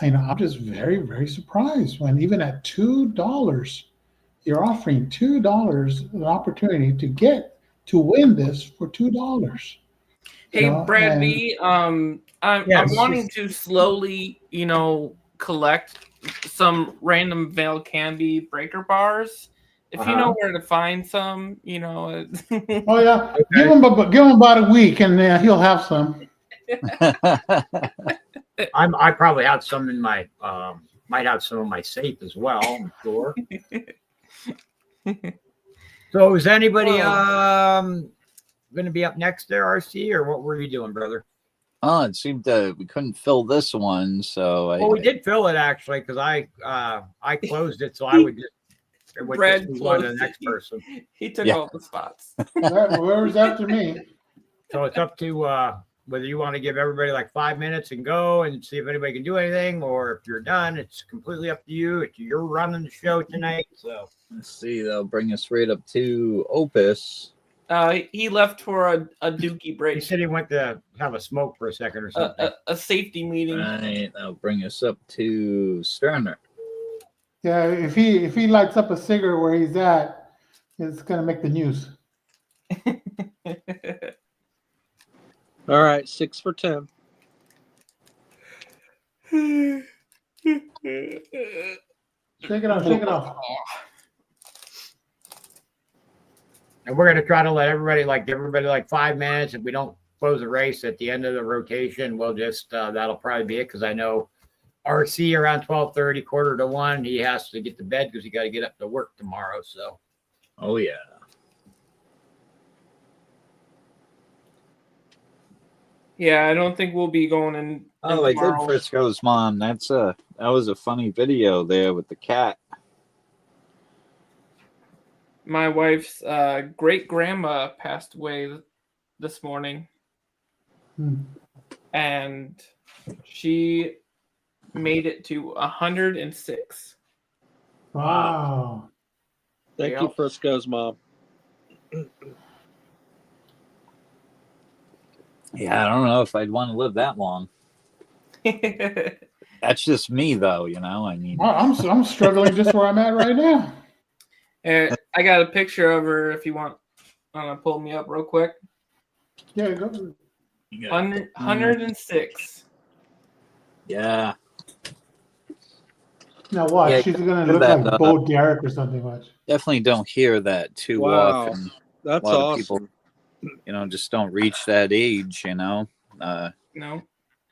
I'm just very, very surprised when even at $2, you're offering $2 an opportunity to win this for $2. Hey, Brad And B, I'm wanting to slowly, collect some random Veil Candy breaker bars. If you know where to find some, oh yeah, give him about a week, and he'll have some. I probably have some in my might have some in my safe as well. I'm sure. So is anybody going to be up next there, RC, or what were you doing, brother? Oh, it seemed that we couldn't fill this one, so we did fill it actually, because I closed it, so I would just Brad move on to the next person. He took all the spots. Whoever's after me. So it's up to whether you want to give everybody like 5 minutes and go and see if anybody can do anything, or if you're done, it's completely up to you. You're running the show tonight, so let's see. That'll bring us right up to Opus. He left for a dookie break. He said he went to have a smoke for a second or something. A safety meeting. Right, that'll bring us up to Sterner. Yeah, if he lights up a cigarette where he's at, it's gonna make the news. All right, 6 for 10. Shake it off. And we're gonna try to let everybody give everybody like 5 minutes. If we don't close the race at the end of the rotation, we'll just that'll probably be it, because I know RC around 12:30, quarter to 1, he has to get to bed because he got to get up to work tomorrow. So, oh yeah. Yeah, I don't think we'll be going in. Oh, I did Frisco's mom. That was a funny video there with the cat. My wife's great grandma passed away this morning, and she made it to 106. Wow! Thank you, Frisco's mom. Yeah, I don't know if I'd want to live that long. That's just me, though. I mean, I'm struggling just where I'm at right now. I got a picture of her. If you want to pull me up real quick. Yeah, go. 106. Yeah. Now watch, she's gonna look like Bo Derek or something. Watch. Definitely don't hear that too often. That's a lot awesome. of people, just don't reach that age. No.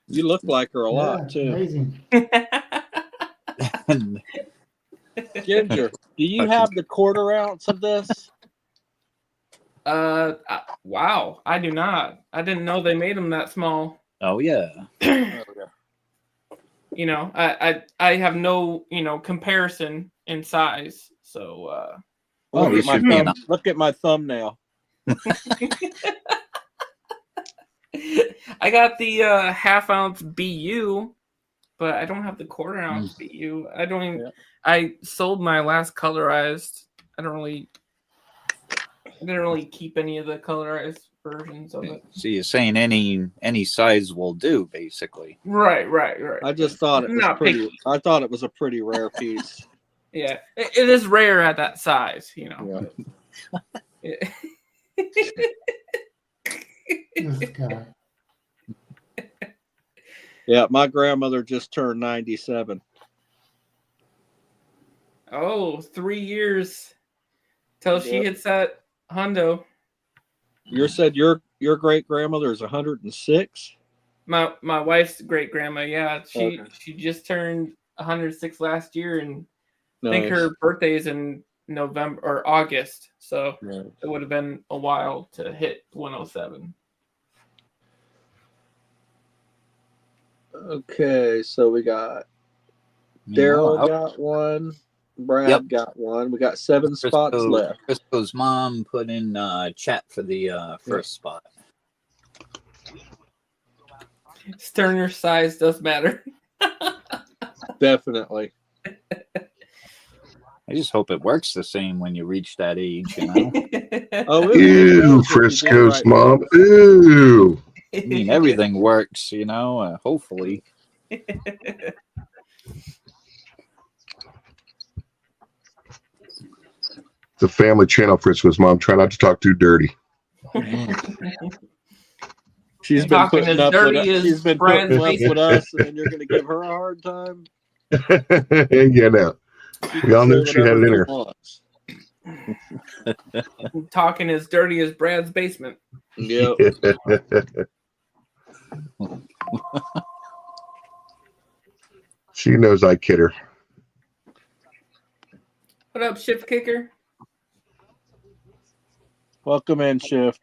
You look like her a lot too. Amazing. Ginger, do you have the quarter ounce of this? Wow, I do not. I didn't know they made them that small. Oh yeah. I have no comparison in size. So look at my thumbnail. I got the half-ounce BU, but I don't have the quarter-ounce BU. I don't even. Yeah. I sold my last colorized. I didn't really keep any of the colorized versions of it. So you're saying any size will do, basically. Right. I just thought it was pretty. Picky. I thought it was a pretty rare piece. Yeah, it is rare at that size, Yeah. This guy. Yeah, my grandmother just turned 97. Oh, 3 years till she hits that hundo. You said your great grandmother is 106. My wife's great grandma, yeah, Okay. she just turned 106 last year, and I think Nice. her birthday is in November or August, so Nice. it would have been a while to hit 107. Okay, so we got Daryl got one, Brad got one. We got 7 spots left. Crisco's mom put in chat for the first spot. Sterner size does matter. Definitely. I just hope it works the same when you reach that age, you know? Oh, Ew, Frisco's mom. Ew. I mean, everything works, you know, hopefully. It's a family channel, Frisco's mom. Try not to talk too dirty. She's been putting up with us. She's been putting up with us, and then you're going to give her a hard time. Yeah, no. We all knew she had it in her. Talking as dirty as Brad's basement. Yep. She knows I kid her. What up, Shift Kicker? Welcome in, Shift.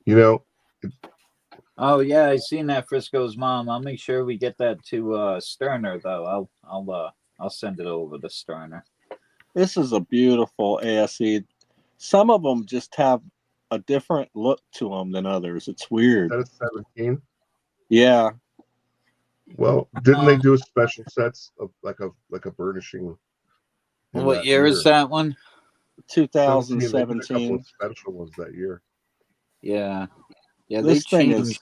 You know. Oh yeah, I seen that Frisco's mom. I'll make sure we get that to Sterner though. I'll send it over to Sterner. This is a beautiful ASE. Some of them just have a different look to them than others. It's weird. That is 17. Yeah. Well, didn't they do a special sets of like a burnishing? What year is that one? 2017. Special ones that year. Yeah, yeah. This they thing changed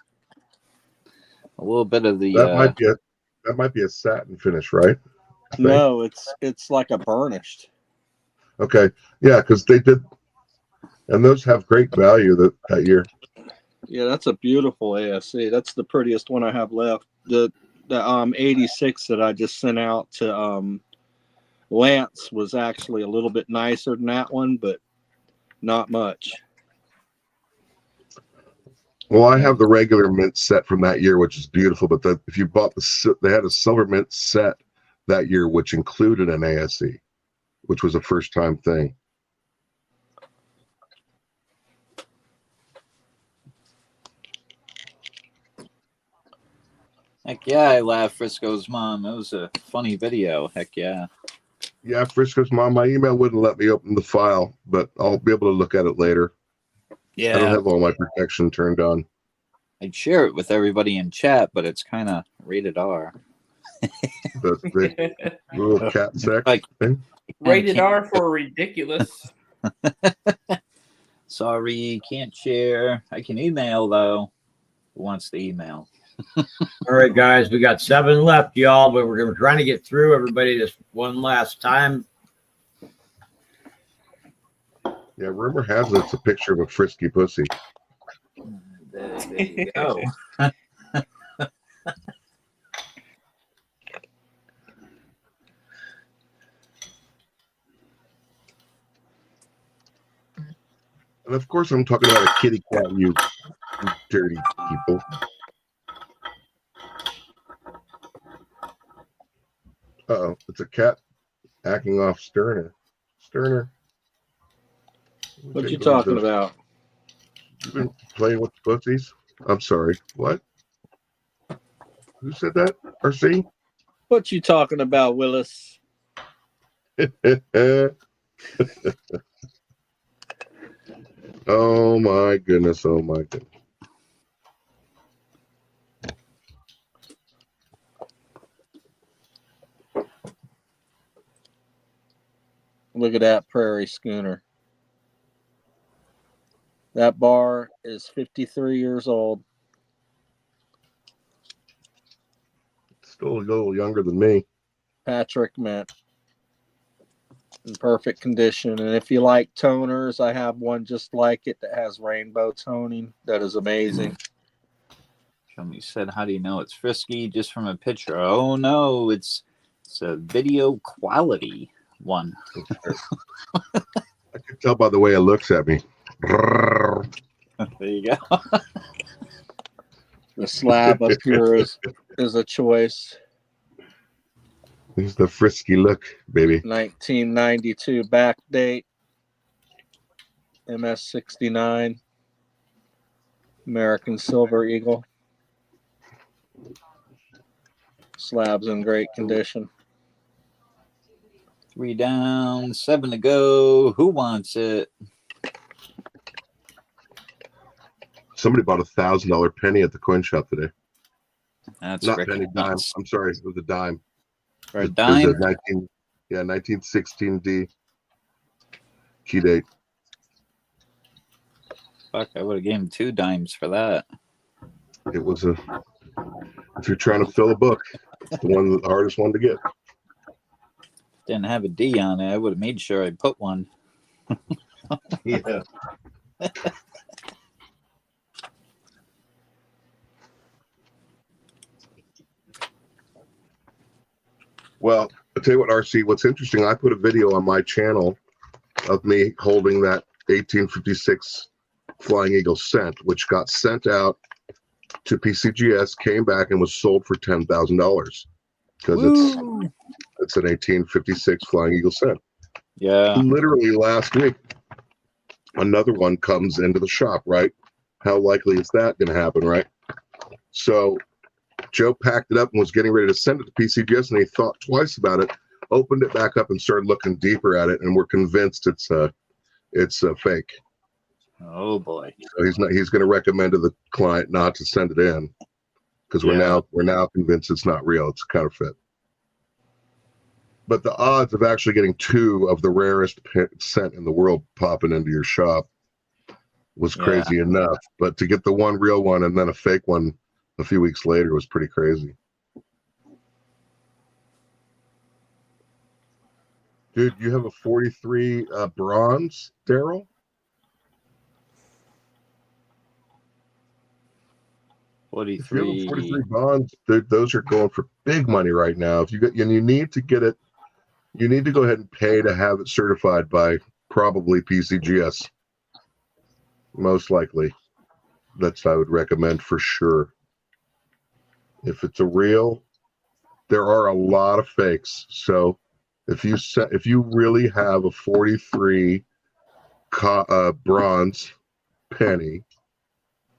a little bit of the. That might be a satin finish, right? No, it's like a burnished. Okay, yeah, because they did, and those have great value that year. Yeah, that's a beautiful ASC. That's the prettiest one I have left. The 86 that I just sent out to Lance was actually a little bit nicer than that one, but not much. Well, I have the regular mint set from that year, which is beautiful. But if you bought they had a silver mint set that year, which included an ASE, which was a first-time thing. Heck yeah, I laughed Frisco's mom. It was a funny video. Heck yeah. Yeah, Frisco's mom. My email wouldn't let me open the file, but I'll be able to look at it later. Yeah. I don't have all my protection turned on. I'd share it with everybody in chat, but it's kind of rated R. The little cat sex thing. Rated R for ridiculous. Sorry, can't share. I can email though. Who wants to email? All right, guys, we got 7 left, y'all, but we're trying to get through everybody this one last time. Yeah, rumor has it it's a picture of a frisky pussy. There you go. And of course, I'm talking about a kitty cat, you dirty people. Uh-oh, it's a cat acting off Sterner. Sterner. What you talking about? You've been playing with pussies? I'm sorry. What? Who said that? RC? What you talking about, Willis? Oh my goodness. Oh my goodness. Look at that prairie schooner. That bar is 53 years old. Still a little younger than me. Patrick Mint. In perfect condition. And if you like toners, I have one just like it that has rainbow toning. That is amazing. Somebody said, how do you know it's frisky? Just from a picture. Oh no, it's a video quality one. I I can tell by the way it looks at me. There you go. The slab up here is a choice. Here's the frisky look, baby. 1992 back date. MS69. American Silver Eagle. Slab's in great condition. 3 down, 7 to go. Who wants it? Somebody bought $1,000 penny at the coin shop today. That's not freaking penny, dime. nuts. I'm sorry, it was a dime. For a It was dime? 1916D key date. Fuck, I would have given 2 dimes for that. It was a. If you're trying to fill a book, it's the hardest one to get. Didn't have a D on it. I would have made sure I put one. Yeah. Well, I'll tell you what, RC, what's interesting, I put a video on my channel of me holding that 1856 Flying Eagle cent, which got sent out to PCGS, came back and was sold for $10,000 because it's an 1856 Flying Eagle cent. Yeah. Literally last week, another one comes into the shop, right? How likely is that going to happen, right? So Joe packed it up and was getting ready to send it to PCGS, and he thought twice about it, opened it back up and started looking deeper at it, and we're convinced it's a fake. Oh boy. So he's going to recommend to the client not to send it in because we're now convinced it's not real. It's counterfeit. But the odds of actually getting 2 of the rarest cent in the world popping into your shop was crazy enough. But to get the one real one and then a fake one a few weeks later was pretty crazy. Dude, you have a 43 bronze, Daryl? If you have a 43 bonds, those are going for big money right now. If you get, and you need to get it, you need to go ahead and pay to have it certified by probably PCGS. Most likely, that's what I would recommend for sure. If it's a real, there are a lot of fakes. So if you really have a 43 bronze penny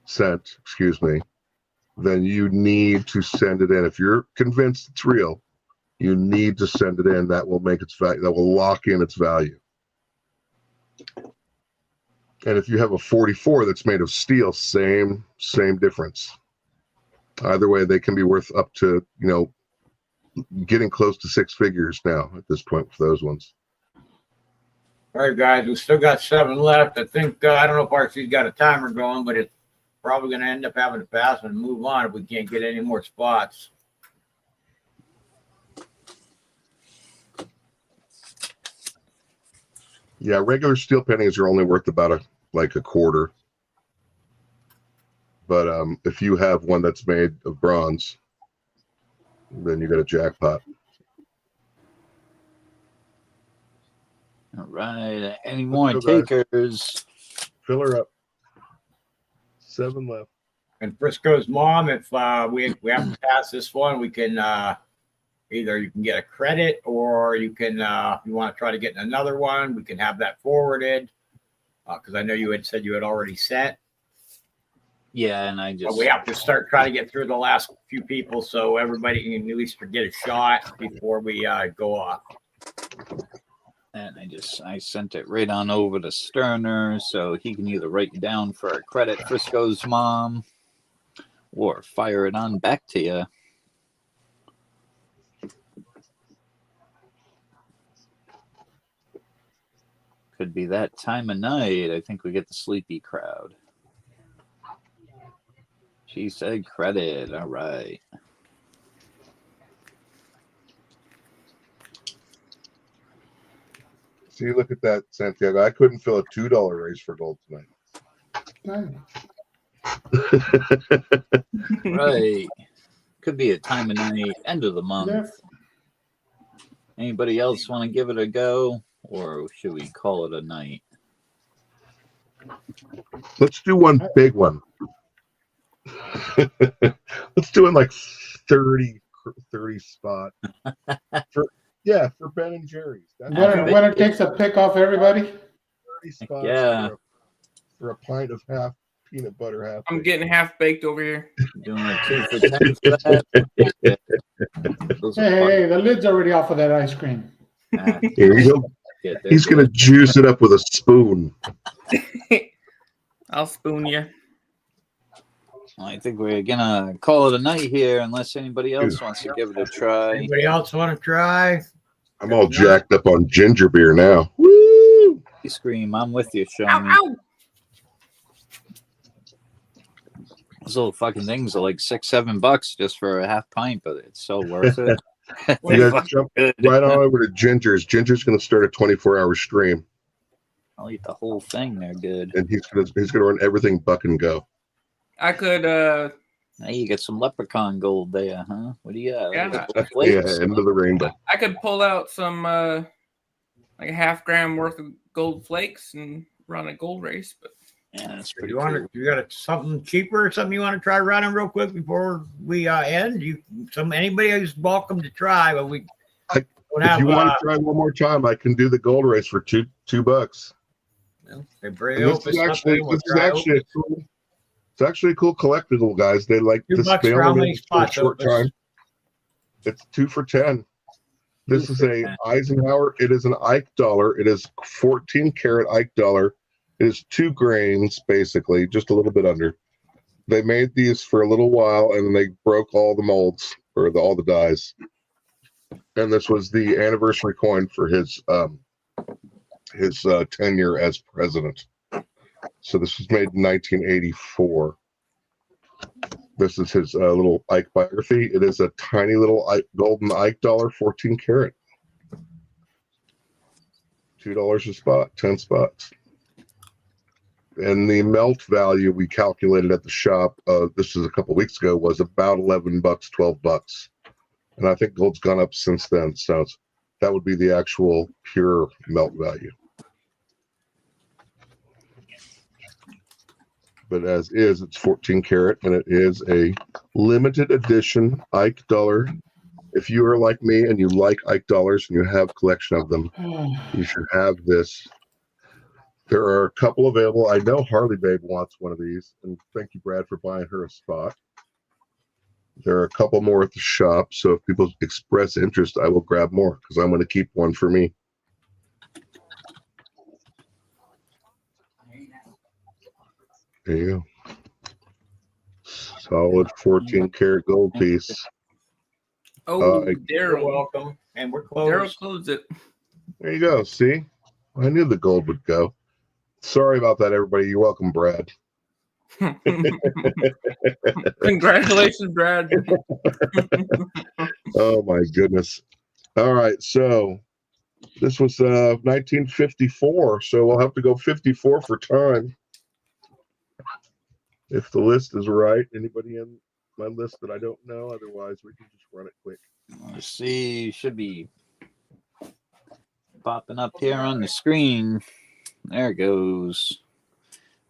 cent, excuse me, then you need to send it in. If you're convinced it's real, you need to send it in. That will make its value. That will lock in its value. And if you have a 44 that's made of steel, same difference. Either way, they can be worth up to, getting close to 6 figures now at this point for those ones. All right, guys, we still got 7 left. I think I don't know if RC's got a timer going, but it's probably going to end up having to pass and move on if we can't get any more spots. Yeah, regular steel pennies are only worth about a quarter. But if you have one that's made of bronze, then you got a jackpot. All right. Any more takers? Fill her up. 7 left. And Frisco's mom, if we have to pass this one, we can either you can get a credit or you can if you want to try to get another one, we can have that forwarded because I know you had said you had already sent. Yeah, and I just. But we have to start trying to get through the last few people so everybody can at least get a shot before we go off. And I sent it right on over to Sterner so he can either write you down for a credit, Frisco's mom, or fire it on back to you. Could be that time of night. I think we get the sleepy crowd. She said credit. All right. See, look at that, Santiago. I couldn't fill a $2 raise for gold tonight. Right. Could be a time of night, end of the month. Yeah. Anybody else want to give it a go? Or should we call it a night? Let's do one big one. Let's do it like 30 spot. For Ben and Jerry's. Winner takes a pick off everybody. 30 spots Yeah. for a pint of half peanut butter, half. I'm getting half baked over here. Doing a 2 for 10 for that. Hey, the lid's already off of that ice cream. He's gonna juice it up with a spoon. I'll spoon you. I think we're gonna call it a night here, unless anybody else wants to give it a try. Anybody else want to try? I'm all jacked up on ginger beer now. Woo! You scream, I'm with you, Sean. Ow, ow. Those little fucking things are like $6-7 just for a half pint, but it's so worth it. You guys jump right on over to Ginger's. Ginger's gonna start a 24-hour stream. I'll eat the whole thing. They're good. And he's gonna run everything buck and go. I could Now you get some leprechaun gold there, huh? What do you got? Yeah. End of the rainbow. I could pull out some like a half gram worth of gold flakes and run a gold race, but yeah, that's pretty You want to? You got something cheaper or something you want to try running real quick before we end? Anybody is welcome to try, but we don't have. If you want to try one more time, I can do the gold race for $2. This is actually it's actually a cool collectible, guys. They like $2 this for how many spots? short time. It's 2 for 10. This is a Eisenhower. It is an Ike dollar. It is 14 karat Ike dollar. It is 2 grains, basically, just a little bit under. They made these for a little while, and then they broke all the molds or all the dies. And this was the anniversary coin for his tenure as president. So this was made in 1984. This is his little Ike biography. It is a tiny little golden Ike dollar, 14 karat. $2 a spot, 10 spots. And the melt value we calculated at the shop, this is a couple weeks ago, was about $11, $12. And I think gold's gone up since then. So that would be the actual pure melt value. But as is, it's 14 karat, and it is a limited edition Ike dollar. If you are like me and you like Ike dollars and you have a collection of them, you should have this. There are a couple available. I know Harley Babe wants one of these, and thank you, Brad, for buying her a spot. There are a couple more at the shop, so if people express interest, I will grab more because I'm going to keep one for me. There you go. Solid 14 karat gold piece. Oh, Daryl, you're welcome. And we're closed. Daryl closed it. There you go. See, I knew the gold would go. Sorry about that, everybody. You're welcome, Brad. Congratulations, Brad. Oh my goodness. All right, so this was 1954, so we'll have to go 54 for time. If the list is right. Anybody in my list that I don't know? Otherwise, we can just run it quick. Let's see. Should be popping up here on the screen. There it goes.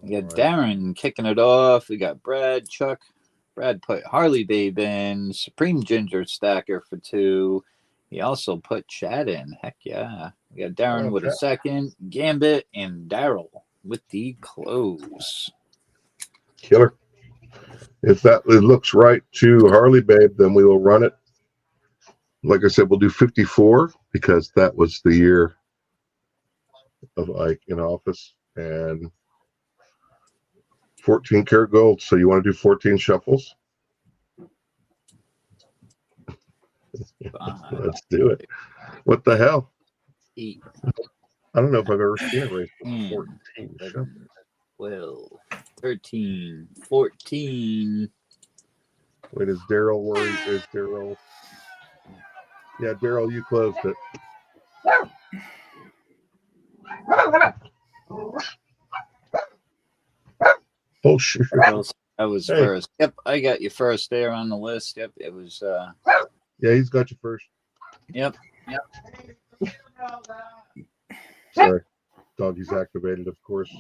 We got Darren kicking it off. We got Brad, Chuck. Brad put Harley Babe in. Supreme Ginger Stacker for 2. He also put Chad in. Heck yeah. We got Darren with a second. Gambit and Daryl with the close. Killer. If that looks right to Harley Babe, then we will run it. Like I said, we'll do 54 because that was the year of Ike in office, and 14 karat gold. So you want to do 14 shuffles? Let's do it. What the hell? 8. I don't know if I've ever seen a race with 14 shuffles. 12, 13, 14. Wait, is Daryl worried? Is Daryl? Yeah, Daryl, you closed it. Oh, shit. That was first. Yep, I got you first there on the list. Yep, it was. Yeah, he's got you first. Yep. Sorry. Doggy's activated, of course.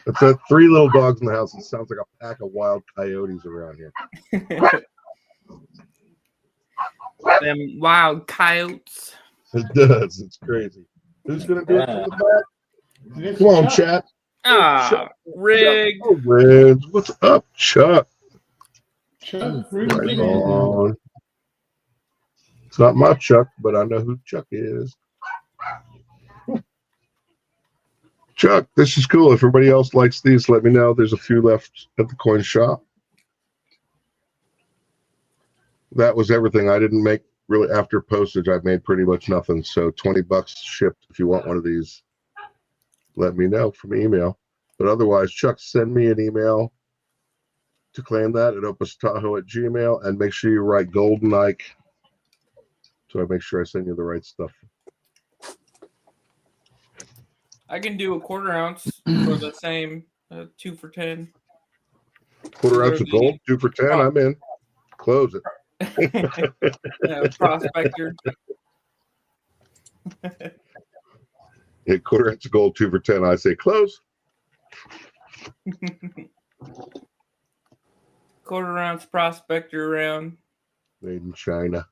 It's that 3 little dogs in the house. It sounds like a pack of wild coyotes around here. Them wild coyotes. It does. It's crazy. Who's going to do it from the back? Come on, chat. Ah, Rig. Chuck wins. What's up, Chuck? Chuck, Right on. It's not my Chuck, but I know who Chuck is. Chuck, this is cool. If everybody else likes these, let me know. There's a few left at the coin shop. That was everything. I didn't make really after postage. I made pretty much nothing. So $20 shipped. If you want one of these, let me know from email. But otherwise, Chuck, send me an email to claim that at opustahoe@gmail, and make sure you write Golden Ike so I make sure I send you the right stuff. I can do a 1/4 ounce for the same 2 for $10. 1/4 ounce of gold, 2 for $10. I'm in. Close it. Prospector. Yeah, 1/4 ounce of gold, 2 for $10. I say close. 1/4 ounce prospector round. Made in China.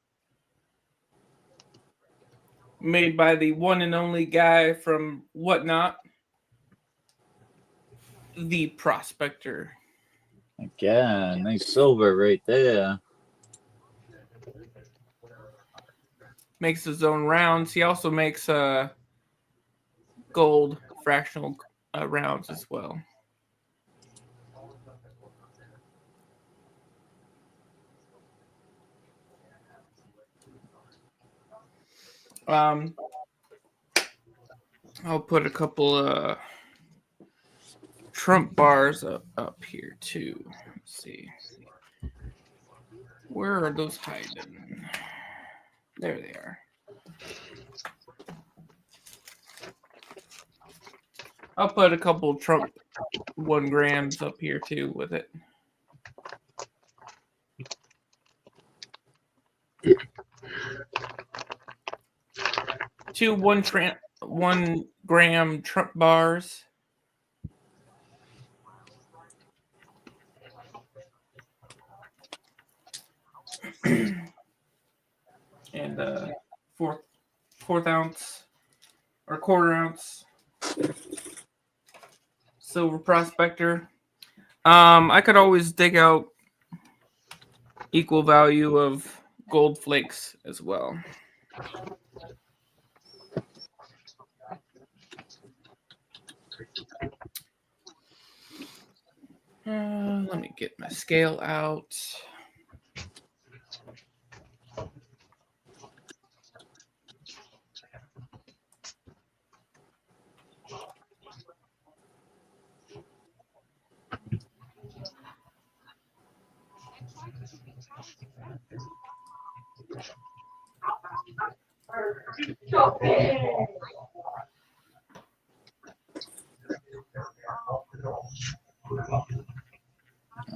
Made by the one and only guy from Whatnot. The Prospector. Yeah, nice silver right there. Makes his own rounds. He also makes gold fractional rounds as well. I'll put a couple Trump bars up here too. Let's see. Where are those hiding? There they are. I'll put a couple Trump 1 grams up here too with it. Two 1 gram Trump bars. And fourth ounce or 1/4 ounce silver prospector. I could always dig out equal value of gold flakes as well. Let me get my scale out.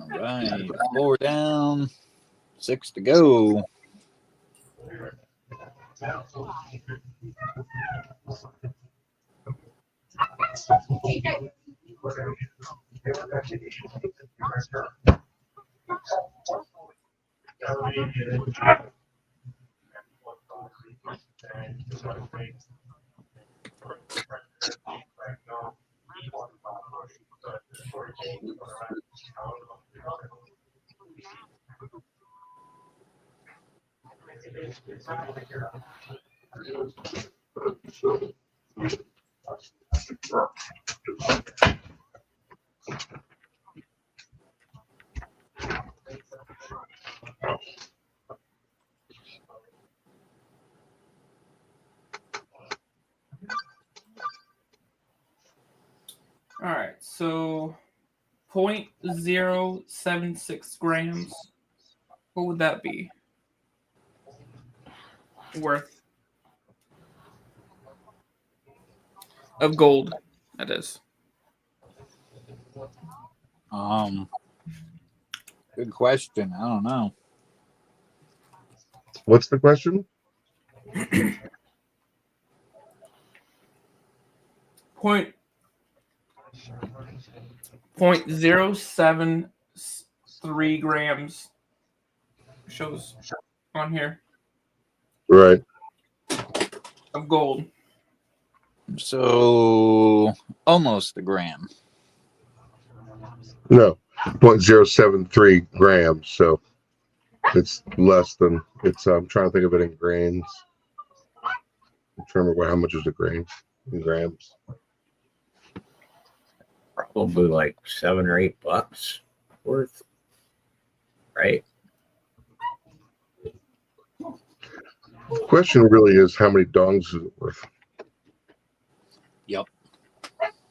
All right, 4 down, 6 to go. All right, so 0.076 grams. What would that be worth of gold? That is. Good question. I don't know. What's the question? Point 0.073 grams shows on here Right. of gold. So almost a gram. No, 0.073 grams. So it's less than. It's. I'm trying to think of it in grains. I'm trying to remember how much is a grain in grams. Probably like $7 or $8 worth, right? The question really is how many dongs is it worth? Yep.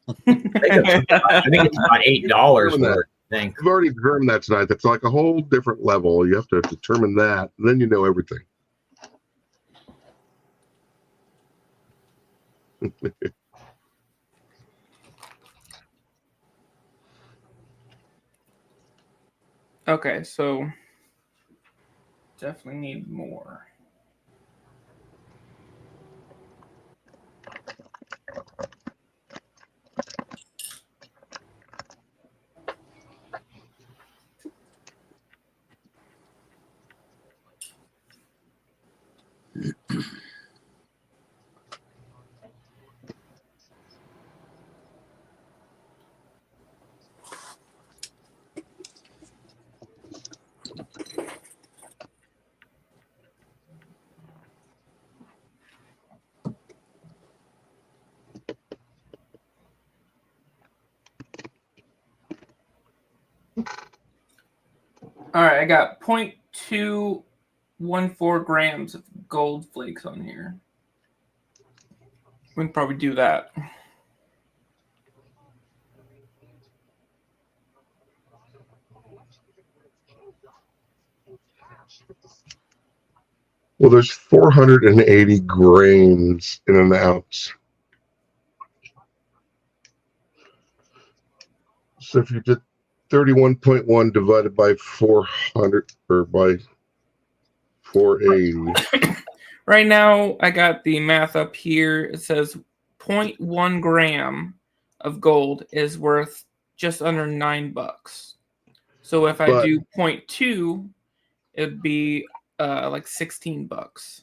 I think it's about $8 worth. I think. We've already determined that tonight. That's like a whole different level. You have to determine that, and then you know everything. Okay, so definitely need more. All right, I got 0.214 grams of gold flakes on here. We can probably do that. Well, there's 480 grains in an ounce. So if you did 31.1 divided by 400 or by 480. Right now, I got the math up here. It says 0.1 gram of gold is worth just under $9. So if I do 0.2, it'd be like $16.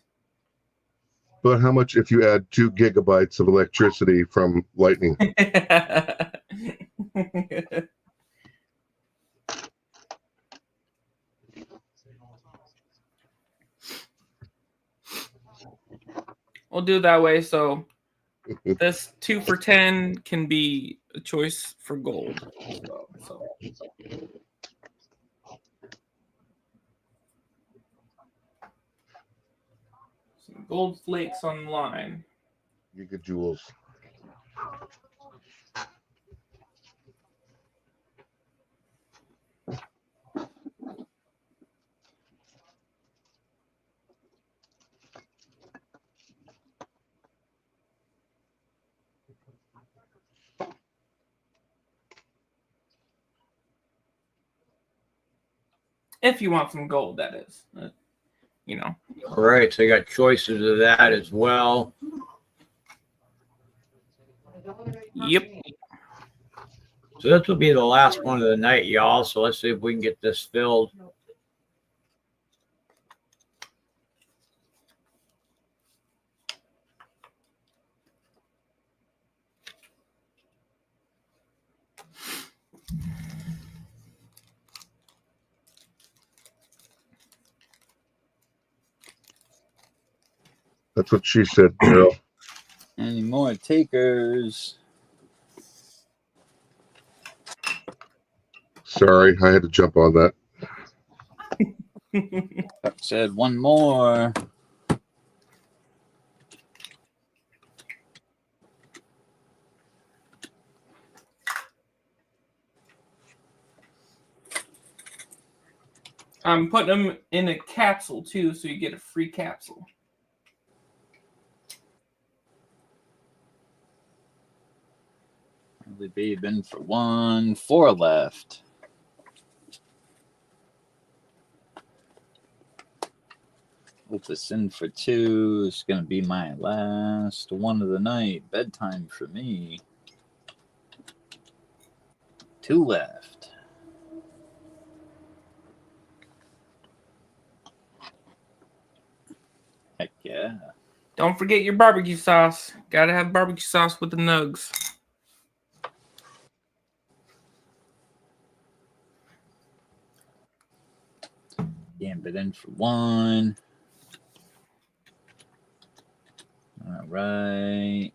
But how much if you add 2 gigabytes of electricity from lightning? We'll do it that way. So this 2 for 10 can be a choice for gold as well. So. Some gold flakes on the line. Gigajoules. If you want some gold, that is. You know. All right, so you got choices of that as well. Yep. So this will be the last one of the night, y'all. So let's see if we can get this filled. That's what she said, Daryl. Any more takers? Sorry, I had to jump on that. Said one more. I'm putting them in a capsule too, so you get a free capsule. Early babe in for 1. 4 left. With this in for 2, it's going to be my last one of the night. Bedtime for me. 2 left. Heck yeah. Don't forget your barbecue sauce. Gotta have barbecue sauce with the nugs. Gambit in for 1. All right.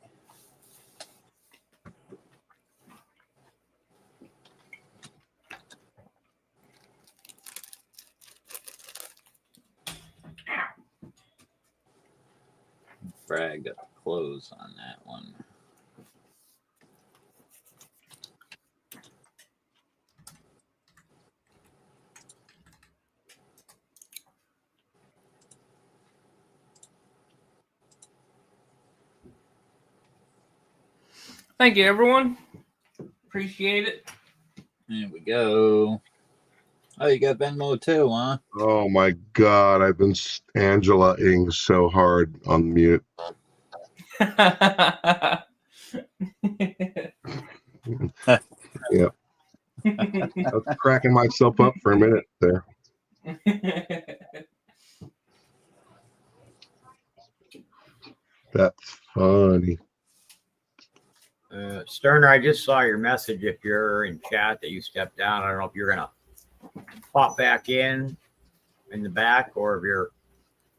Brad got the close on that one. Thank you, everyone. Appreciate it. There we go. Oh, you got Venmo too, huh? Oh my God, I've been Angela-ing so hard on mute. Yeah. I was cracking myself up for a minute there. That's funny. Sterner, I just saw your message. If you're in chat that you stepped down, I don't know if you're gonna pop back in the back or if you're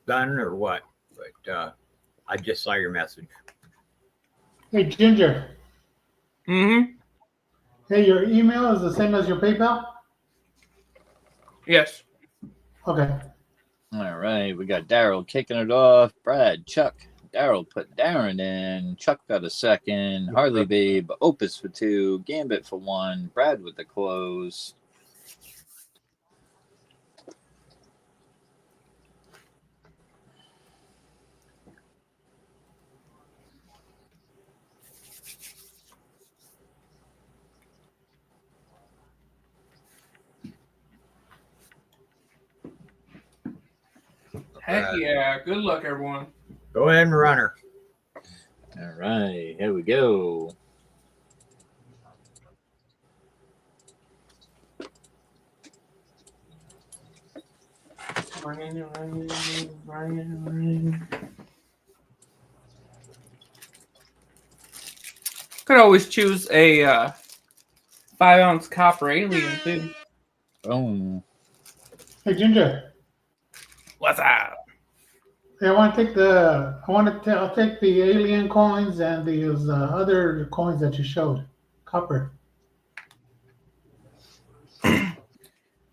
done or what. But I just saw your message. Hey, Ginger. Mm-hmm. Hey, your email is the same as your PayPal? Yes. Okay. All right, we got Daryl kicking it off. Brad, Chuck. Daryl put Darren in. Chuck got a second. Harley Babe, Opus for 2. Gambit for 1. Brad with the close. Heck yeah. Good luck, everyone. Go ahead and run her. All right, here we go. Could always choose a 5-ounce copper alien too. Oh. Hey, Ginger. What's up? Hey, I'll take the alien coins and these other coins that you showed. Copper.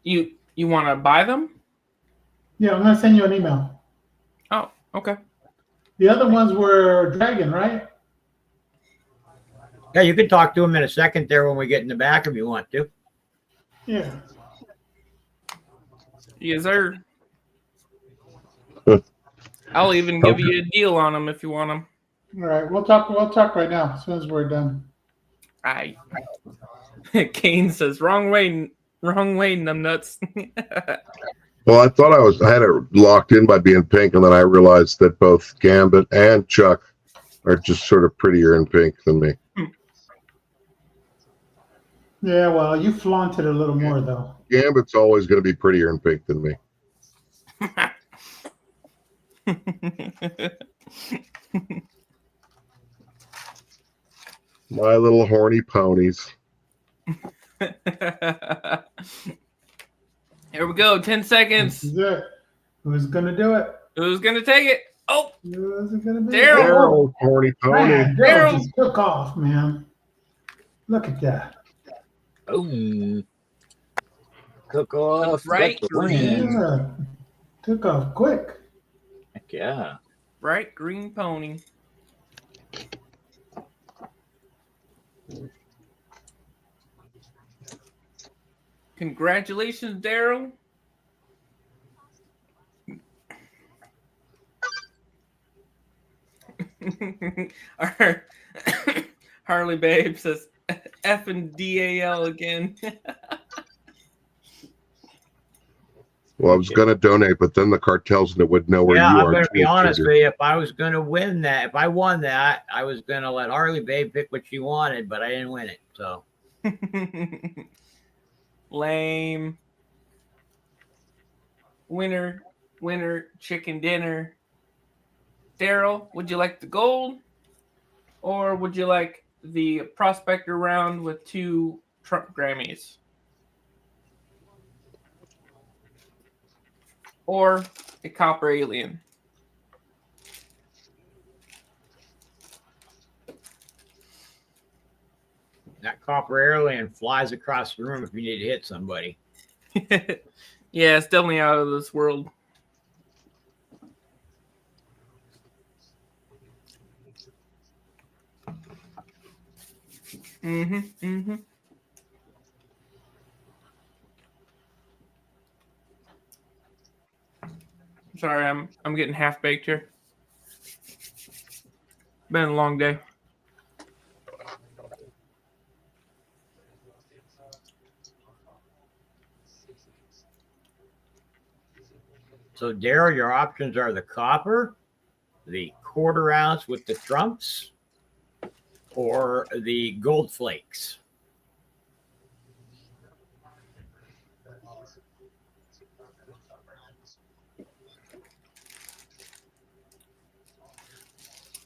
You want to buy them? Yeah, I'm gonna send you an email. Oh, okay. The other ones were dragon, right? Yeah, you can talk to him in a second there when we get in the back if you want to. Yeah. Yes, sir. I'll even give you a deal on them if you want them. All right, we'll talk right now as soon as we're done. Aye. Kane says, wrong way, numb nuts. Well, I thought I had it locked in by being pink, and then I realized that both Gambit and Chuck are just sort of prettier in pink than me. Yeah, well, you flaunted a little more though. Gambit's always going to be prettier in pink than me. My little horny ponies. Here we go. 10 seconds. This is it. Who's gonna do it? Who's gonna take it? Oh, who's it gonna be? Daryl. Horny pony. Man, Daryl just took off, man. Look at that. Oh. Cook off. Right. Yeah. Took off quick. Heck yeah. Bright green pony. Congratulations, Daryl. Harley Babe says F and DAL again. Well, I was going to donate, but then the cartels would know where Yeah, you I'm are. going to be too, honest Junior. with you. If I was going to win that, if I won that, I was going to let Harley Babe pick what she wanted, but I didn't win it. So Lame. Winner, chicken dinner. Daryl, would you like the gold? Or would you like the prospector round with 2 Trump Grammys? Or a copper alien? that copper alien flies across the room if you need to hit somebody. Yeah, it's definitely out of this world. Sorry, I'm getting half baked here. Been a long day. So, Daryl, your options are the copper, the quarter ounce with the Trumps, or the gold flakes.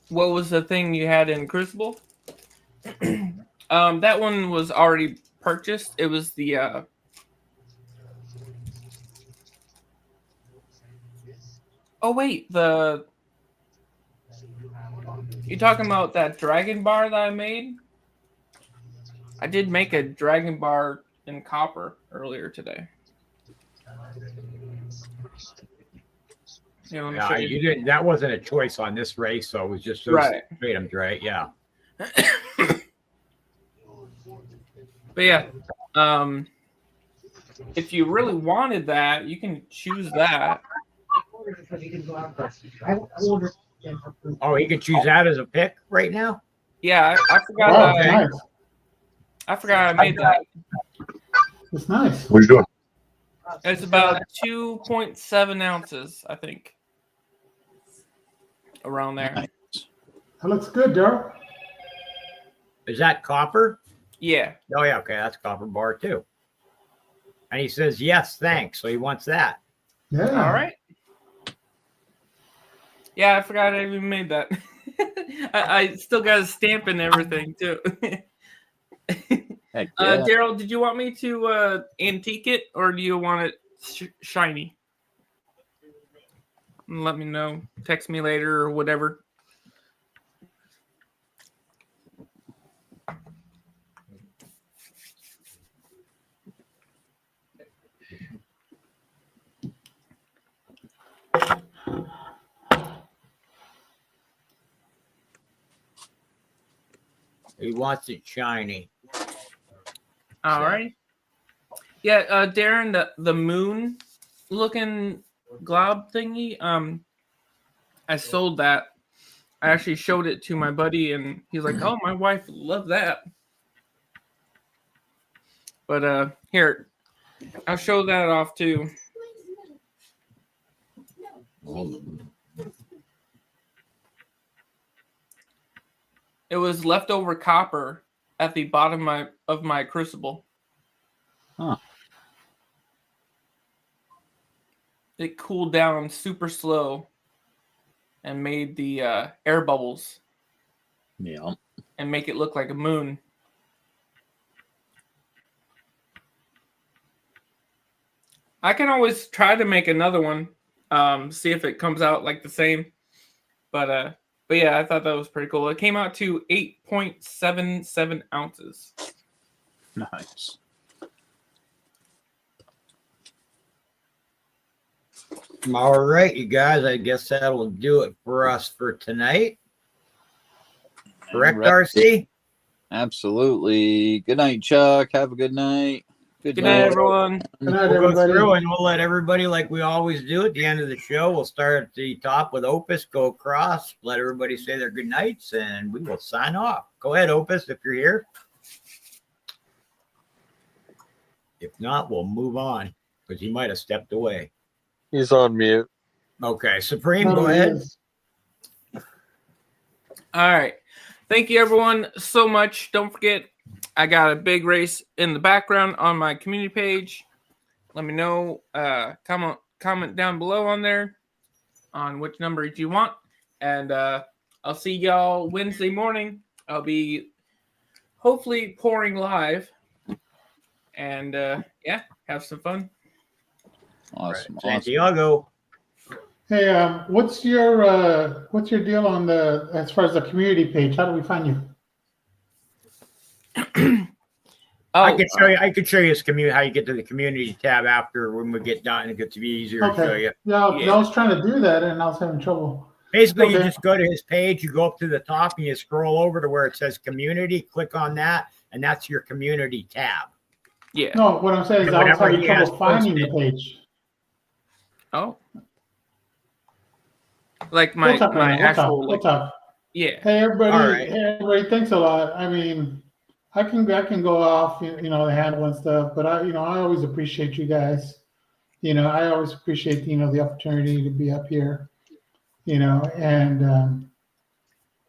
What was the thing you had in Crucible? That one was already purchased. It was the oh wait, you talking about that dragon bar that I made? I did make a dragon bar in copper earlier today. Yeah, you didn't. That wasn't a choice on this race, so it was just those Right. items, right? Yeah. But yeah, if you really wanted that, you can choose that. Oh, he can choose that as a pick right now? Yeah, I forgot. Wow, it's nice. I forgot I made that. It's nice. What are you doing? It's about 2.7 ounces, I think. Around there. That looks good, Daryl. Is that copper? Yeah. Oh, yeah. Okay. That's copper bar too. And he says, yes, thanks. So he wants that. Yeah. All right. Yeah, I forgot I even made that. I still got a stamp and everything too. Heck yeah. Daryl, did you want me to antique it or do you want it shiny? Let me know. Text me later or whatever. He wants it shiny. All right. Yeah, Darren, the moon looking glob thingy, I sold that. I actually showed it to my buddy and he's like, "Oh, my wife loved that." But here, I'll show that off too. It was leftover copper at the bottom of my crucible. Huh. It cooled down super slow and made the air bubbles. Yeah. And make it look like a moon. I can always try to make another one, see if it comes out like the same. But yeah, I thought that was pretty cool. It came out to 8.77 ounces. Nice. All right, you guys. I guess that'll do it for us for tonight. Correct, Right. RC? Absolutely. Good night, Chuck. Have a good night. Good night, everyone. Good night, We'll go everybody. through and we'll let everybody, like we always do at the end of the show, we'll start at the top with Opus, go across, let everybody say their good nights, and we will sign off. Go ahead, Opus, if you're here. If not, we'll move on because he might have stepped away. He's on mute. Okay, Supreme, No, go he ahead. is. All right. Thank you, everyone, so much. Don't forget, I got a big race in the background on my community page. Let me know. Comment down below on there on which number you want. And I'll see y'all Wednesday morning. I'll be hopefully pouring live. And yeah, have some fun. Awesome. Right. Santiago. Hey, what's your deal on as far as the community page? How do we find you? I can show you. I could show you his how you get to the community tab after when we get done. It gets to be easier to show you. Yeah, I was trying to do that and I was having trouble. Basically, you just go to his page. You go up to the top and you scroll over to where it says community. Click on that, and that's your community tab. Yeah. No, what I'm saying is I was having trouble finding the page. Oh. Like my actual we'll talk. Yeah. Hey everybody! All right. Hey everybody! Thanks a lot. I mean, I can go off, the handle and stuff, but I always appreciate you guys. I always appreciate the opportunity to be up here. And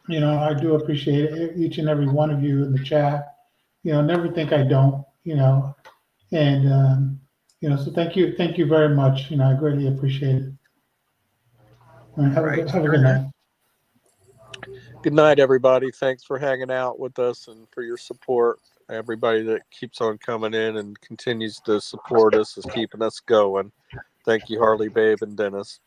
I do appreciate each and every one of you in the chat. Never think I don't. And so thank you very much. I greatly appreciate it. Have a good night. Good night, everybody. Thanks for hanging out with us and for your support. Everybody that keeps on coming in and continues to support us is keeping us going. Thank you, Harley, Babe, and Dennis.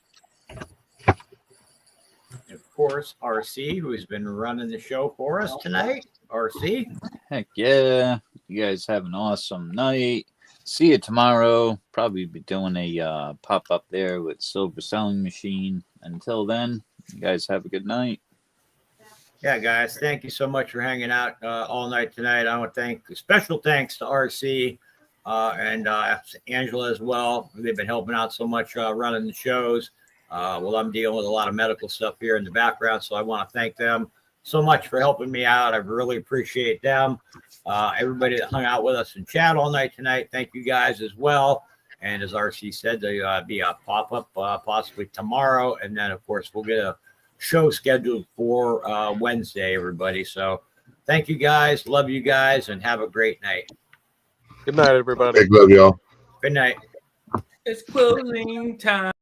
Of course, RC, who's been running the show for us tonight. RC. Heck yeah. You guys have an awesome night. See you tomorrow. Probably be doing a pop-up there with Silver Selling Machine. Until then, you guys have a good night. Yeah, guys, thank you so much for hanging out all night tonight. I want to thank special thanks to RC and Angela as well. They've been helping out so much running the shows. Well, I'm dealing with a lot of medical stuff here in the background, so I want to thank them so much for helping me out. I really appreciate them. Everybody that hung out with us in chat all night tonight, thank you guys as well. And as RC said, there'll be a pop-up possibly tomorrow, and then, of course, we'll get a show scheduled for Wednesday, everybody. So thank you guys. Love you guys, and have a great night. Good night, everybody. Love y'all. Good night. It's closing time.